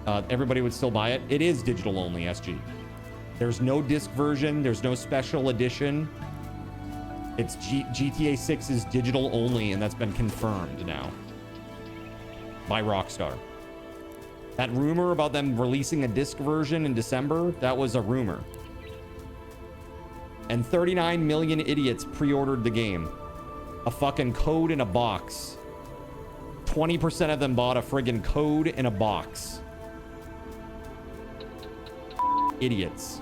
everybody would still buy it. It is digital only, SG. There's no disc version. There's no special edition. It's GTA 6 is digital only, and that's been confirmed now by Rockstar. That rumor about them releasing a disc version in December, that was a rumor. And 39 million idiots pre-ordered the game. A fucking code in a box. 20% of them bought a friggin' code in a box. Idiots.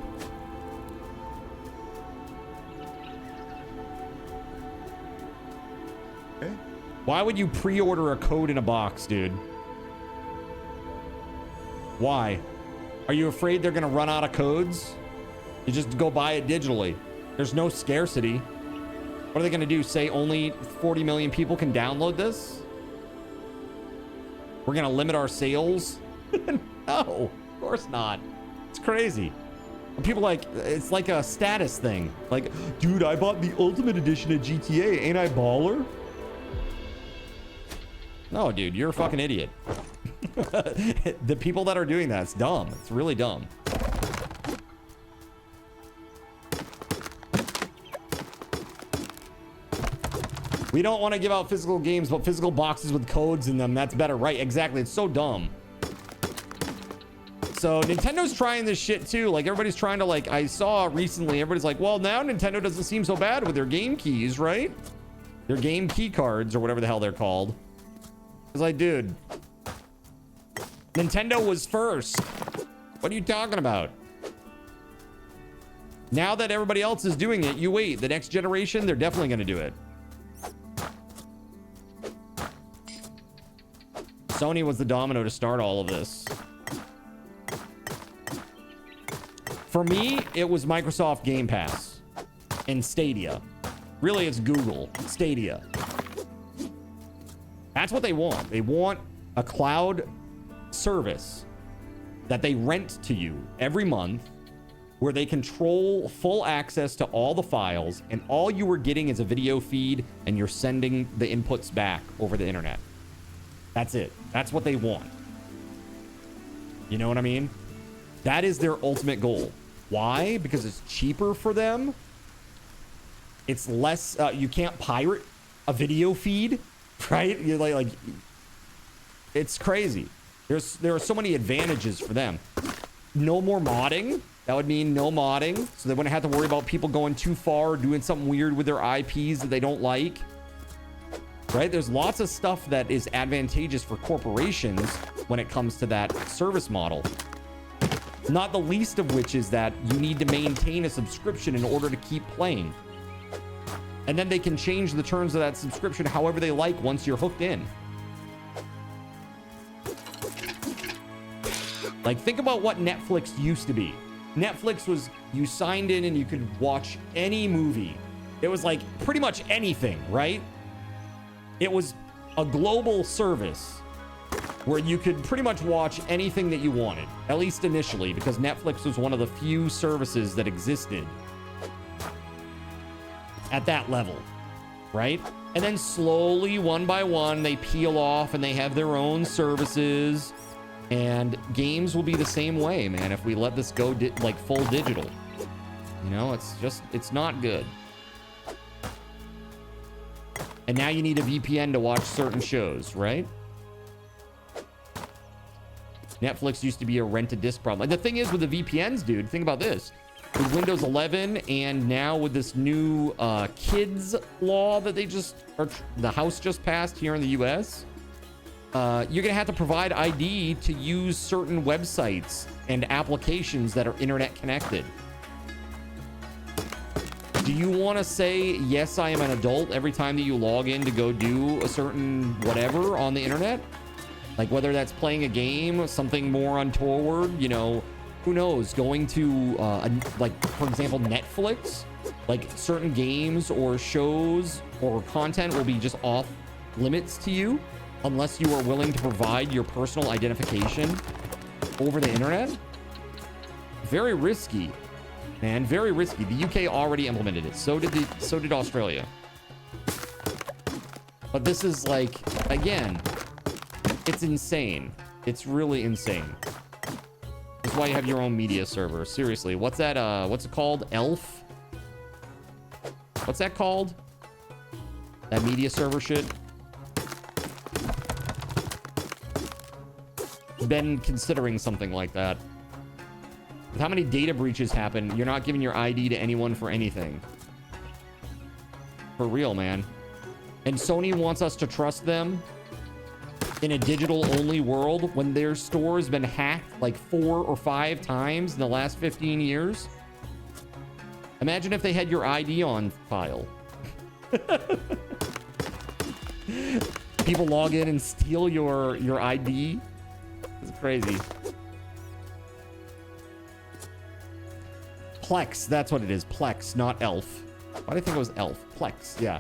Why would you pre-order a code in a box, dude? Why? Are you afraid they're gonna run out of codes? You just go buy it digitally. There's no scarcity. What are they gonna do? Say only 40 million people can download this? We're gonna limit our sales? No, of course not. It's crazy. And people like, it's like a status thing. Like, dude, I bought the ultimate edition of GTA. Ain't I baller? No, dude, you're a fucking idiot. The people that are doing that, it's dumb. It's really dumb. We don't want to give out physical games, but physical boxes with codes in them, that's better. Right, exactly. It's so dumb. So Nintendo's trying this shit too. Like, everybody's trying to, like, I saw recently, everybody's like, well, now Nintendo doesn't seem so bad with their game keys, right? Their game key cards, or whatever the hell they're called. It's like, dude, Nintendo was first. What are you talking about? Now that everybody else is doing it, you wait. The next generation, they're definitely going to do it. Sony was the domino to start all of this. For me, it was Microsoft Game Pass and Stadia. Really, it's Google Stadia. That's what they want. They want a cloud service that they rent to you every month, where they control full access to all the files, and all you are getting is a video feed, and you're sending the inputs back over the internet. That's it. That's what they want. You know what I mean? That is their ultimate goal. Why? Because it's cheaper for them. It's less, you can't pirate a video feed, right? You're like It's crazy. There are so many advantages for them. No more modding. That would mean no modding. So they wouldn't have to worry about people going too far or doing something weird with their IPs that they don't like. Right? There's lots of stuff that is advantageous for corporations when it comes to that service model. Not the least of which is that you need to maintain a subscription in order to keep playing. And then they can change the terms of that subscription however they like once you're hooked in. Like, think about what Netflix used to be. Netflix was, you signed in and you could watch any movie. It was like pretty much anything, right? It was a global service where you could pretty much watch anything that you wanted, at least initially, because Netflix was one of the few services that existed at that level, right? And then slowly, one by one, they peel off and they have their own services. And games will be the same way, man, if we let this go like full digital. You know, it's not good. And now you need a VPN to watch certain shows, right? Netflix used to be a rent-a-disc problem. And the thing is with the VPNs, dude, think about this. With Windows 11 and now with this new kids law that the House just passed here in the US, you're gonna have to provide ID to use certain websites and applications that are internet connected. Do you want to say, yes, I am an adult every time that you log in to go do a certain whatever on the internet? Like whether that's playing a game, something more untoward, you know, who knows, going to like, for example, Netflix, like certain games or shows or content will be just off limits to you unless you are willing to provide your personal identification over the internet. Very risky, man, very risky. The UK already implemented it. So did Australia. But this is like, again, it's insane. It's really insane. That's why you have your own media server. Seriously, what's that? What's it called? Elf? What's that called? That media server shit? Been considering something like that. With how many data breaches happen, you're not giving your ID to anyone for anything. For real, man. And Sony wants us to trust them in a digital-only world when their store has been hacked like 4 or 5 times in the last 15 years. Imagine if they had your ID on file. People log in and steal your ID. It's crazy. Plex, that's what it is. Plex, not Elf. Why do I think it was Elf? Plex, yeah.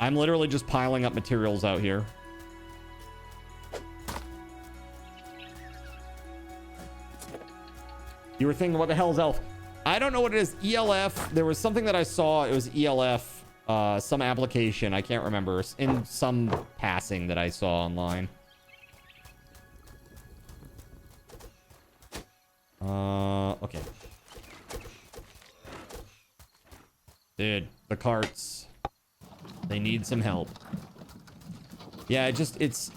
I'm literally just piling up materials out here. You were thinking, what the hell is Elf? I don't know what it is. ELF. There was something that I saw. It was ELF. Some application. I can't remember. In some passing that I saw online. Okay. Dude, the carts. They need some help. Yeah,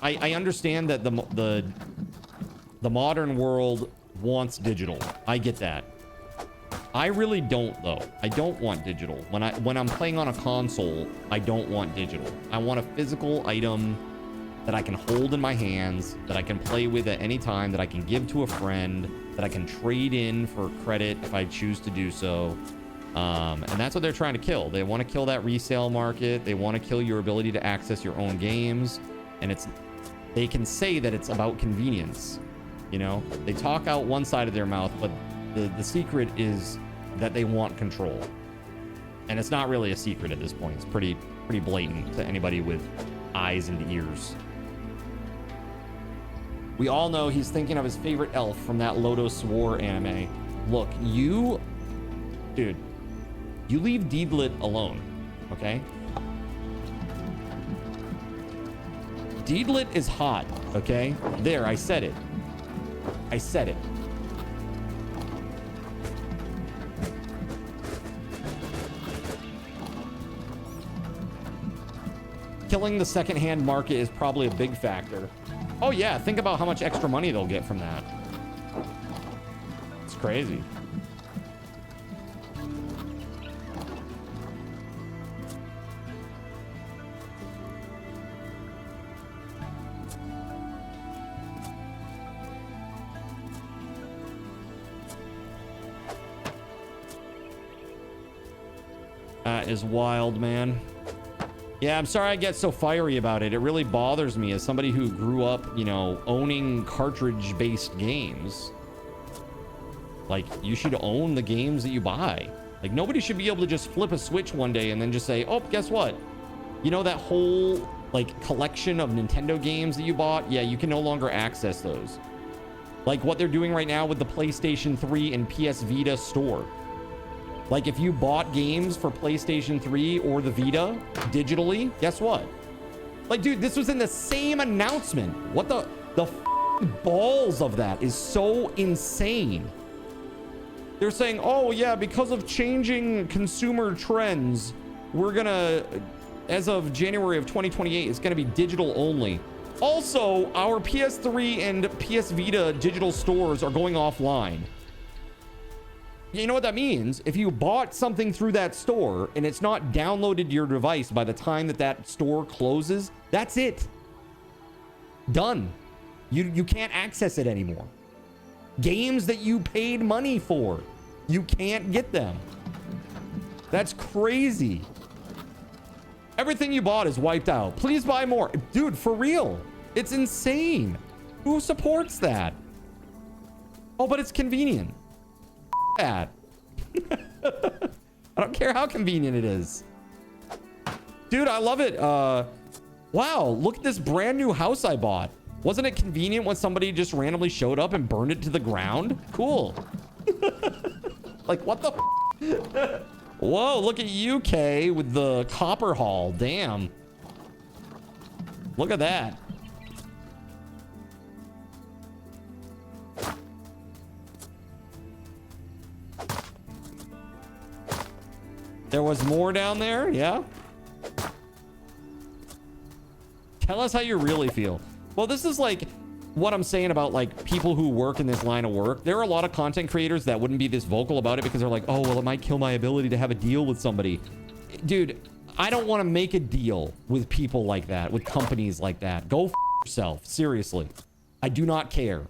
I understand that the modern world wants digital. I get that. I really don't though. I don't want digital. When I'm playing on a console, I don't want digital. I want a physical item that I can hold in my hands, that I can play with at any time, that I can give to a friend, that I can trade in for credit if I choose to do so. And that's what they're trying to kill. They want to kill that resale market. They want to kill your ability to access your own games. And they can say that it's about convenience. You know, they talk out one side of their mouth, but the secret is that they want control. And it's not really a secret at this point. It's pretty blatant to anybody with eyes and ears. We all know he's thinking of his favorite elf from that Lotus War anime. Look, dude, you leave Deedlit alone, okay? Deedlit is hot, okay? There, I said it. I said it. killing the secondhand market is probably a big factor. Oh yeah, think about how much extra money they'll get from that. It's crazy. That is wild, man. Yeah, I'm sorry I get so fiery about it. It really bothers me as somebody who grew up, you know, owning cartridge-based games. Like, you should own the games that you buy. Like, nobody should be able to just flip a switch one day and then just say, oh, guess what? You know that whole, like, collection of Nintendo games that you bought? Yeah, you can no longer access those. Like what they're doing right now with the PlayStation 3 and PS Vita store. Like if you bought games for PlayStation 3 or the Vita digitally, guess what? Like, dude, this was in the same announcement. What the balls of that is so insane. They're saying, oh yeah, because of changing consumer trends, we're gonna, as of January of 2028, it's gonna be digital only. Also, our PS3 and PS Vita digital stores are going offline. You know what that means? If you bought something through that store and it's not downloaded to your device by the time that that store closes, that's it. Done. You can't access it anymore. Games that you paid money for, you can't get them. That's crazy. Everything you bought is wiped out. Please buy more. Dude, for real. It's insane. Who supports that? Oh, but it's convenient. That. I don't care how convenient it is. Dude, I love it. Wow, look at this brand new house I bought. Wasn't it convenient when somebody just randomly showed up and burned it to the ground? Cool. Like, what the Whoa, look at UK with the copper haul. Damn. Look at that. There was more down there, yeah? Tell us how you really feel. Well, this is like what I'm saying about like people who work in this line of work. There are a lot of content creators that wouldn't be this vocal about it because they're like, oh, well, it might kill my ability to have a deal with somebody. Dude, I don't want to make a deal with people like that, with companies like that. Go f yourself, seriously. I do not care.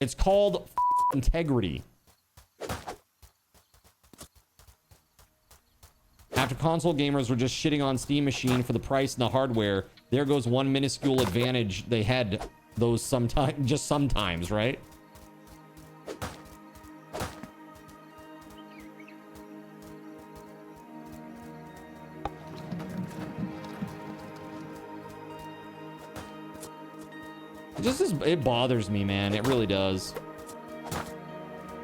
It's called integrity. After console gamers were just shitting on Steam Machine for the price and the hardware, there goes one minuscule advantage they had those sometimes, just sometimes, right? It bothers me, man. It really does.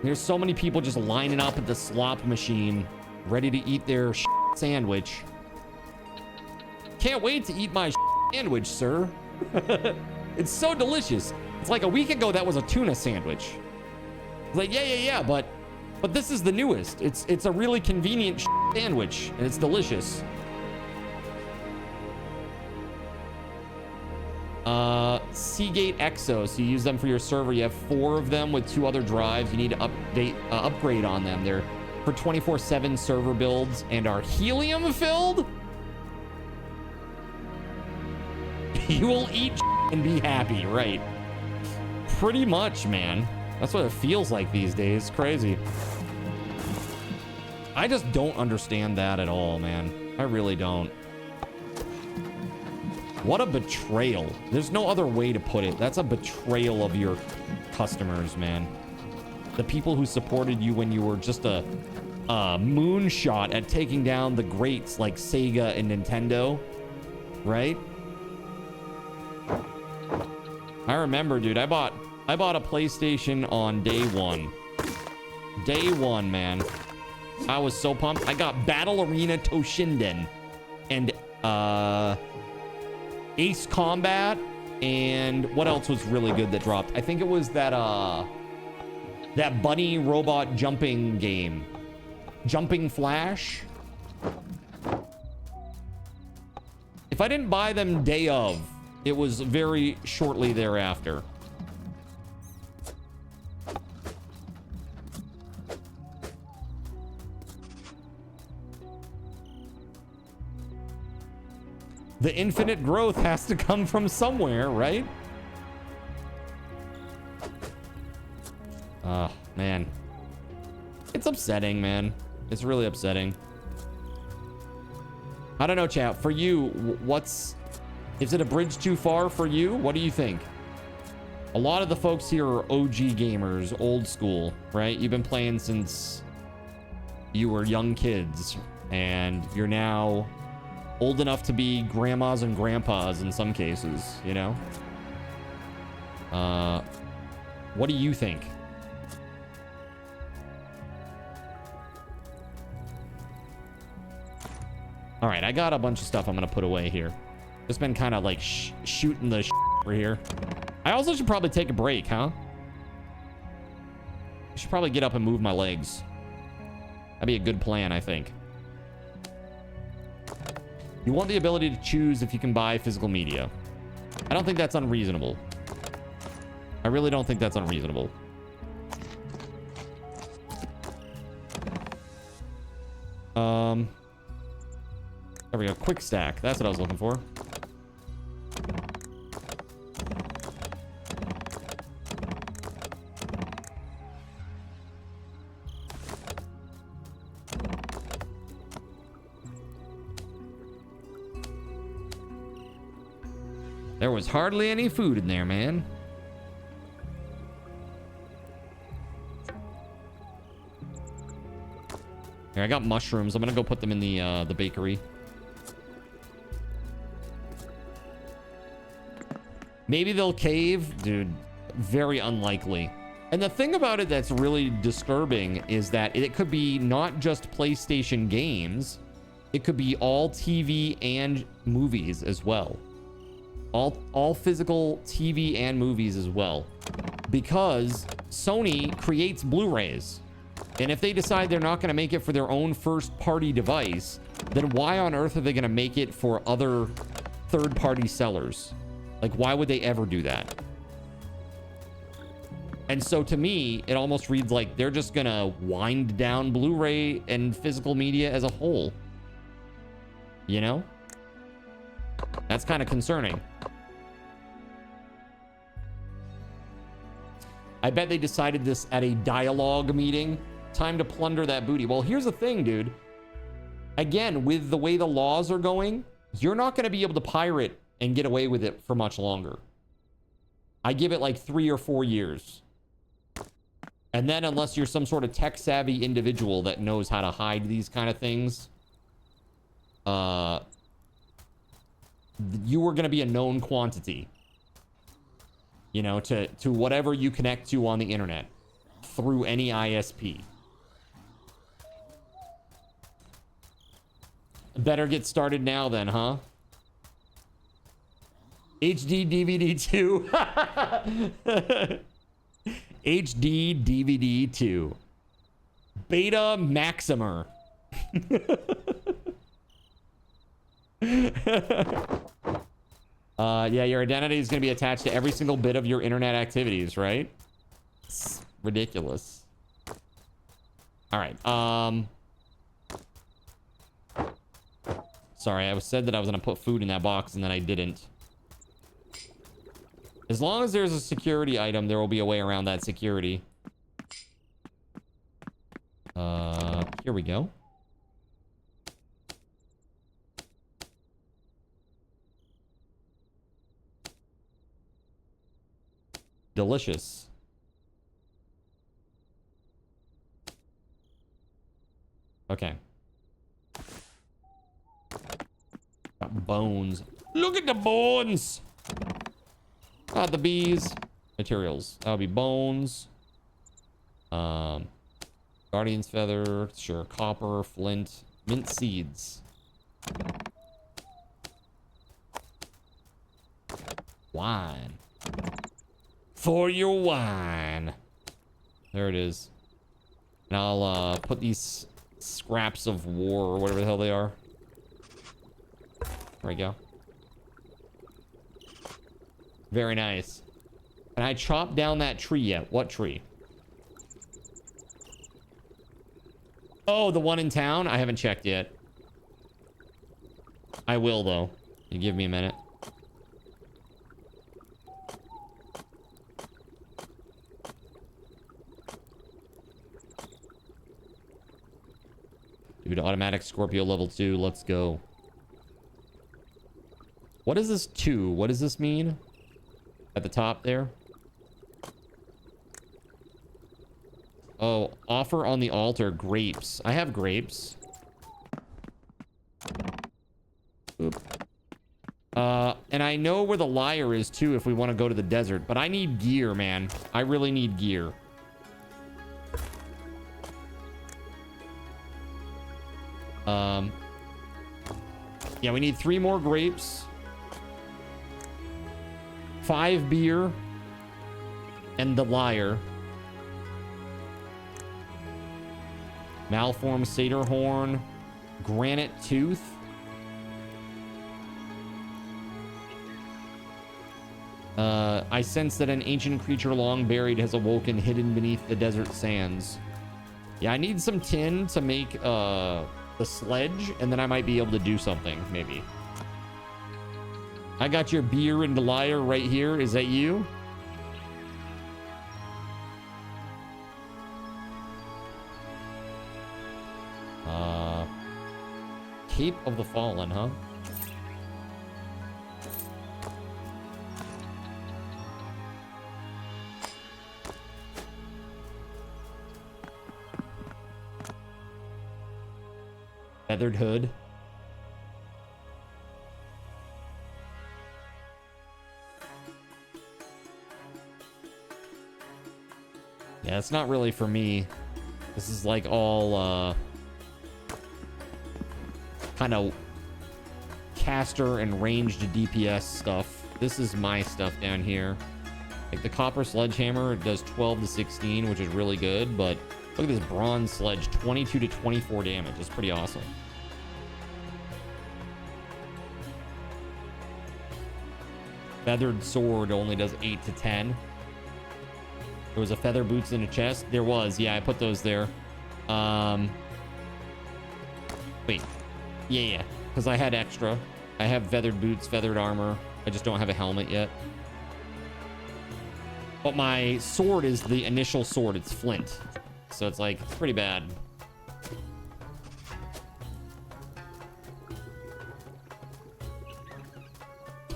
There's so many people just lining up at the slop machine, ready to eat their sandwich. Can't wait to eat my sandwich, sir. It's so delicious. It's like a week ago that was a tuna sandwich. It's like, yeah, but this is the newest. It's a really convenient sandwich, and it's delicious. Seagate Exo, so you use them for your server. You have 4 of them with 2 other drives. You need to upgrade on them. They're for 24/7 server builds and are helium filled. You will eat and be happy, right? Pretty much, man. That's what it feels like these days. Crazy. I just don't understand that at all, man. I really don't. What a betrayal. There's no other way to put it. That's a betrayal of your customers, man. The people who supported you when you were just a moonshot at taking down the greats like Sega and Nintendo, right? I remember, dude, I bought a PlayStation on day 1. Day 1, man. I was so pumped. I got Battle Arena Toshinden and Ace Combat, and what else was really good that dropped? I think it was that bunny robot jumping game. Jumping Flash. If I didn't buy them day of, it was very shortly thereafter. The infinite growth has to come from somewhere, right? Oh, man. It's upsetting, man. It's really upsetting. I don't know, chat. For you, is it a bridge too far for you? What do you think? A lot of the folks here are OG gamers, old school, right? You've been playing since you were young kids, and you're now old enough to be grandmas and grandpas in some cases, you know? What do you think? All right, I got a bunch of stuff I'm gonna put away here. Just been kind of like shooting the over here. I also should probably take a break, huh? I should probably get up and move my legs. That'd be a good plan, I think. You want the ability to choose if you can buy physical media. I don't think that's unreasonable. I really don't think that's unreasonable. There we go. Quick stack. That's what I was looking for. There was hardly any food in there, man. Here, I got mushrooms. I'm gonna go put them in the bakery. Maybe they'll cave. Dude, very unlikely. And the thing about it that's really disturbing is that it could be not just PlayStation games. It could be all TV and movies as well. All physical TV and movies as well. Because Sony creates Blu-rays. And if they decide they're not going to make it for their own first-party device, then why on earth are they going to make it for other third-party sellers? Like, why would they ever do that? And so to me, it almost reads like they're just going to wind down Blu-ray and physical media as a whole. You know? That's kind of concerning. I bet they decided this at a dialogue meeting. Time to plunder that booty. Well, here's the thing, dude. Again, with the way the laws are going, you're not going to be able to pirate and get away with it for much longer. I give it like 3 or 4 years. And then unless you're some sort of tech-savvy individual that knows how to hide these kind of things, you are going to be a known quantity. You know, to whatever you connect to on the internet through any ISP. Better get started now then, huh? HD DVD 2. HD DVD 2. Beta Maximer. Yeah, your identity is going to be attached to every single bit of your internet activities, right? It's ridiculous. All right. Sorry, I said that I was going to put food in that box and then I didn't. As long as there's a security item, there will be a way around that security. Here we go. Delicious. Okay. Got bones. Look at the bones! Not the bees. Materials. That'll be bones. Guardian's feather. Sure. Copper. Flint. Mint seeds. Wine. For your wine. There it is. And I'll put these scraps of war or whatever the hell they are. There we go. Very nice. Can I chop down that tree yet? What tree? Oh, the one in town? I haven't checked yet. I will, though. You give me a minute. Dude, automatic Scorpio level 2. Let's go. What is this 2? What does this mean? At the top there? Oh, offer on the altar. Grapes. I have grapes. Oop. And I know where the lyre is too if we want to go to the desert. But I need gear, man. I really need gear. Yeah, we need 3 more grapes. 5 beer. And the lyre. Malformed satyr horn. Granite tooth. I sense that an ancient creature long buried has awoken hidden beneath the desert sands. Yeah, I need some tin to make the sledge, and then I might be able to do something, maybe. I got your beer and the lyre right here. Is that you? Cape of the Fallen, huh? Feathered hood. Yeah, it's not really for me. This is like all kind of caster and ranged DPS stuff. This is my stuff down here. Like the copper sledgehammer, it does 12 to 16, which is really good, but look at this bronze sledge, 22 to 24 damage. It's pretty awesome. Feathered sword only does 8 to 10. There was a feather boots in a chest. There was. Yeah, I put those there. Wait. Yeah. Because I had extra. I have feathered boots, feathered armor. I just don't have a helmet yet. But my sword is the initial sword. It's flint. So it's like, it's pretty bad.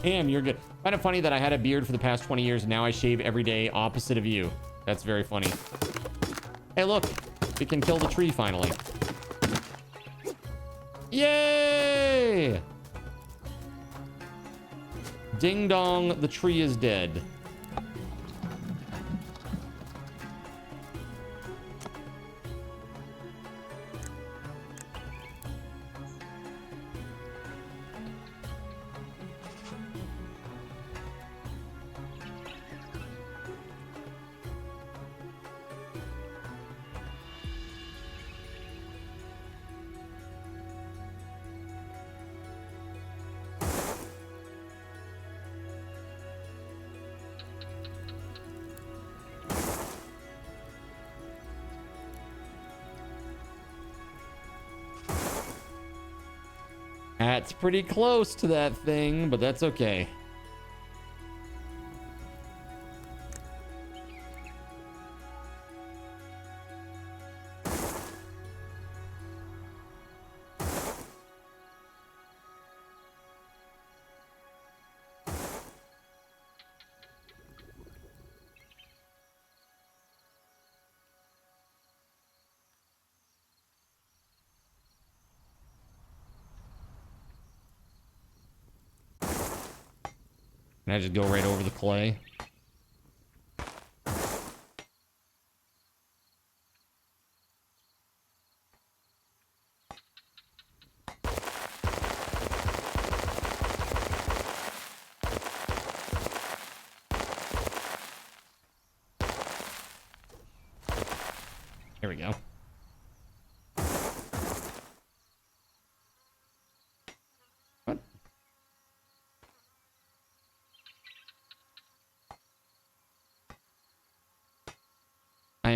Damn, you're good. Kind of funny that I had a beard for the past 20 years and now I shave every day opposite of you. That's very funny. Hey, look. We can kill the tree finally. Yay! Ding dong, the tree is dead. That's pretty close to that thing, but that's okay. Can I just go right over the clay? Here we go.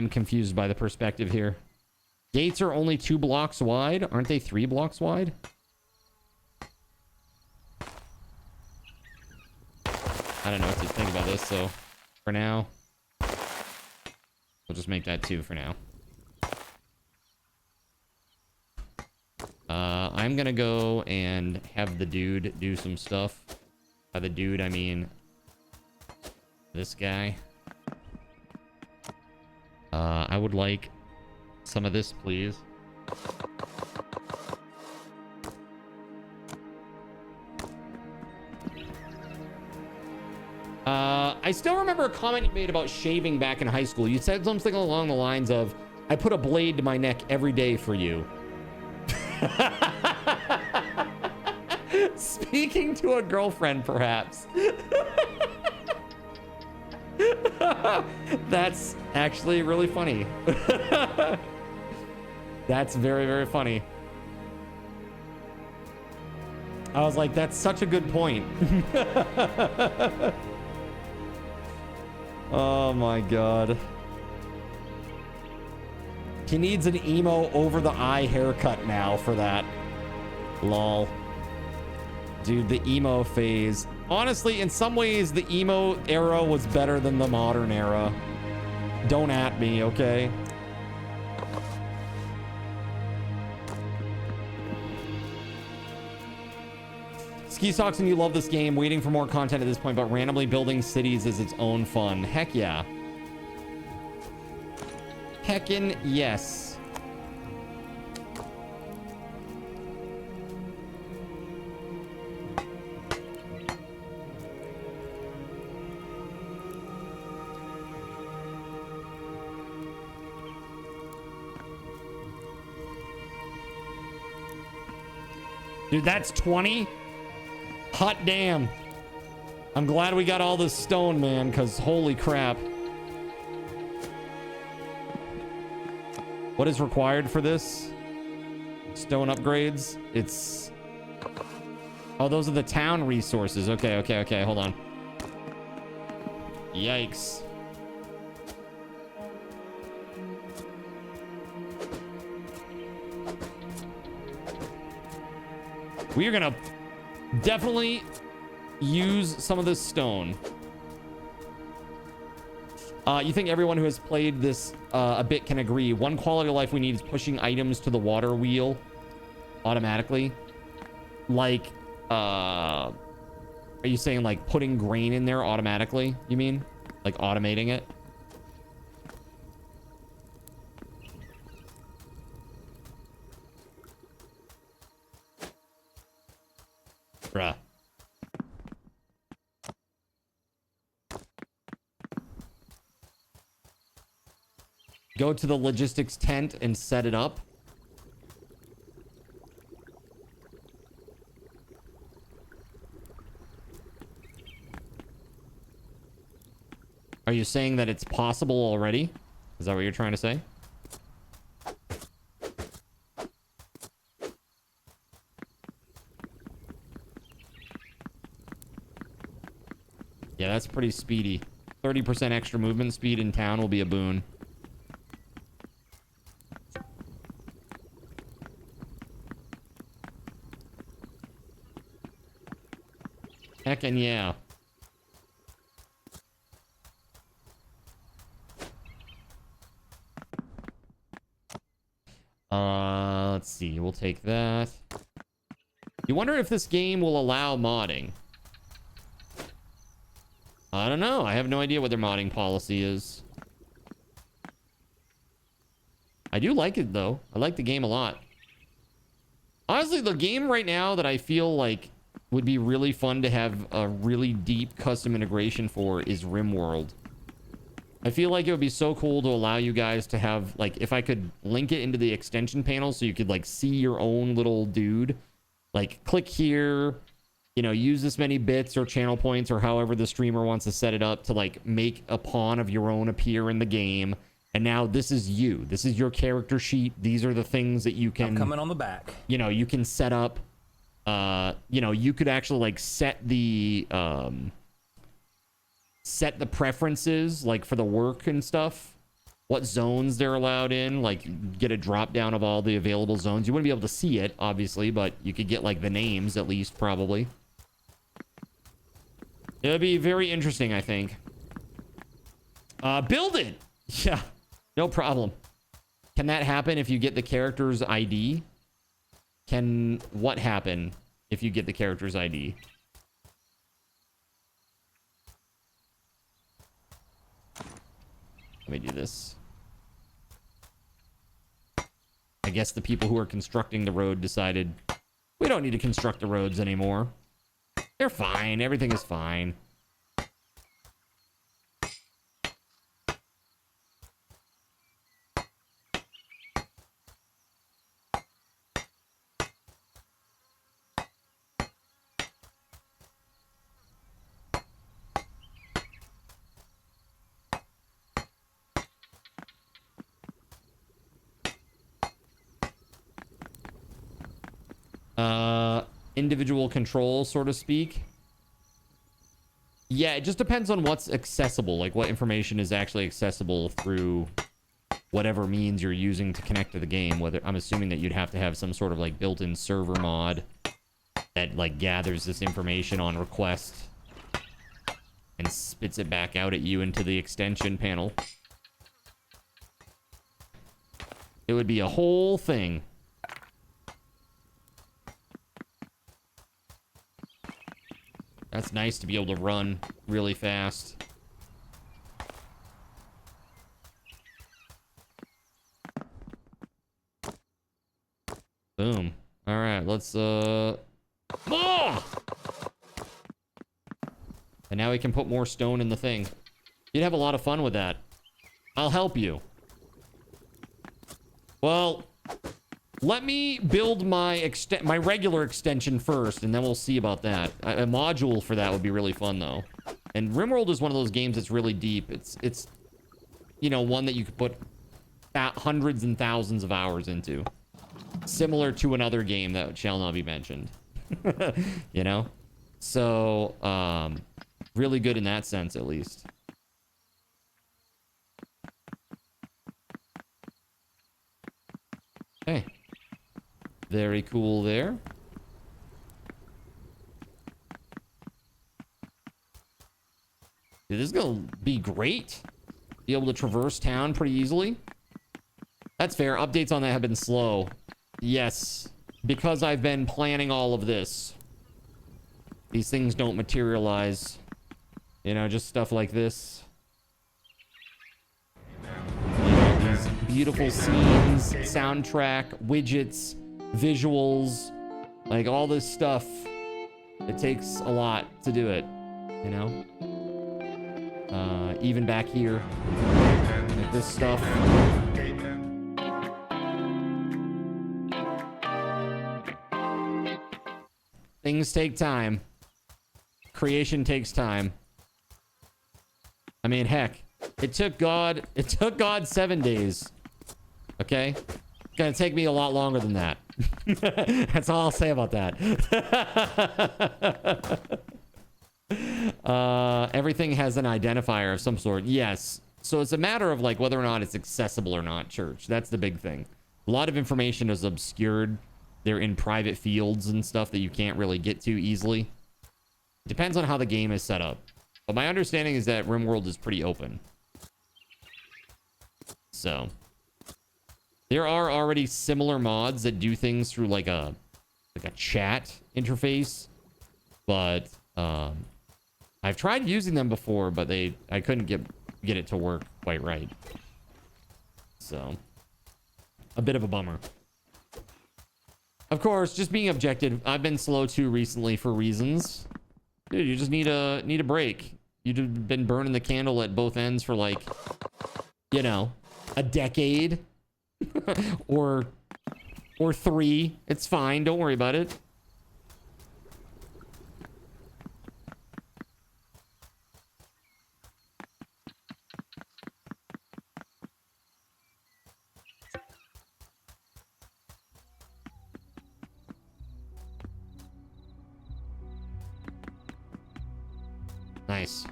I'm confused by the perspective here. Gates are only 2 blocks wide. Aren't they 3 blocks wide? I don't know what to think about this, so for now, we'll just make that 2 for now. I'm gonna go and have the dude do some stuff. By the dude, I mean this guy. I would like some of this, please. I still remember a comment you made about shaving back in high school. You said something along the lines of, I put a blade to my neck every day for you. Speaking to a girlfriend, perhaps. That's actually really funny. That's very, very funny. I was like, that's such a good point. Oh my god. He needs an emo over the eye haircut now for that. Lol. Dude, the emo phase. Honestly, in some ways, the emo era was better than the modern era. Don't at me, okay? Ski Socks, and you love this game. Waiting for more content at this point, but randomly building cities is its own fun. Heck yeah. Heckin' yes. Dude, that's 20? Hot damn. I'm glad we got all this stone, man, because holy crap. What is required for this? Stone upgrades? It's... Oh, those are the town resources. Okay. Hold on. Yikes. We are gonna definitely use some of this stone. You think everyone who has played this a bit can agree. One quality of life we need is pushing items to the water wheel automatically. Like, are you saying like putting grain in there automatically? You mean? Like automating it? Bruh. Go to the logistics tent and set it up. Are you saying that it's possible already? Is that what you're trying to say? Yeah, that's pretty speedy. 30% extra movement speed in town will be a boon. Heckin' yeah. Let's see. We'll take that. You wonder if this game will allow modding. I don't know. I have no idea what their modding policy is. I do like it, though. I like the game a lot. Honestly, the game right now that I feel like would be really fun to have a really deep custom integration for is RimWorld. I feel like it would be so cool to allow you guys to have, like, if I could link it into the extension panel so you could, like, see your own little dude. Like, click here, you know, use this many bits or channel points or however the streamer wants to set it up to, like, make a pawn of your own appear in the game. And now this is you. This is your character sheet. These are the things that you can... I'm coming on the back. You know, you can set up... you know, you could actually, like, set the preferences, like, for the work and stuff what zones they're allowed in, like get a drop down of all the available zones. You wouldn't be able to see it, obviously, but you could get like the names at least, probably. It'll be very interesting, I think. Build it! Yeah, no problem. Can that happen if you get the character's ID? Can what happen if you get the character's ID? Let me do this. I guess the people who are constructing the road decided we don't need to construct the roads anymore. They're fine. Everything is fine. Individual control, so to speak. Yeah, it just depends on what's accessible, like what information is actually accessible through whatever means you're using to connect to the game. Whether I'm assuming that you'd have to have some sort of like built-in server mod that like gathers this information on request and spits it back out at you into the extension panel. It would be a whole thing. That's nice to be able to run really fast. Boom. All right, let's And now we can put more stone in the thing. You'd have a lot of fun with that. I'll help you. Well, let me build my regular extension first, and then we'll see about that. A module for that would be really fun, though. And RimWorld is one of those games that's really deep. It's you know, one that you could put hundreds and thousands of hours into. Similar to another game that shall not be mentioned. You know? So, really good in that sense, at least. Okay. Very cool there. Dude, this is gonna be great. Be able to traverse town pretty easily. That's fair. Updates on that have been slow. Yes, because I've been planning all of this. These things don't materialize. You know, just stuff like this. You know, these beautiful scenes, soundtrack, widgets, visuals, like all this stuff. It takes a lot to do it, you know? Even back here, like this stuff. Things take time. Creation takes time. I mean, heck, it took God 7 days. Okay? It's gonna take me a lot longer than that. That's all I'll say about that. Everything has an identifier of some sort. Yes. So it's a matter of like whether or not it's accessible or not, Church. That's the big thing. A lot of information is obscured. They're in private fields and stuff that you can't really get to easily. Depends on how the game is set up. But my understanding is that RimWorld is pretty open. So there are already similar mods that do things through like a chat interface. But I've tried using them before, but I couldn't get it to work quite right. So a bit of a bummer. Of course, just being objective, I've been slow too recently for reasons. Dude, you just need a break. You've been burning the candle at both ends for like, you know, a decade or 3. It's fine. Don't worry about it. Nice.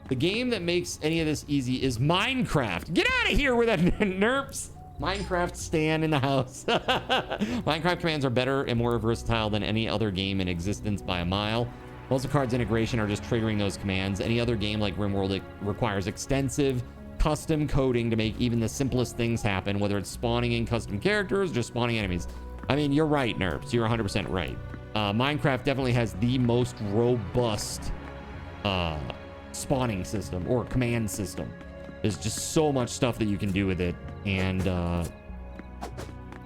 The game that makes any of this easy is Minecraft. Get out of here with that, nerps. Minecraft stan in the house. Minecraft commands are better and more versatile than any other game in existence by a mile. Most of Card's integration are just triggering those commands. Any other game like RimWorld requires extensive custom coding to make even the simplest things happen, whether it's spawning in custom characters, just spawning enemies. I mean, you're right, nerps. You're 100% right. Minecraft definitely has the most robust spawning system or command system. There's just so much stuff that you can do with it. And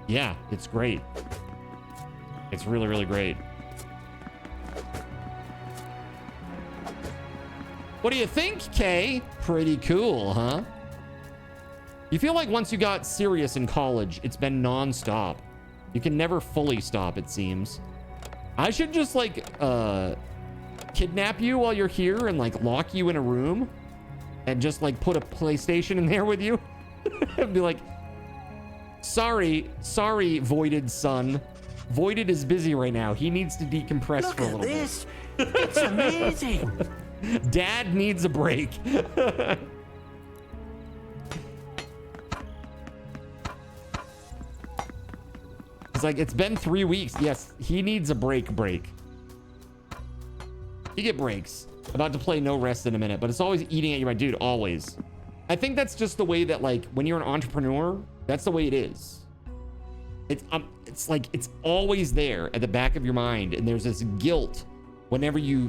yeah, it's great. It's really, really great. What do you think, Kay? Pretty cool, huh? You feel like once you got serious in college, it's been non-stop. You can never fully stop, it seems. I should just like kidnap you while you're here and like lock you in a room and just like put a PlayStation in there with you and be like, sorry, Voided son. Voided is busy right now. He needs to decompress for a little bit. It's amazing. Dad needs a break. It's like, it's been 3 weeks. Yes, he needs a break. You get breaks. About to play No Rest in a minute, but it's always eating at you, my dude, always. I think that's just the way that, like, when you're an entrepreneur, that's the way it is. It's like, it's always there at the back of your mind, and there's this guilt whenever you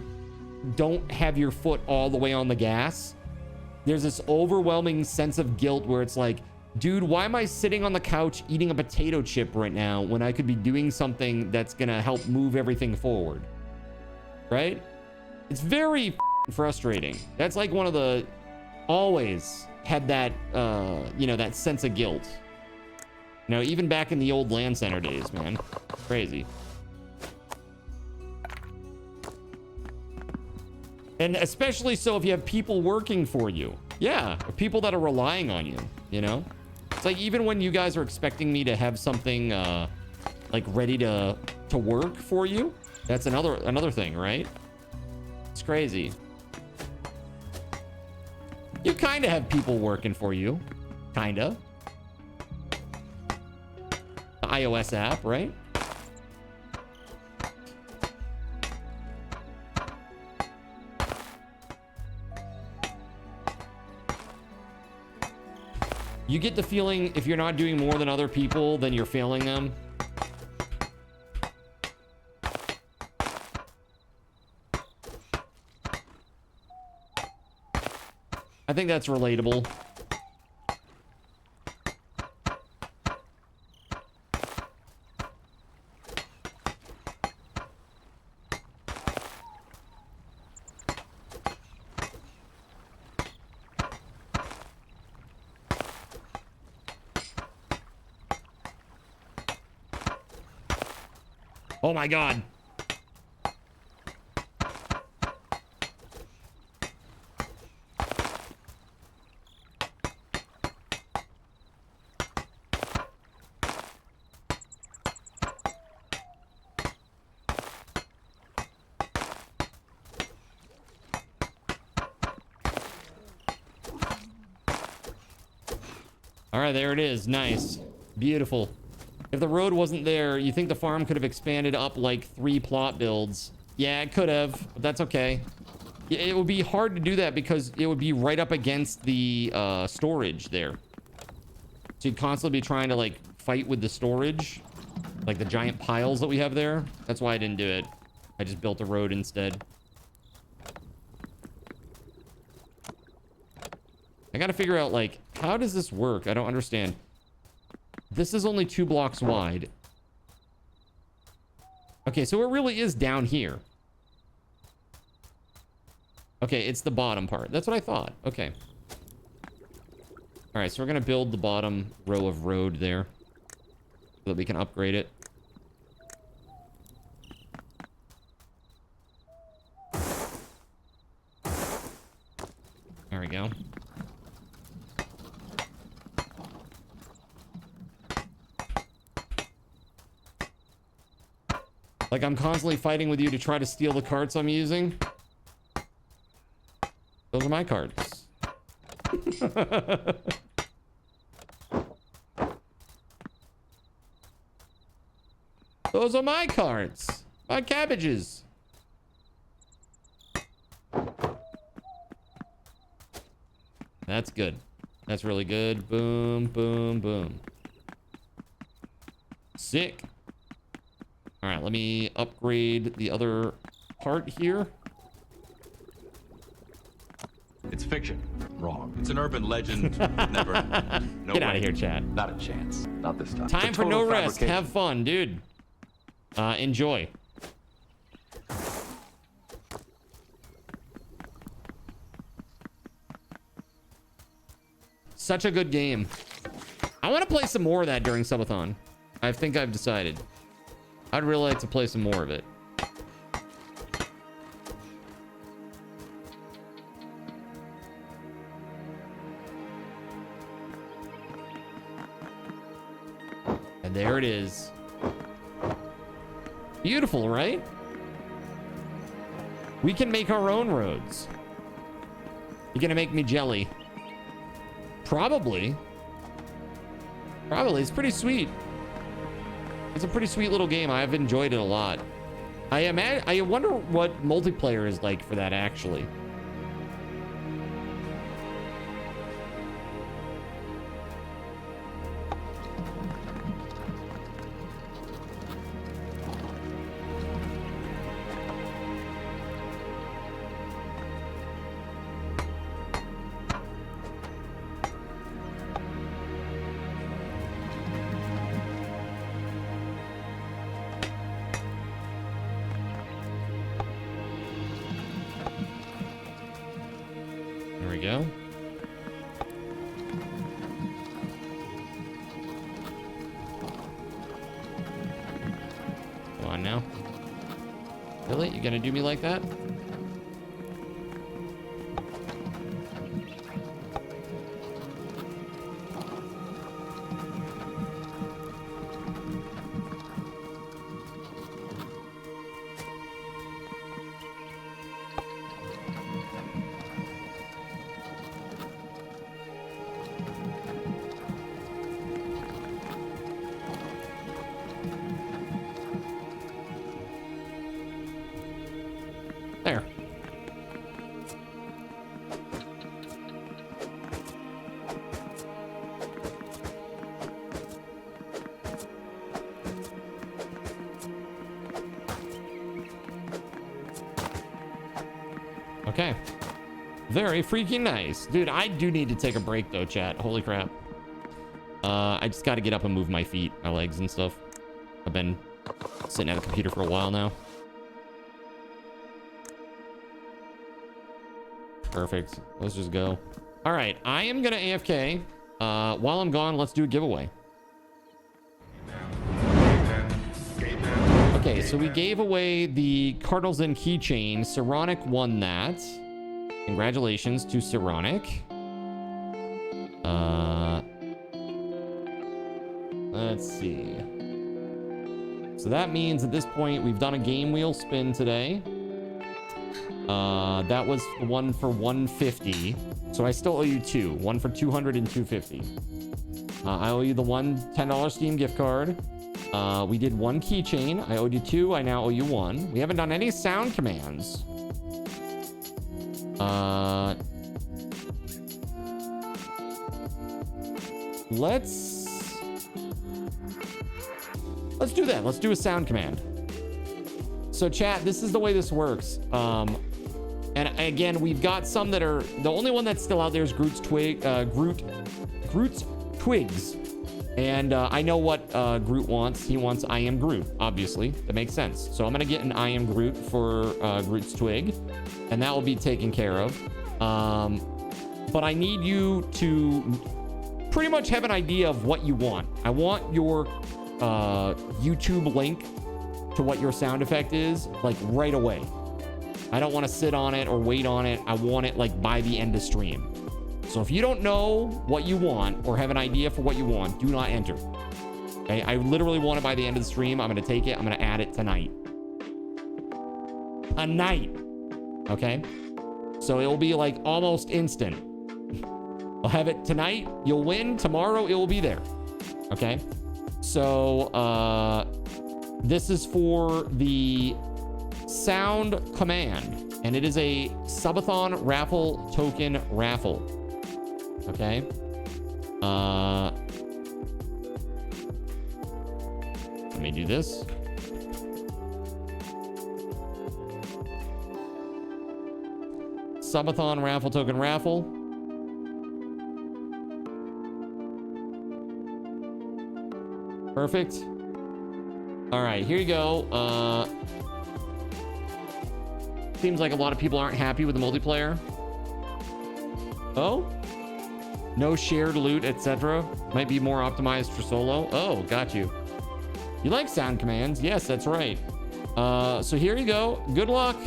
don't have your foot all the way on the gas. There's this overwhelming sense of guilt where it's like, dude, why am I sitting on the couch eating a potato chip right now when I could be doing something that's gonna help move everything forward? Right? It's very frustrating. That's like one of the, always had that, you know, that sense of guilt. You know, even back in the old Land Center days, man. Crazy. And especially so if you have people working for you. Yeah, people that are relying on you, you know? It's like, even when you guys are expecting me to have something, like, ready to work for you, that's another thing, right? It's crazy. You kind of have people working for you. Kind of. The iOS app, right? You get the feeling if you're not doing more than other people, then you're failing them. I think that's relatable. Oh my God. All right, there it is. Nice. Beautiful. If the road wasn't there, you think the farm could have expanded up like 3 plot builds. Yeah, it could have, but that's okay. It would be hard to do that because it would be right up against the storage there. So you'd constantly be trying to like fight with the storage, like the giant piles that we have there. That's why I didn't do it. I just built a road instead. I gotta figure out, like, how does this work? I don't understand. This is only 2 blocks wide. Okay, so it really is down here. Okay, it's the bottom part. That's what I thought. Okay. All right, so we're gonna build the bottom row of road there so that we can upgrade it. There we go. Like, I'm constantly fighting with you to try to steal the carts I'm using. Those are my cards. Those are my cards. My cabbages. That's good. That's really good. Boom, boom, boom. Sick. All right, let me upgrade the other part here. It's fiction. Wrong. It's an urban legend. Never. No Get out of way. here, Chad. Not a chance. Not this time. Time It's a for no total rest. fabrication. Have fun, dude. Enjoy. Such a good game. I want to play some more of that during Subathon. I think I've decided. I'd really like to play some more of it. And there it is. Beautiful, right? We can make our own roads. You're gonna make me jelly. Probably. Probably. It's pretty sweet. It's a pretty sweet little game. I've enjoyed it a lot. I wonder what multiplayer is like for that, actually. There we go. Come on now. Really? You gonna do me like that? There. Okay. Very freaking nice. Dude, I do need to take a break though, chat. Holy crap. I just got to get up and move my feet, my legs and stuff. I've been sitting at the computer for a while now. Perfect. Let's just go. All right. I am going to AFK. While I'm gone, let's do a giveaway. Okay, so we gave away the Cardinals Inn keychain. Seronic won that. Congratulations to Seronic. Let's see. So that means at this point, we've done a game wheel spin today. That was one for 150. So I still owe you two. One for 200 and 250. I owe you the one $10 Steam gift card. We did one keychain. I owed you two. I now owe you one. We haven't done any sound commands. Let's do that. Let's do a sound command. So chat, this is the way this works. And again, we've got some that are, the only one that's still out there is Groot's Twigs. And I know what Groot wants. He wants I Am Groot, obviously. That makes sense. So I'm going to get an I Am Groot for Groot's Twig. And that will be taken care of. But I need you to pretty much have an idea of what you want. I want your YouTube link to what your sound effect is, like right away. I don't want to sit on it or wait on it. I want it like by the end of stream. So if you don't know what you want or have an idea for what you want, do not enter. Okay, I literally want it by the end of the stream. I'm going to take it. I'm going to add it tonight. Okay? So it'll be like almost instant. I'll have it tonight. You'll win. Tomorrow it will be there. Okay. So this is for the sound command, and it is a Subathon raffle token raffle. Okay. Let me do this. Subathon raffle token raffle. Perfect. All right, here you go. Seems like a lot of people aren't happy with the multiplayer. Oh? No shared loot, etc. Might be more optimized for solo. Oh, got you. You like sound commands? Yes, that's right. So here you go. Good luck.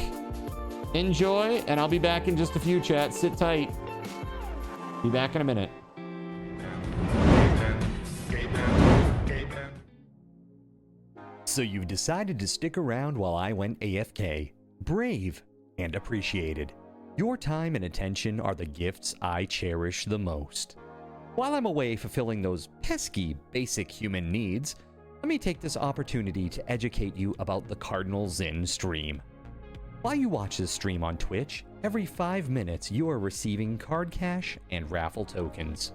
Enjoy, and I'll be back in just a few, chat. Sit tight. Be back in a minute. So you've decided to stick around while I went AFK. Brave and appreciated. Your time and attention are the gifts I cherish the most. While I'm away fulfilling those pesky basic human needs, let me take this opportunity to educate you about the Cardinal Zin stream. While you watch this stream on Twitch, every 5 minutes you are receiving card cash and raffle tokens.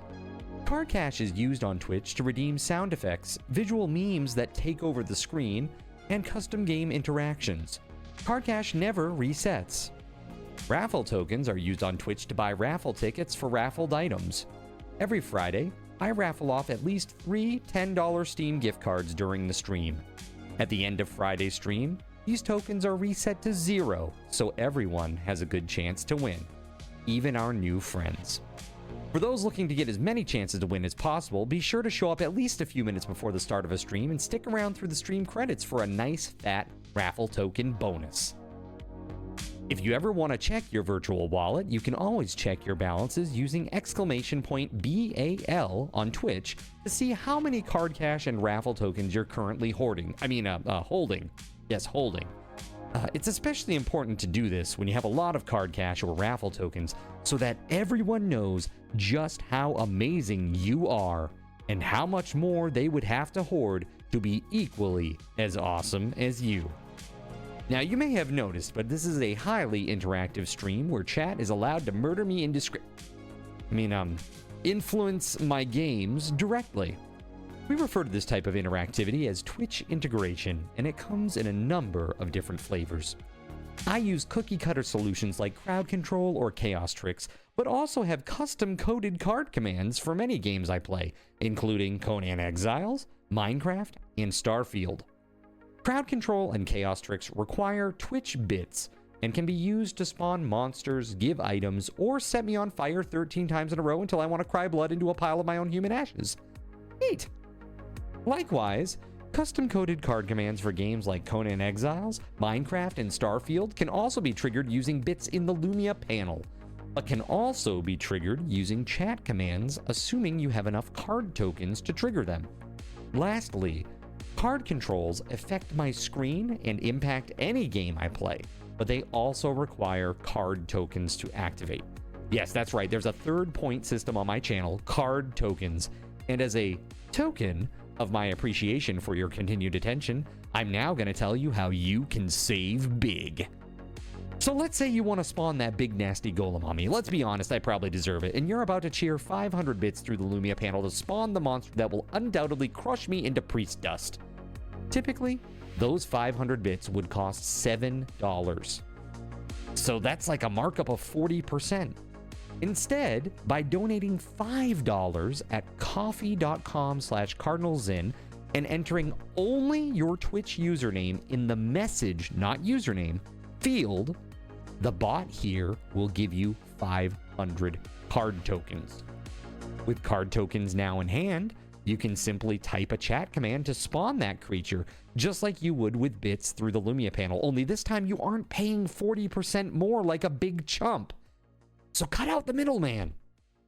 Card cash is used on Twitch to redeem sound effects, visual memes that take over the screen, and custom game interactions. Card cash never resets. Raffle tokens are used on Twitch to buy raffle tickets for raffled items. Every Friday, I raffle off at least 3 $10 Steam gift cards during the stream. At the end of Friday's stream, these tokens are reset to 0, so everyone has a good chance to win, even our new friends. For those looking to get as many chances to win as possible, be sure to show up at least a few minutes before the start of a stream and stick around through the stream credits for a nice fat raffle token bonus. If you ever want to check your virtual wallet, you can always check your balances using !BAL on Twitch to see how many card cash and raffle tokens you're currently holding. Yes, holding. It's especially important to do this when you have a lot of card cash or raffle tokens so that everyone knows just how amazing you are and how much more they would have to hoard to be equally as awesome as you. Now, you may have noticed, but this is a highly interactive stream where chat is allowed to murder me influence my games directly. We refer to this type of interactivity as Twitch integration, and it comes in a number of different flavors. I use cookie-cutter solutions like crowd control or chaos tricks, but also have custom-coded card commands for many games I play, including Conan Exiles, Minecraft, and Starfield. Crowd control and chaos tricks require Twitch bits and can be used to spawn monsters, give items, or set me on fire 13 times in a row until I want to cry blood into a pile of my own human ashes. Neat! Likewise, custom-coded card commands for games like Conan Exiles, Minecraft, and Starfield can also be triggered using bits in the Lumia panel, but can also be triggered using chat commands, assuming you have enough card tokens to trigger them. Lastly, card controls affect my screen and impact any game I play, but they also require card tokens to activate. Yes, that's right, there's a third point system on my channel, card tokens, and as a token of my appreciation for your continued attention, I'm now going to tell you how you can save big. So let's say you want to spawn that big nasty golem on me. Let's be honest, I probably deserve it, and you're about to cheer 500 bits through the Lumia panel to spawn the monster that will undoubtedly crush me into priest dust. Typically, those 500 bits would cost $7. So that's like a markup of 40%. Instead, by donating $5 at coffee.com/cardinalzin and entering only your Twitch username in the message, not username, field, the bot here will give you 500 card tokens. With card tokens now in hand, you can simply type a chat command to spawn that creature, just like you would with bits through the Lumia panel, only this time you aren't paying 40% more like a big chump. So cut out the middleman.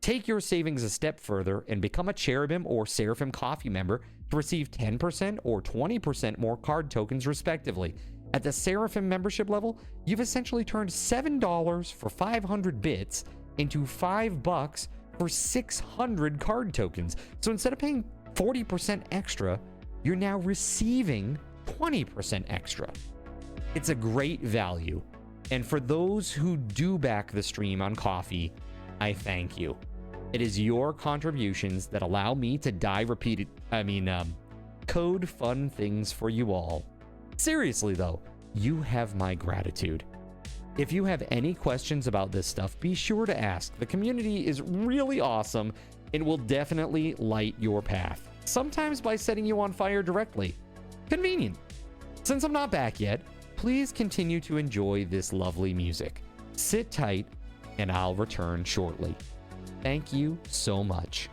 Take your savings a step further and become a Cherubim or Seraphim Coffee member to receive 10% or 20% more card tokens respectively. At the Seraphim membership level, you've essentially turned $7 for 500 bits into $5 for 600 card tokens. So instead of paying 40% extra, you're now receiving 20% extra. It's a great value. And for those who do back the stream on Ko-fi, I thank you. It is your contributions that allow me to code fun things for you all. Seriously though, you have my gratitude. If you have any questions about this stuff, be sure to ask. The community is really awesome and will definitely light your path. Sometimes by setting you on fire directly. Convenient. Since I'm not back yet, please continue to enjoy this lovely music. Sit tight, and I'll return shortly. Thank you so much.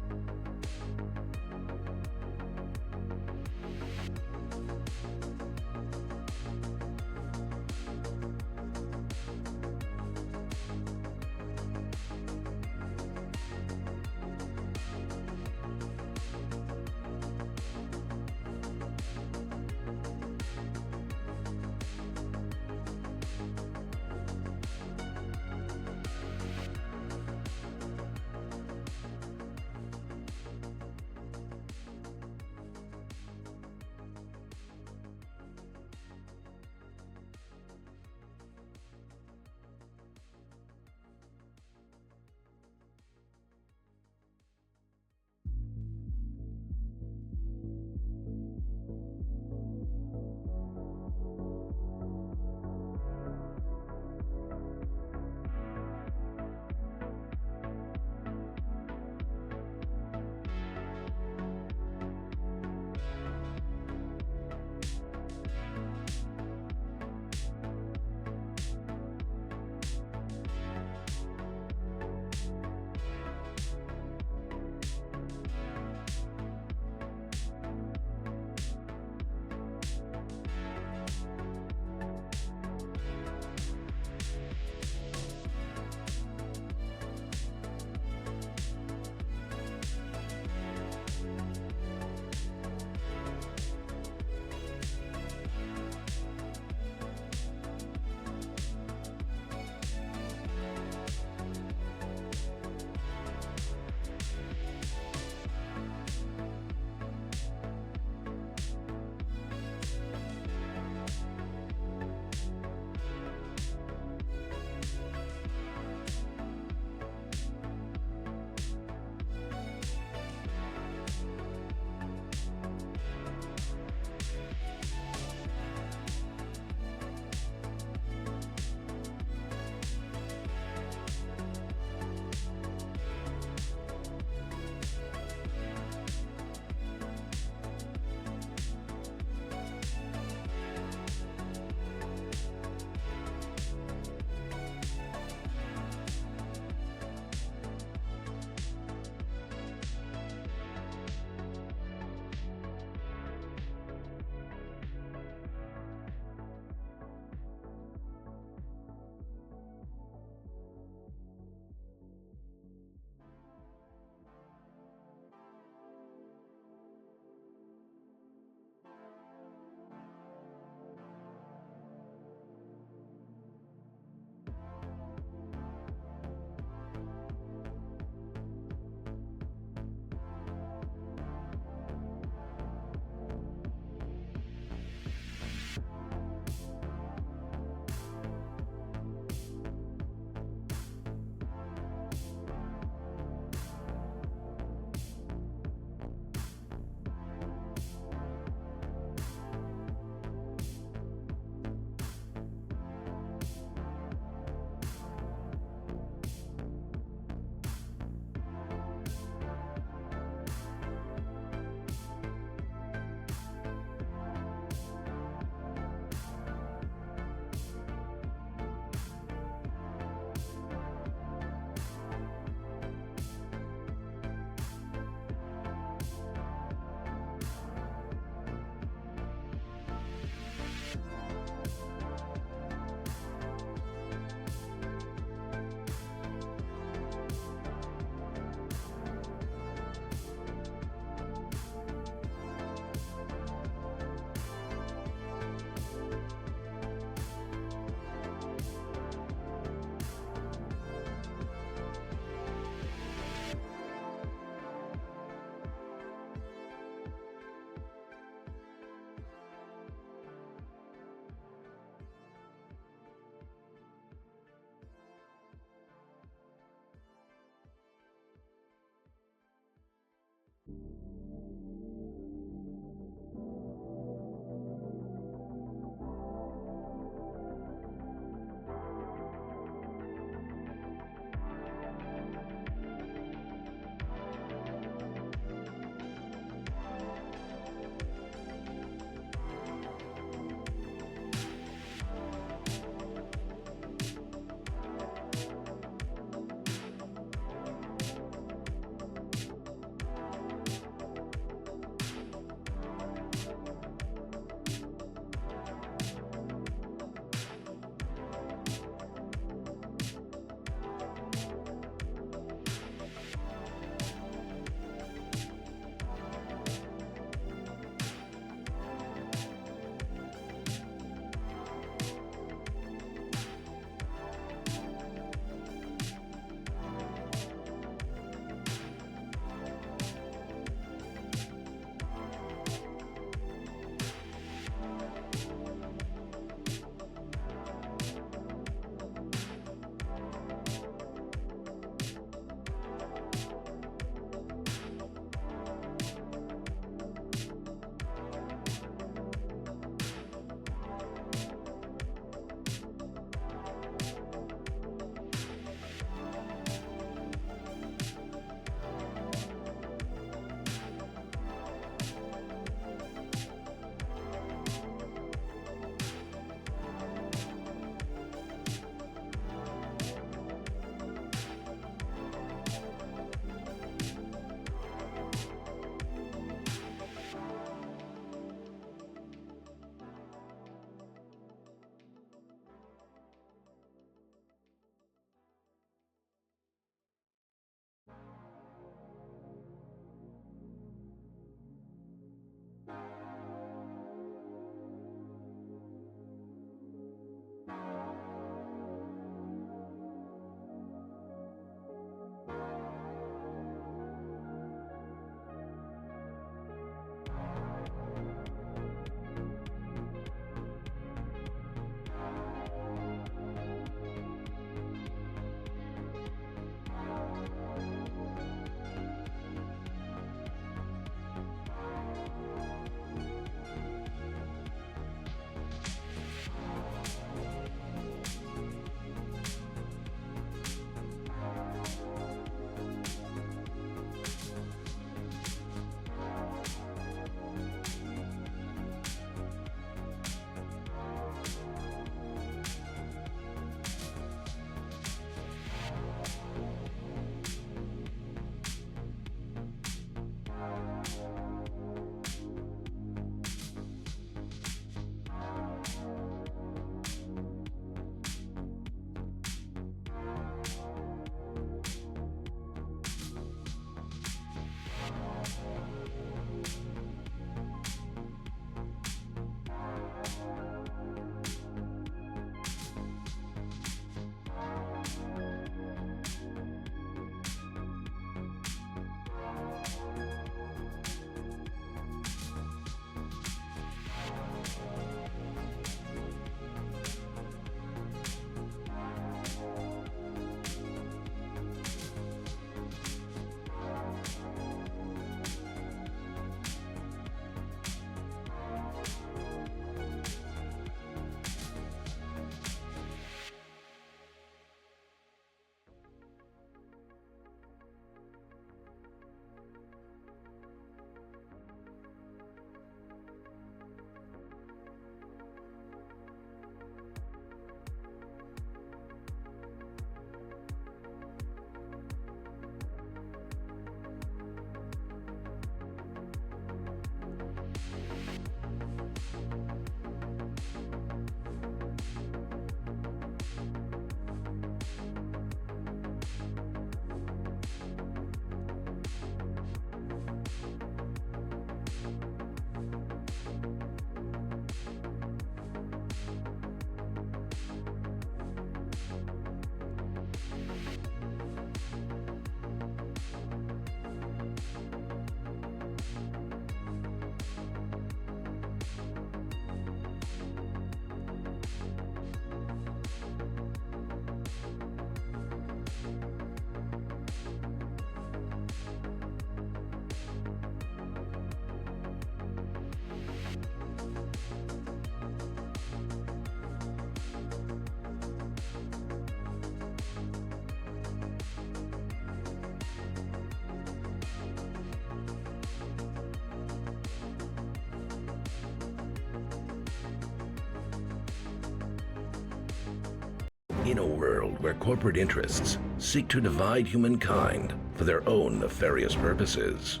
In a world where corporate interests seek to divide humankind for their own nefarious purposes,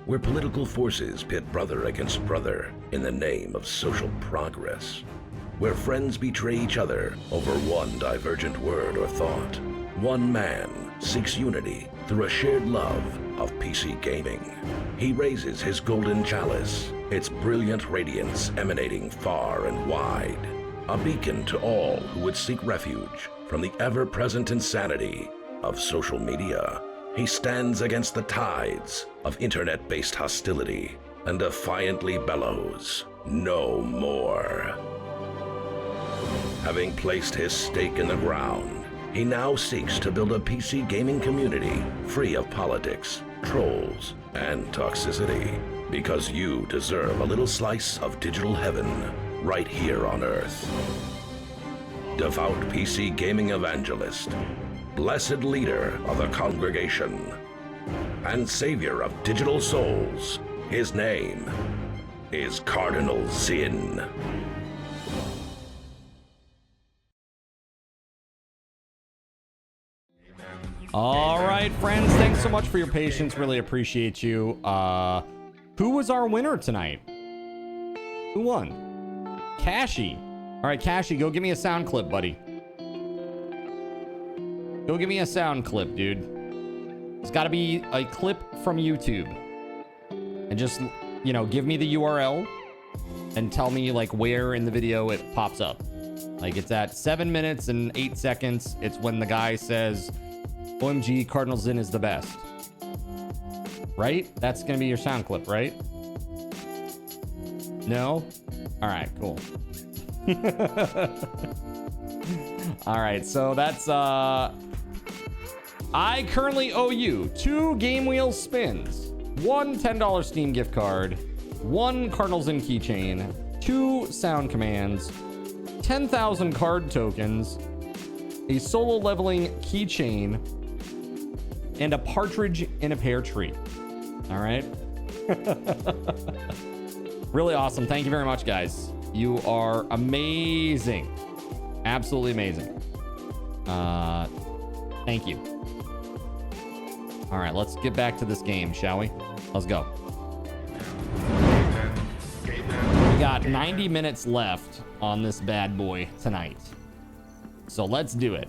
where political forces pit brother against brother in the name of social progress, where friends betray each other over one divergent word or thought, one man seeks unity through a shared love of PC gaming. He raises his golden chalice, its brilliant radiance emanating far and wide, a beacon to all who would seek refuge from the ever-present insanity of social media. He stands against the tides of internet-based hostility and defiantly bellows, "No more." Having placed his stake in the ground, he now seeks to build a PC gaming community free of politics, trolls, and toxicity, because you deserve a little slice of digital heaven right here on Earth. Devout PC gaming evangelist, blessed leader of the congregation, and savior of digital souls, his name is Cardinal Zin. All right, friends, thanks so much for your patience. Really appreciate you. Who was our winner tonight? Who won? Cashy. All right, Cashy, go give me a sound clip, buddy. Go give me a sound clip, dude. It's got to be a clip from YouTube. And just, you know, give me the URL and tell me, like, where in the video it pops up. Like, it's at 7 minutes and 8 seconds. It's when the guy says, OMG, Cardinal Zin is the best. Right? That's going to be your sound clip, right? No? All right, cool. All right, so that's... I currently owe you 2 Game Wheel spins, 1 $10 Steam gift card, 1 Cardinal Zin keychain, 2 sound commands, 10,000 card tokens, a solo leveling keychain, and a partridge in a pear tree. All right. Really awesome. Thank you very much, guys. You are amazing. Absolutely amazing. Thank you. All right, let's get back to this game, shall we? Let's go. We got 90 minutes left on this bad boy tonight. So let's do it.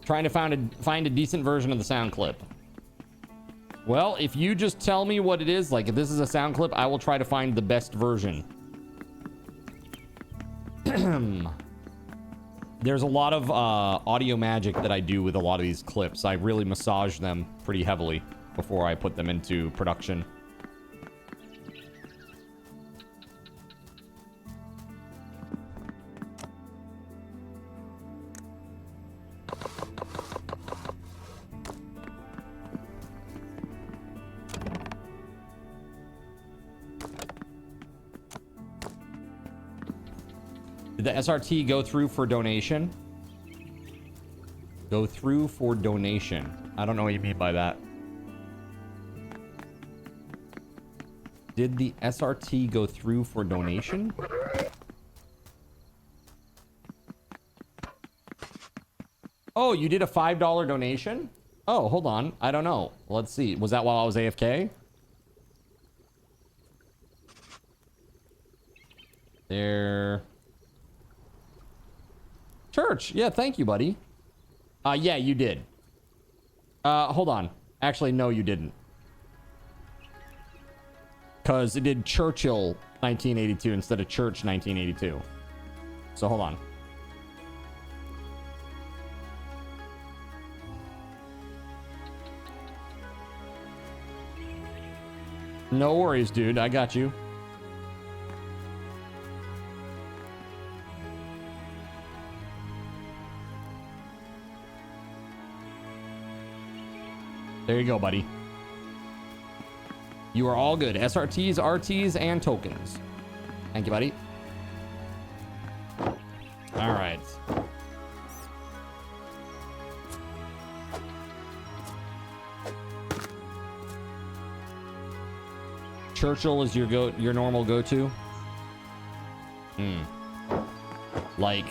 Trying to find a decent version of the sound clip. Well, if you just tell me what it is, like if this is a sound clip, I will try to find the best version. There's a lot of audio magic that I do with a lot of these clips. I really massage them pretty heavily before I put them into production. Did the SRT go through for donation? Go through for donation. I don't know what you mean by that. Did the SRT go through for donation? Oh, you did a $5 donation? Oh, hold on. I don't know. Let's see. Was that while I was AFK? There... Church, yeah, thank you, buddy. Yeah, you did. Hold on. Actually, no, you didn't. Because it did Churchill 1982 instead of Church 1982. So hold on. No worries, dude. I got you. There you go, buddy. You are all good. SRTs, RTs, and tokens. Thank you, buddy. All right. Churchill is your normal go-to? Like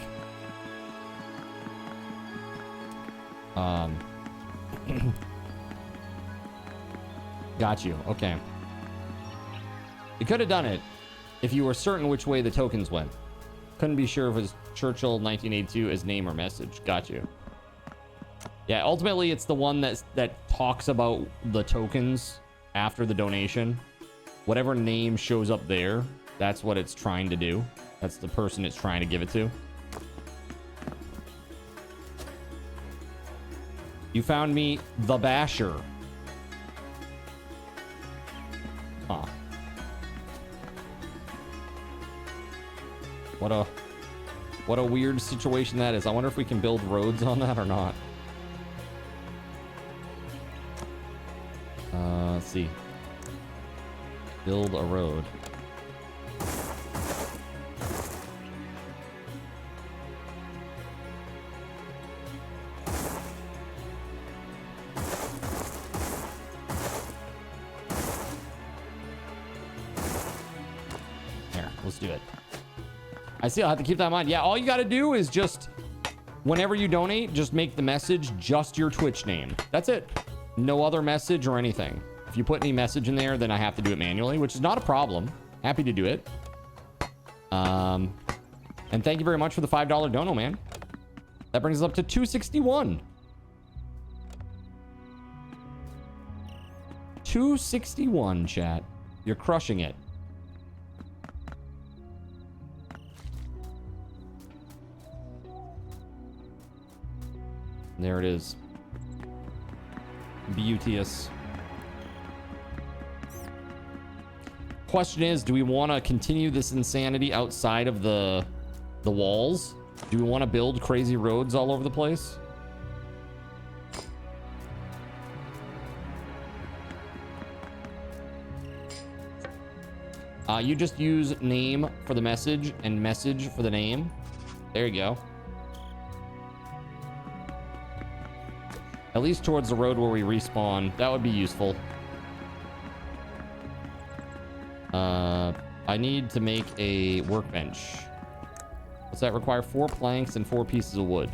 Got you. Okay. You could have done it if you were certain which way the tokens went. Couldn't be sure if it was Churchill 1982 as name or message. Got you. Yeah, ultimately it's the one that talks about the tokens after the donation. Whatever name shows up there, that's what it's trying to do. That's the person it's trying to give it to. You found me the Basher. Huh. What a weird situation that is. I wonder if we can build roads on that or not. Let's see. Build a road. Here, let's do it. I see. I'll have to keep that in mind. Yeah, all you got to do is just, whenever you donate, just make the message just your Twitch name. That's it. No other message or anything. If you put any message in there, then I have to do it manually, which is not a problem. Happy to do it. And thank you very much for the $5 dono, man. That brings us up to 261. 261, chat. You're crushing it. There it is. Beauteous. Question is, do we want to continue this insanity outside of the walls? Do we want to build crazy roads all over the place? You just use name for the message and message for the name. There you go. At least towards the road where we respawn. That would be useful. I need to make a workbench. What's that require? 4 planks and 4 pieces of wood.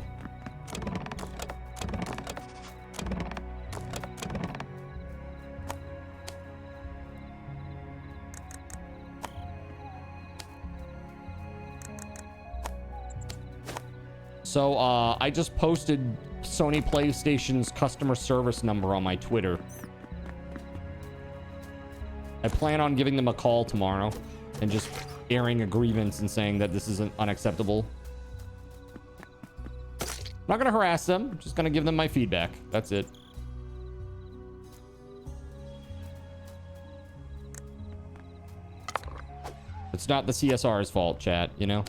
So, I just posted Sony PlayStation's customer service number on my Twitter. I plan on giving them a call tomorrow and just airing a grievance and saying that this isn't unacceptable. I'm not gonna harass them, I'm just gonna give them my feedback. That's it. It's not the CSR's fault, chat, you know?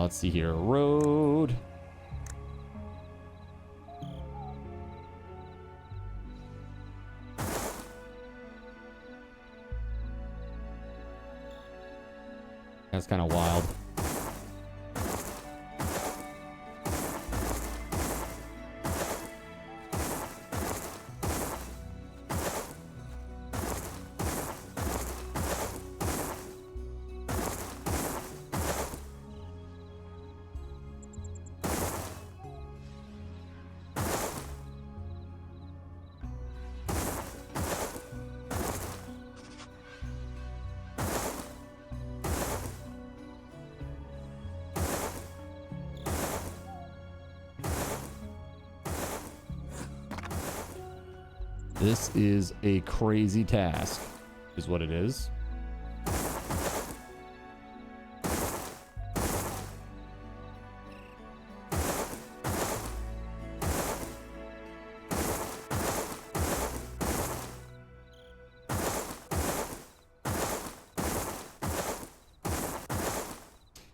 Let's see here. Road. That's kind of wild. This is a crazy task, is what it is.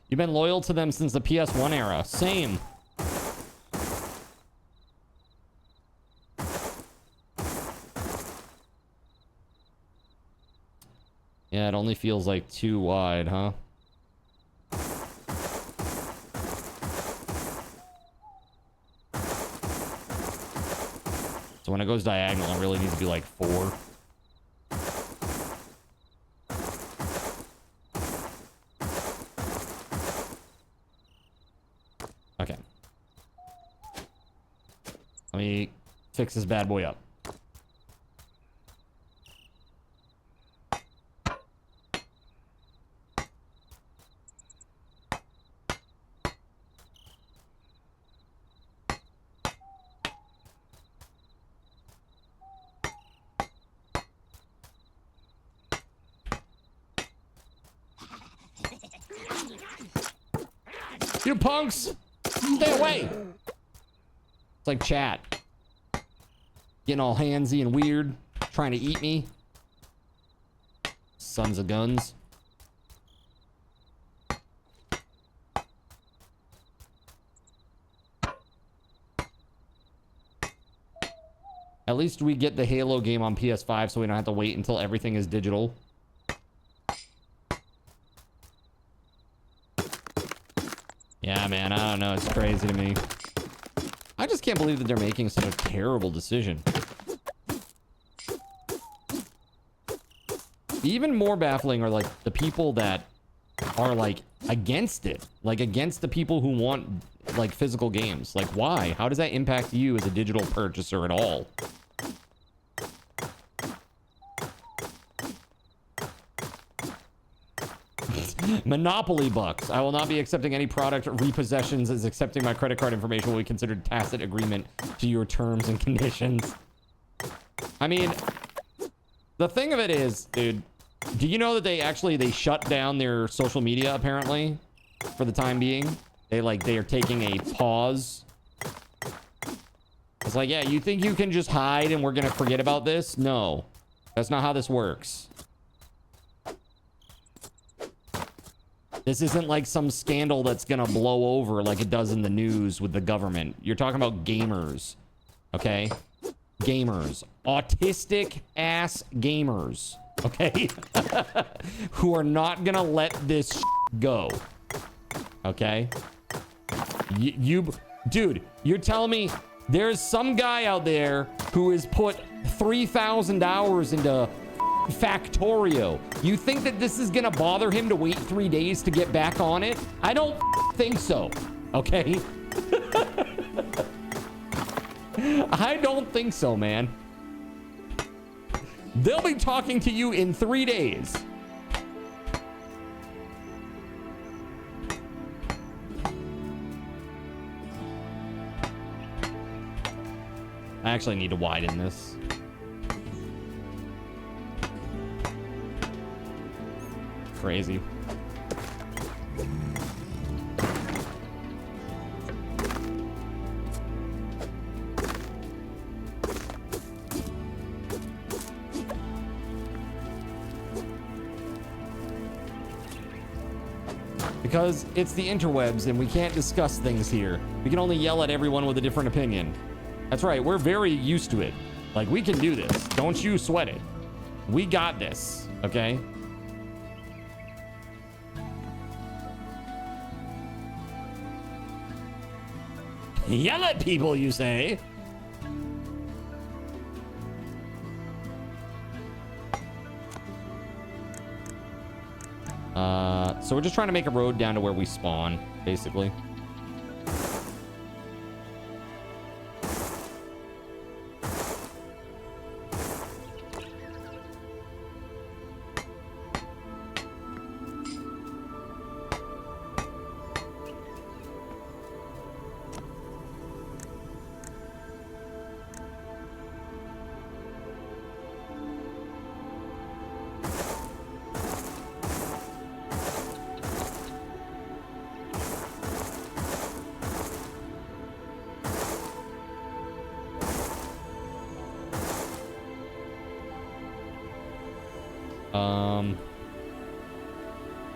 You've been loyal to them since the PS1 era. Same. Yeah, it only feels like too wide, huh? So when it goes diagonal, it really needs to be like 4. Let me fix this bad boy up. You punks! Stay away! It's like chat. Getting all handsy and weird. Trying to eat me. Sons of guns. At least we get the Halo game on PS5 so we don't have to wait until everything is digital. Yeah, man, I don't know. It's crazy to me. I just can't believe that they're making such a terrible decision. Even more baffling are like the people that are like against it, like against the people who want like physical games. Like, why? How does that impact you as a digital purchaser at all? Monopoly bucks. I will not be accepting any product repossessions, as accepting my credit card information will be considered tacit agreement to your terms and conditions. I mean, the thing of it is, dude, do you know that they shut down their social media apparently for the time being? They are taking a pause. It's like, yeah, you think you can just hide and we're gonna forget about this? No, that's not how this works. This isn't like some scandal that's gonna blow over like it does in the news with the government. You're talking about gamers, okay? Gamers, autistic ass gamers, okay? Who are not gonna let this go, okay? Dude, you're telling me there's some guy out there who has put 3,000 hours into Factorio. You think that this is gonna bother him to wait 3 days to get back on it? I don't think so, okay? I don't think so, man. They'll be talking to you in 3 days. I actually need to widen this. Crazy. Because it's the interwebs and we can't discuss things here. We can only yell at everyone with a different opinion. That's right, we're very used to it. Like, we can do this. Don't you sweat it. We got this, okay? Yell at people, you say? So we're just trying to make a road down to where we spawn, basically.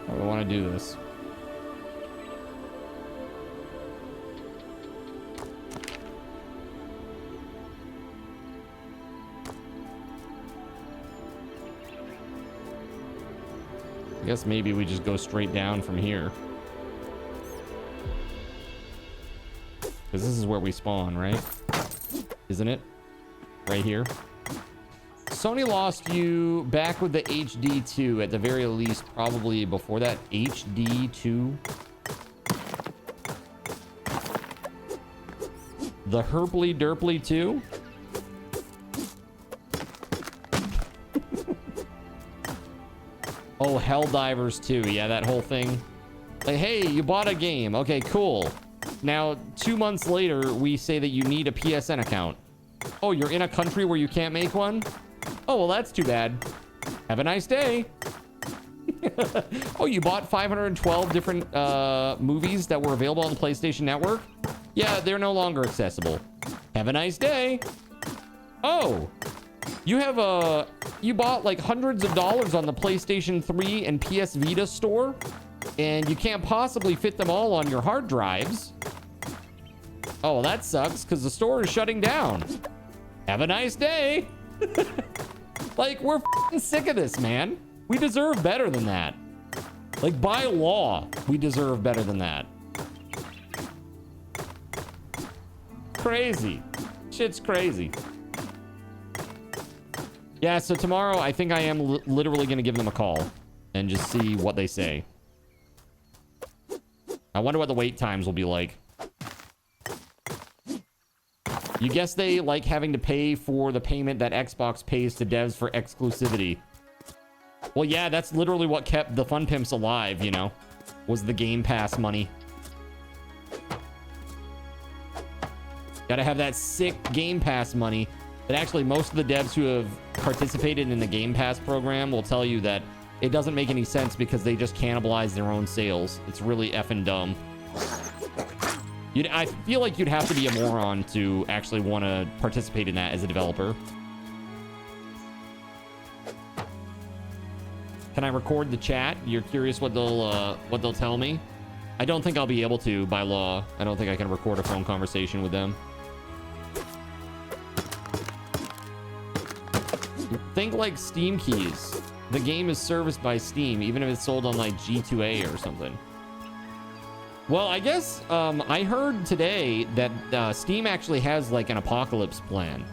How do I want to do this? I guess maybe we just go straight down from here. Because this is where we spawn, right? Isn't it? Right here. Sony lost you back with the HD2 at the very least, probably before that. HD2. The Herply Derply 2? Oh, Helldivers 2. Yeah, that whole thing. Like, hey, you bought a game. Okay, cool. Now, 2 months later, we say that you need a PSN account. Oh, you're in a country where you can't make one? Oh, well, that's too bad. Have a nice day. Oh, you bought 512 different movies that were available on the PlayStation Network? Yeah, they're no longer accessible. Have a nice day. Oh, you bought like hundreds of dollars on the PlayStation 3 and PS Vita store, and you can't possibly fit them all on your hard drives. Oh, well, that sucks because the store is shutting down. Have a nice day. Like, we're f***ing sick of this, man. We deserve better than that. Like, by law, we deserve better than that. Crazy. Shit's crazy. Yeah, so tomorrow, I think I am literally going to give them a call and just see what they say. I wonder what the wait times will be like. You guess they like having to pay for the payment that Xbox pays to devs for exclusivity. Well, yeah, that's literally what kept the Fun Pimps alive, you know, was the Game Pass money. Gotta have that sick Game Pass money. But actually, most of the devs who have participated in the Game Pass program will tell you that it doesn't make any sense because they just cannibalize their own sales. It's really effing dumb. I feel like you'd have to be a moron to actually want to participate in that as a developer. Can I record the chat? You're curious what they'll tell me? I don't think I'll be able to by law. I don't think I can record a phone conversation with them. Think like Steam keys. The game is serviced by Steam, even if it's sold on like G2A or something. Well, I guess I heard today that Steam actually has like an apocalypse plan.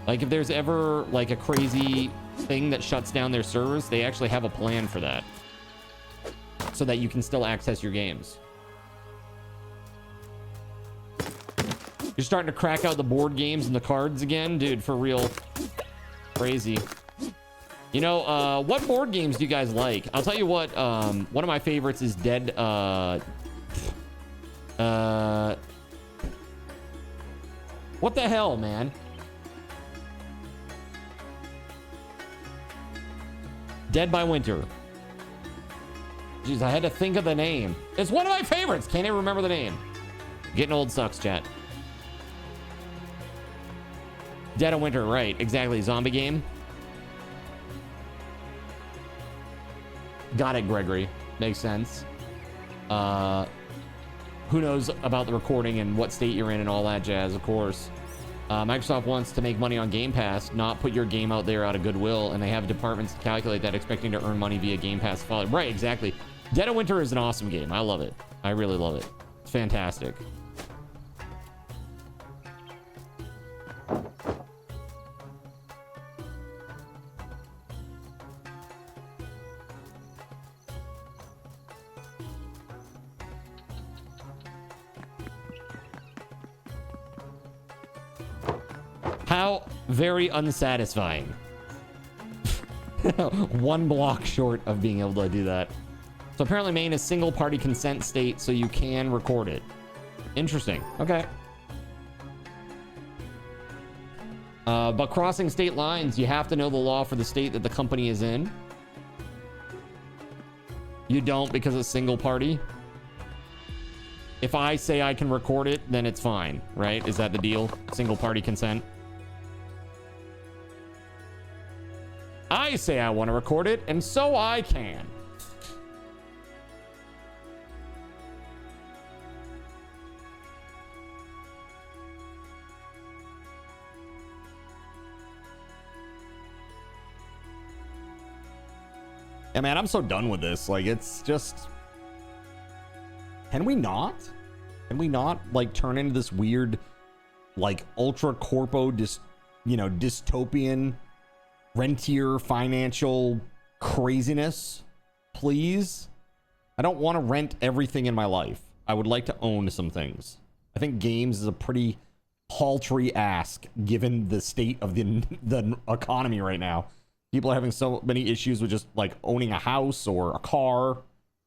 Like if there's ever like a crazy thing that shuts down their servers, they actually have a plan for that. So that you can still access your games. You're starting to crack out the board games and the cards again? Dude, for real. Crazy. You know, what board games do you guys like? I'll tell you what, one of my favorites is Dead, what the hell, man? Dead by Winter. Jeez, I had to think of the name. It's one of my favorites. Can't even remember the name. Getting old sucks, chat. Dead of Winter, right. Exactly. Zombie game. Got it, Gregory. Makes sense. Who knows about the recording and what state you're in and all that jazz, of course. Microsoft wants to make money on Game Pass, not put your game out there out of goodwill, and they have departments to calculate that, expecting to earn money via Game Pass. Right, exactly. Dead of Winter is an awesome game. I love it. I really love it. It's fantastic. How very unsatisfying. One block short of being able to do that. So apparently Maine is single party consent state, so you can record it. Interesting. Okay. But crossing state lines, you have to know the law for the state that the company is in. You don't because it's single party. If I say I can record it, then it's fine, right? Is that the deal? Single party consent. I say I want to record it, and so I can. Yeah, man, I'm so done with this. Like, it's just... Can we not? Can we not, like, turn into this weird, like, ultra-corpo, dystopian... rentier financial craziness, please? I don't want to rent everything in my life. I would like to own some things. I think games is a pretty paltry ask given the state of the economy right now. People are having so many issues with just like owning a house or a car,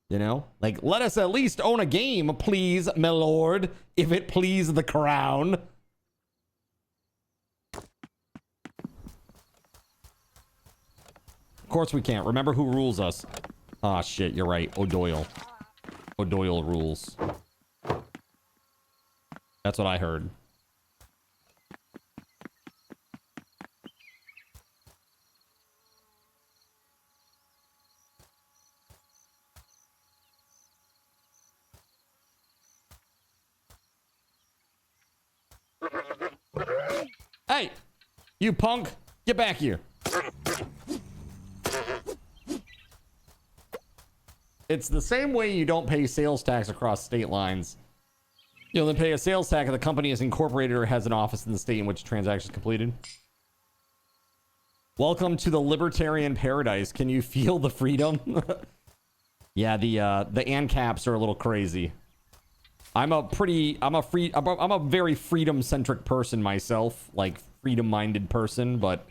you know? Like, let us at least own a game, please, my lord, if it please the crown. Of course we can't. Remember who rules us. Ah, shit, you're right. O'Doyle. O'Doyle rules. That's what I heard. Hey, you punk, get back here. It's the same way you don't pay sales tax across state lines. You only pay a sales tax if the company is incorporated or has an office in the state in which the transaction is completed. Welcome to the libertarian paradise. Can you feel the freedom? Yeah, the ANCAPs are a little crazy. I'm a very freedom-centric person myself, like freedom-minded person, but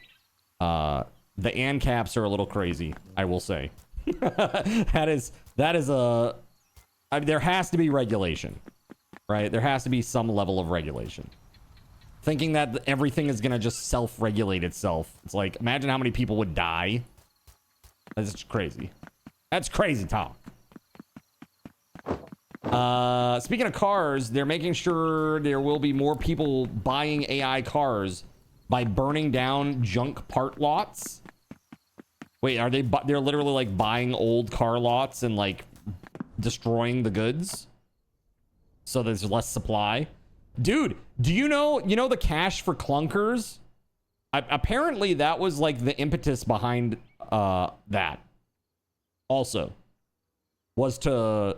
the ANCAPs are a little crazy, I will say. that is a, I mean, there has to be regulation, right? There has to be some level of regulation. Thinking that everything is gonna just self-regulate itself. It's like, imagine how many people would die. That's just crazy. That's crazy talk. Speaking of cars, they're making sure there will be more people buying AI cars by burning down junk part lots. Wait, are they're literally like buying old car lots and like destroying the goods so there's less supply? Dude, do you know the cash for clunkers? Apparently that was like the impetus behind that also was to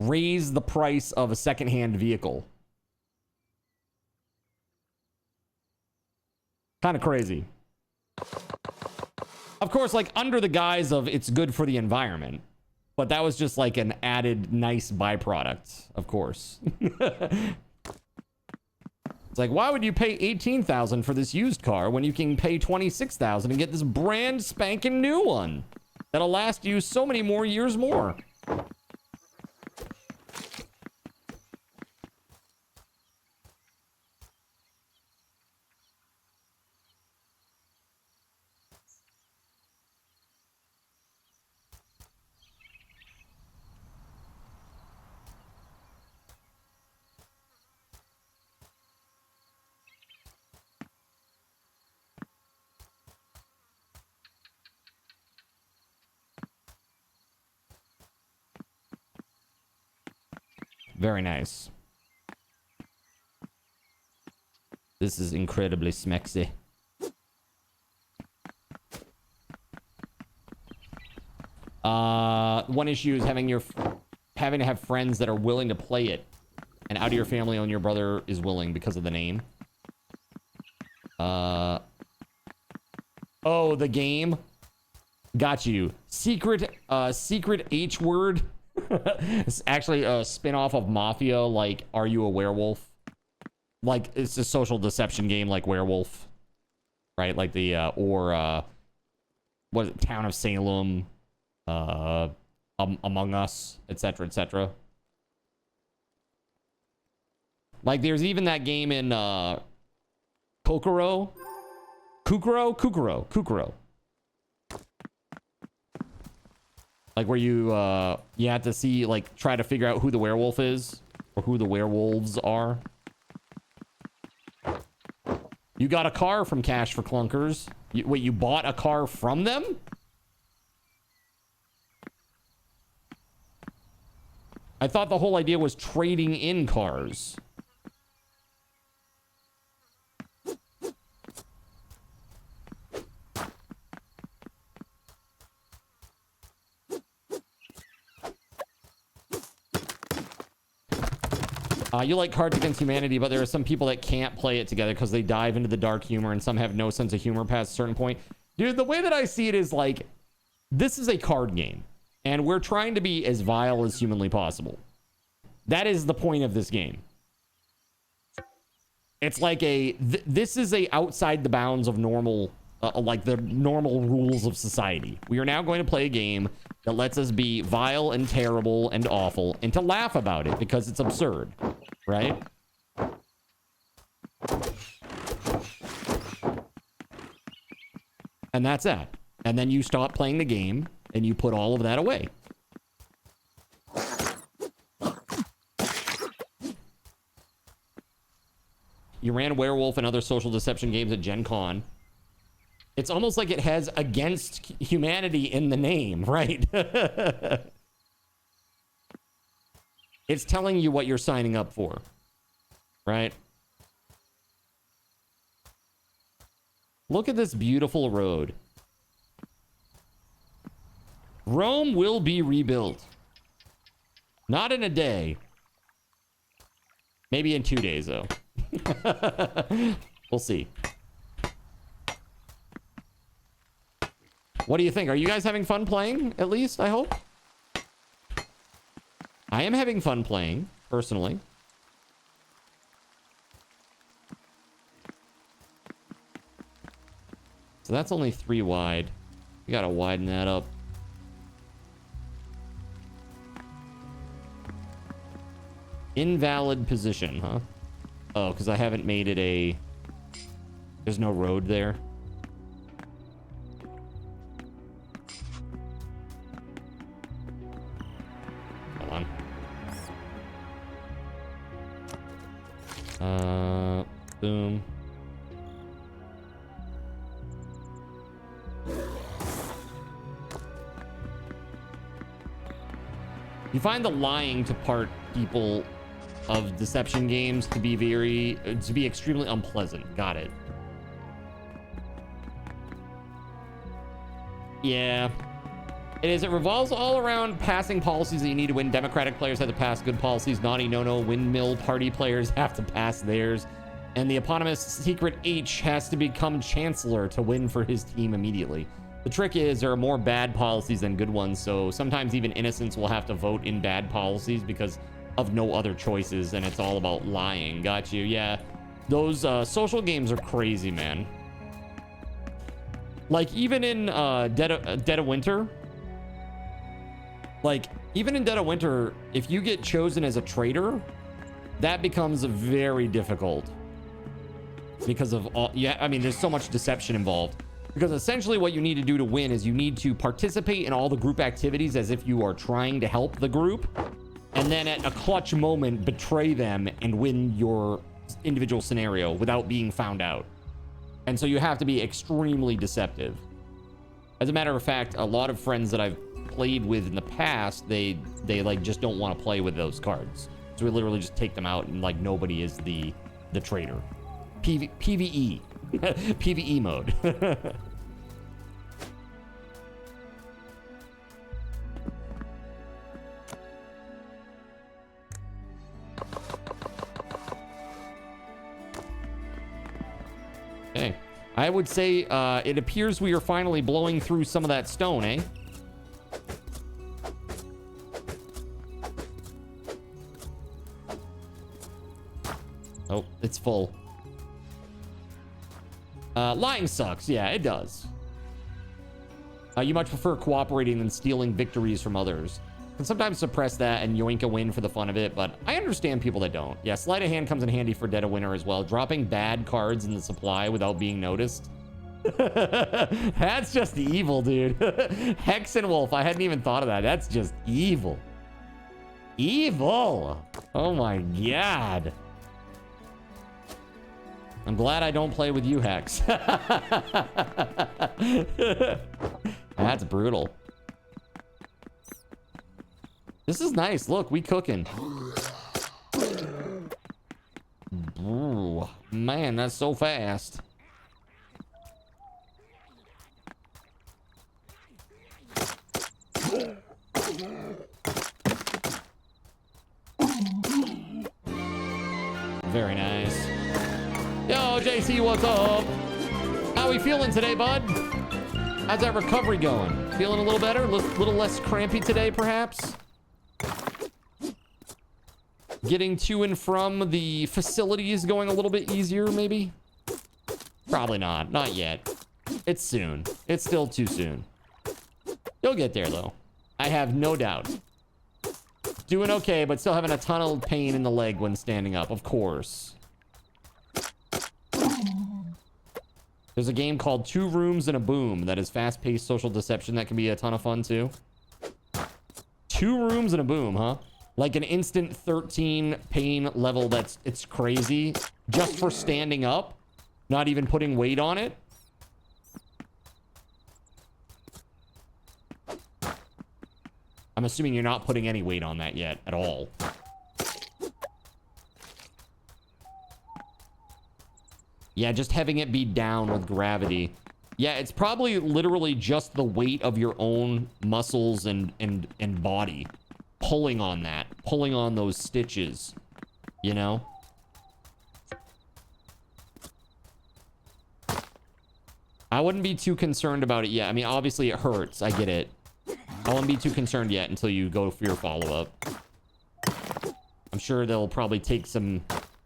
raise the price of a secondhand vehicle. Kind of crazy. Of course, like under the guise of it's good for the environment, but that was just like an added nice byproduct, of course. It's like, why would you pay $18,000 for this used car when you can pay $26,000 and get this brand spanking new one that'll last you so many more years more? Very nice. This is incredibly smexy. One issue is having to have friends that are willing to play it, and out of your family only your brother is willing because of the name. Oh, the game. Got you. Secret H word. It's actually a spin-off of Mafia, like Are You a Werewolf? Like, it's a social deception game like Werewolf. Right? Like the, what is it? Town of Salem, Among Us, etc., etc. Like, there's even that game in, Kukuro. Like where you have to see, like, try to figure out who the werewolf is or who the werewolves are. You got a car from Cash for Clunkers. Wait, you bought a car from them? I thought the whole idea was trading in cars. You like Cards Against Humanity, but there are some people that can't play it together because they dive into the dark humor, and some have no sense of humor past a certain point. Dude, the way that I see it is like, this is a card game, and we're trying to be as vile as humanly possible. That is the point of this game. It's like this is a outside the bounds of normal, like the normal rules of society. We are now going to play a game that lets us be vile and terrible and awful and to laugh about it because it's absurd, right? And that's that. And then you stop playing the game and you put all of that away. You ran werewolf and other social deception games at Gen Con. It's almost like it has against humanity in the name, right? It's telling you what you're signing up for, right? Look at this beautiful road. Rome will be rebuilt. Not in a day. Maybe in 2 days, though. We'll see. What do you think? Are you guys having fun playing, at least, I hope? I am having fun playing, personally. So that's only 3 wide. We gotta widen that up. Invalid position, huh? Oh, because I haven't made it a... There's no road there. Hold on. Boom. You find the lying to part people of deception games to be extremely unpleasant. Got it. Yeah. It is. It revolves all around passing policies that you need to win. Democratic players have to pass good policies. Naughty no-no windmill party players have to pass theirs. And the eponymous secret H has to become chancellor to win for his team immediately. The trick is there are more bad policies than good ones, so sometimes even innocents will have to vote in bad policies because of no other choices, and it's all about lying. Got you. Yeah, those social games are crazy, man. Like even in Dead of Winter, if you get chosen as a traitor, that becomes very difficult because of all. Yeah, I mean, there's so much deception involved. Because essentially what you need to do to win is you need to participate in all the group activities as if you are trying to help the group, and then at a clutch moment betray them and win your individual scenario without being found out. And so you have to be extremely deceptive. As a matter of fact, a lot of friends that I've played with in the past, they like just don't want to play with those cards. So we literally just take them out and like nobody is the traitor. PvE. PvE mode. Okay. I would say it appears we are finally blowing through some of that stone, eh? Oh, it's full. Lying sucks. Yeah, it does. You much prefer cooperating than stealing victories from others. Can sometimes suppress that and yoink a win for the fun of it, but I understand people that don't. Yeah, sleight of hand comes in handy for Dead of Winter as well. Dropping bad cards in the supply without being noticed. That's just evil, dude. Hex and Wolf. I hadn't even thought of that. That's just evil. Evil. Oh my god. I'm glad I don't play with you, Hex. That's brutal. This is nice. Look, we cooking. Ooh, man, that's so fast. Very nice. Yo, JC, what's up? How we feeling today, bud? How's that recovery going? Feeling a little better? A little less crampy today, perhaps? Getting to and from the facility is going a little bit easier, maybe? Probably not. Not yet. It's soon. It's still too soon. You'll get there, though. I have no doubt. Doing okay, but still having a ton of pain in the leg when standing up, of course. There's a game called 2 Rooms and a Boom that is fast-paced social deception that can be a ton of fun, too. 2 rooms and a boom, huh? Like an instant 13 pain level it's crazy. Just for standing up. Not even putting weight on it. I'm assuming you're not putting any weight on that yet at all. Yeah, just having it be down with gravity. Yeah, it's probably literally just the weight of your own muscles and body pulling on that, pulling on those stitches, you know? I wouldn't be too concerned about it yet. I mean, obviously it hurts. I get it. I won't be too concerned yet until you go for your follow-up. I'm sure they'll probably take some...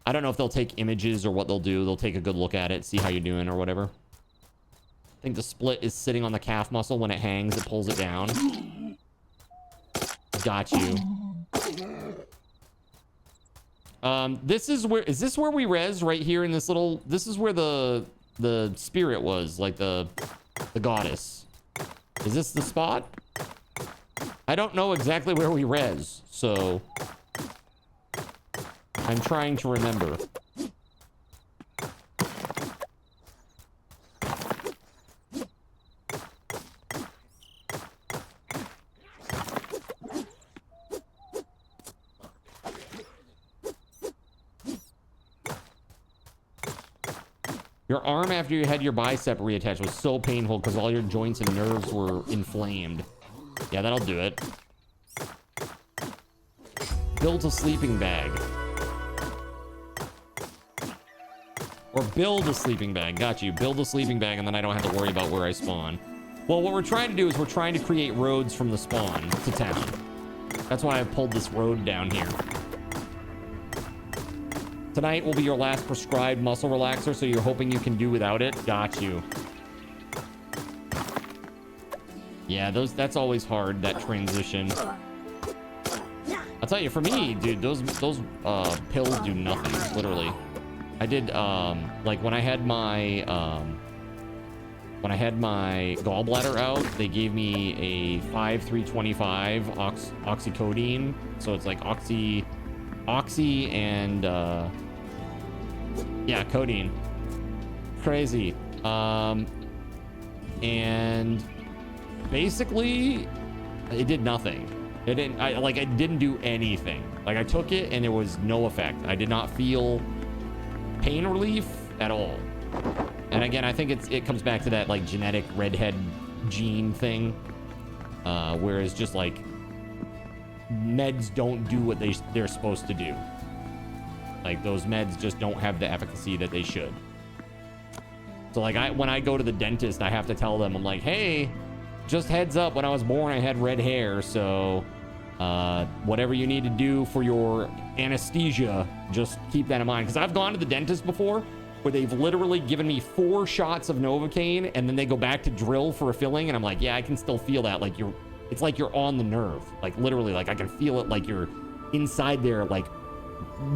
I don't know if they'll take images or what they'll do. They'll take a good look at it, see how you're doing or whatever. I think the split is sitting on the calf muscle. When it hangs, it pulls it down. Got you. This is where... Is this where we res? Right here in this little... This is where the spirit was, like the goddess. Is this the spot? I don't know exactly where we res, so I'm trying to remember. Your arm after you had your bicep reattached was so painful because all your joints and nerves were inflamed. Yeah, that'll do it. Build a sleeping bag. Or build a sleeping bag. Got you. Build a sleeping bag and then I don't have to worry about where I spawn. Well, what we're trying to do is we're trying to create roads from the spawn to town. That's why I pulled this road down here. Tonight will be your last prescribed muscle relaxer, so you're hoping you can do without it. Got you. Yeah, that's always hard, that transition. I'll tell you, for me, dude, those pills do nothing, literally. I did, like, when I had my gallbladder out, they gave me a 5-325 oxycodone. So it's like oxy and, yeah, codeine. Crazy. And basically it did nothing. It didn't do anything. Like, I took it and there was no effect. I did not feel pain relief at all. And again, I think it comes back to that like genetic redhead gene thing, whereas just like meds don't do what they're supposed to do. Like, those meds just don't have the efficacy that they should. So like, when I go to the dentist, I have to tell them, I'm like, hey, just heads up, when I was born I had red hair, so whatever you need to do for your anesthesia, just keep that in mind. Because I've gone to the dentist before where they've literally given me 4 shots of Novocaine and then they go back to drill for a filling, and I'm like, yeah, I can still feel that. Like, it's like you're on the nerve. Like, literally, like, I can feel it, like you're inside there, like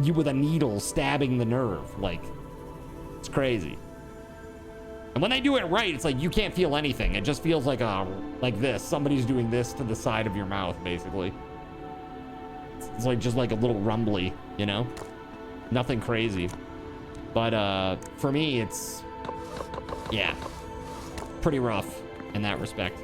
you with a needle stabbing the nerve. Like, it's crazy. And when they do it right, it's like you can't feel anything. It just feels like this. Somebody's doing this to the side of your mouth, basically. It's like just like a little rumbly, you know? Nothing crazy. But for me, it's, yeah, pretty rough in that respect.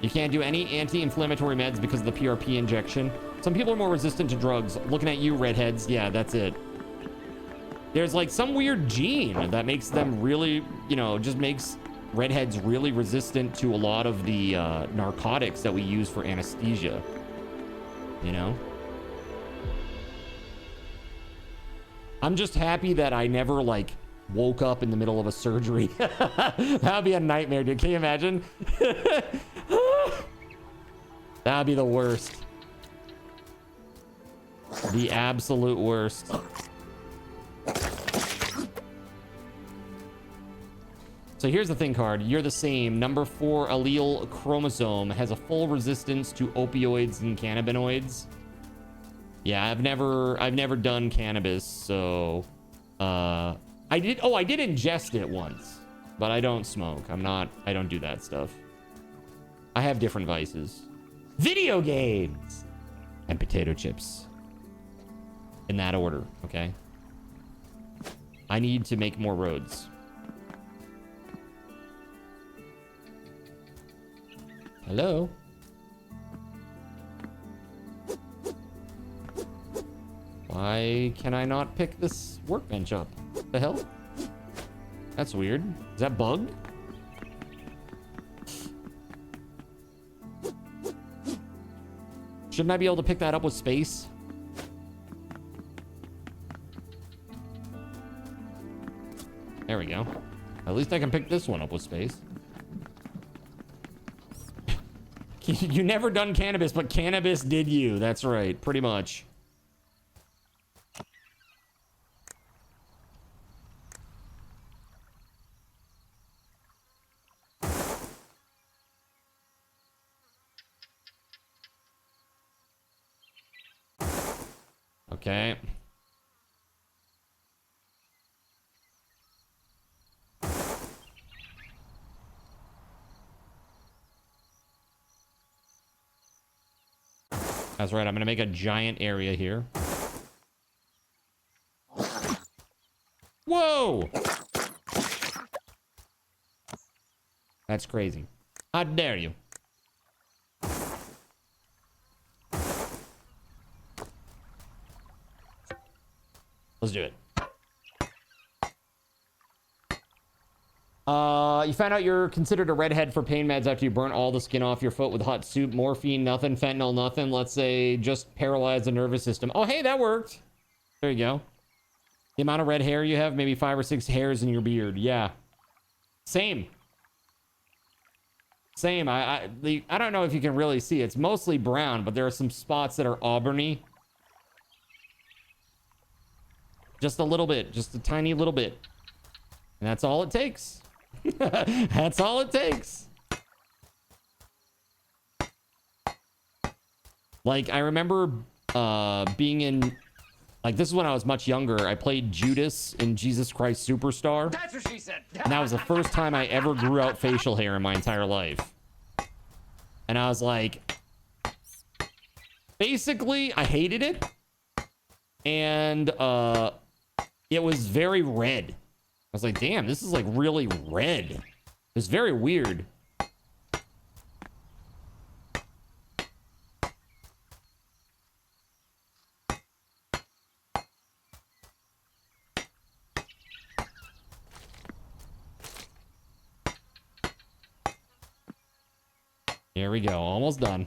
You can't do any anti-inflammatory meds because of the PRP injection. Some people are more resistant to drugs. Looking at you, redheads. Yeah, that's it. There's like some weird gene that makes them really, you know, just makes redheads really resistant to a lot of the narcotics that we use for anesthesia. You know? I'm just happy that I never like woke up in the middle of a surgery. That'd be a nightmare, dude. Can you imagine? That'd be the worst. The absolute worst. So here's the thing, card. You're the same. Number 4 allele chromosome has a full resistance to opioids and cannabinoids. Yeah, I've never done cannabis, so I did ingest it once, but I don't smoke. I don't do that stuff. I have different vices. Video games and potato chips. In that order, okay? I need to make more roads. Hello? Why can I not pick this workbench up? What the hell? That's weird. Is that bugged? Shouldn't I be able to pick that up with space? There we go. At least I can pick this one up with space. You never done cannabis, but cannabis did you. That's right, pretty much. Okay. That's right. I'm going to make a giant area here. Whoa! That's crazy. How dare you? Let's do it. You found out you're considered a redhead for pain meds after you burnt all the skin off your foot with hot soup, morphine, nothing, fentanyl, nothing. Let's say just paralyze the nervous system. Oh, hey, that worked. There you go. The amount of red hair you have, maybe 5 or 6 hairs in your beard. Yeah. Same. Same. I don't know if you can really see. It's mostly brown, but there are some spots that are auburny. Just a little bit. Just a tiny little bit. And that's all it takes. That's all it takes. Like, I remember being in... Like, this is when I was much younger. I played Judas in Jesus Christ Superstar. That's what she said. And that was the first time I ever grew out facial hair in my entire life. And I was like... Basically, I hated it. And it was very red. I was like, damn, this is like really red. It was very weird. Here we go, almost done.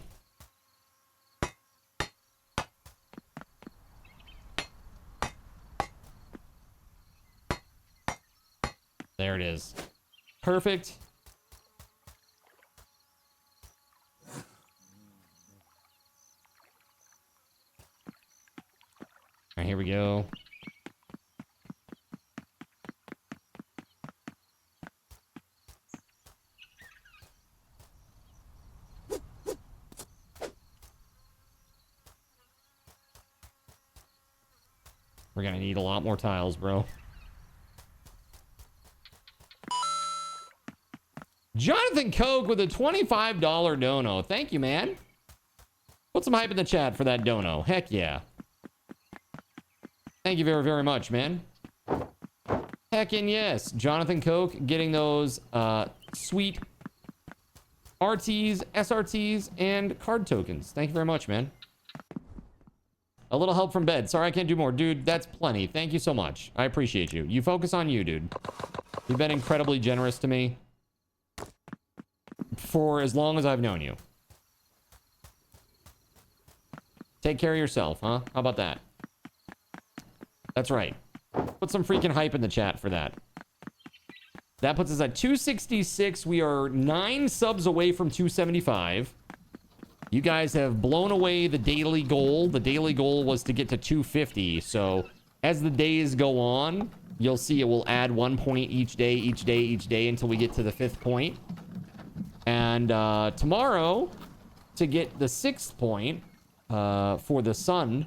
There it is. Perfect. All right, here we go. We're gonna need a lot more tiles, bro. Jonathan Koch with a $25 dono. Thank you, man. Put some hype in the chat for that dono. Heck yeah. Thank you very, very much, man. Heckin' yes. Jonathan Koch getting those sweet RTs, SRTs, and card tokens. Thank you very much, man. A little help from bed. Sorry I can't do more. Dude, that's plenty. Thank you so much. I appreciate you. You focus on you, dude. You've been incredibly generous to me for as long as I've known you. Take care of yourself, huh? How about that? That's right. Put some freaking hype in the chat for that. That puts us at 266. We are 9 subs away from 275. You guys have blown away the daily goal. The daily goal was to get to 250. So as the days go on, you'll see it will add 1 point each day, each day, each day until we get to the 5th point. And tomorrow, to get the 6th point for the sun,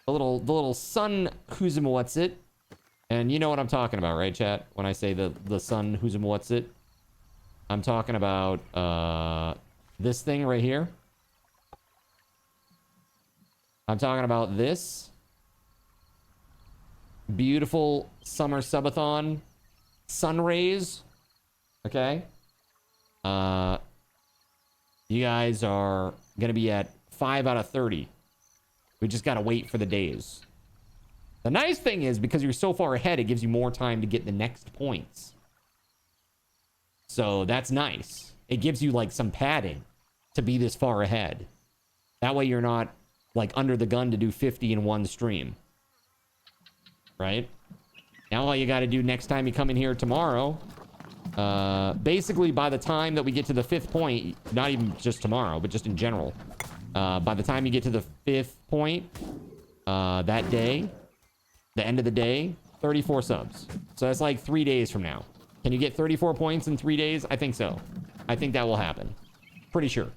the little sun who's what's it. And you know what I'm talking about, right, chat? When I say the sun who's what's it, I'm talking about this thing right here. I'm talking about this beautiful summer subathon sun rays. Okay. You guys are gonna be at 5 out of 30. We just gotta wait for the days. The nice thing is, because you're so far ahead, it gives you more time to get the next points. So that's nice. It gives you like some padding to be this far ahead. That way you're not like under the gun to do 50 in one stream. Right? Now all you got to do next time you come in here tomorrow, basically by the time that we get to the 5th point, not even just tomorrow, but just in general, by the time you get to the 5th point, that day, the end of the day, 34 subs. So that's like 3 days from now. Can you get 34 points in 3 days? I think so. I think that will happen. Pretty sure.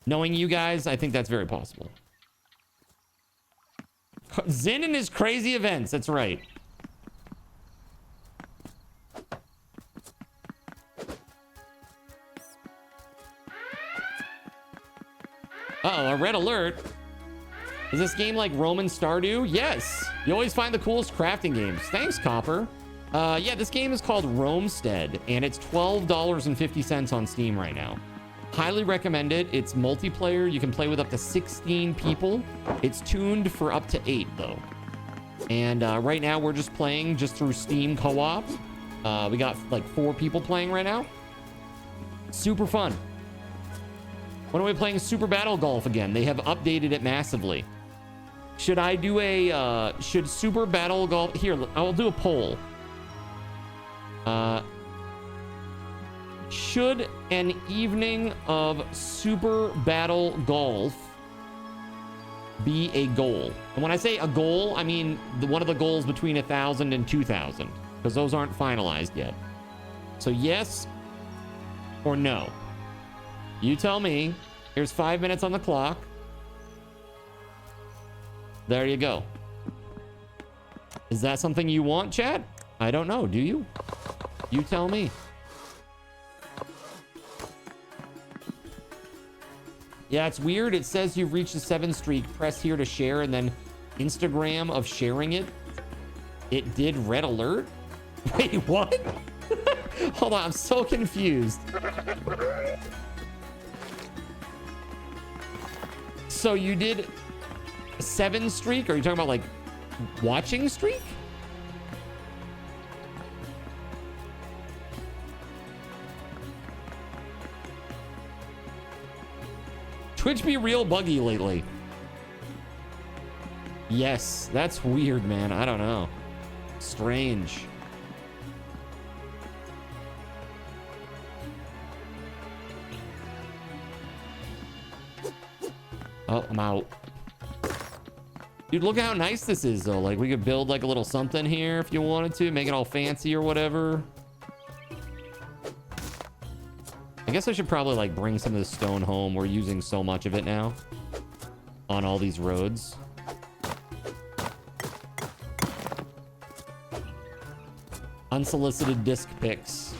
Knowing you guys, I think that's very possible. Zin and his crazy events. That's right. Uh-oh, a red alert. Is this game like Roman Stardew? Yes. You always find the coolest crafting games. Thanks, Copper. Yeah, this game is called Romestead, and it's $12.50 on Steam right now. Highly recommend it. It's multiplayer. You can play with up to 16 people. It's tuned for up to 8, though. And right now, we're just playing just through Steam co-op. We got like 4 people playing right now. Super fun. When are we playing Super Battle Golf again? They have updated it massively. Should I do a... should Super Battle Golf... Here, I'll do a poll. Should an evening of Super Battle Golf be a goal? And when I say a goal, I mean one of the goals between 1,000 and 2,000, because those aren't finalized yet. So yes or no? You tell me. Here's 5 minutes on the clock. There you go. Is that something you want, chat? I don't know. Do you? You tell me. Yeah, it's weird. It says you've reached the 7 streak. Press here to share, and then Instagram of sharing it. It did red alert? Wait, what? Hold on, I'm so confused. So you did 7 streak? Are you talking about like watching streak? Twitch be real buggy lately. Yes, that's weird, man. I don't know. Strange. Oh, I'm out. Dude, look how nice this is, though. Like, we could build, like, a little something here if you wanted to. Make it all fancy or whatever. I guess I should probably, like, bring some of the stone home. We're using so much of it now on all these roads. Unsolicited disc pics.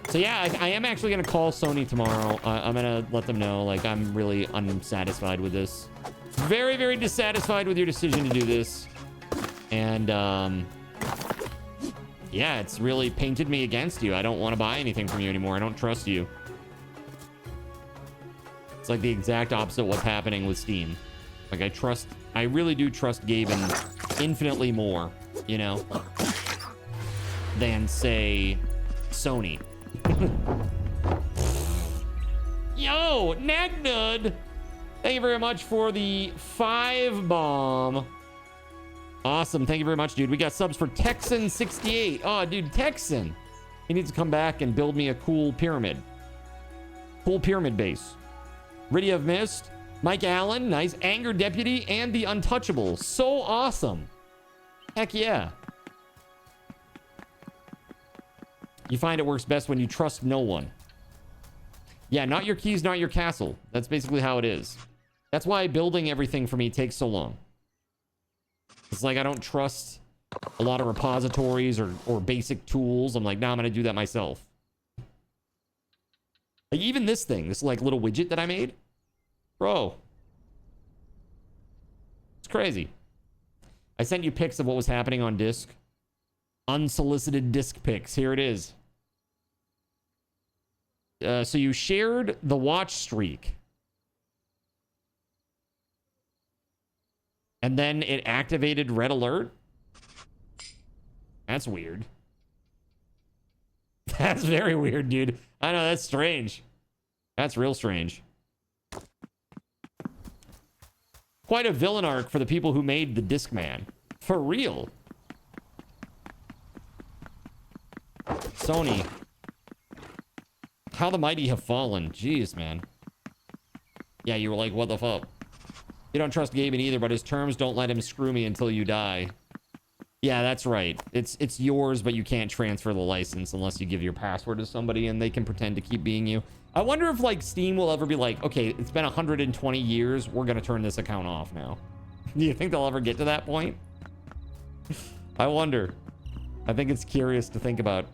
So yeah, I am actually going to call Sony tomorrow. I'm going to let them know, like, I'm really unsatisfied with this. Very, very dissatisfied with your decision to do this. And, yeah, it's really painted me against you. I don't want to buy anything from you anymore. I don't trust you. It's like the exact opposite of what's happening with Steam. Like, I really do trust GabeN infinitely more, you know, than, say, Sony. Yo, Nagnud! Thank you very much for the 5 bomb. Awesome. Thank you very much, dude. We got subs for Texan68. Oh, dude, Texan. He needs to come back and build me a cool pyramid. Full pyramid base. Riddy of Mist. Mike Allen. Nice. Anger Deputy and the Untouchable. So awesome. Heck yeah. You find it works best when you trust no one. Yeah, not your keys, not your castle. That's basically how it is. That's why building everything for me takes so long. It's like I don't trust a lot of repositories or basic tools. I'm like, nah, I'm gonna do that myself. Like even this thing, this like little widget that I made, bro, it's crazy. I sent you pics of what was happening on disc. Unsolicited disc pics. Here it is. So you shared the watch streak. And then it activated red alert. That's weird. That's very weird, dude. I know, that's strange. That's real strange. Quite a villain arc for the people who made the Discman. For real. Sony. How the mighty have fallen. Jeez, man. Yeah, you were like, what the fuck? You don't trust GabeN either, but his terms don't let him screw me until you die. Yeah, that's right. It's yours, but you can't transfer the license unless you give your password to somebody and they can pretend to keep being you. I wonder if like Steam will ever be like, okay, it's been 120 years. We're going to turn this account off now. Do you think they'll ever get to that point? I wonder. I think it's curious to think about.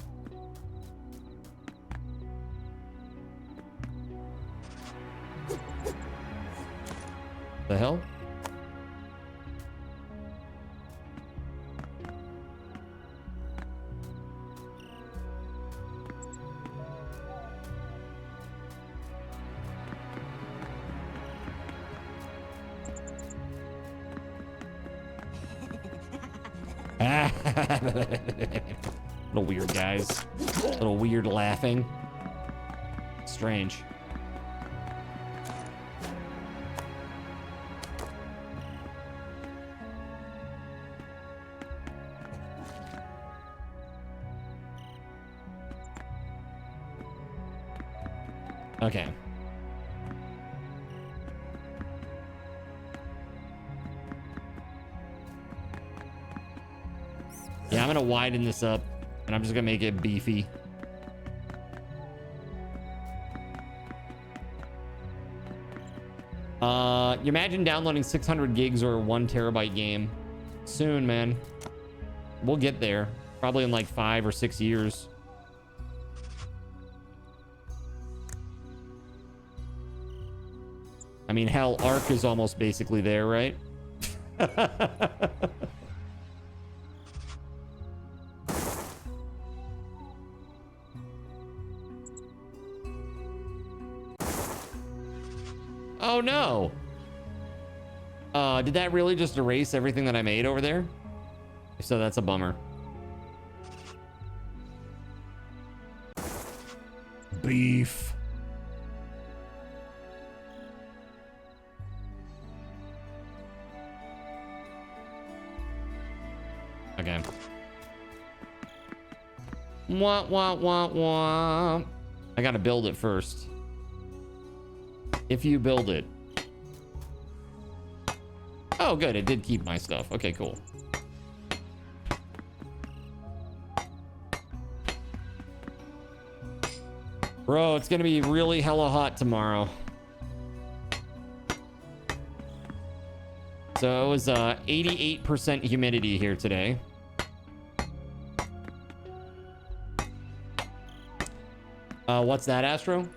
The hell? Little weird guys. Little weird laughing. Strange. Okay. Yeah, I'm gonna widen this up and I'm just gonna make it beefy. You imagine downloading 600 gigs or a 1 terabyte game soon, man. We'll get there probably in like 5 or 6 years. I mean, hell, Ark is almost basically there, right? Oh no. Did that really just erase everything that I made over there? If so, that's a bummer. Beef. Okay. Wah, wah, wah, wah. I gotta build it first. If you build it. Oh, good. It did keep my stuff. Okay, cool. Bro, it's gonna be really hella hot tomorrow. So it was 88% humidity here today. What's that, Astro?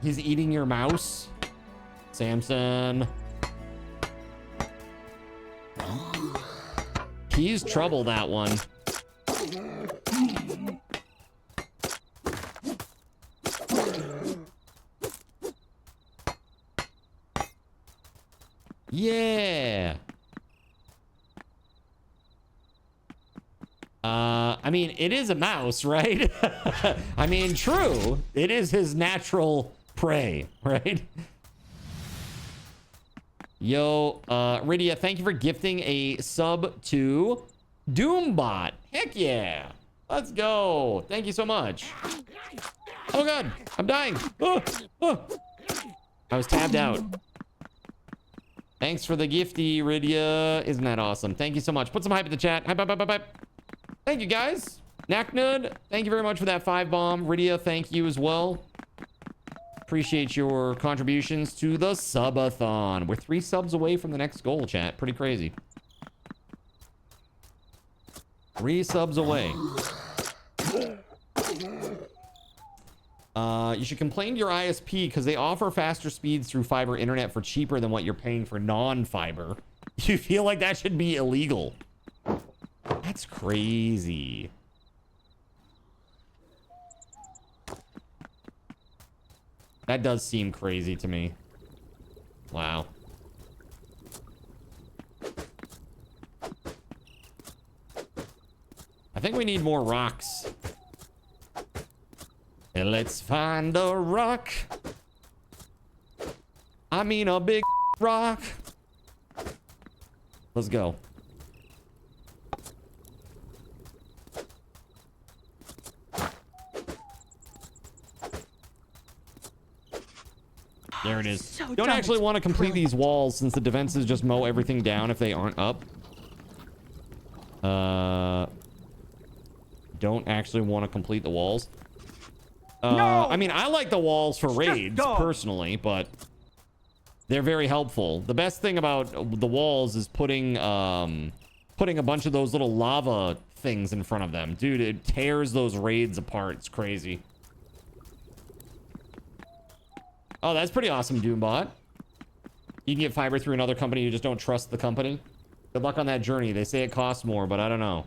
He's eating your mouse? Samson. He's trouble, that one. Yeah. I mean, it is a mouse, right? I mean, true. It is his natural prey, right? Yo, Rydia, thank you for gifting a sub to Doombot. Heck yeah. Let's go. Thank you so much. Oh god, I'm dying. Oh, oh. I was tabbed out. Thanks for the gifty, Rydia. Isn't that awesome? Thank you so much. Put some hype in the chat. Hype, hype, hype, hype, hype. Thank you, guys. Naknud, thank you very much for that 5 bomb. Rydia, thank you as well. Appreciate your contributions to the subathon. We're 3 subs away from the next goal, chat. Pretty crazy. 3 subs away. You should complain to your ISP because they offer faster speeds through fiber internet for cheaper than what you're paying for non-fiber. You feel like that should be illegal. That's crazy. That does seem crazy to me. Wow. I think we need more rocks. And let's find a rock. I mean a big rock. Let's go. There it is. So don't actually want to complete these walls since the defenses just mow everything down if they aren't up. Don't actually want to complete the walls. No! I mean, I like the walls for raids personally, but they're very helpful. The best thing about the walls is putting a bunch of those little lava things in front of them. Dude, it tears those raids apart. It's crazy. Oh, that's pretty awesome, Doombot. You can get fiber through another company. You just don't trust the company. Good luck on that journey. They say it costs more, but I don't know.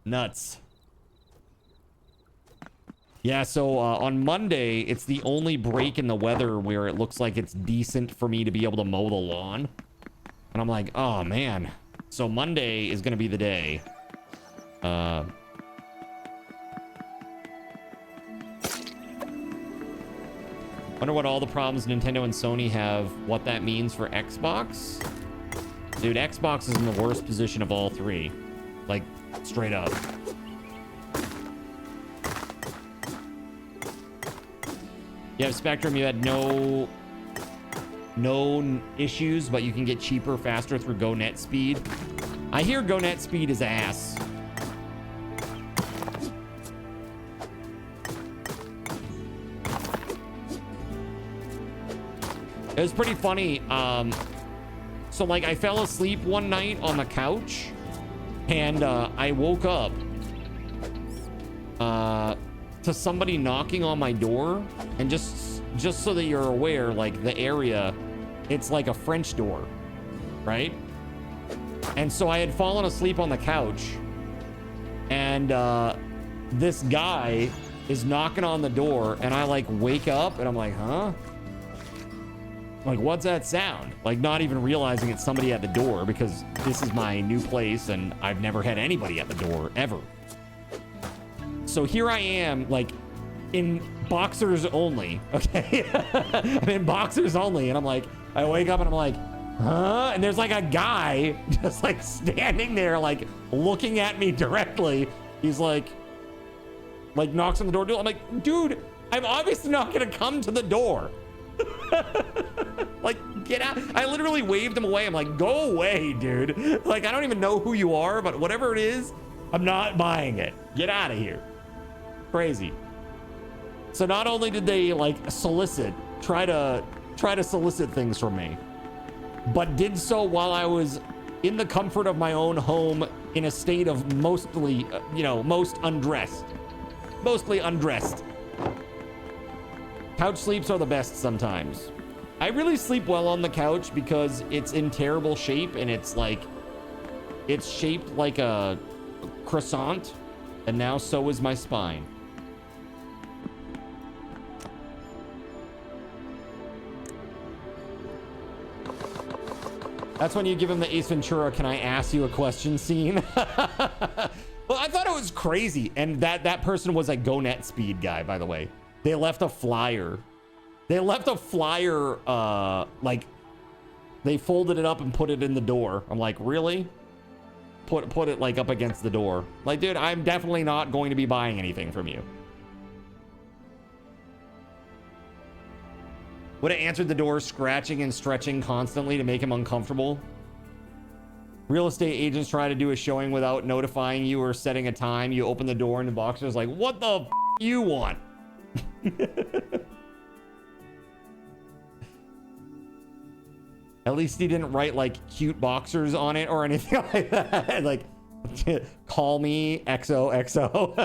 Nuts. Yeah, so on Monday, it's the only break in the weather where it looks like it's decent for me to be able to mow the lawn. And I'm like, oh, man. So Monday is going to be the day. Wonder what all the problems Nintendo and Sony have, what that means for Xbox. Dude, Xbox is in the worst position of all 3. Like, straight up. You have Spectrum, you had no issues, but you can get cheaper, faster through GoNet Speed. I hear GoNet Speed is ass. It was pretty funny. So like I fell asleep one night on the couch and I woke up to somebody knocking on my door, and just so that you're aware, like the area, it's like a French door, right? And so I had fallen asleep on the couch, and this guy is knocking on the door, and I like wake up and I'm like, huh? Like, what's that sound? Like, not even realizing it's somebody at the door, because this is my new place and I've never had anybody at the door ever. So here I am, like, in boxers only, okay? I'm in boxers only, and I'm like, I wake up and I'm like, huh? And there's like a guy just like standing there, like looking at me directly. He's like knocks on the door. I'm like, dude, I'm obviously not gonna come to the door. Like, get out. I literally waved him away. I'm like, go away, dude. Like, I don't even know who you are, but whatever it is, I'm not buying it. Get out of here. Crazy. So not only did they like try to solicit things from me, but did so while I was in the comfort of my own home in a state of mostly, mostly undressed. Couch sleeps are the best sometimes. I really sleep well on the couch because it's in terrible shape, and it's shaped like a croissant, and now so is my spine. That's when you give him the Ace Ventura, can I ask you a question scene? Well, I thought it was crazy. And that person was a GoNet Speed guy, by the way. They left a flyer. They left a flyer, like, they folded it up and put it in the door. I'm like, really? Put it, like, up against the door. Like, dude, I'm definitely not going to be buying anything from you. Would have answered the door scratching and stretching constantly to make him uncomfortable. Real estate agents try to do a showing without notifying you or setting a time. You open the door and the boxer's like, what the f you want? At least he didn't write like cute boxers on it or anything like that. Like, call me XOXO.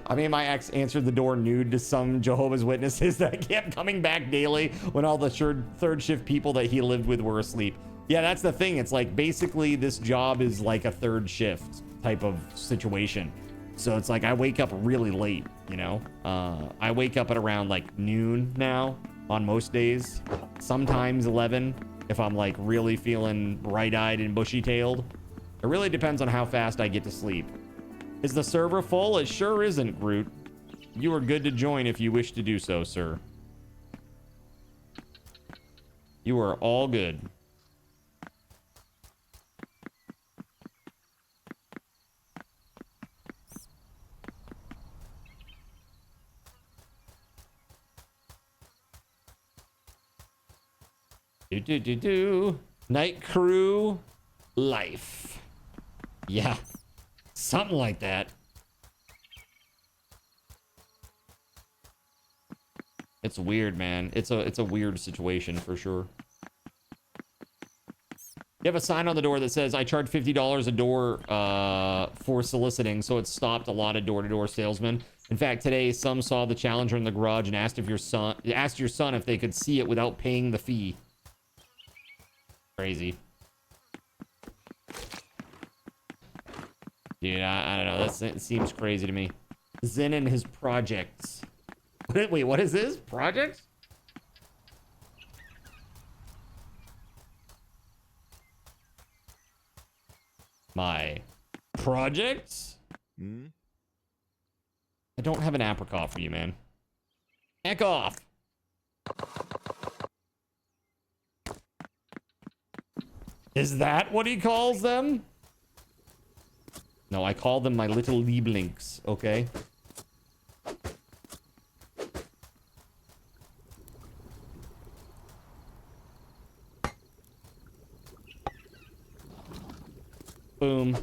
I mean, my ex answered the door nude to some Jehovah's Witnesses that kept coming back daily when all the third shift people that he lived with were asleep. Yeah, that's the thing. It's like basically this job is like a third shift type of situation. So it's like I wake up really late, you know? I wake up at around like noon now on most days. Sometimes 11 if I'm like really feeling bright-eyed and bushy-tailed. It really depends on how fast I get to sleep. Is the server full? It sure isn't, Groot. You are good to join if you wish to do so, sir. You are all good. Night crew life. Yeah. Something like that. It's weird, man. It's a weird situation for sure. You have a sign on the door that says, I charge $50 a door for soliciting, so it stopped a lot of door-to-door salesmen. In fact, today, some saw the Challenger in the garage and asked your son if they could see it without paying the fee. Crazy. Dude, I don't know. That seems crazy to me. Zen and his projects. Wait, what is this? Projects? My projects? I don't have an apricot for you, man. Heck off. Is that what he calls them? No, I call them my little Lieblings, okay? Boom.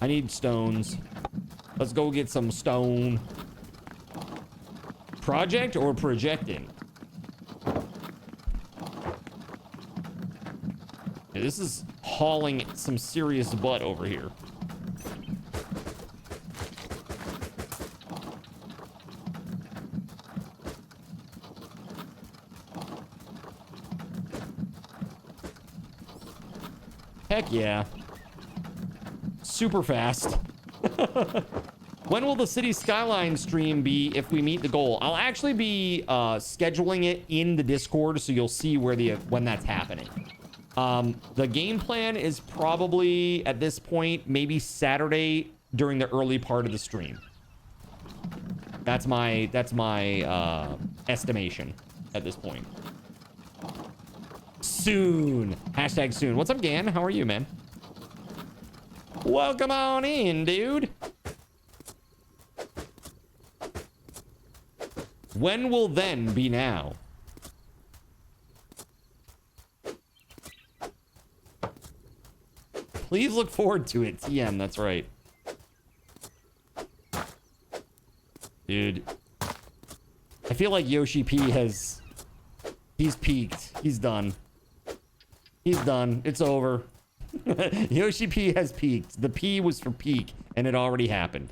I need stones. Let's go get some stone. Project or projecting? Yeah, this is hauling some serious butt over here. Heck yeah. Super fast. When will the City Skyline stream be if we meet the goal? I'll actually be scheduling it in the Discord, so you'll see when that's happening. The game plan is probably, at this point, maybe Saturday during the early part of the stream. That's my estimation at this point. Soon. Hashtag soon. What's up, Gan? How are you, man? Welcome on in, dude. When will then be now? Please look forward to it, TM. That's right. Dude. I feel like Yoshi P he's peaked. He's done. He's done. It's over. Yoshi P has peaked. The P was for peak, and it already happened.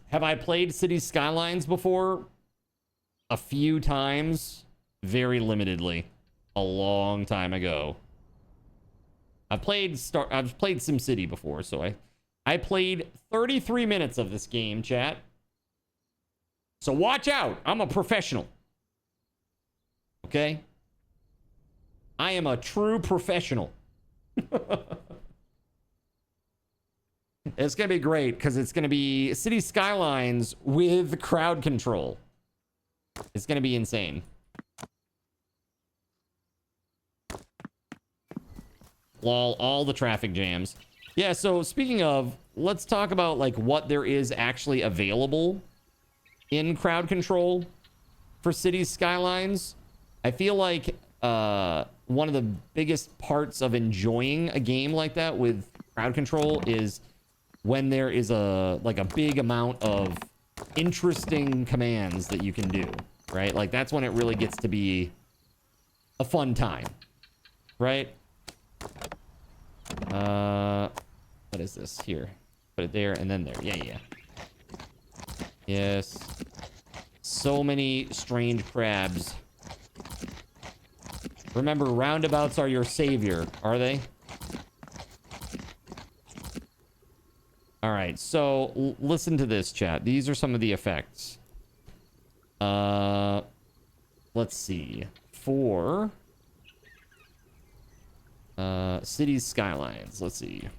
Have I played City Skylines before? A few times. Very limitedly. A long time ago. I've played SimCity before, so I played 33 minutes of this game, chat. So watch out. I'm a professional. Okay? I am a true professional. It's going to be great because it's going to be City Skylines with crowd control. It's going to be insane. Lol, all the traffic jams. Yeah, so speaking of, let's talk about like what there is actually available in crowd control for Cities Skylines. I feel like one of the biggest parts of enjoying a game like that with crowd control is when there is a big amount of interesting commands that you can do, right? Like that's when it really gets to be a fun time, right? What is this here? Put it there and then there. Yeah. Yes. So many strange crabs. Remember, roundabouts are your savior, are they? All right, so listen to this, chat. These are some of the effects. Let's see. For Cities Skylines, let's see.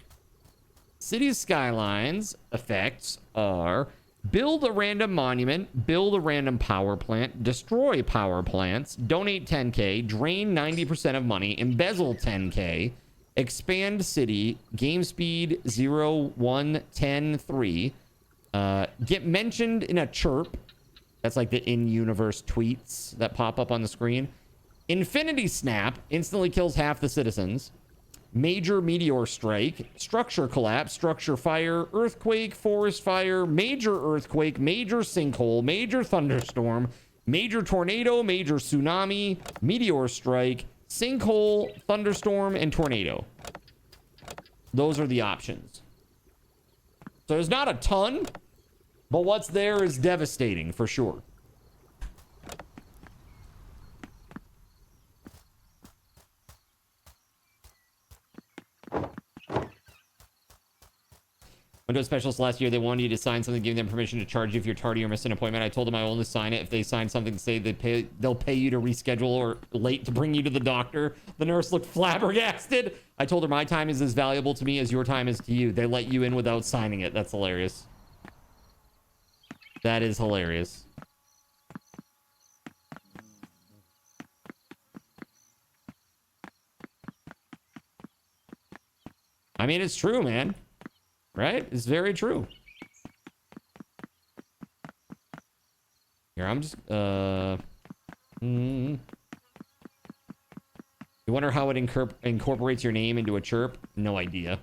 Cities Skylines effects are build a random monument, build a random power plant, destroy power plants, donate 10k, drain 90% of money, embezzle 10k, expand city, game speed 0, 1, 10, 3, get mentioned in a chirp. That's like the in-universe tweets that pop up on the screen. Infinity Snap instantly kills half the citizens. Major meteor strike, structure collapse, structure fire, earthquake, forest fire, major earthquake, major sinkhole, major thunderstorm, major tornado, major tsunami, meteor strike, sinkhole, thunderstorm, and tornado. Those are the options. So there's not a ton, but what's there is devastating for sure. Went to a specialist last year. They wanted you to sign something giving them permission to charge you if you're tardy or miss an appointment. I told them I only sign it if they sign something to say they'll pay you to reschedule or late to bring you to the doctor. The nurse looked flabbergasted. I told her my time is as valuable to me as your time is to you. They let you in without signing it. That's hilarious. That is hilarious. I mean, it's true, man. Right? It's very true. Here, I'm just, You wonder how it incorporates your name into a chirp? No idea.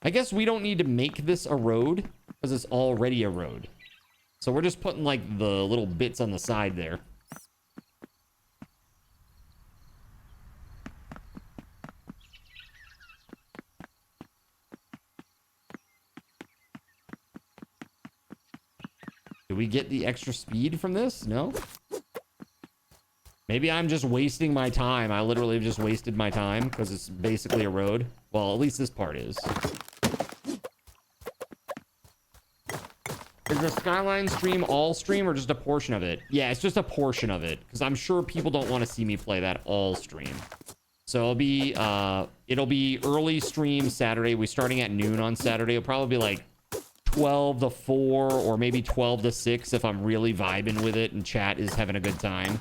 I guess we don't need to make this a road because it's already a road. So we're just putting like the little bits on the side there. Do we get the extra speed from this? No? Maybe I'm just wasting my time. I literally have just wasted my time because it's basically a road. Well, at least this part is. Is the Skyline stream all stream or just a portion of it? Yeah, it's just a portion of it because I'm sure people don't want to see me play that all stream. So it'll be early stream Saturday. We're starting at noon on Saturday. It'll probably be like 12 to 4 or maybe 12 to 6 if I'm really vibing with it and chat is having a good time.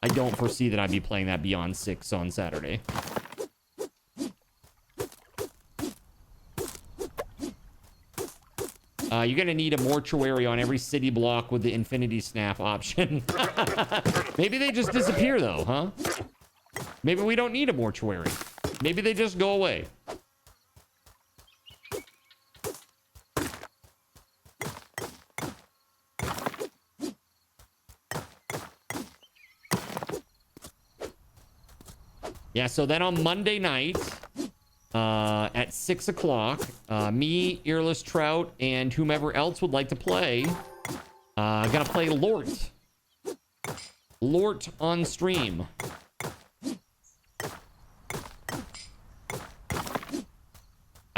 I don't foresee that I'd be playing that beyond 6 on Saturday. You're gonna need a mortuary on every city block with the Infinity Snap option. Maybe they just disappear though, huh? Maybe we don't need a mortuary. Maybe they just go away. Yeah, so then on Monday night, at 6 o'clock, me, Earless Trout, and whomever else would like to play, gonna play Lort. Lort on stream.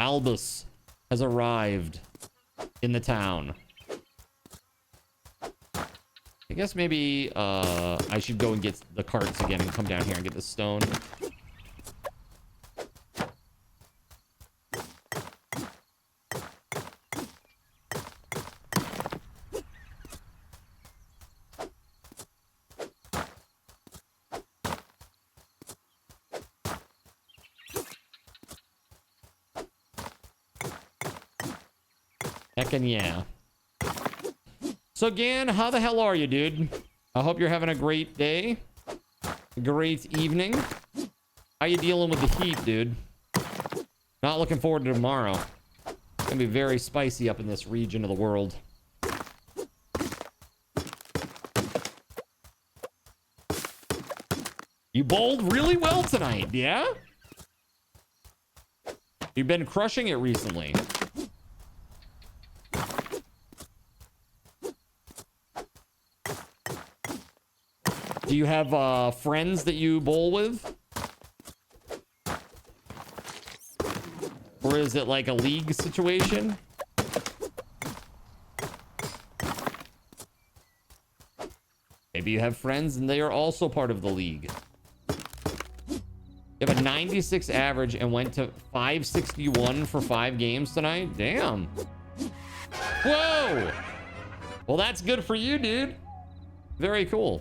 Albus has arrived in the town. I guess maybe I should go and get the carts again and come down here and get the stone. Heckin' yeah. So Gan, how the hell are you, dude? I hope you're having a great day. A great evening. How you dealing with the heat, dude? Not looking forward to tomorrow. It's gonna be very spicy up in this region of the world. You bowled really well tonight, yeah? You've been crushing it recently. Do you have friends that you bowl with? Or is it like a league situation? Maybe you have friends and they are also part of the league. You have a 96 average and went to 561 for 5 games tonight? Damn. Whoa! Well, that's good for you, dude. Very cool.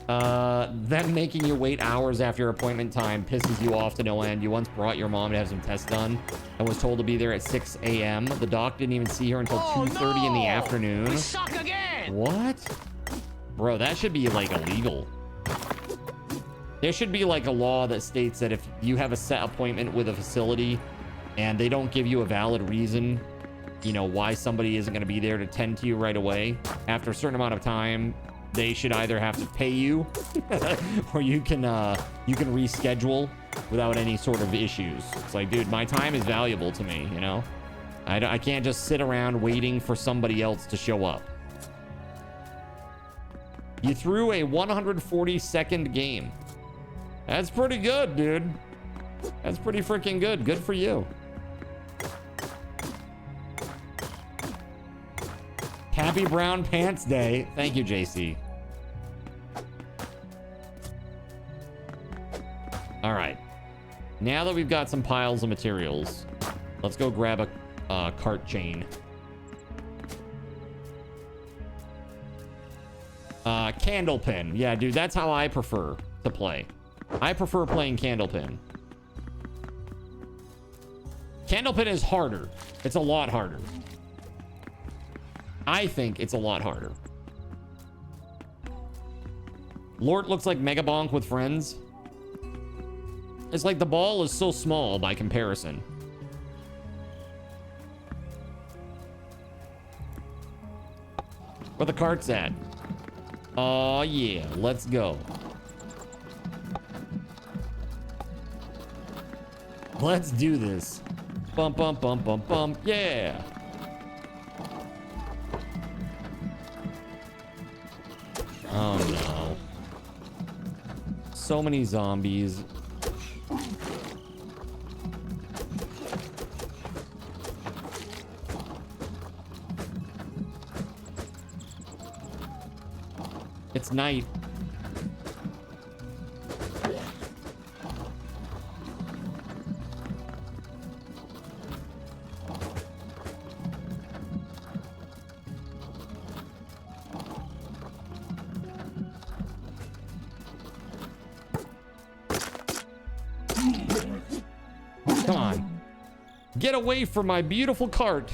Them making you wait hours after your appointment time pisses you off to no end. You once brought your mom to have some tests done and was told to be there at 6 a.m. The doc didn't even see her until 2:30 in the afternoon. We suck again. What? Bro, that should be like illegal. There should be like a law that states that if you have a set appointment with a facility and they don't give you a valid reason, you know, why somebody isn't going to be there to tend to you right away, after a certain amount of time, they should either have to pay you or you can reschedule without any sort of issues. It's like, dude, my time is valuable to me, you know? I can't just sit around waiting for somebody else to show up. You threw a 142nd game. That's pretty good, dude. That's pretty freaking good. Good for you. Happy Brown Pants Day. Thank you, JC. All right. Now that we've got some piles of materials, let's go grab a cart chain. Candlepin. Yeah, dude, that's how I prefer to play. I prefer playing Candlepin. Candlepin is harder. It's a lot harder. I think it's a lot harder. Lort looks like Mega Bonk with friends. It's like the ball is so small by comparison. Where the cart's at? Oh yeah, let's go. Let's do this. Bump, bump, bump, bump, bump. Yeah. Oh no. So many zombies. It's night. Come on. Get away from my beautiful cart.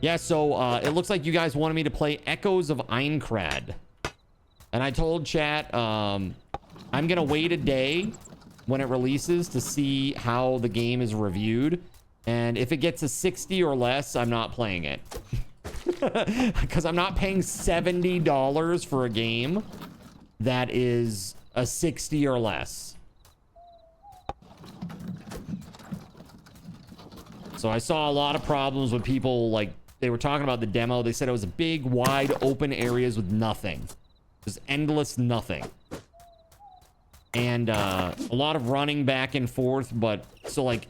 Yeah, so it looks like you guys wanted me to play Echoes of Einkrad. And I told chat, I'm going to wait a day when it releases to see how the game is reviewed. And if it gets a 60 or less, I'm not playing it. Because I'm not paying $70 for a game that is a 60 or less. So I saw a lot of problems with people like they were talking about the demo. They said it was big, wide, open areas with nothing. Just endless nothing. And a lot of running back and forth, but so like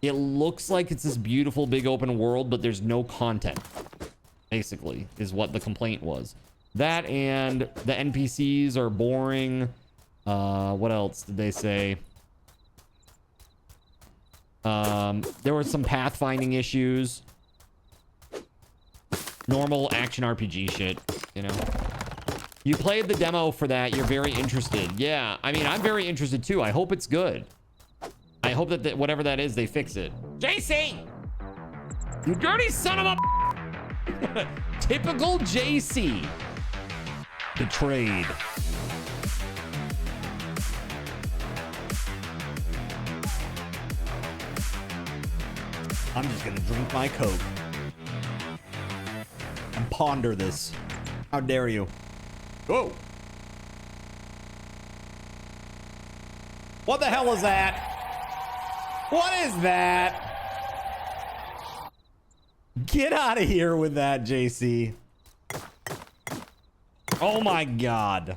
it looks like it's this beautiful big open world, but there's no content, basically, is what the complaint was. That and the NPCs are boring. What else did they say? There were some pathfinding issues. Normal action RPG shit, you know. You played the demo for that. You're very interested. Yeah, I mean, I'm very interested too. I hope it's good. I hope that whatever that is, they fix it. JC! You dirty son of a... Typical JC. Betrayed. I'm just gonna drink my Coke and ponder this. How dare you? Whoa! What the hell is that? What is that? Get out of here with that, JC. Oh my God.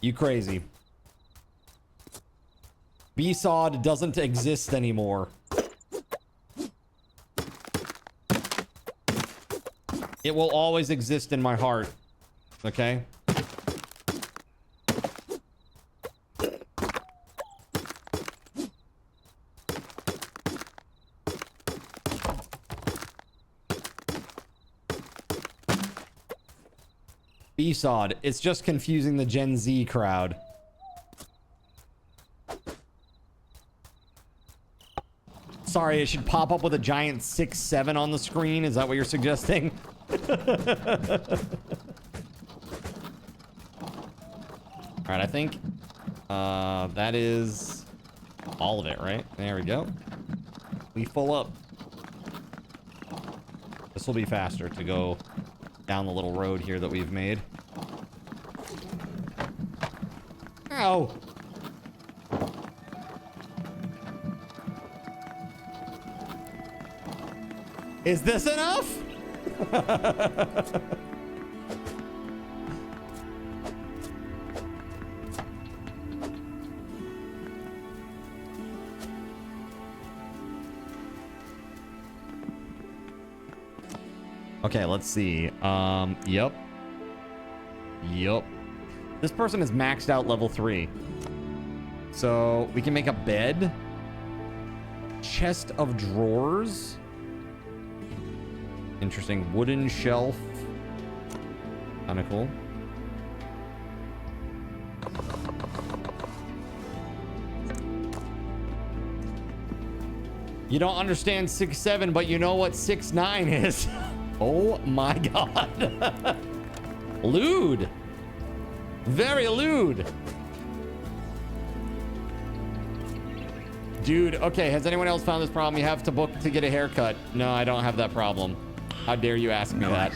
You crazy. B-Sod doesn't exist anymore. It will always exist in my heart. Okay? B-Sod. It's just confusing the Gen Z crowd. Sorry, it should pop up with a giant 6-7 on the screen. Is that what you're suggesting? All right, I think that is all of it, right? There we go. We full up. This will be faster to go down the little road here that we've made. Ow! Is this enough? Okay, let's see. Yep. This person is maxed out level 3. So we can make a bed. Chest of drawers. Interesting. Wooden shelf. Kinda cool. You don't understand 6'7", but you know what 6'9" is. Oh my God. Lewd. Very lewd. Dude, okay, has anyone else found this problem? You have to book to get a haircut. No, I don't have that problem. How dare you ask me that?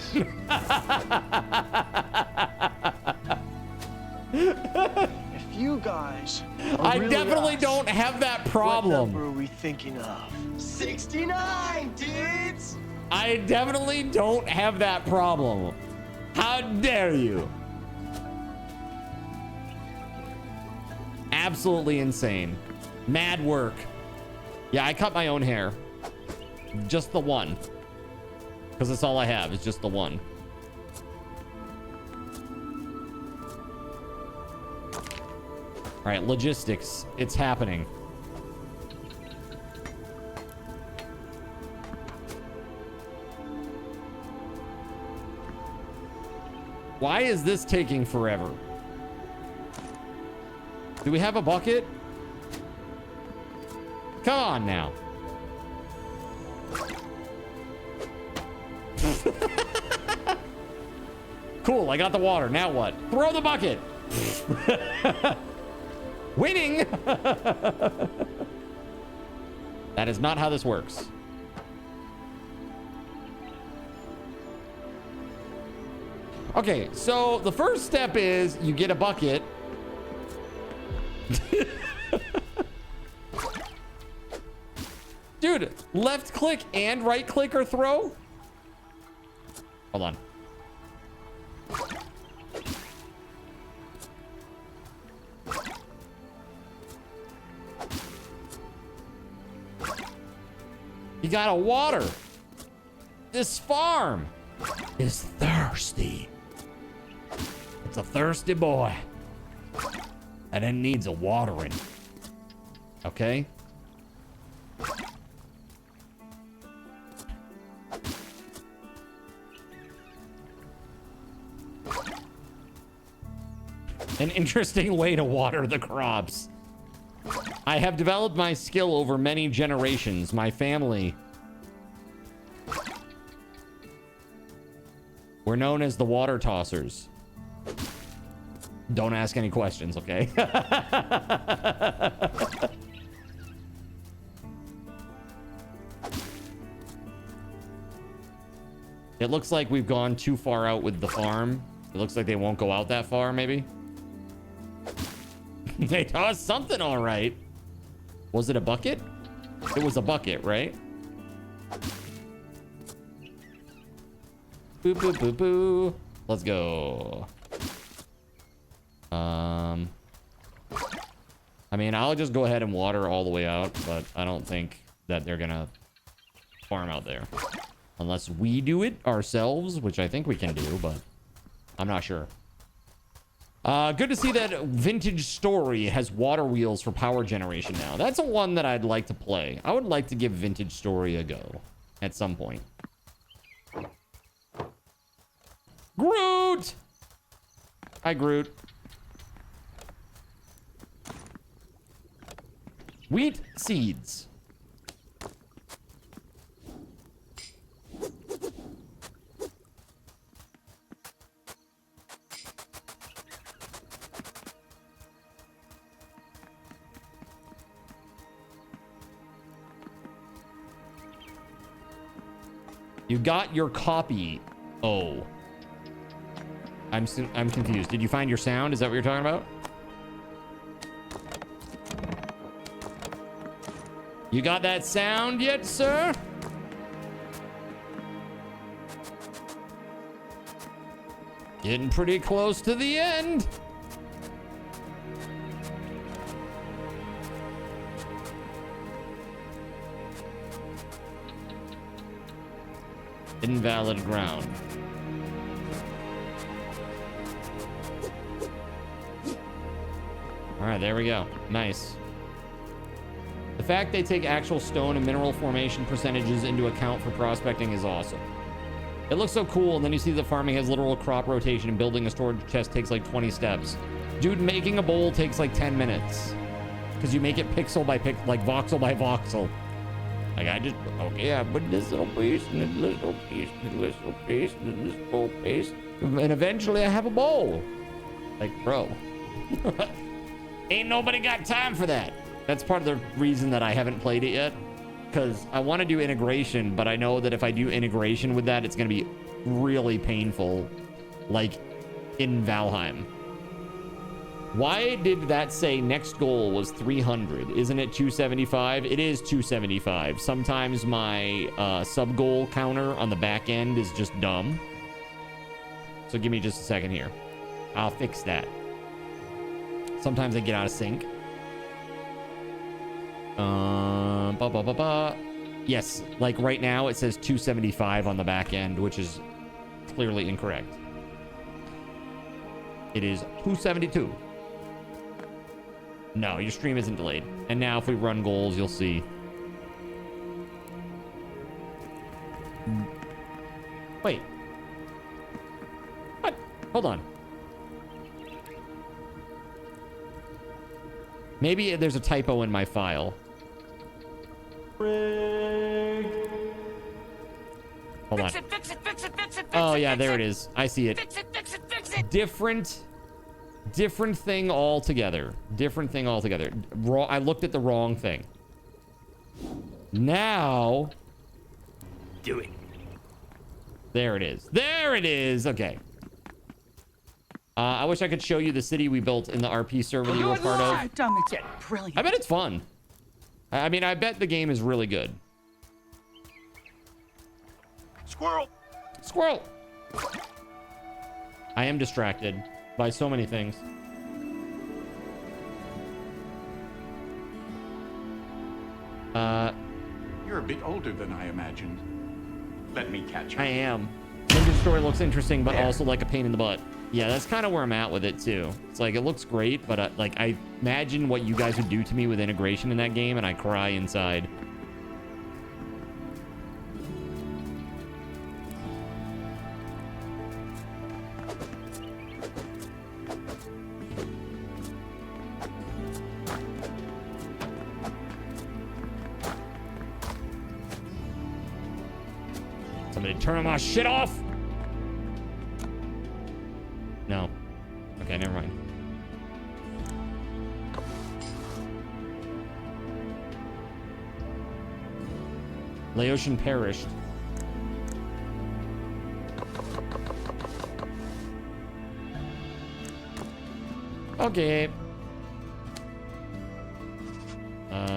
If you guys I really definitely us, don't have that problem. What number are we thinking of? 69, dudes! I definitely don't have that problem. How dare you? Absolutely insane. Mad work. Yeah, I cut my own hair. Just the one. Because that's all I have, is just the one. All right, logistics. It's happening. Why is this taking forever? Do we have a bucket? Come on now. Cool, I got the water. Now what? Throw the bucket. Winning. That is not how this works. Okay, so the first step is you get a bucket. Dude, left click and right click or throw? Hold on. You gotta water. This farm is thirsty. It's a thirsty boy. And it needs a watering. Okay? An interesting way to water the crops. I have developed my skill over many generations. My family were known as the water tossers. Don't ask any questions, okay? It looks like we've gone too far out with the farm. It looks like they won't go out that far, maybe. They tossed something all right. Was it a bucket? It was a bucket, right? Boo, boo, boo, boo. Let's go. I mean, I'll just go ahead and water all the way out, but I don't think that they're gonna farm out there. Unless we do it ourselves, which I think we can do, but I'm not sure. Good to see that Vintage Story has water wheels for power generation now. That's a one that I'd like to play. I would like to give Vintage Story a go at some point. Groot! Hi, Groot. Wheat seeds. You got your copy. Oh. I'm confused. Did you find your sound? Is that what you're talking about? You got that sound yet, sir? Getting pretty close to the end. Invalid ground. All right, there we go. Nice. The fact they take actual stone and mineral formation percentages into account for prospecting is awesome. It looks so cool, and then you see the farming has literal crop rotation, and building a storage chest takes like 20 steps. Dude, making a bowl takes like 10 minutes. Because you make it pixel by pixel, like voxel by voxel. Like I just, okay, I put this little piece, and this little piece, and this little piece, and this little piece. And eventually I have a bowl. Like, bro. Ain't nobody got time for that. That's part of the reason that I haven't played it yet. Because I want to do integration, but I know that if I do integration with that, it's going to be really painful. Like in Valheim. Why did that say next goal was 300? Isn't it 275? It is 275. Sometimes my sub goal counter on the back end is just dumb. So give me just a second here. I'll fix that. Sometimes I get out of sync. Yes, like right now it says 275 on the back end, which is clearly incorrect. It is 272. No, your stream isn't delayed. And now if we run goals, you'll see. Wait. What? Hold on. Maybe there's a typo in my file. Hold on. Oh yeah, there it is. I see it. Different thing altogether. Different thing altogether. I looked at the wrong thing. Now. Do it. There it is. There it is. Okay. I wish I could show you the city we built in the RP server that you were part of. Brilliant. I bet it's fun. I mean, I bet the game is really good. Squirrel! Squirrel! I am distracted by so many things. You're a bit older than I imagined. Let me catch you. I am. Ninja Story looks interesting, but also like a pain in the butt. Yeah, that's kind of where I'm at with it too. It's like, it looks great, but like, I imagine what you guys would do to me with integration in that game, and I cry inside. Somebody turn my shit off. No. Okay, never mind. Laotian perished. Okay.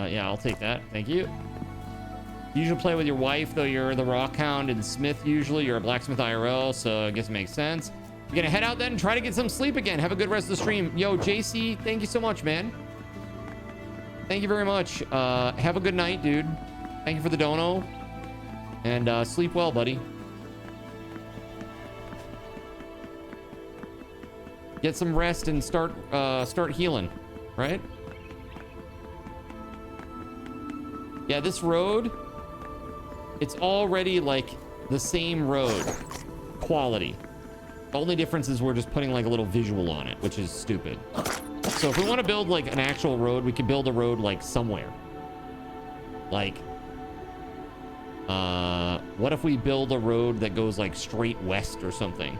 Yeah, I'll take that. Thank you. You usually play with your wife, though you're the Rockhound and Smith usually. You're a blacksmith IRL, so I guess it makes sense. You're gonna head out then and try to get some sleep again. Have a good rest of the stream. Yo, JC, thank you so much, man. Thank you very much. Have a good night, dude. Thank you for the dono. And sleep well, buddy. Get some rest and start healing, right? Yeah, this road, it's already like the same road quality. The only difference is we're just putting like a little visual on it, which is stupid. So if we want to build like an actual road, we could build a road like somewhere. Like, what if we build a road that goes like straight west or something?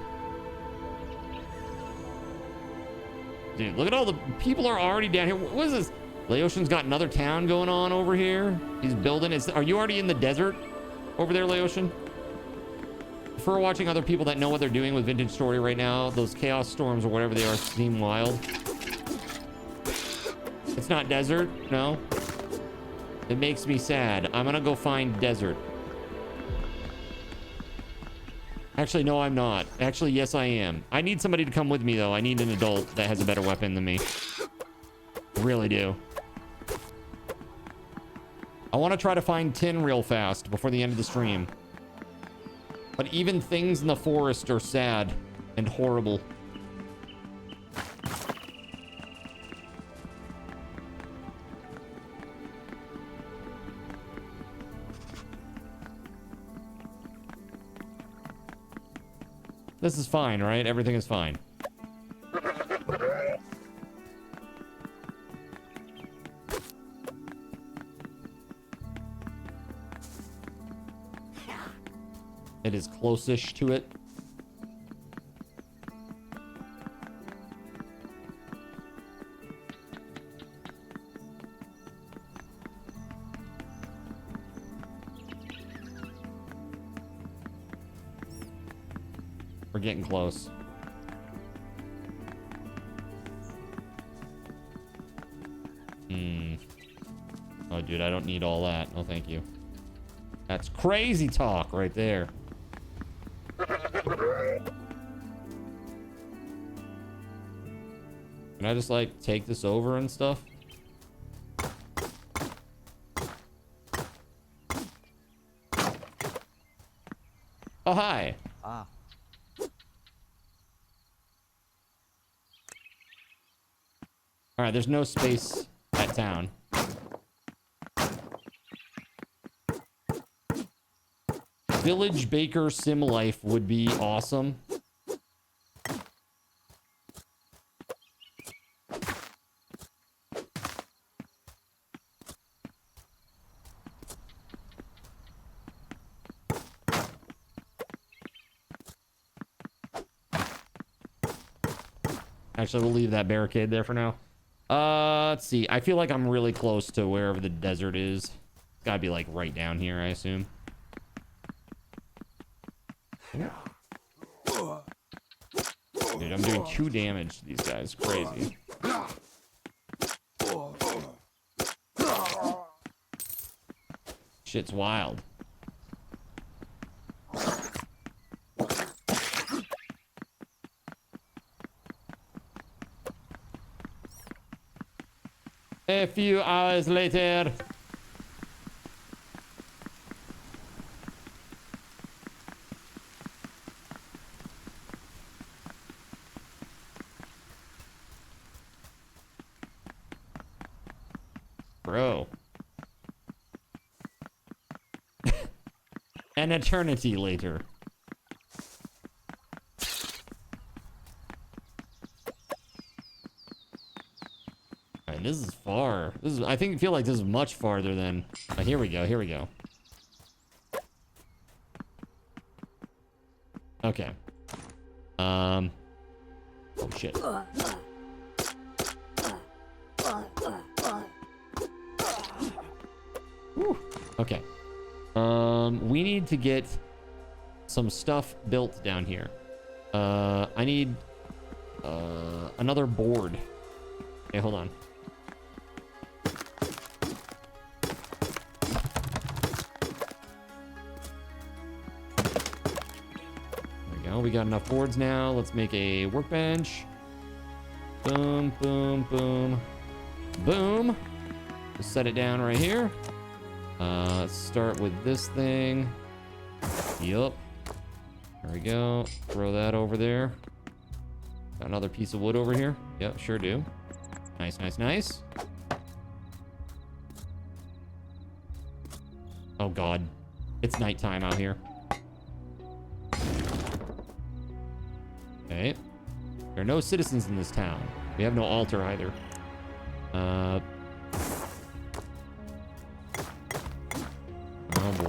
Dude, look at all the people are already down here. What is this? Laotian's got another town going on over here. He's building. Are you already in the desert over there, Laotian? For watching other people that know what they're doing with Vintage Story right now, those chaos storms or whatever they are seem wild. It's not desert, no. It makes me sad. I'm gonna go find desert. Actually, no, I'm not. Actually, yes, I am. I need somebody to come with me, though. I need an adult that has a better weapon than me. I really do. I want to try to find tin real fast before the end of the stream. But even things in the forest are sad and horrible. This is fine, right? Everything is fine. It is close-ish to it. We're getting close. Oh, dude, I don't need all that. No, thank you. That's crazy talk right there. Can I just, like, take this over and stuff? Oh, hi. Ah. All right, there's no space at town. Village Baker Sim Life would be awesome. Actually, we'll leave that barricade there for now. Let's see. I feel like I'm really close to wherever the desert is. It's gotta be like right down here, I assume. Dude, I'm doing 2 damage to these guys. Crazy. Shit's wild. A few hours later. Bro. An eternity later. Alright, this is far. This is, I feel like this is much farther than... Oh, here we go, here we go. Okay. Oh, shit. Whew. Okay. We need to get some stuff built down here. I need another board. Okay, hold on. There we go. We got enough boards now. Let's make a workbench. Boom, boom, boom, boom. Just set it down right here. Let's start with this thing. Yup. There we go. Throw that over there. Got another piece of wood over here. Yep, sure do. Nice, nice, nice. Oh god. It's nighttime out here. Okay. There are no citizens in this town. We have no altar either. Oh boy.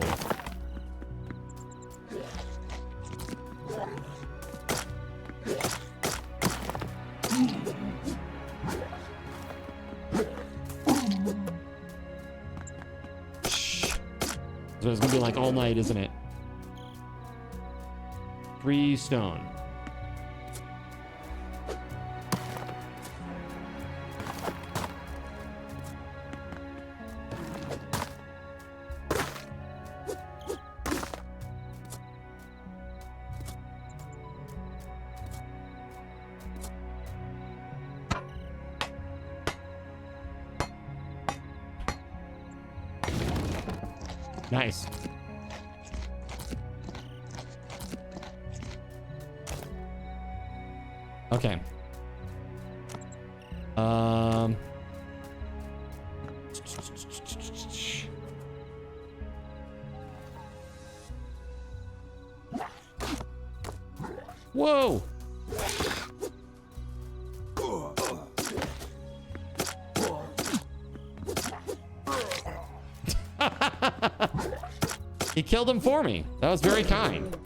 So it's gonna be like all night, isn't it? 3 stone. Nice. Okay. Whoa. He killed him for me. That was very kind.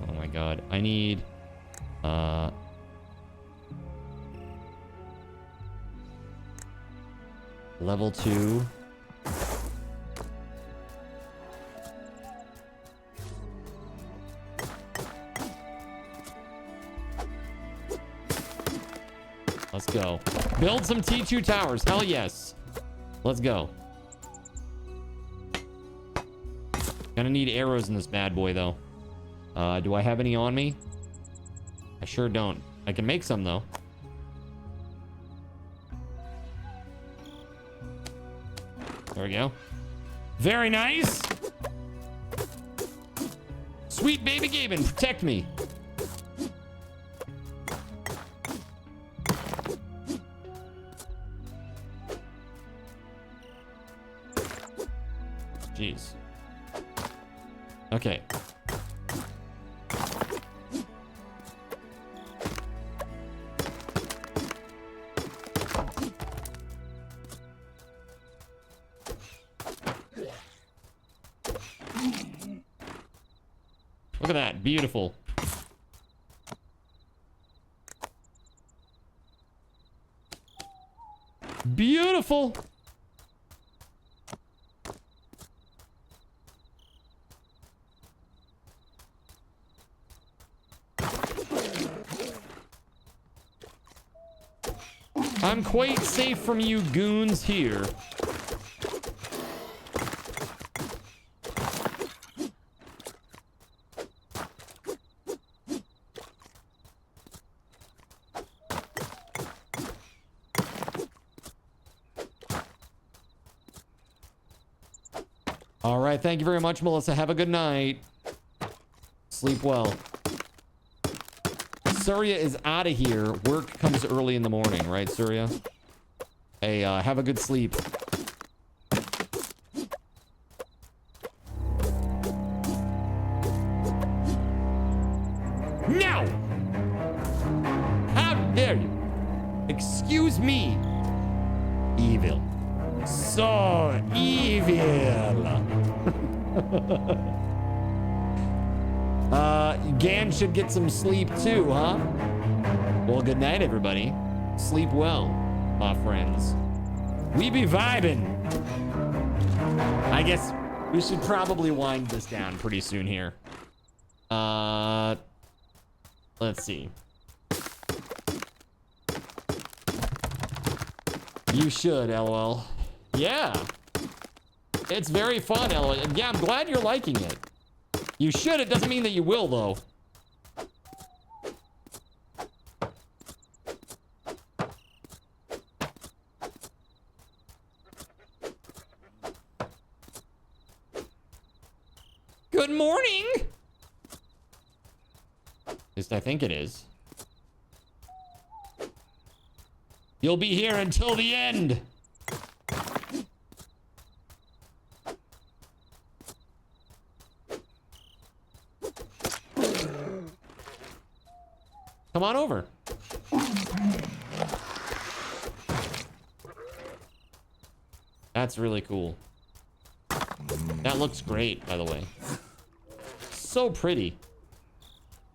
Oh my god. I need level 2. Let's go. Build some T2 towers. Hell yes. Let's go. Gonna need arrows in this bad boy, though. Do I have any on me? I sure don't. I can make some, though. There we go. Very nice. Sweet baby GabeN, protect me. Jeez. Okay. Look at that. Beautiful. Beautiful. I'm quite safe from you goons here. All right. Thank you very much, Melissa. Have a good night. Sleep well. Surya is out of here. Work comes early in the morning, right, Surya? Hey, have a good sleep. No! How dare you? Excuse me. Evil. So evil. Gan should get some sleep too, huh? Well, good night, everybody. Sleep well, my friends. We be vibing. I guess we should probably wind this down pretty soon here. Let's see. You should, LOL. Yeah. It's very fun, LOL. Yeah, I'm glad you're liking it. You should. It doesn't mean that you will, though. Good morning. At least I think it is. You'll be here until the end. Come on over. That's really cool. That looks great, by the way. So pretty.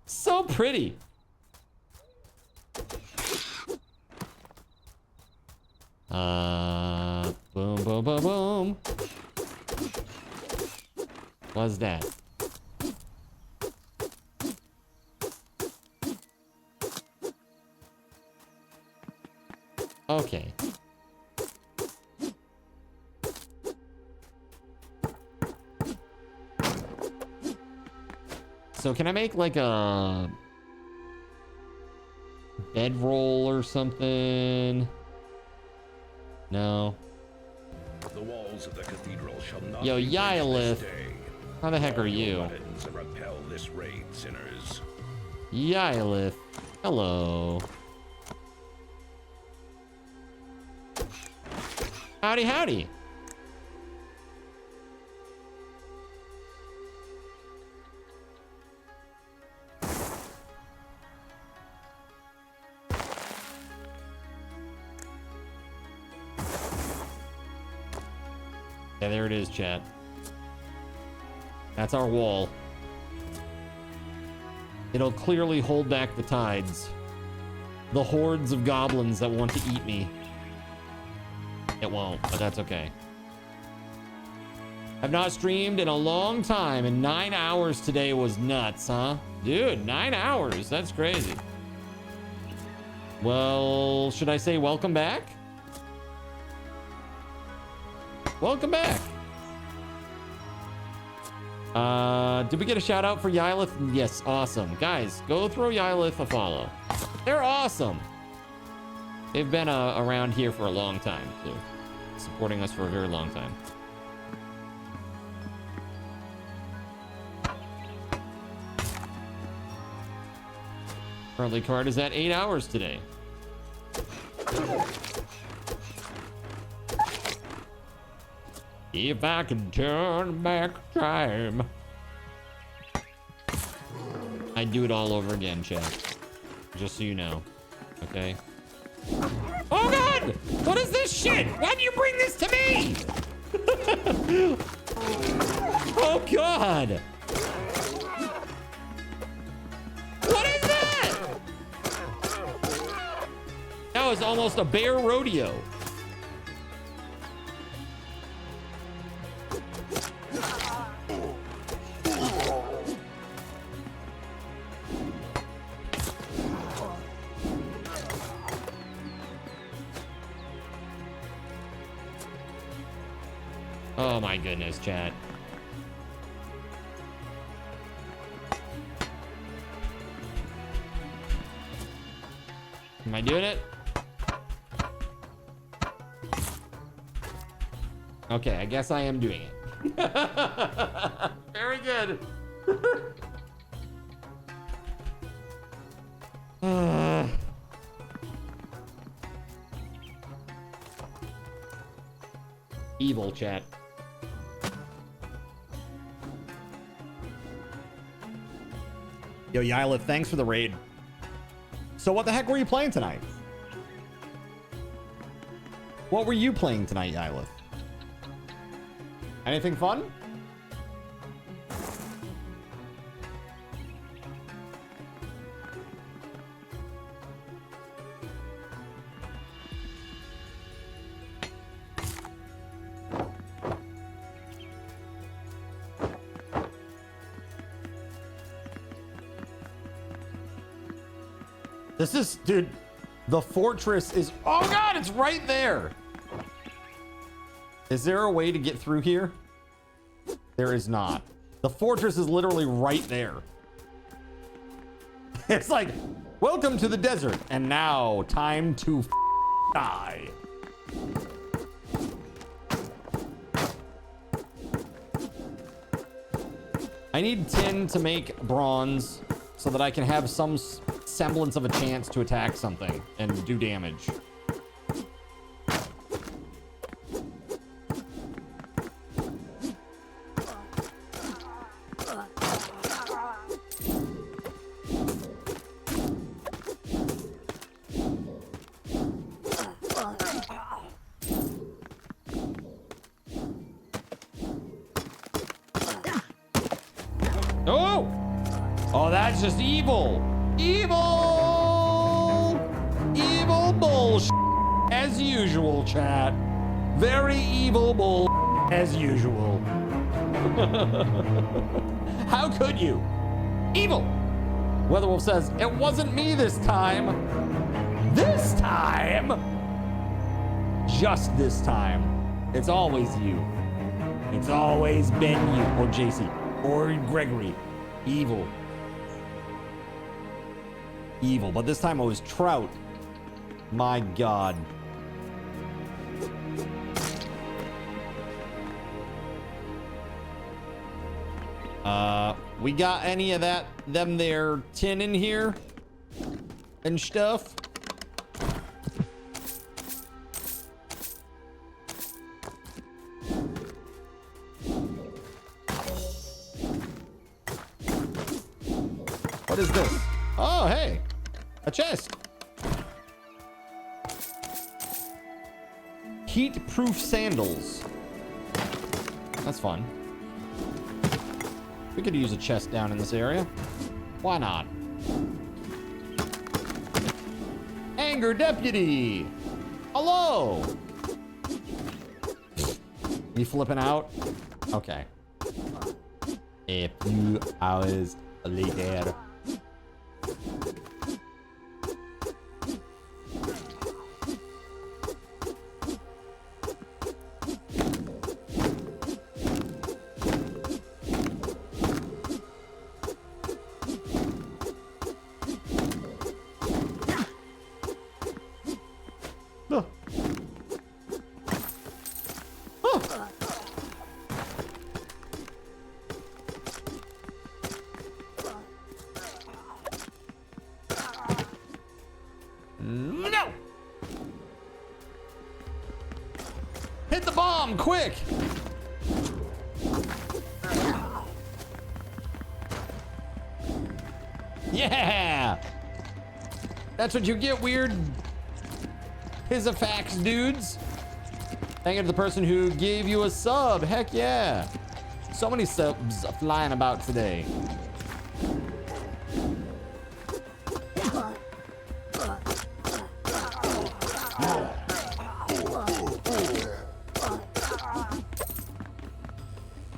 So pretty. Boom, boom, boom, boom. What's that? Okay. So can I make like a bedroll or something? No. The walls of the cathedral shall not Yo, be breached Yylith. this day. How the heck are you? Weapons and repel this raid, sinners. Yylith. Hello. Howdy, howdy. Yeah, there it is, chat. That's our wall. It'll clearly hold back the tides. The hordes of goblins that want to eat me. It won't, but that's okay. I've not streamed in a long time, and 9 hours today was nuts, huh? Dude, 9 hours. That's crazy. Well, should I say welcome back? Welcome back. Did we get a shout out for Yylith? Yes, awesome. Guys, go throw Yylith a follow. They're awesome. They've been around here for a long time, too. Supporting us for a very long time. Currently card is at 8 hours today. If I can turn back time, I'd do it all over again, chat. Just so you know. Okay? Oh god! What is this shit? Why'd you bring this to me? Oh god! What is that? That was almost a bear rodeo. Oh my goodness, chat. Am I doing it? Okay, I guess I am doing it. Very good. Evil chat. Yo, Yylith, thanks for the raid. So what the heck were you playing tonight? What were you playing tonight, Yylith? Anything fun? This is, dude, the fortress is, oh God, it's right there. Is there a way to get through here? There is not. The fortress is literally right there. It's like, welcome to the desert. And now, time to die. I need tin to make bronze so that I can have some semblance of a chance to attack something and do damage. Oh, that's just evil. Evil bullshit as usual, chat. Very evil bull as usual. How could you? Evil. Weatherwolf says, it wasn't me this time. This time? Just this time. It's always you. It's always been you, or JC, or Gregory. Evil. Evil, but this time it was Trout. My God. We got any of them there tin in here and stuff? What is this? Oh, hey, a chest. Heat-proof sandals. That's fun. We could use a chest down in this area. Why not? Anger deputy. Hello. You flipping out? Okay. A few hours later. No! Hit the bomb, quick! Yeah! That's what you get, weird Pizafax dudes. Thank you to the person who gave you a sub. Heck yeah. So many subs flying about today.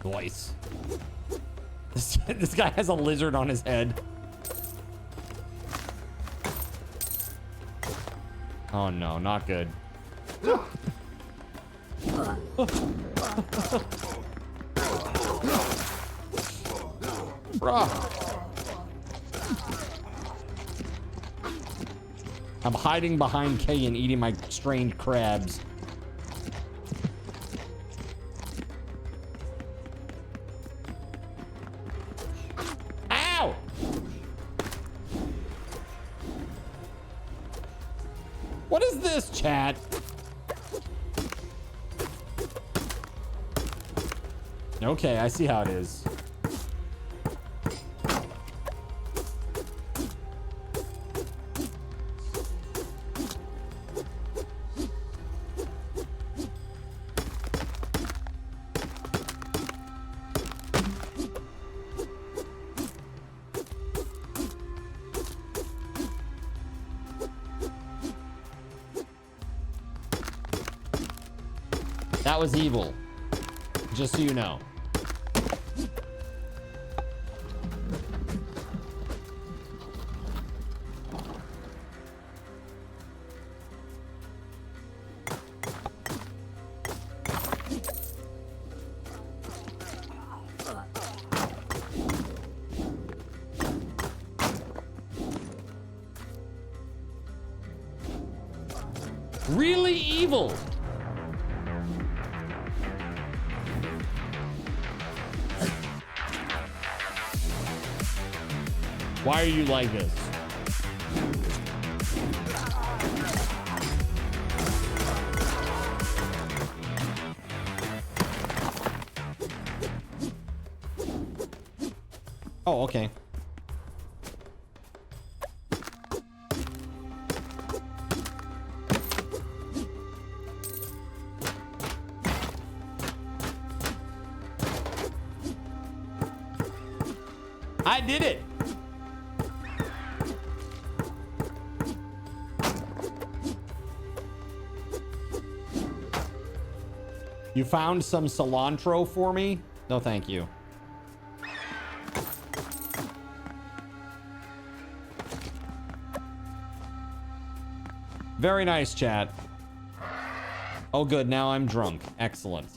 Voice. This guy has a lizard on his head. Oh no, not good. Bruh. I'm hiding behind K and eating my strained crabs. What is this, chat? Okay, I see how it is. That was evil. Just so you know. Really evil. Why are you like this? Oh, okay. I did it. You found some cilantro for me? No, thank you. Very nice, chat. Oh, good. Now I'm drunk. Excellent.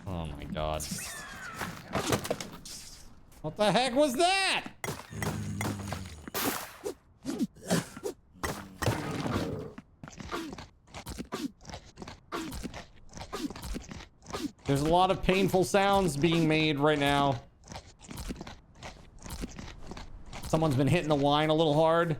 Oh, my God. What the heck was that? There's a lot of painful sounds being made right now. Someone's been hitting the wine a little hard.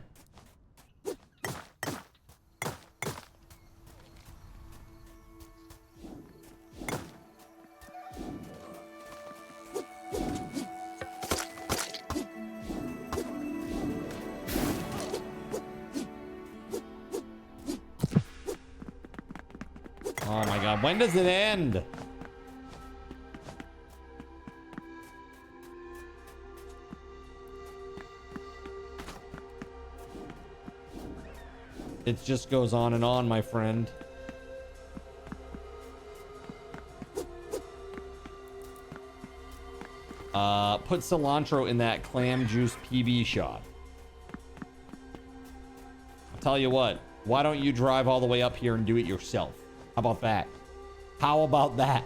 Oh my God, when does it end? It just goes on and on, my friend. Put cilantro in that clam juice PB shot. I'll tell you what, why don't you drive all the way up here and do it yourself? How about that? How about that?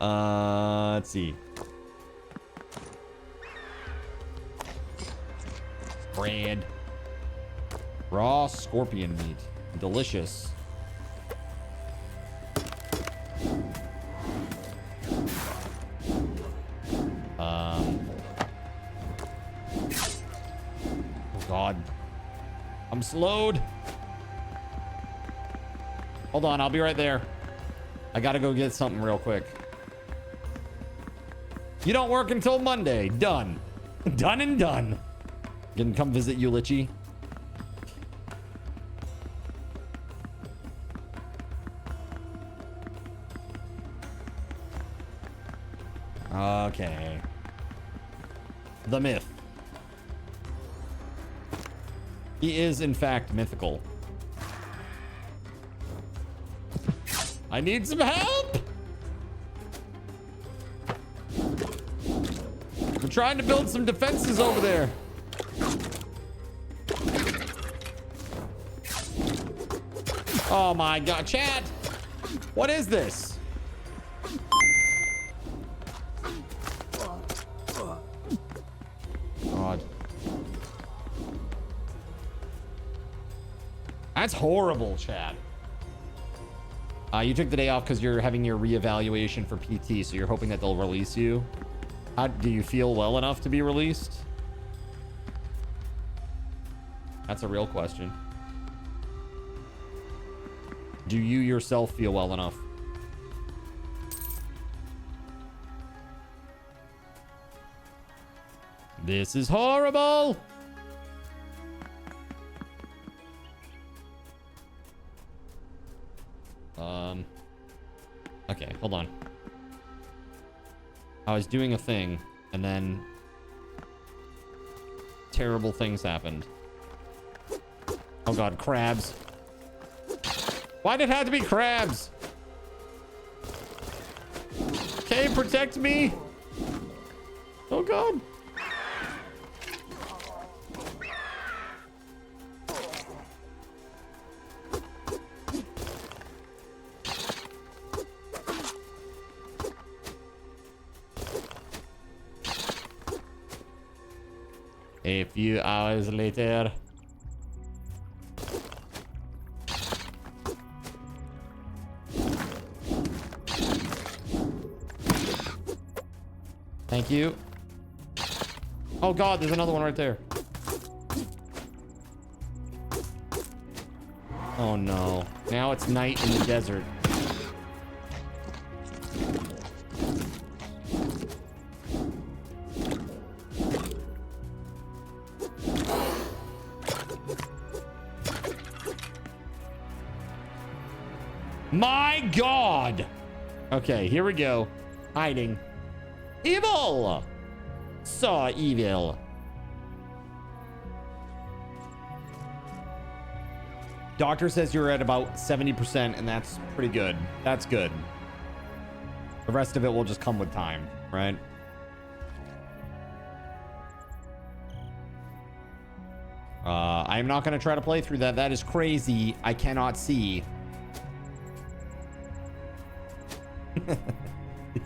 Let's see. Bread. Raw scorpion meat. Delicious. Oh God. I'm slowed. Hold on, I'll be right there. I gotta go get something real quick. You don't work until Monday. Done. Done and done. Can come visit you, Litchi. Okay. The myth. He is, in fact, mythical. I need some help! We're trying to build some defenses over there. Oh my God, chat! What is this? God. That's horrible, chat. You took the day off because you're having your reevaluation for PT, so you're hoping that they'll release you. Do you feel well enough to be released? That's a real question. Do you yourself feel well enough? This is horrible! Okay, hold on. I was doing a thing, and then terrible things happened. Oh god, crabs. Why did it have to be crabs? Okay, protect me. Oh god. A few hours later. Thank you. Oh god, there's another one right there. Oh no. Now it's night in the desert. My god! Okay, here we go. Hiding. Evil! So evil. Doctor says you're at about 70%, and that's pretty good. That's good. The rest of it will just come with time, right? I'm not going to try to play through that. That is crazy. I cannot see.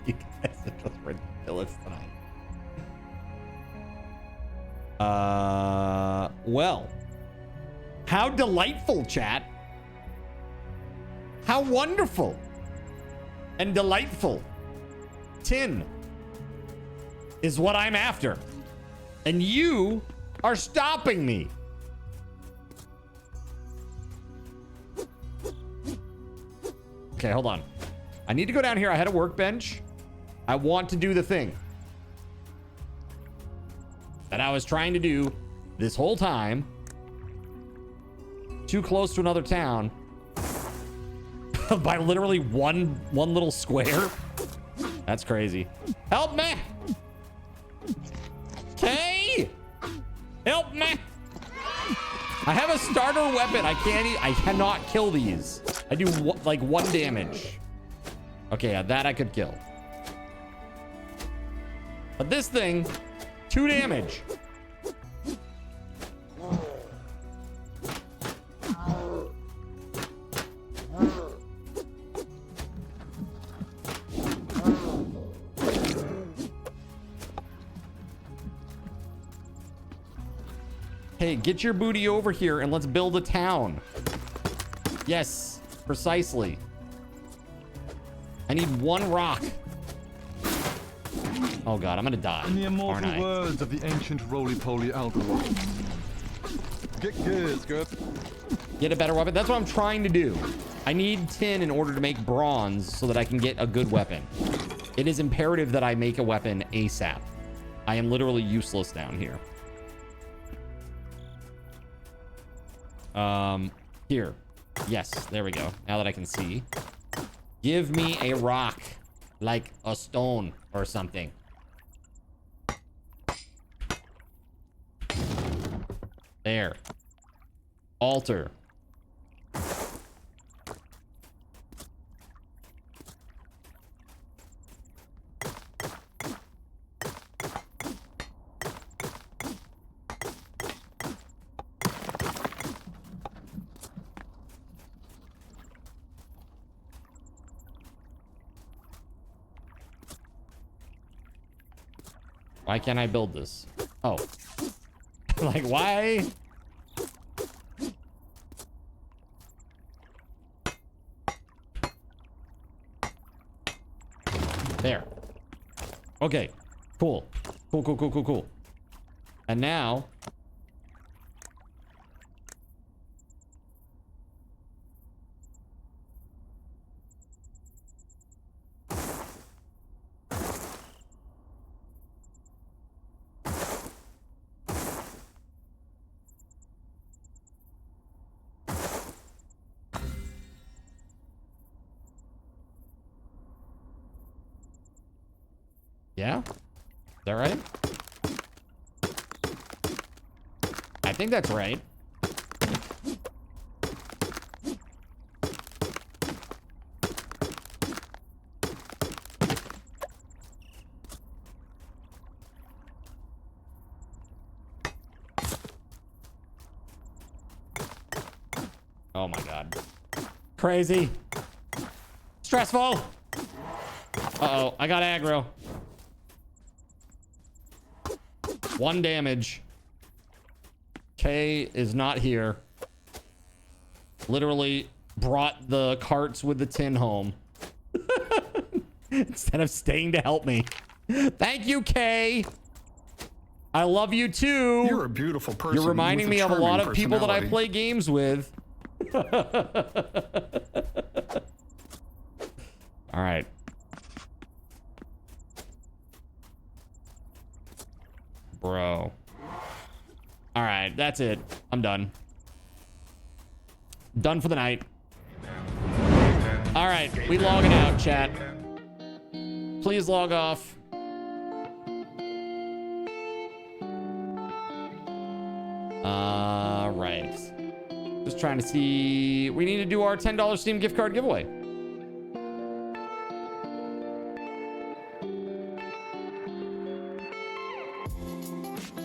You guys are just ridiculous tonight. Well, how delightful, chat. How wonderful and delightful. 10 is what I'm after, and you are stopping me. Okay, hold on. I need to go down here. I had a workbench. I want to do the thing that I was trying to do this whole time. Too close to another town by literally one little square. That's crazy. Help me. Okay. Help me. I have a starter weapon. I cannot kill these. I do like 1 damage. Okay, yeah, that I could kill. But this thing, 2 damage. Hey, get your booty over here and let's build a town. Yes, precisely. I need 1 rock. Oh god, I'm gonna die. In the immortal words of the ancient roly-poly algorithm. Get good, Scrub. Get a better weapon. That's what I'm trying to do. I need tin in order to make bronze so that I can get a good weapon. It is imperative that I make a weapon ASAP. I am literally useless down here. Here. Yes, there we go. Now that I can see. Give me a rock. Like a stone or something. There. Altar. Why can't I build this? Oh. Like, why? There. Okay. Cool. Cool. And now... Yeah? Is that right? I think that's right. Oh my god. Crazy. Stressful. Uh-oh, I got aggro. 1 damage. K is not here. Literally brought the carts with the tin home. Instead of staying to help me. Thank you, K. I love you too. You're a beautiful person. You're reminding me of a lot of people that I personality. play games with. All right. Bro. All right, that's it. I'm done. Done for the night. All right, we logging out, chat. Please log off. Right. Just trying to see. We need to do our $10 Steam gift card giveaway.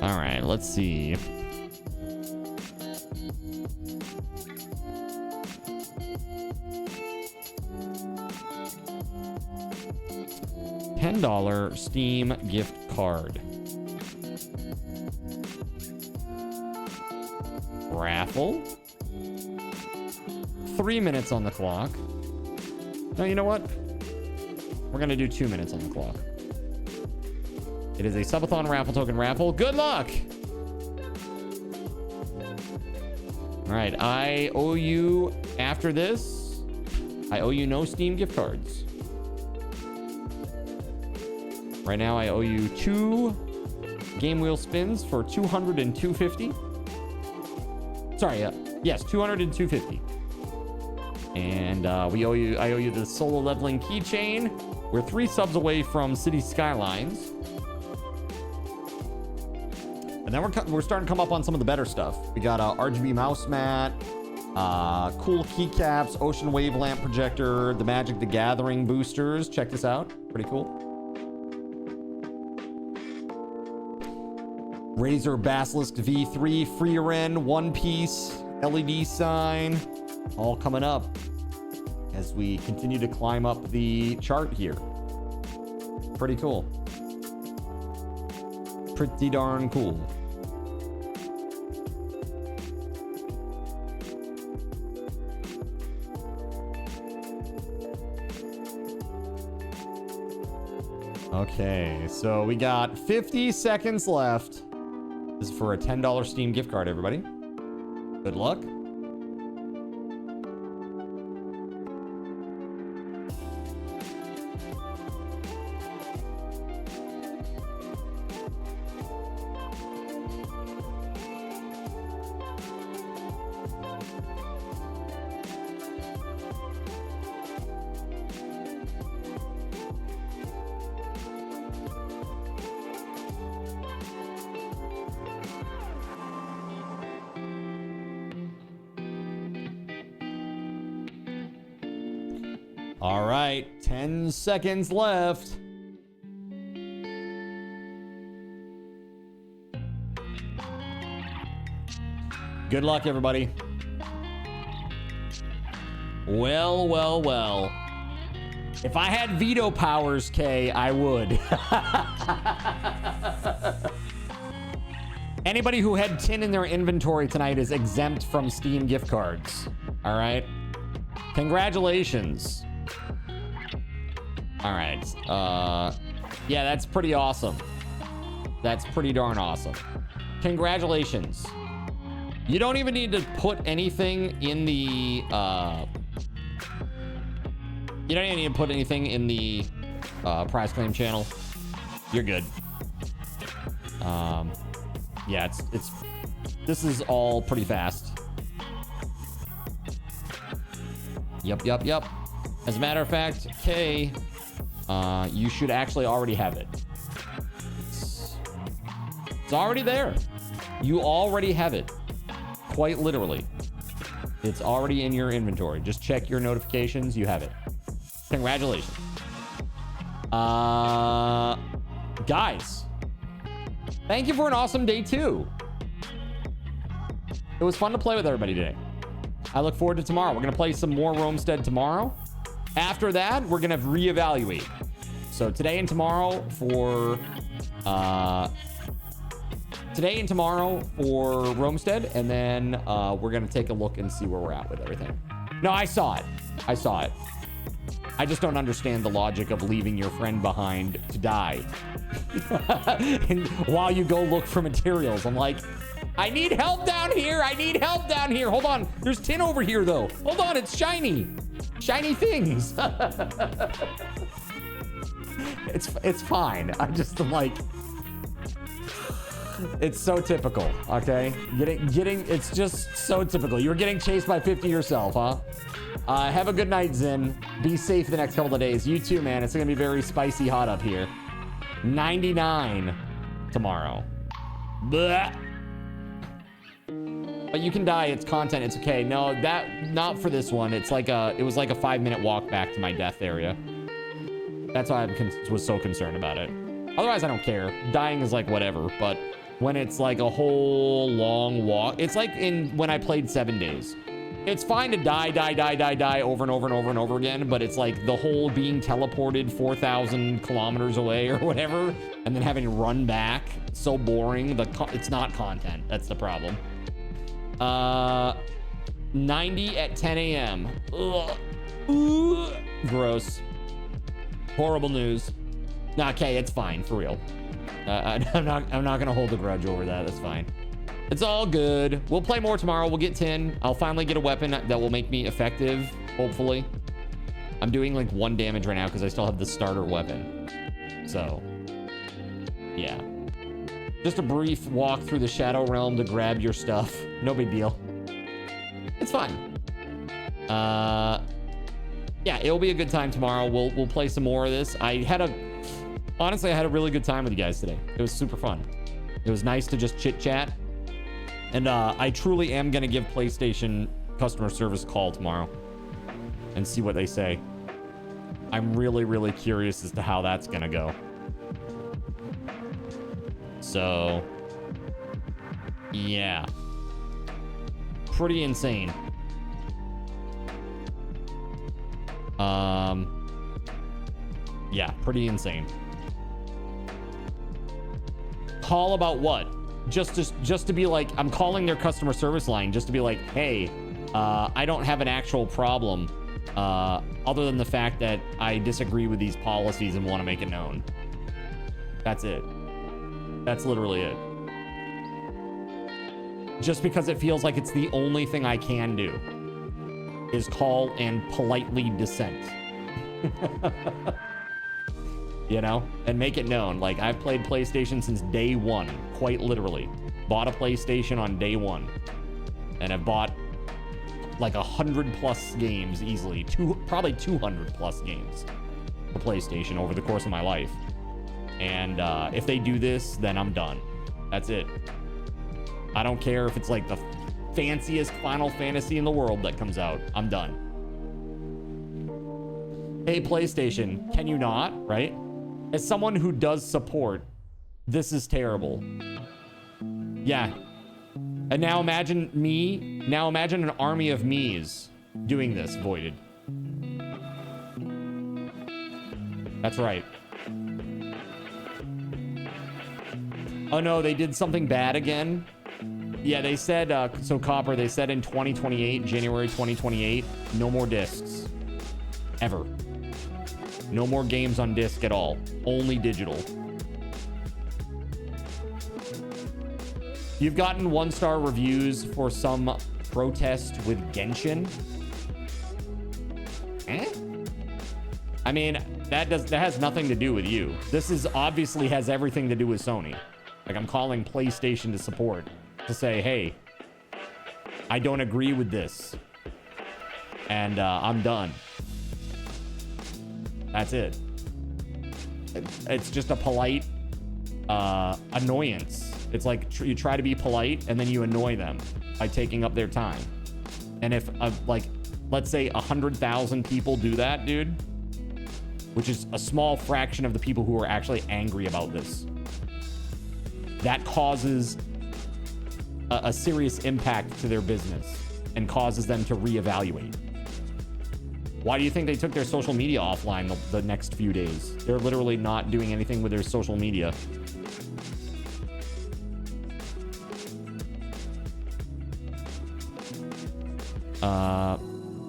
All right, let's see. $10 Steam gift card. Raffle. 3 minutes on the clock. No, you know what? We're gonna do 2 minutes on the clock. It is a Subathon raffle token raffle. Good luck! All right, I owe you, after this, I owe you no Steam gift cards. Right now, I owe you 2 game wheel spins for 200 and 250. Sorry, yes, 200 and 250. And I owe you the solo leveling keychain. We're 3 subs away from City Skylines. And then we're starting to come up on some of the better stuff. We got a RGB mouse mat, cool keycaps, ocean wave lamp projector, the Magic the Gathering boosters. Check this out. Pretty cool. Razer Basilisk V3, Freeren, One Piece, LED sign. All coming up as we continue to climb up the chart here. Pretty cool. Pretty darn cool. Okay, so we got 50 seconds left. This is for a $10 Steam gift card, everybody. Good luck. All right, 10 seconds left. Good luck, everybody. Well, well, well. If I had veto powers, Kay, I would. Anybody who had tin in their inventory tonight is exempt from Steam gift cards. All right? Congratulations. All right. Yeah, that's pretty awesome. That's pretty darn awesome. Congratulations. You don't even need to put anything in the, you don't even need to put anything in the prize claim channel. You're good. Yeah, this is all pretty fast. Yep. As a matter of fact, Kay, you should actually already have it. It's already there. You already have it. Quite literally. It's already in your inventory. Just check your notifications. You have it. Congratulations. Guys, thank you for an awesome day too. It was fun to play with everybody today. I look forward to tomorrow. We're going to play some more Romestead tomorrow. After that, we're going to reevaluate. So today and tomorrow for Romestead, and then we're going to take a look and see where we're at with everything. No, I saw it. I just don't understand the logic of leaving your friend behind to die. And while you go look for materials, I'm like, I need help down here. Hold on. There's tin over here, though. Hold on. It's shiny. Shiny things. It's fine. I'm just like, it's so typical. Okay. It's just so typical. You were getting chased by 50 yourself, huh? Have a good night, Zin. Be safe the next couple of days. You too, man. It's going to be very spicy hot up here. 99 tomorrow. Blech. But you can die. It's content. It's okay. No, not for this one. It was like a 5-minute walk back to my death area. That's why I was so concerned about it. Otherwise, I don't care. Dying is like whatever. But when it's like a whole long walk, it's like when I played 7 Days. It's fine to die over and over again, but it's like the whole being teleported 4,000 kilometers away or whatever, and then having to run back. So boring. It's not content. That's the problem. 90 at 10 a.m. Ugh. Ugh. Gross. Horrible news. Okay, it's fine, for real. I'm not gonna hold a grudge over that. That's fine. It's all good. We'll play more tomorrow. We'll get 10. I'll finally get a weapon that will make me effective, hopefully. I'm doing like 1 damage right now because I still have the starter weapon. So, yeah. Just a brief walk through the Shadow Realm to grab your stuff. No big deal. It's fine. Yeah, it'll be a good time tomorrow. We'll play some more of this. Honestly, I had a really good time with you guys today. It was super fun. It was nice to just chit chat. And I truly am going to give PlayStation customer service a call tomorrow and see what they say. I'm really, really curious as to how that's going to go. So, yeah. Pretty insane. Yeah, pretty insane. Call about what? Just to be like, I'm calling their customer service line just to be like, hey, I don't have an actual problem other than the fact that I disagree with these policies and want to make it known. That's it. That's literally it. Just because it feels like it's the only thing I can do is call and politely dissent. You know, and make it known. Like, I've played PlayStation since day one, quite literally. Bought a PlayStation on day one, and I've bought like 100+ games easily, probably 200+ games for PlayStation over the course of my life. And if they do this, then I'm done. That's it. I don't care if it's like the fanciest Final Fantasy in the world that comes out. I'm done. Hey, PlayStation, can you not, right? As someone who does support, this is terrible. Yeah. And now imagine an army of me's doing this, Voided. That's right. Oh no, they did something bad again? Yeah, they said, so Copper, they said in 2028, January 2028, no more discs. Ever. No more games on disc at all. Only digital. You've gotten 1-star reviews for some protest with Genshin. I mean, that has nothing to do with you. This is obviously has everything to do with Sony. Like, I'm calling PlayStation to support to say, hey, I don't agree with this, and I'm done. That's it. It's just a polite annoyance. It's like you try to be polite and then you annoy them by taking up their time. And if like, let's say 100,000 people do that, dude, which is a small fraction of the people who are actually angry about this, that causes a serious impact to their business and causes them to reevaluate. Why do you think they took their social media offline the next few days? They're literally not doing anything with their social media.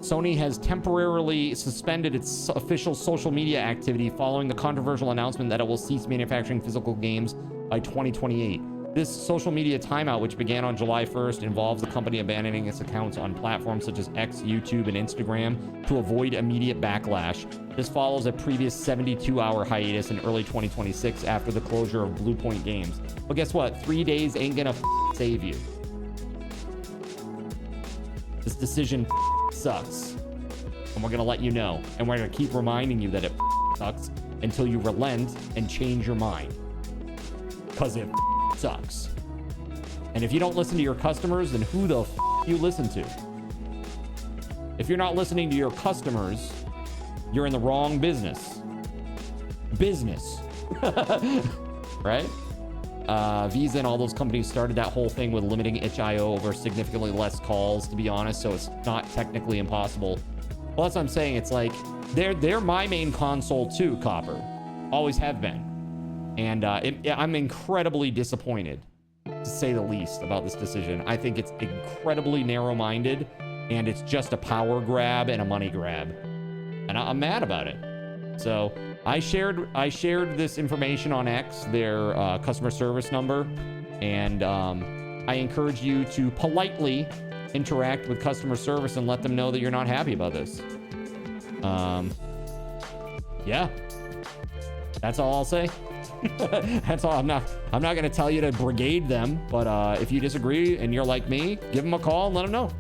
Sony has temporarily suspended its official social media activity following the controversial announcement that it will cease manufacturing physical games by 2028. This social media timeout, which began on July 1st, involves the company abandoning its accounts on platforms such as X, YouTube, and Instagram to avoid immediate backlash. This follows a previous 72-hour hiatus in early 2026 after the closure of Bluepoint Games. But guess what? 3 days ain't gonna save you. This decision sucks. And we're gonna let you know. And we're gonna keep reminding you that it sucks until you relent and change your mind. Because it sucks. And if you don't listen to your customers, then who the you listen to? If you're not listening to your customers, you're in the wrong business. Right? Visa and all those companies started that whole thing with limiting itch.io over significantly less calls, to be honest, so it's not technically impossible. Well, that's what I'm saying. It's like they're my main console too, Copper. Always have been. And I'm incredibly disappointed, to say the least, about this decision. I think it's incredibly narrow-minded, and it's just a power grab and a money grab. And I'm mad about it. So I shared this information on X, their customer service number, and I encourage you to politely interact with customer service and let them know that you're not happy about this. Yeah, that's all I'll say. That's all. I'm not gonna tell you to brigade them, but if you disagree and you're like me, give them a call and let them know.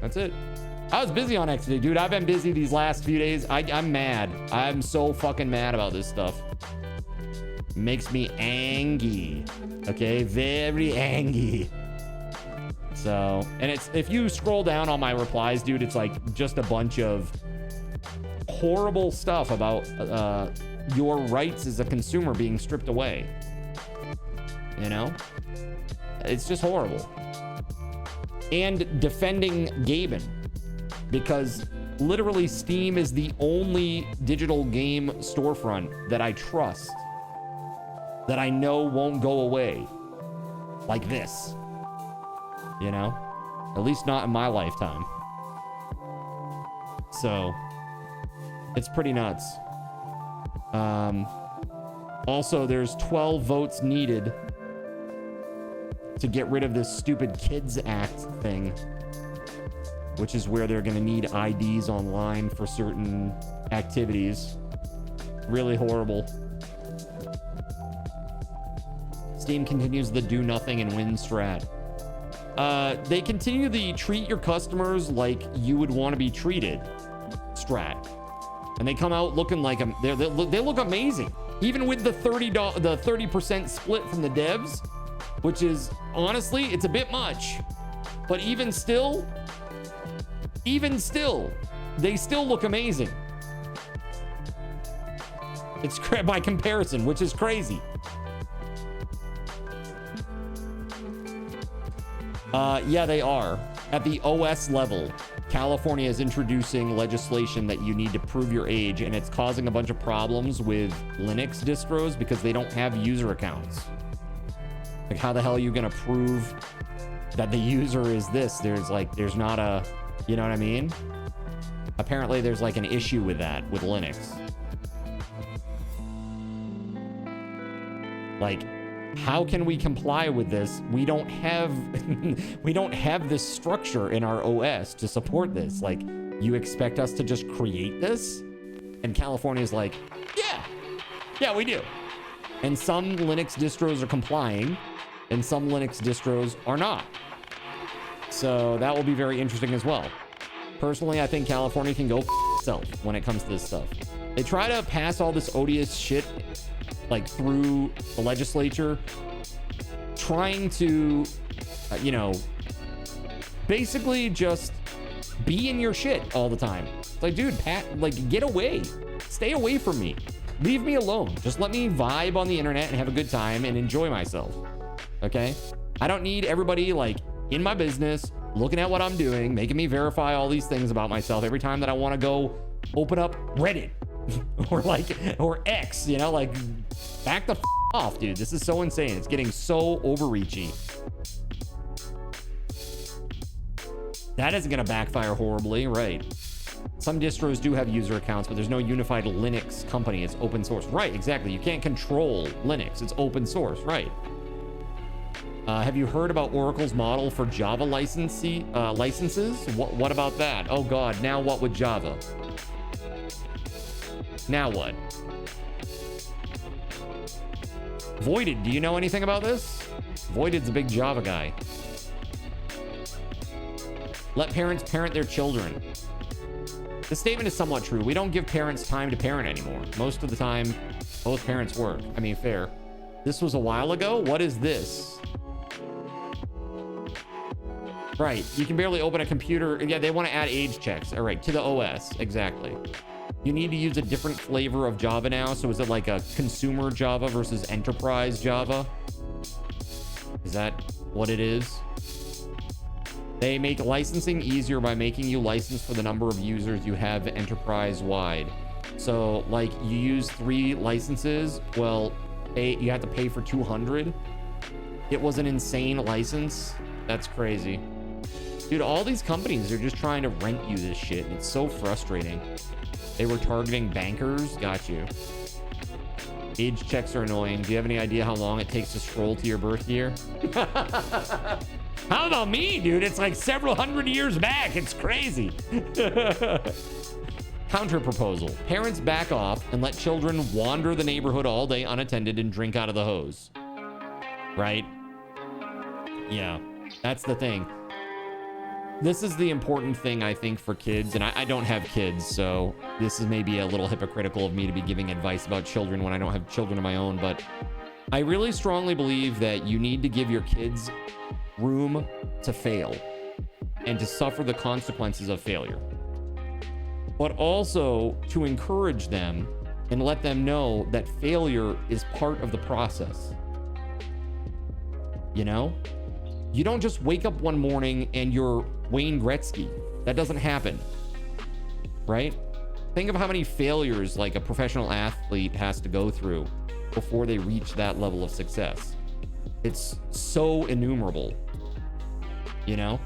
That's it. I was busy on X today, dude. I've been busy these last few days. I'm mad. I'm so fucking mad about this stuff. Makes me angry. Okay, very angry. So, and it's, if you scroll down on my replies, dude, it's like just a bunch of horrible stuff about your rights as a consumer being stripped away. You know? It's just horrible. And defending GabeN, because literally Steam is the only digital game storefront that I trust, that I know won't go away like this. You know? At least not in my lifetime. So, it's pretty nuts. Also, there's 12 votes needed to get rid of this stupid Kids Act thing, which is where they're going to need IDs online for certain activities. Really horrible. Steam continues the do nothing and win strat. They continue the treat your customers like you would want to be treated strat. And they come out looking like they look amazing. Even with the 30% split from the devs, which is, honestly, it's a bit much. But even still, they still look amazing. It's by comparison, which is crazy. Yeah, they are. At the OS level, California is introducing legislation that you need to prove your age, and it's causing a bunch of problems with Linux distros because they don't have user accounts. Like, how the hell are you gonna prove that the user is this? There's not a, you know what I mean? Apparently there's like an issue with that with Linux. Like, how can we comply with this? We don't have we don't have this structure in our OS to support this. Like, you expect us to just create this? And California's like, yeah, we do. And some Linux distros are complying, and some Linux distros are not. So that will be very interesting as well. Personally, I think California can go itself when it comes to this stuff. They try to pass all this odious shit like through the legislature, trying to, you know, basically just be in your shit all the time. It's like, dude, like, get away. Stay away from me. Leave me alone. Just let me vibe on the internet and have a good time and enjoy myself. Okay? I don't need everybody, like, in my business, looking at what I'm doing, making me verify all these things about myself every time that I want to go open up Reddit or X, you know, like, back the off, dude. This is so insane. It's getting so overreachy. That isn't going to backfire horribly, right? Some distros do have user accounts, but there's no unified Linux company. It's open source. Right, exactly. You can't control Linux. It's open source, right? Have you heard about Oracle's model for Java licenses? What about that? Oh God, now what with Java? Now what? Voided, do you know anything about this? Voided's a big Java guy. Let parents parent their children. The statement is somewhat true. We don't give parents time to parent anymore. Most of the time, both parents work. I mean, fair. This was a while ago? What is this? Right, you can barely open a computer. Yeah, they want to add age checks. All right, to the OS, exactly. You need to use a different flavor of Java now. So is it like a consumer Java versus enterprise Java? Is that what it is? They make licensing easier by making you license for the number of users you have enterprise-wide. So, like, you use 3 licenses, well, you have to pay for 200. It was an insane license. That's crazy. Dude, all these companies are just trying to rent you this shit. It's so frustrating. They were targeting bankers. Got you. Age checks are annoying. Do you have any idea how long it takes to scroll to your birth year? How about me, dude? It's like several hundred years back. It's crazy. Counter proposal. Parents back off and let children wander the neighborhood all day unattended and drink out of the hose. Right? Yeah, that's the thing. This is the important thing, I think, for kids. And I don't have kids, so this is maybe a little hypocritical of me to be giving advice about children when I don't have children of my own. But I really strongly believe that you need to give your kids room to fail and to suffer the consequences of failure, but also to encourage them and let them know that failure is part of the process. You know, you don't just wake up one morning and you're Wayne Gretzky. That doesn't happen, right? Think of how many failures like a professional athlete has to go through before they reach that level of success. It's so innumerable, you know?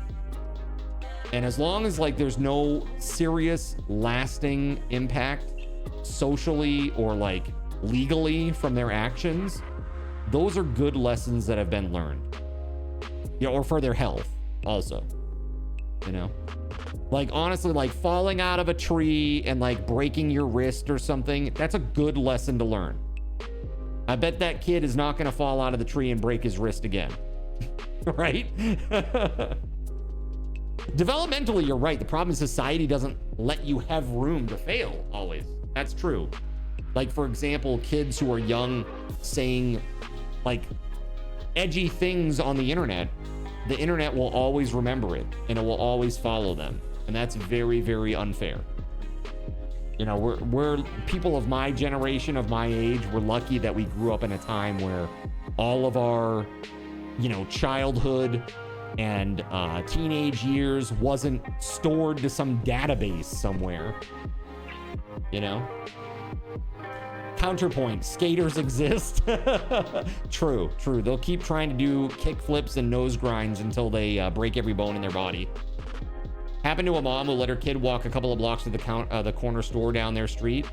And as long as like there's no serious lasting impact socially or like legally from their actions, those are good lessons that have been learned. You know, or for their health also, you know? Like honestly, like falling out of a tree and like breaking your wrist or something, that's a good lesson to learn. I bet that kid is not going to fall out of the tree and break his wrist again. Right? Developmentally, you're right. The problem is society doesn't let you have room to fail always. That's true. Like, for example, kids who are young saying like edgy things on the internet will always remember it and it will always follow them. And that's very, very unfair. You know, we're people of my generation, of my age, we're lucky that we grew up in a time where all of our, you know, childhood and teenage years wasn't stored to some database somewhere. You know? Counterpoint, skaters exist. True. They'll keep trying to do kick flips and nose grinds until they break every bone in their body. Happened to a mom who let her kid walk a couple of blocks to the corner store down their street.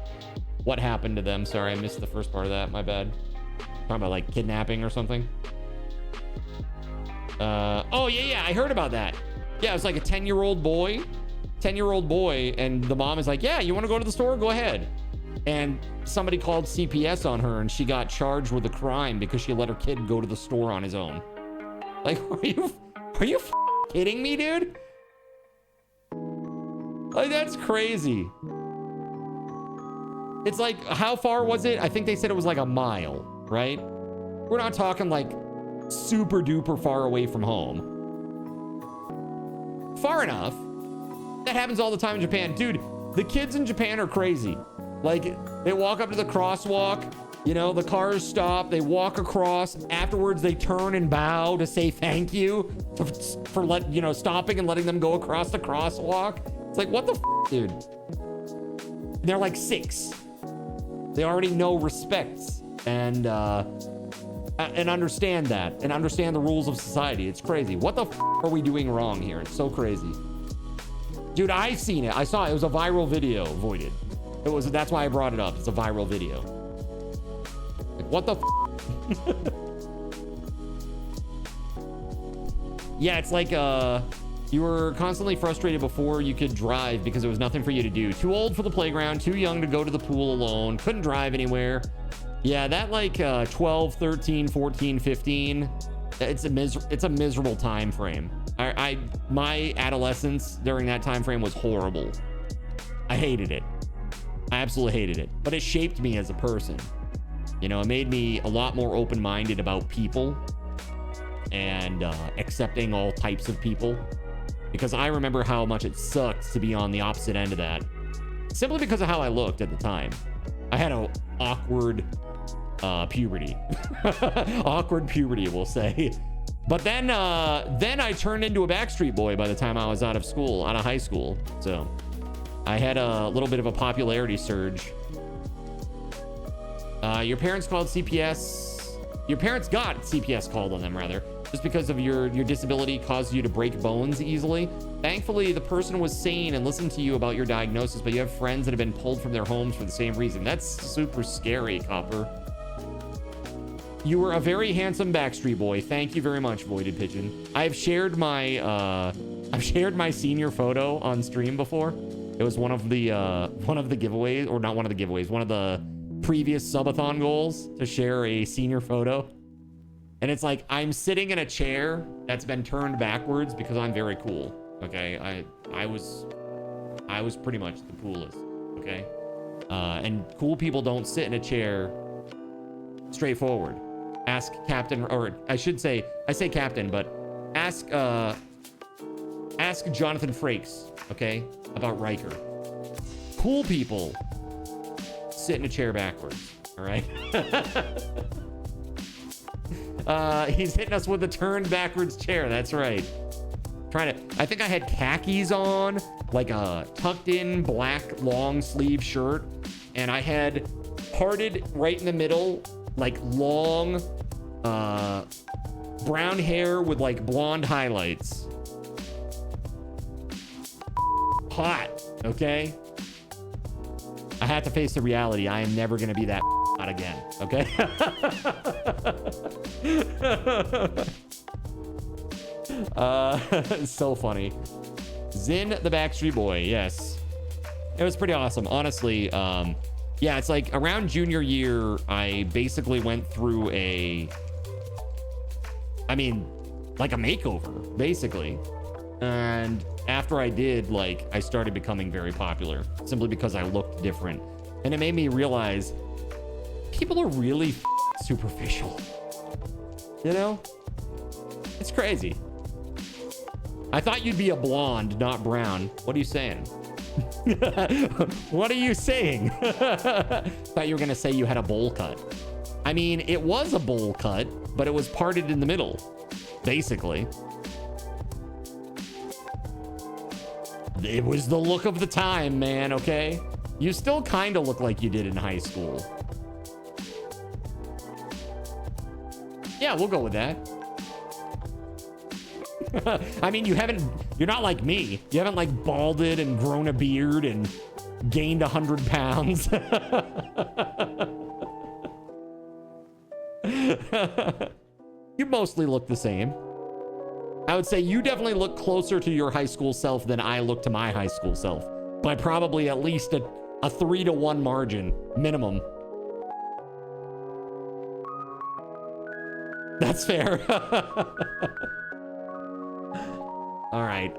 What happened to them? Sorry, I missed the first part of that. My bad. Talking about like kidnapping or something. Oh yeah, I heard about that. Yeah, it's like a 10-year-old boy, and the mom is like, yeah, you want to go to the store? Go ahead. And somebody called CPS on her, and she got charged with a crime because she let her kid go to the store on his own. Like, are you kidding me, dude? Like, that's crazy. It's like, how far was it? I think they said it was like a mile, right? We're not talking like super duper far away from home. Far enough. That happens all the time in Japan. Dude, the kids in Japan are crazy. Like, they walk up to the crosswalk, you know, the cars stop, they walk across. Afterwards, they turn and bow to say thank you for stopping and letting them go across the crosswalk. It's like, what the dude? They're like 6. They already know respects and understand that and understand the rules of society. It's crazy. What the are we doing wrong here? It's so crazy. Dude, I've seen it. I saw it. It was a viral video, Voided. That's why I brought it up. It's a viral video. Like, what the Yeah, it's like you were constantly frustrated before you could drive because there was nothing for you to do. Too old for the playground, too young to go to the pool alone, couldn't drive anywhere. Yeah, that like 12, 13, 14, 15, it's a miserable time frame. My adolescence during that time frame was horrible. I hated it. I absolutely hated it. But it shaped me as a person. You know, it made me a lot more open-minded about people and accepting all types of people. Because I remember how much it sucked to be on the opposite end of that. Simply because of how I looked at the time. I had an awkward puberty. Awkward puberty, we'll say. But then I turned into a Backstreet Boy by the time I was out of high school. So I had a little bit of a popularity surge. Your parents called CPS. Your parents got CPS called on them, rather. Just because of your disability caused you to break bones easily. Thankfully, the person was sane and listened to you about your diagnosis, but you have friends that have been pulled from their homes for the same reason. That's super scary, Copper. You were a very handsome Backstreet Boy. Thank you very much, Voided Pigeon. I've shared my senior photo on stream before. It was one of the giveaways, or not one of the giveaways, one of the previous subathon goals to share a senior photo. And it's like, I'm sitting in a chair that's been turned backwards because I'm very cool. Okay, I was pretty much the coolest. Okay, and cool people don't sit in a chair straightforward. Ask Captain, or I say Captain, but ask Jonathan Frakes, okay, about Riker. Cool people sit in a chair backwards. All right. He's hitting us with a turned backwards chair. That's right. I think I had khakis on, like a tucked in black long sleeve shirt. And I had parted right in the middle, like long, brown hair with like blonde highlights. Hot. Okay. I had to face the reality. I am never going to be that hot again. Okay. So funny. Zin the Backstreet Boy. Yes, it was pretty awesome, honestly. Yeah, it's like around junior year I basically went through like a makeover basically. And after I did, like, I started becoming very popular simply because I looked different. And it made me realize people are really superficial. You know? It's crazy. I thought you'd be a blonde, not brown. What are you saying? What are you saying? Thought you were going to say you had a bowl cut. I mean, it was a bowl cut, but it was parted in the middle, basically. It was the look of the time, man, okay? You still kind of look like you did in high school. Yeah, we'll go with that. I mean, you're not like me. You haven't like balded and grown a beard and gained 100 pounds. You mostly look the same. I would say you definitely look closer to your high school self than I look to my high school self. By probably at least a 3-to-1 margin, minimum. That's fair. All right,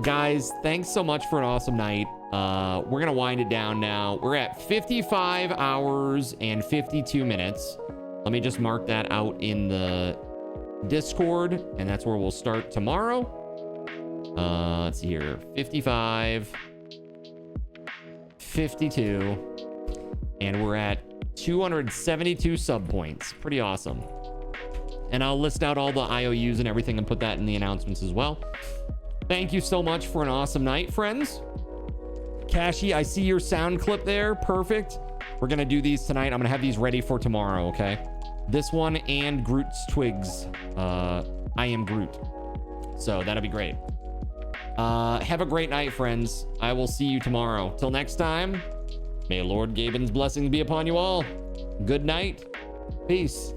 guys, thanks so much for an awesome night. We're gonna wind it down now. We're at 55 hours and 52 minutes. Let me just mark that out in the Discord, and that's where we'll start tomorrow. Let's see here, 55, 52, and we're at 272 sub points. Pretty awesome. And I'll list out all the IOUs and everything and put that in the announcements as well. Thank you so much for an awesome night, friends. Cashy, I see your sound clip there. Perfect. We're going to do these tonight. I'm going to have these ready for tomorrow, okay? This one and Groot's Twigs. I am Groot. So that'll be great. Have a great night, friends. I will see you tomorrow. Till next time, may Lord GabeN's blessings be upon you all. Good night. Peace.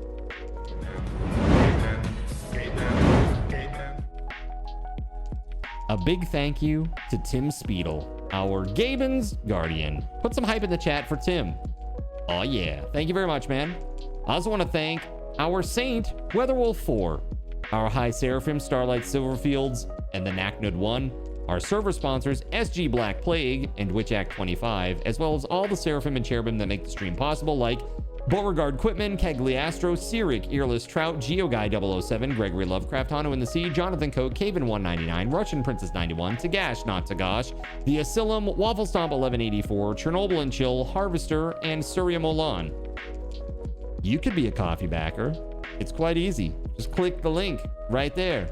A big thank you to TimSpeedle, our GabeN's guardian. Put some hype in the chat for Tim. Oh yeah, thank you very much, man. I also want to thank our Saint, Weatherwolf 4, our High Seraphim, Starlight Silverfields, and the Knacknud 1, our server sponsors, SG Black Plague and Witch Act 25, as well as all the Seraphim and Cherubim that make the stream possible, like Beauregard Quitman, Cagliastro, Cyric, Earless Trout, GeoGuy 007, Gregory Lovecraft, Hano in the Sea, Jonathan Coke, Caven 199, Russian Princess 91, Tagash Not Tagash, The Asylum, Waffle Stomp 1184, Chernobyl and Chill, Harvester, and Surya Molan. You could be a coffee backer. It's quite easy. Just click the link right there.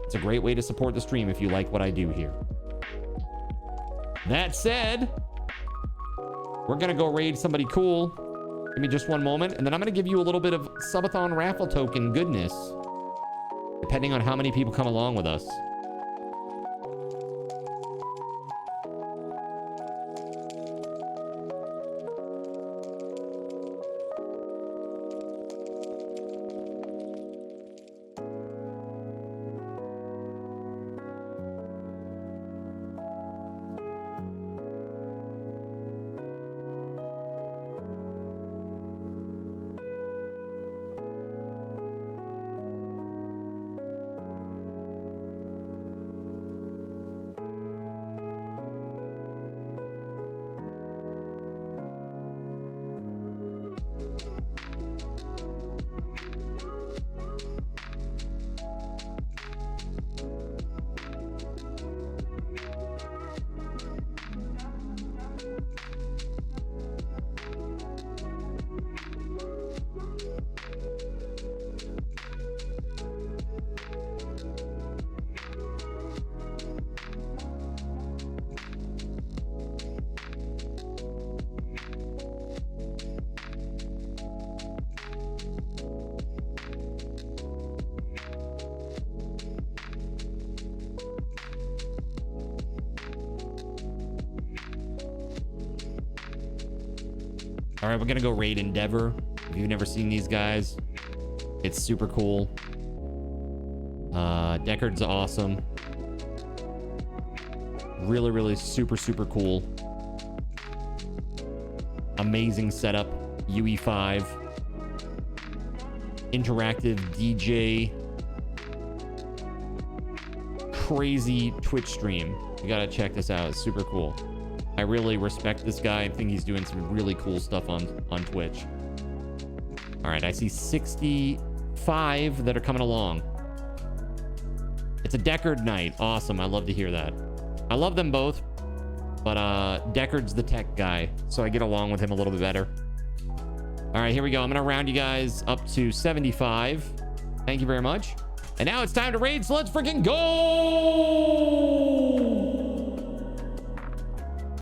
It's a great way to support the stream if you like what I do here. That said, we're gonna go raid somebody cool. Give me just one moment, and then I'm going to give you a little bit of Subathon raffle token goodness, depending on how many people come along with us. All right, we're gonna go raid Endeavor. If you've never seen these guys, it's super cool. Deckard's awesome. Really, really super, super cool. Amazing setup. UE5. Interactive DJ. Crazy Twitch stream. You gotta check this out. It's super cool. I really respect this guy. I think he's doing some really cool stuff on Twitch. All right, I see 65 that are coming along. It's a Deckard night. Awesome. I love to hear that. I love them both, but Deckard's the tech guy, so I get along with him a little bit better. All right, here we go. I'm going to round you guys up to 75. Thank you very much. And now it's time to raid, so let's freaking go!